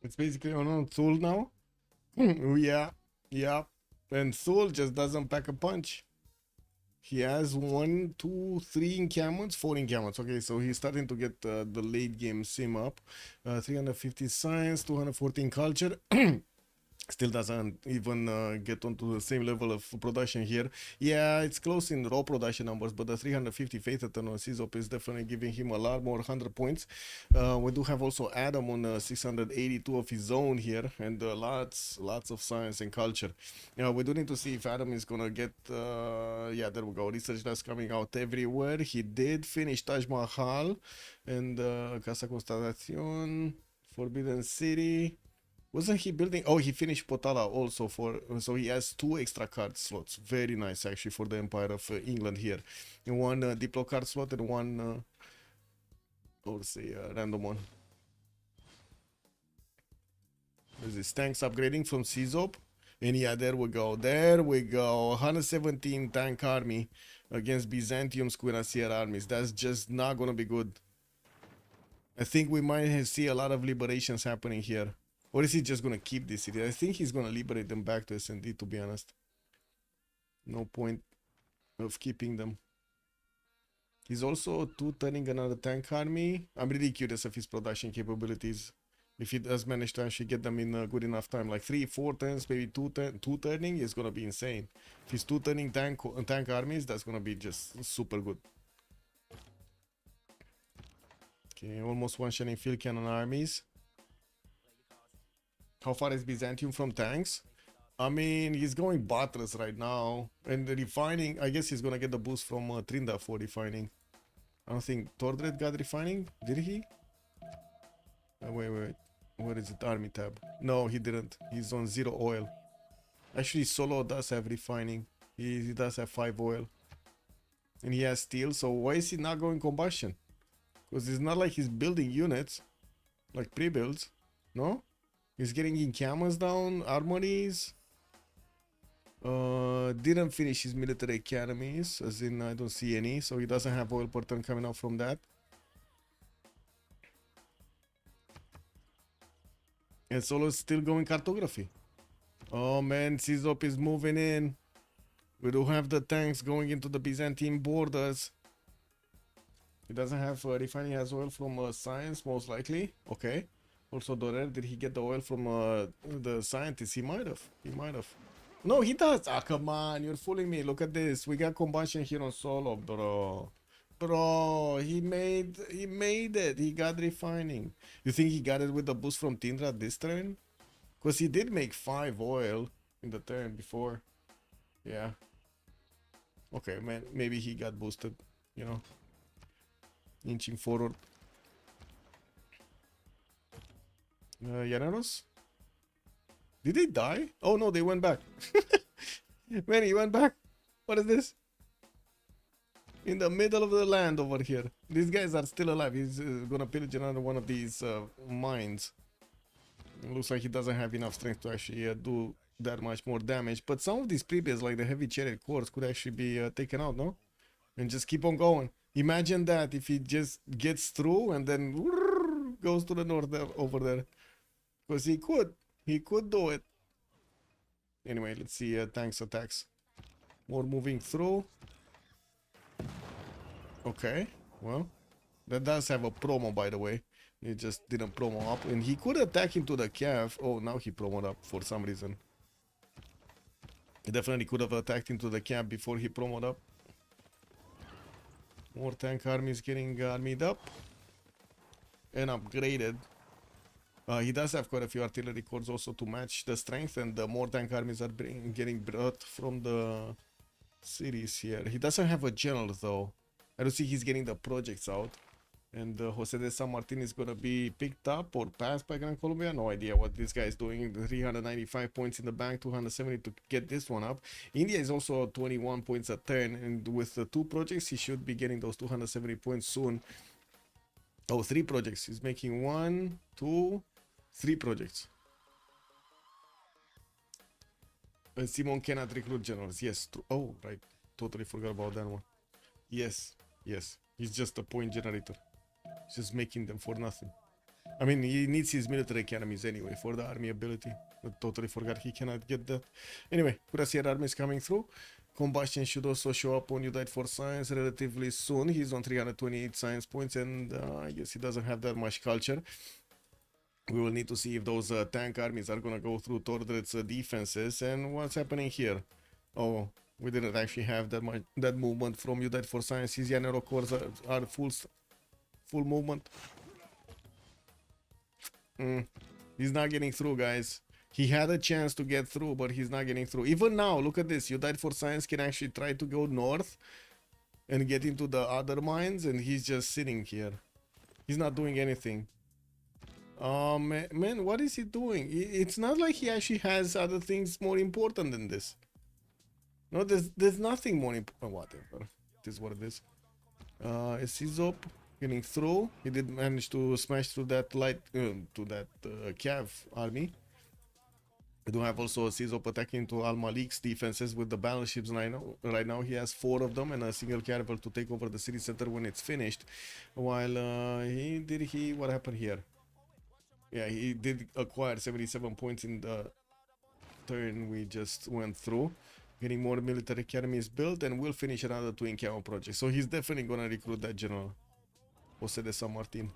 It's basically on Thul now. Yeah, yeah. And Thul just doesn't pack a punch. He has 1, 2, 3 encampments, 4 encampments. Okay, so he's starting to get the late game sim up. 350 science, 214 culture. Still doesn't even get onto the same level of production here. Yeah, it's close in raw production numbers, but the 350 Faith Eternal Civ6 is definitely giving him a lot more 100 points. We do have also Adam on 682 of his own here, and lots of science and culture. We do need to see if Adam is gonna get, yeah, there we go, research that's coming out everywhere. He did finish Taj Mahal and Casa Constatacion, Forbidden City. Wasn't he building? Oh, he finished Potala also for, so he has 2 extra card slots. Very nice actually for the Empire of England here. And 1 Diplo card slot and 1, let's say, random one. Is this tanks upgrading from CZOP? And yeah, there we go. There we go. 117 tank army against Byzantium's Cuirassier armies. That's just not gonna be good. I think we might see a lot of liberations happening here. Or is he just gonna keep this city? I think he's gonna liberate them back to S&D, to be honest. No point of keeping them. He's also turning another tank army. I'm really curious of his production capabilities. If he does manage to actually get them in a good enough time, like 3, 4 turns, maybe 2 turning, is gonna be insane. If he's 2 turning tank armies, that's gonna be just super good. Okay, almost one-shotting field cannon armies. How far is Byzantium from tanks? I mean, he's going Batras right now. And the refining, I guess he's gonna get the boost from Trinda for refining. I don't think Tordred got refining. Did he? Wait. Where is it? Army tab. No, he didn't. He's on 0 oil. Actually, Solo does have refining. He does have 5 oil. And he has steel, so why is he not going combustion? Because it's not like he's building units. Like pre-builds. No? He's getting encampments down, armories. Didn't finish his military academies, as in I don't see any, so he doesn't have oil per turn coming out from that. And Solo's still going cartography. Oh man, CZOP is moving in. We do have the tanks going into the Byzantine borders. He doesn't have refining, has oil from science, most likely. Okay. Also, Dorer, did he get the oil from the scientist? He might have. He might have. No, he does. Ah, come on. You're fooling me. Look at this. We got combustion here on Solo, bro. Bro, he made it. He got refining. You think he got it with the boost from Tindra this turn? Because he did make 5 oil in the turn before. Yeah. Okay, man. Maybe he got boosted, you know. Inching forward. Llaneros? Did they die? Oh no, they went back. Man, he went back. What is this? In the middle of the land over here. These guys are still alive. He's gonna pillage another one of these mines. It looks like he doesn't have enough strength to actually do that much more damage. But some of these previous, like the heavy chariot cores, could actually be taken out, no? And just keep on going. Imagine that if he just gets through and then goes to the north there, over there. Because he could do it. Anyway, let's see tanks attacks. More moving through. Okay, well, that does have a promo, by the way. He just didn't promo up, and he could attack into the calf. Oh, now he promoed up for some reason. He definitely could have attacked into the camp before he promoed up. More tank armies getting armied up and upgraded. He does have quite a few artillery corps also to match the strength, and the more tank armies are getting brought from the cities here. He doesn't have a general though. I don't see he's getting the projects out. And Jose de San Martin is going to be picked up or passed by Gran Colombia. No idea what this guy is doing. 395 points in the bank, 270 to get this one up. India is also 21 points a turn, and with the 2 projects, he should be getting those 270 points soon. Oh, 3 projects. He's making 1, 2, 3 projects. Simon cannot recruit generals. Yes. Oh, right. Totally forgot about that one. Yes. Yes. He's just a point generator. Just making them for nothing. I mean, he needs his military academies anyway for the army ability. I totally forgot he cannot get that. Anyway, Cuirassier army is coming through. Combustion should also show up on You Died for Science relatively soon. He's on 328 science points, and I guess he doesn't have that much culture. We will need to see if those tank armies are going to go through Tordred's defenses. And what's happening here? Oh, we didn't actually have that movement from You Died for Science. His Yanero cores are full movement. He's not getting through, guys. He had a chance to get through, but he's not getting through. Even now, look at this. You Died for Science can actually try to go north and get into the other mines, and he's just sitting here. He's not doing anything. Man, what is he doing? It's not like he actually has other things more important than this. No, there's nothing more important. Whatever. It is what it is. Sizop getting through. He did manage to smash through that Cav army. We do have also Sizop attacking to Al Malik's defenses with the battleships right now. He has 4 of them and a single caravel to take over the city center when it's finished. While what happened here? Yeah, he did acquire 77 points in the turn we just went through. Getting more military academies built, and we'll finish another twin camo project. So he's definitely gonna recruit that general. Jose de San Martin.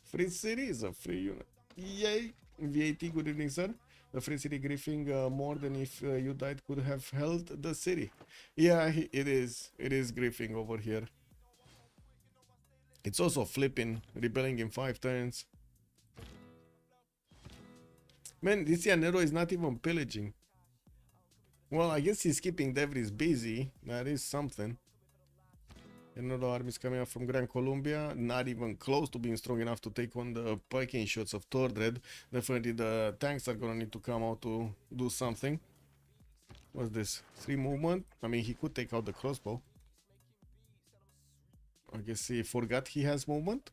Free city is a free unit. Yay! VAT, good evening, sir. The free city griefing more than if You Died could have held the city. Yeah, it is. It is griefing over here. It's also flipping, rebelling in 5 turns. Man, this Yanero is not even pillaging. Well, I guess he's keeping Devries busy. That is something. Another army is coming up from Gran Colombia. Not even close to being strong enough to take on the piking shots of Tordred. Definitely the tanks are gonna need to come out to do something. What's this? 3 movement? I mean, he could take out the crossbow. I guess he forgot he has movement.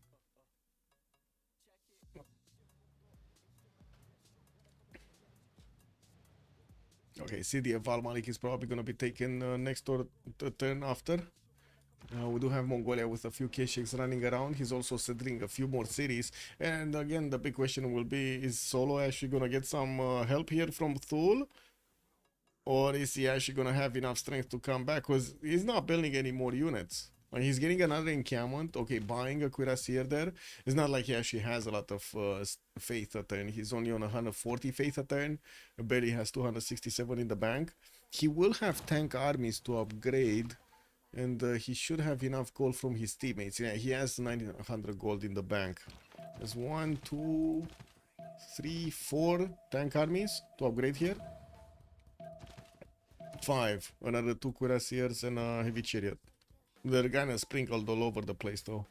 Okay, City of Al Malik is probably going to be taken next or the turn after. We do have Mongolia with a few Keshiks running around. He's also settling a few more cities. And again, the big question will be, is Solo actually going to get some help here from Thule? Or is he actually going to have enough strength to come back? Because he's not building any more units. And he's getting another encampment. Okay, buying a cuirassier there. It's not like he actually has a lot of faith a turn. He's only on 140 faith a turn. Barely has 267 in the bank. He will have tank armies to upgrade. And he should have enough gold from his teammates. Yeah, he has 900 gold in the bank. There's 1, 2, 3, 4 tank armies to upgrade here. 5. Another 2 cuirassiers and a heavy chariot. They're kinda sprinkled all over the place though.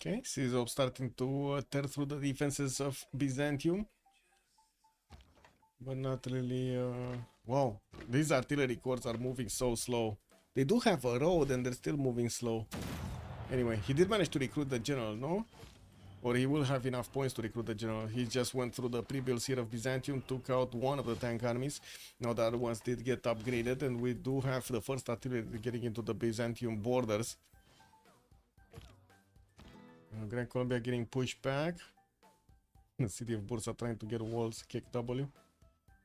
Okay, Caesar starting to tear through the defenses of Byzantium. But not really, wow, these artillery corps are moving so slow. They do have a road and they're still moving slow. Anyway, he did manage to recruit the general, no? or he will have enough points to recruit the general. He just went through the pre-builds here of Byzantium, took out one of the tank armies. Now the other ones did get upgraded, and we do have the first artillery getting into the Byzantium borders. Grand Colombia getting pushed back. The city of Bursa trying to get walls, kick W.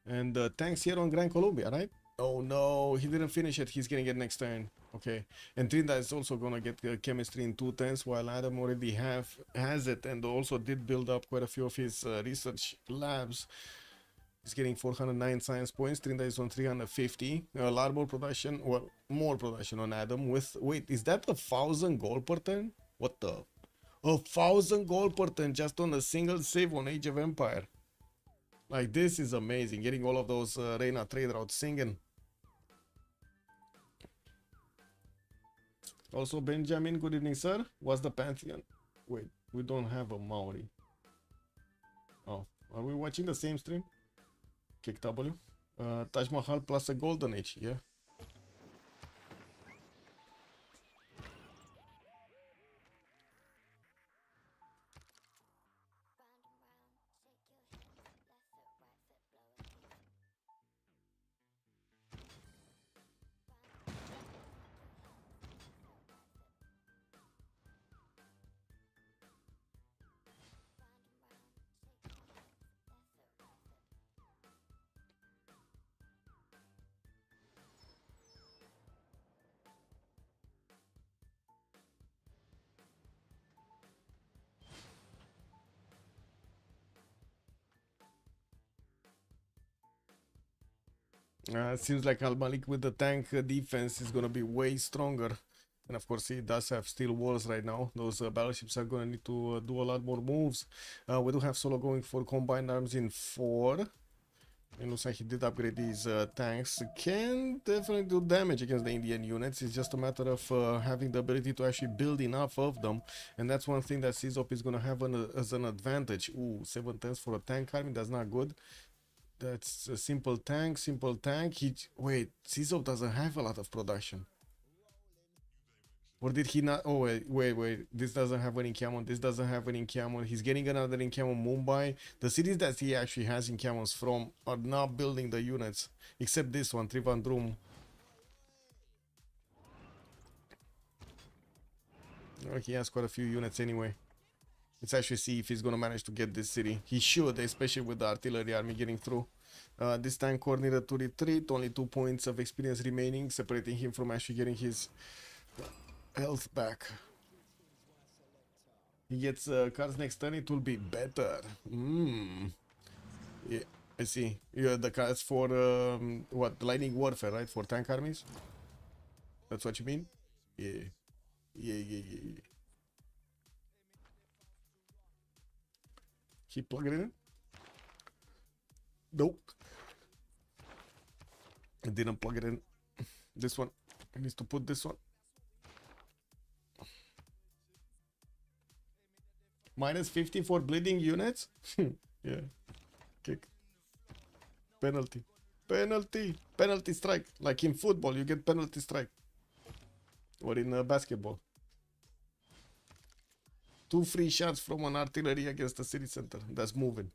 And tanks here on Grand Colombia, right? Oh no, he didn't finish it. He's getting it next turn. Okay. And Trinidad is also gonna get chemistry in 2 turns, while Adam already has it and also did build up quite a few of his research labs. He's getting 409 science points. Trinidad is on 350. A lot more production, well, more production on Adam with, wait, is that 1,000 gold per turn? What the? 1,000 gold per turn just on a single save on Age of Empire. Like, this is amazing. Getting all of those Reina trade routes singing. Also, Benjamin, good evening, sir. What's the Pantheon? Wait, we don't have a Maori. Oh, are we watching the same stream? Kick W. Taj Mahal plus a Golden Age, yeah. Seems like Al Malik with the tank defense is gonna be way stronger. And of course, he does have steel walls right now. Those battleships are gonna need to do a lot more moves. We do have Solo going for combined arms in 4. It looks like he did upgrade these tanks. Can definitely do damage against the Indian units. It's just a matter of having the ability to actually build enough of them. And that's one thing that CZOP is gonna have as an advantage. Ooh, 7 turns for a tank army. That's not good. That's a simple tank, wait, CZOP doesn't have a lot of production. Or did he not? Oh, wait. This doesn't have any Incamon. This doesn't have any Incamon. He's getting another Incamon Mumbai. The cities that he actually has Incamons from are not building the units. Except this one, Trivandrum. He has quite a few units anyway. Let's actually see if he's gonna manage to get this city. He should, especially with the artillery army getting through. This tank core needed to retreat. Only 2 points of experience remaining, separating him from actually getting his health back. He gets cards next turn. It will be better. Yeah, I see. Yeah, the cards for what? Lightning warfare, right? For tank armies. That's what you mean? Yeah. He plugged it in? Nope. I didn't plug it in. This one. I need to put this one. Minus 50 for bleeding units? Yeah. Kick. Penalty. Penalty strike. Like in football, you get penalty strike. Or in basketball. 2 free shots from an artillery against the city center. That's moving.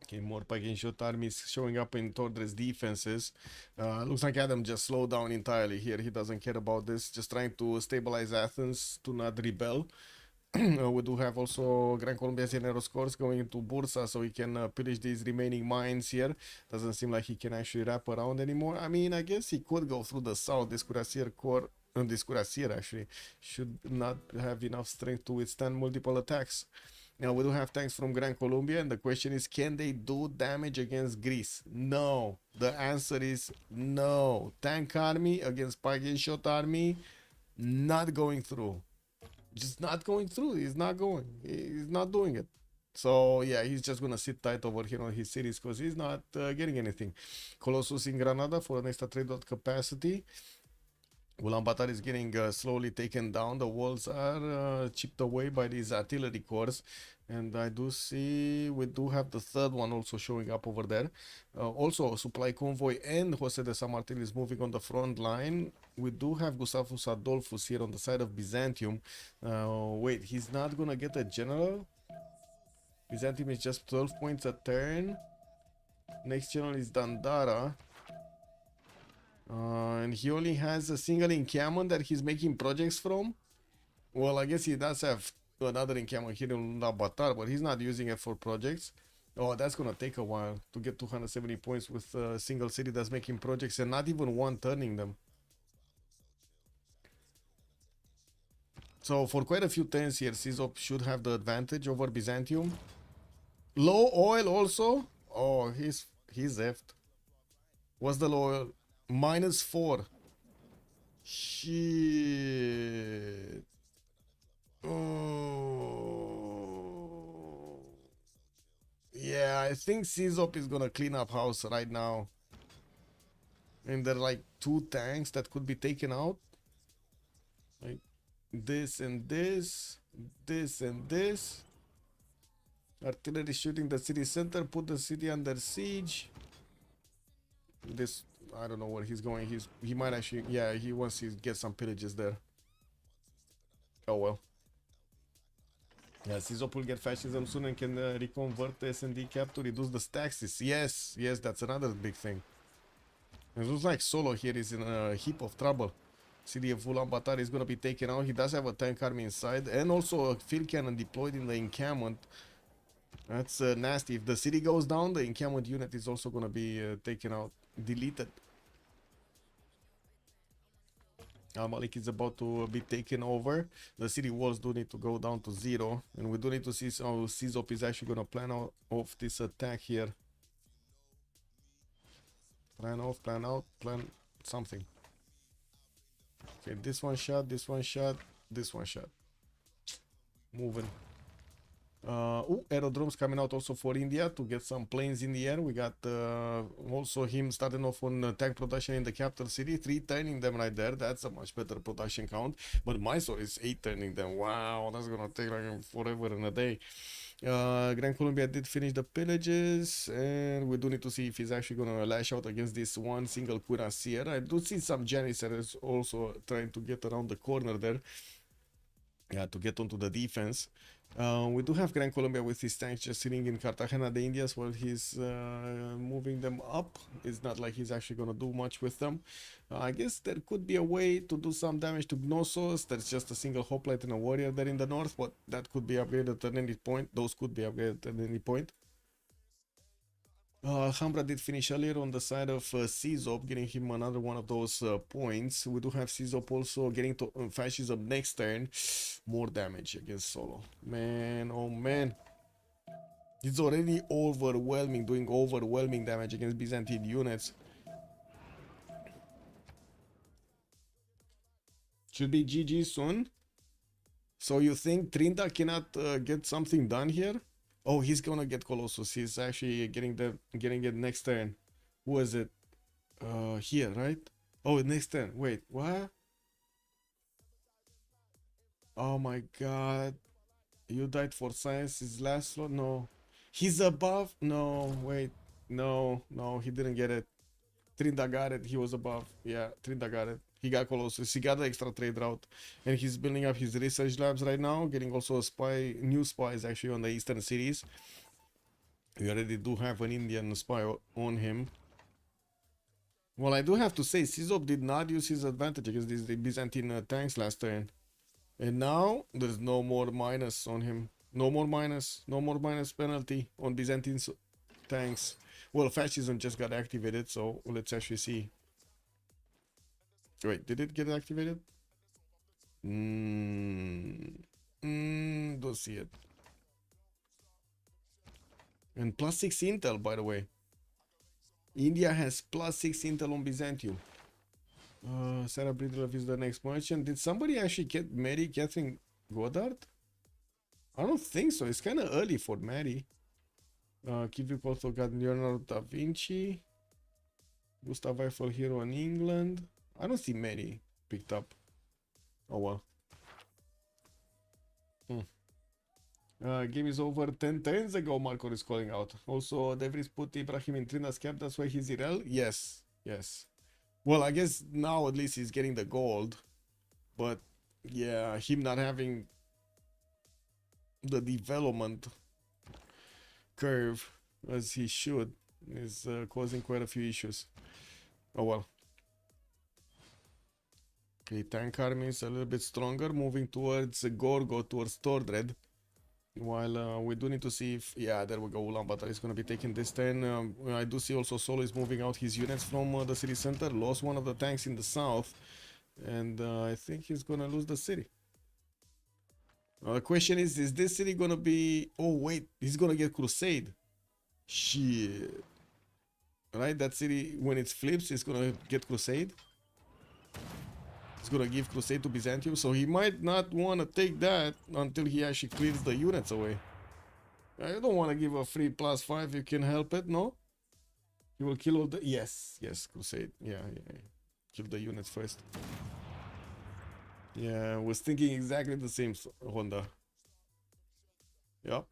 Okay, more pack shot armies showing up in Tordres defenses. Looks like Adam just slowed down entirely here. He doesn't care about this. Just trying to stabilize Athens to not rebel. We do have also Gran Colombia Generos Corps going into Bursa, so he can pillage these remaining mines here. Doesn't seem like he can actually wrap around anymore. I mean, I guess he could go through the south. This Cuirassier Corps, this Cuirassier actually should not have enough strength to withstand multiple attacks. Now we do have tanks from Gran Colombia, and the question is, can they do damage against Greece? No. The answer is no. Tank army against Pagan shot army, not going through. Just not going through. He's not going. He's not doing it. So yeah, he's just gonna sit tight over here on his cities because he's not getting anything. Colossus in Granada for an extra trade dot capacity. Ulaanbaatar is getting slowly taken down. The walls are chipped away by these artillery corps. And I do see we do have the third one also showing up over there. Also, supply convoy and Jose de San Martin is moving on the front line. We do have Gustavus Adolphus here on the side of Byzantium. Wait, he's not gonna get a general? Byzantium is just 12 points a turn. Next general is Dandara. And he only has a single encampment that he's making projects from. Well, I guess he does have another encampment here in Ulaanbaatar, but he's not using it for projects. Oh, that's gonna take a while to get 270 points with a single city that's making projects and not even one turning them. So for quite a few turns here, Sizop should have the advantage over Byzantium. Low oil also. Oh, he's effed. What's the low oil? -4. Shit. Oh. Yeah, I think Sizop is gonna clean up house right now. And there are like 2 tanks that could be taken out. Like this and this. This and this. Artillery shooting the city center. Put the city under siege. This, I don't know where he's going. He might actually, yeah, he wants to get some pillages there. Oh well. Yeah, Sizop will get fascism soon and can reconvert the S&D cap to reduce the taxes. Yes, yes, that's another big thing. It looks like Solo here is in a heap of trouble. City of Ulaanbaatar is going to be taken out. He does have a tank army inside and also a field cannon deployed in the encampment. That's nasty. If the city goes down, the encampment unit is also going to be taken out, deleted. Al-Malik is about to be taken over. The city walls do need to go down to 0. And we do need to see how Sizop is actually going to plan out of this attack here. Plan off, plan out, plan something. Okay, this one shot, this one shot, this one shot. Moving. Aerodromes coming out also for India to get some planes in the air. We got also him starting off on tank production in the capital city, 3 turning them right there. That's a much better production count. But Mysore is 8 turning them. Wow, that's gonna take like forever and a day. Grand Columbia did finish the pillages, and we do need to see if he's actually gonna lash out against this one single cuirassier. I do see some janissaries also trying to get around the corner there. Yeah, to get onto the defense. We do have Grand Columbia with his tanks just sitting in Cartagena de Indias while he's moving them up. It's not like he's actually going to do much with them. I guess there could be a way to do some damage to Gnosos. There's just a single hoplite and a warrior there in the north, but that could be upgraded at any point. Those could be upgraded at any point. Hambra did finish earlier on the side of Sizop, getting him another one of those points. We do have Sizop also getting to fascism next turn. More damage against Solo. Man, oh man. It's already overwhelming, doing overwhelming damage against Byzantine units. Should be GG soon. So you think Trinda cannot get something done here? Oh, he's gonna get Colossus. He's actually getting it next turn. Who is it? Here, right? Oh, next turn. Wait, what? Oh my god. You died for science. His last slot? No. He's above? No, wait. No, he didn't get it. Trinda got it. He was above. Yeah, Trinda got it. He got Colossus. He got the extra trade route. And he's building up his research labs right now. Getting also a spy, new spies actually on the eastern cities. We already do have an Indian spy on him. Well, I do have to say, Sizop did not use his advantage against these Byzantine tanks last turn. And now, there's no more minus on him. No more minus penalty on Byzantine tanks. Well, fascism just got activated, so let's actually see. Wait, did it get activated? Don't see it. And +6 intel, by the way. India has +6 intel on Byzantium. Sarah Bridlove is the next merchant. Did somebody actually get Mary Catherine Goddard? I don't think so. It's kind of early for Mary. Kivik also got Leonardo da Vinci. Gustav Eiffel hero in England. I don't see Mary. picked up. Oh well. Game is over 10 turns ago, Marco is calling out. Also, Devries put Ibrahim in Trina's cap, that's why he's Irel? Yes, yes. Well, I guess now at least he's getting the gold. But yeah, him not having the development curve as he should is causing quite a few issues. Oh well. Okay, tank army is a little bit stronger, moving towards Gorgo, towards Tordred. While we do need to see if, yeah, there we go, Ulaanbaatar is going to be taking this turn. I do see also Solo is moving out his units from the city center, lost one of the tanks in the south, and I think he's going to lose the city. The question is this city going to be, oh wait, he's going to get Crusade. Shit. Right, that city, when it flips, it's going to get Crusade. He's gonna give Crusade to Byzantium, so he might not want to take that until he actually clears the units away. I don't want to give a free +5 if you can help it, no? He will kill all the... Yes, Crusade. Yeah. Kill the units first. Yeah, I was thinking exactly the same, Honda. Yep.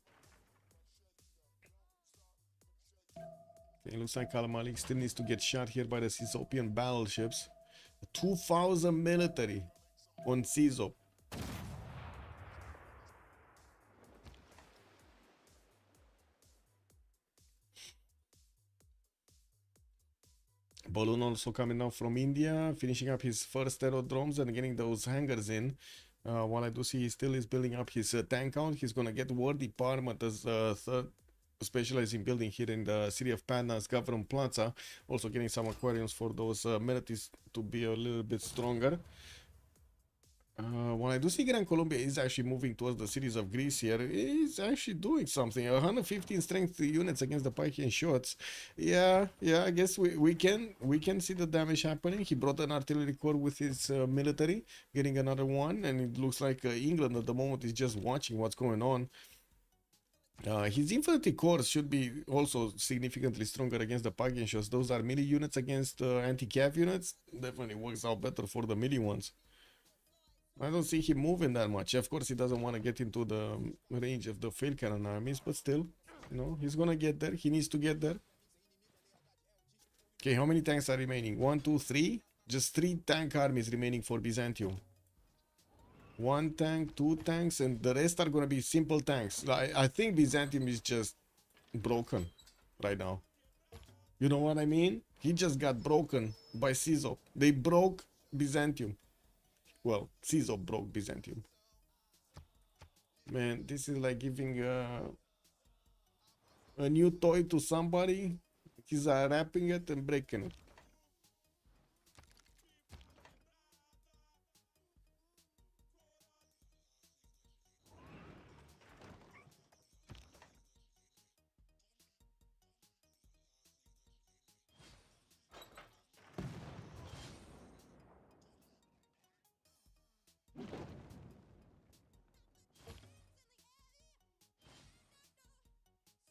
Okay, looks like Al-Malik still needs to get shot here by the Cizopian battleships. 2,000 military on Cizo. Balloon also coming down from India, finishing up his first aerodromes and getting those hangars in. While I do see he still is building up his tank count, he's gonna get War Department as third specialized in building here in the city of Padna's Government Plaza. Also getting some aquariums for those militaries to be a little bit stronger. When I do see Gran Colombia is actually moving towards the cities of Greece here, he's actually doing something. 115 strength units against the Pythian shots. Yeah, I guess we can see the damage happening. He brought an artillery corps with his military, getting another one, and it looks like England at the moment is just watching what's going on. His infantry corps should be also significantly stronger against the Pythian shots. Those are melee units against anti-cav units. Definitely works out better for the melee ones. I don't see him moving that much. Of course, he doesn't want to get into the range of the field cannon armies, but still, you know, he's gonna get there. He needs to get there. Okay, how many tanks are remaining? 1, 2, 3. Just 3 tank armies remaining for Byzantium. 1 tank, 2 tanks, and the rest are gonna be simple tanks. I think Byzantium is just broken right now. You know what I mean? He just got broken by Cizo. They broke Byzantium. Well, Cizo broke Byzantium. Man, this is like giving a new toy to somebody. He's wrapping it and breaking it.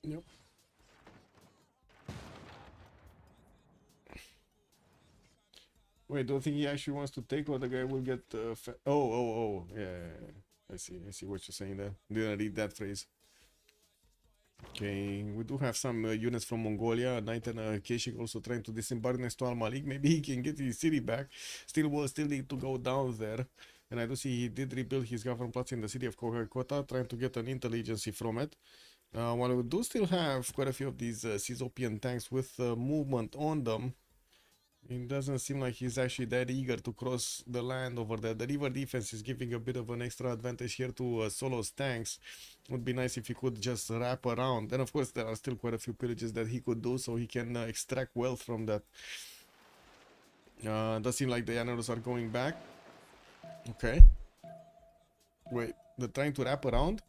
Yep. Wait, don't think he actually wants to take, or the guy will get oh, yeah. I see what you're saying there. Didn't read that phrase. Okay, we do have some units from Mongolia. Knight and Keshik also trying to disembark next to Al-Malik. Maybe he can get his city back. Still need to go down there. And I do see he did rebuild his government plots in the city of Kokakota, trying to get an intelligence from it. While we do still have quite a few of these Cizopian tanks with movement on them, it doesn't seem like he's actually that eager to cross the land over there. The river defense is giving a bit of an extra advantage here to Solo's tanks. Would be nice if he could just wrap around. And of course there are still quite a few pillages that he could do, so he can extract wealth from that. Does seem like the Llaneros are going back. Okay. Wait, they're trying to wrap around?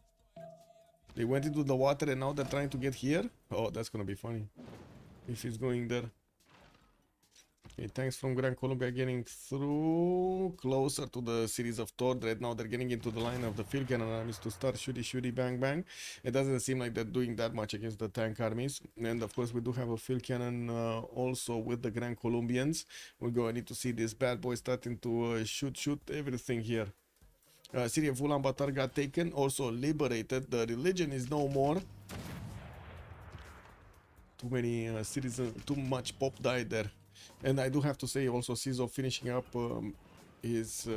They went into the water and now they're trying to get here? Oh, that's gonna be funny if he's going there. Okay, tanks from Gran Colombia getting through closer to the series of Tord. Right now they're getting into the line of the field cannon armies to start shooty bang bang. It doesn't seem like they're doing that much against the tank armies. And of course we do have a field cannon also with the Gran Colombians. We're going to need to see this bad boy starting to shoot everything here. City of Ulaanbaatar got taken, also liberated. The religion is no more. Too many citizens, too much pop died there. And I do have to say also CISO finishing up his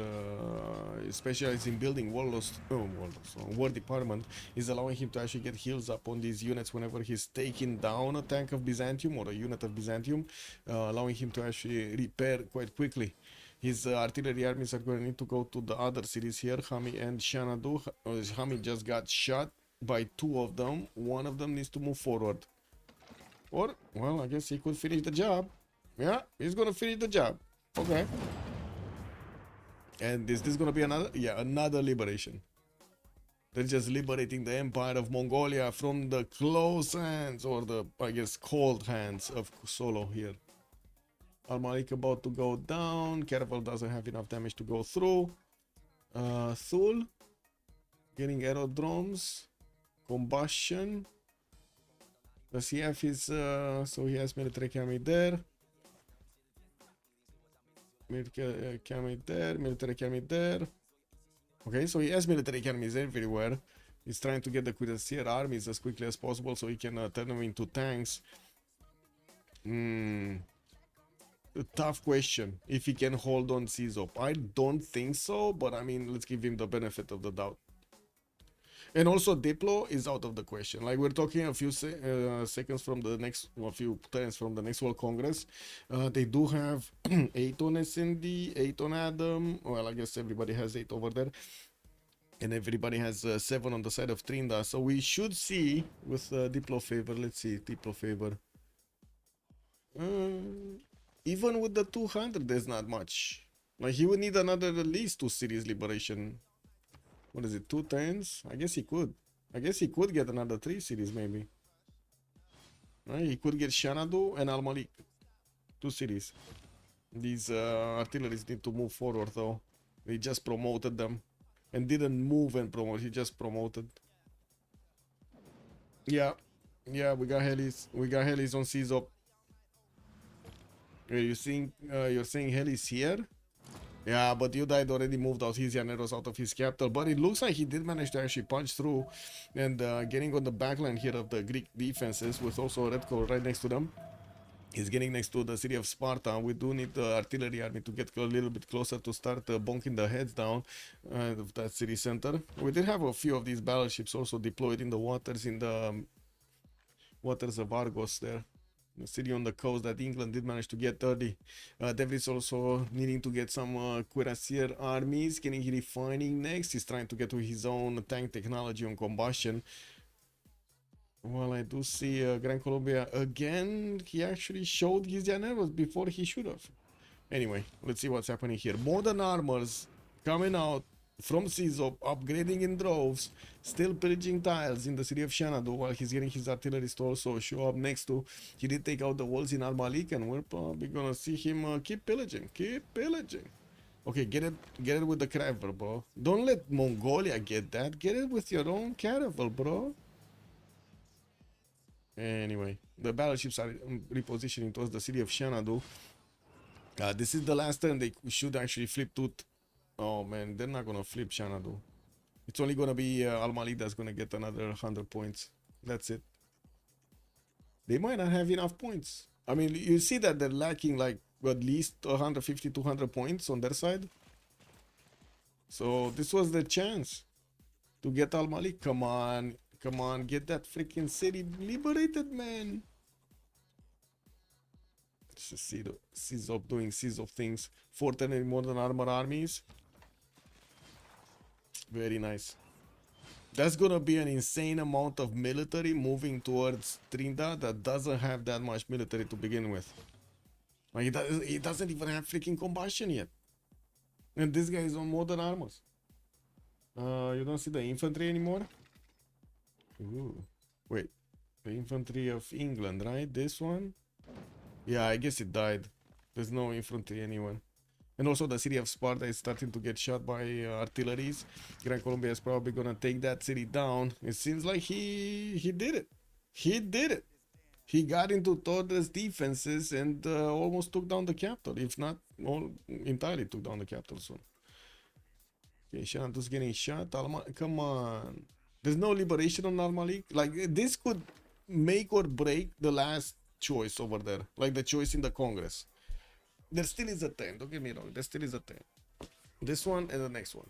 specialized in building war department is allowing him to actually get heals up on these units whenever he's taking down a tank of Byzantium or a unit of Byzantium, allowing him to actually repair quite quickly. His artillery armies are going to need to go to the other cities here, Hami and Shanadu. Hami just got shot by two of them. One of them needs to move forward. Or, well, I guess he could finish the job. Yeah, he's gonna finish the job. Okay. And is this gonna be another? Yeah, another liberation. They're just liberating the Empire of Mongolia from the close hands, or the, I guess, cold hands of Solo here. Al-Malik about to go down. Caravel doesn't have enough damage to go through. Thul getting aerodromes. Combustion. Does he have his, so he has military academy there. Military academy there, military academy there. Okay, so he has military academies everywhere. He's trying to get the cuirassier armies as quickly as possible so he can turn them into tanks. A tough question if he can hold on CISO. I don't think so, but I mean, let's give him the benefit of the doubt. And also Diplo is out of the question. Like, we're talking a few seconds from the next, a few turns from the next World Congress. They do have 8 on SND, 8 on Adam. Well, I guess everybody has 8 over there. And everybody has 7 on the side of Trinda. So we should see with Diplo favor. Let's see, Diplo favor. Even with the 200, there's not much. Like, he would need another at least 2 series liberation. What is it, 2 turns? I guess he could. I guess he could get another 3 series maybe. Right? He could get Shanadu and Al-Malik. 2 series. These artilleries need to move forward though. They just promoted them. And didn't move and promote, he just promoted. Yeah. Yeah, we got helis. We got helis on CISO. You're saying helis here? Yeah, but Udide already moved out his Llaneros out of his capital, but it looks like he did manage to actually punch through and getting on the backline here of the Greek defenses with also a red color right next to them. He's getting next to the city of Sparta. We do need the artillery army to get a little bit closer to start bonking the heads down of that city center. We did have a few of these battleships also deployed in the waters, in the waters of Argos there. The city on the coast that England did manage to get dirty. Devrit's also needing to get some cuirassier armies, getting refining next. He's trying to get to his own tank technology on combustion. Well, I do see Gran Colombia again. He actually showed his Llaneros before he should have. Anyway, let's see what's happening here. Modern armors coming out from CISO, upgrading in droves, still pillaging tiles in the city of Shanadu while he's getting his artillery to also show up next to. He did take out the walls in Al-Malik, and we're probably gonna see him keep pillaging. Okay, get it with the caravel, bro. Don't let Mongolia get that. Get it with your own caravel, bro. Anyway, the battleships are repositioning towards the city of Shanadu. This is the last turn they should actually flip to. Oh man, they're not gonna flip Shanadu. It's only gonna be Al-Malik that's gonna get another 100 points. That's it. They might not have enough points. I mean, you see that they're lacking like at least 150, 200 points on their side. So this was their chance to get Al-Malik. Come on, get that freaking city liberated, man. Let's just see the CISO doing CISO things. 410 modern armor armies. Very nice. That's gonna be an insane amount of military moving towards Trinda that doesn't have that much military to begin with. Like, it doesn't even have freaking combustion yet. And this guy is on modern armors. You don't see the infantry anymore? Ooh. Wait. The infantry of England, right? This one? Yeah, I guess it died. There's no infantry anyone. And also the city of Sparta is starting to get shot by artilleries. Gran Colombia is probably gonna take that city down. It seems like he did it. He did it. He got into Tordres defenses and almost took down the capital, if not entirely took down the capital soon. Okay, Shanatu's getting shot. Come on. There's no liberation on Almalik. Like, this could make or break the last choice over there. Like the choice in the Congress. There still is a 10, don't get me wrong. There still is a 10. This one and the next one.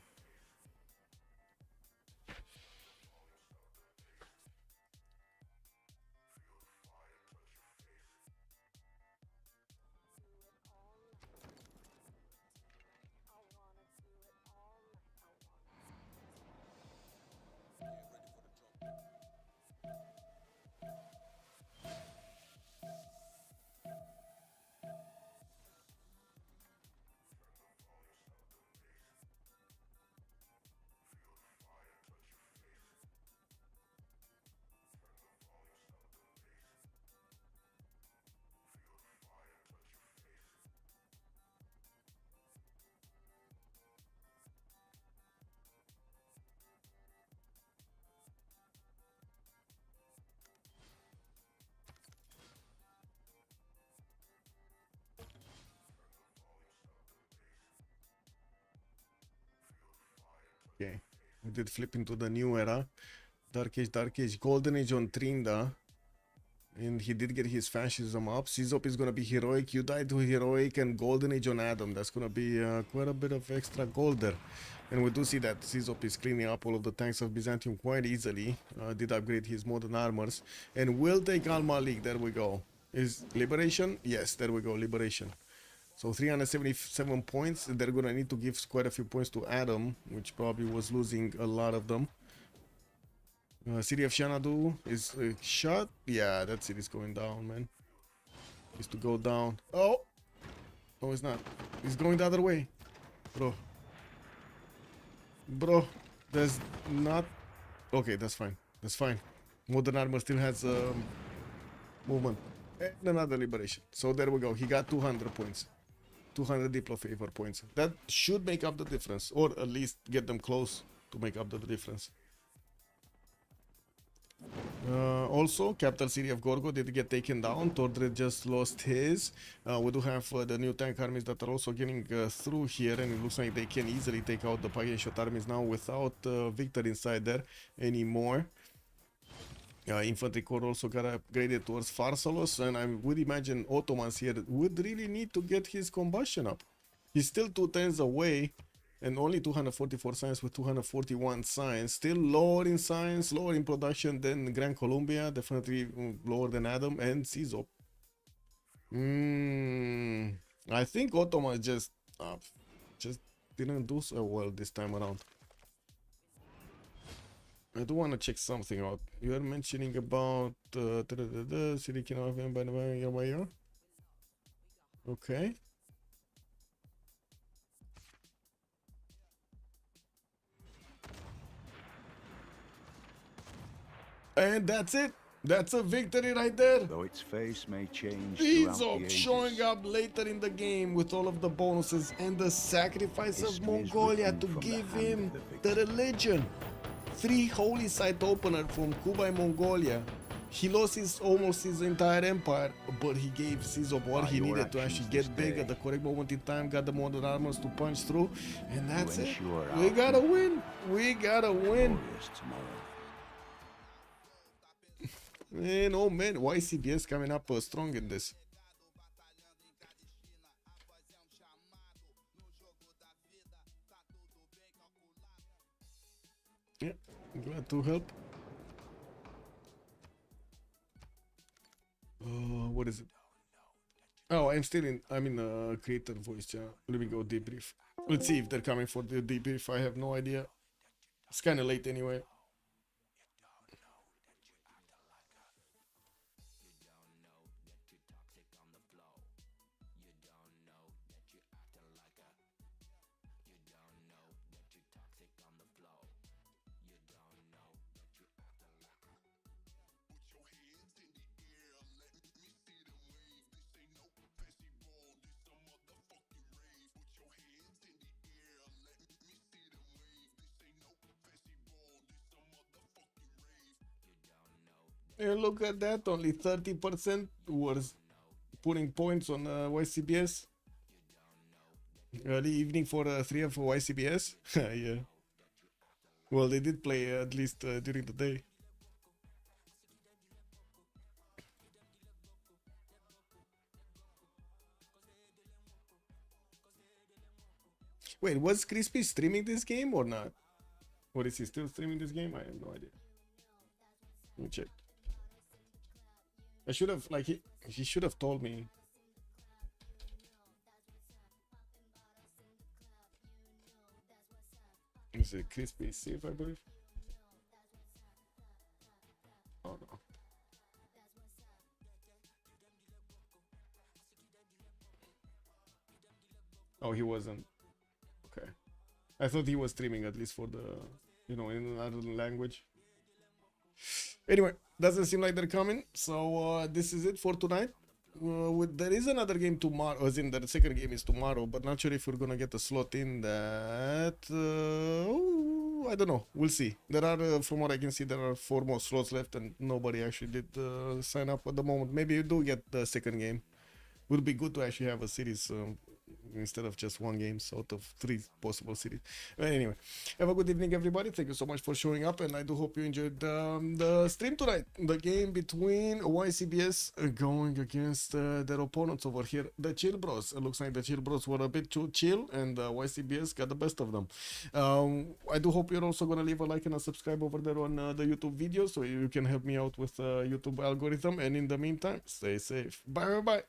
Okay, we did flip into the new era. Dark Age, Golden Age on Trinda. And he did get his fascism up. Sizop is gonna be heroic. You died to heroic and Golden Age on Adam. That's gonna be quite a bit of extra gold there. And we do see that Sizop is cleaning up all of the tanks of Byzantium quite easily. Did upgrade his modern armors. And will take Al Malik. There we go. Is Liberation? Yes, there we go. Liberation. So 377 points. They're gonna need to give quite a few points to Adam, which probably was losing a lot of them. City of Xanadu is shot. Yeah, that city's going down, man. Is to go down. Oh! No, it's not. It's going the other way. Bro. Bro. There's not... Okay, that's fine. That's fine. Modern armor still has movement. And another liberation. So there we go. He got 200 points. 200 Diplo favor points. That should make up the difference. Or at least get them close to make up the difference. Also, capital city of Gorgo did get taken down. Tordred just lost his. We do have the new tank armies that are also getting through here, and it looks like they can easily take out the Pagashot armies now without Victor inside there anymore. Infantry corps also got upgraded towards Pharsalos, and I would imagine Ottomans here would really need to get his combustion up. He's still 2 turns away. And only 244 science with 241 science. Still lower in science, lower in production than Gran Colombia. Definitely lower than Adam and Sizop. I think Ottoman just didn't do so well this time around. I do want to check something out. You are mentioning about city cannot by the year. Okay. And that's it. That's a victory right there. Though its face may change Izop showing up later in the game with all of the bonuses and the sacrifice of Mongolia to give him the religion. 3 holy site opener from Cuba and Mongolia. He lost almost his entire empire, but he gave Sizop what he needed to actually get big at the correct moment in time, got the modern armors to punch through, and that's it. We gotta win. We gotta win. And oh man, YCBS coming up strong in this. Yeah, glad to help. What is it? Oh, I'm in creator voice channel. Let me go debrief. Let's see if they're coming for the debrief. I have no idea. It's kind of late anyway. And look at that, only 30% was putting points on YCBS. Early evening for 3 of YCBS. Yeah. Well, they did play at least during the day. Wait, was Crispy streaming this game or not? Or is he still streaming this game? I have no idea. Let me check. I should have, like, he should have told me. Is it Crispy Safe, I believe? Oh no. Oh, he wasn't. Okay. I thought he was streaming at least for the, you know, in another language. Anyway, doesn't seem like they're coming. So this is it for tonight. There is another game tomorrow, as in the second game is tomorrow, but not sure if we're gonna get a slot in that. I don't know. We'll see. There are, from what I can see, there are 4 more slots left, and nobody actually did sign up at the moment. Maybe you do get the second game. Would be good to actually have a series instead of just one game out of 3 possible cities. But anyway, have a good evening, everybody. Thank you so much for showing up, and I do hope you enjoyed the stream tonight. The game between YCBS going against their opponents over here, the ChillBros. It looks like the ChillBros were a bit too chill, and YCBS got the best of them. I do hope you're also gonna leave a like and a subscribe over there on the YouTube video, so you can help me out with the YouTube algorithm. And in the meantime, stay safe. Bye bye. Bye.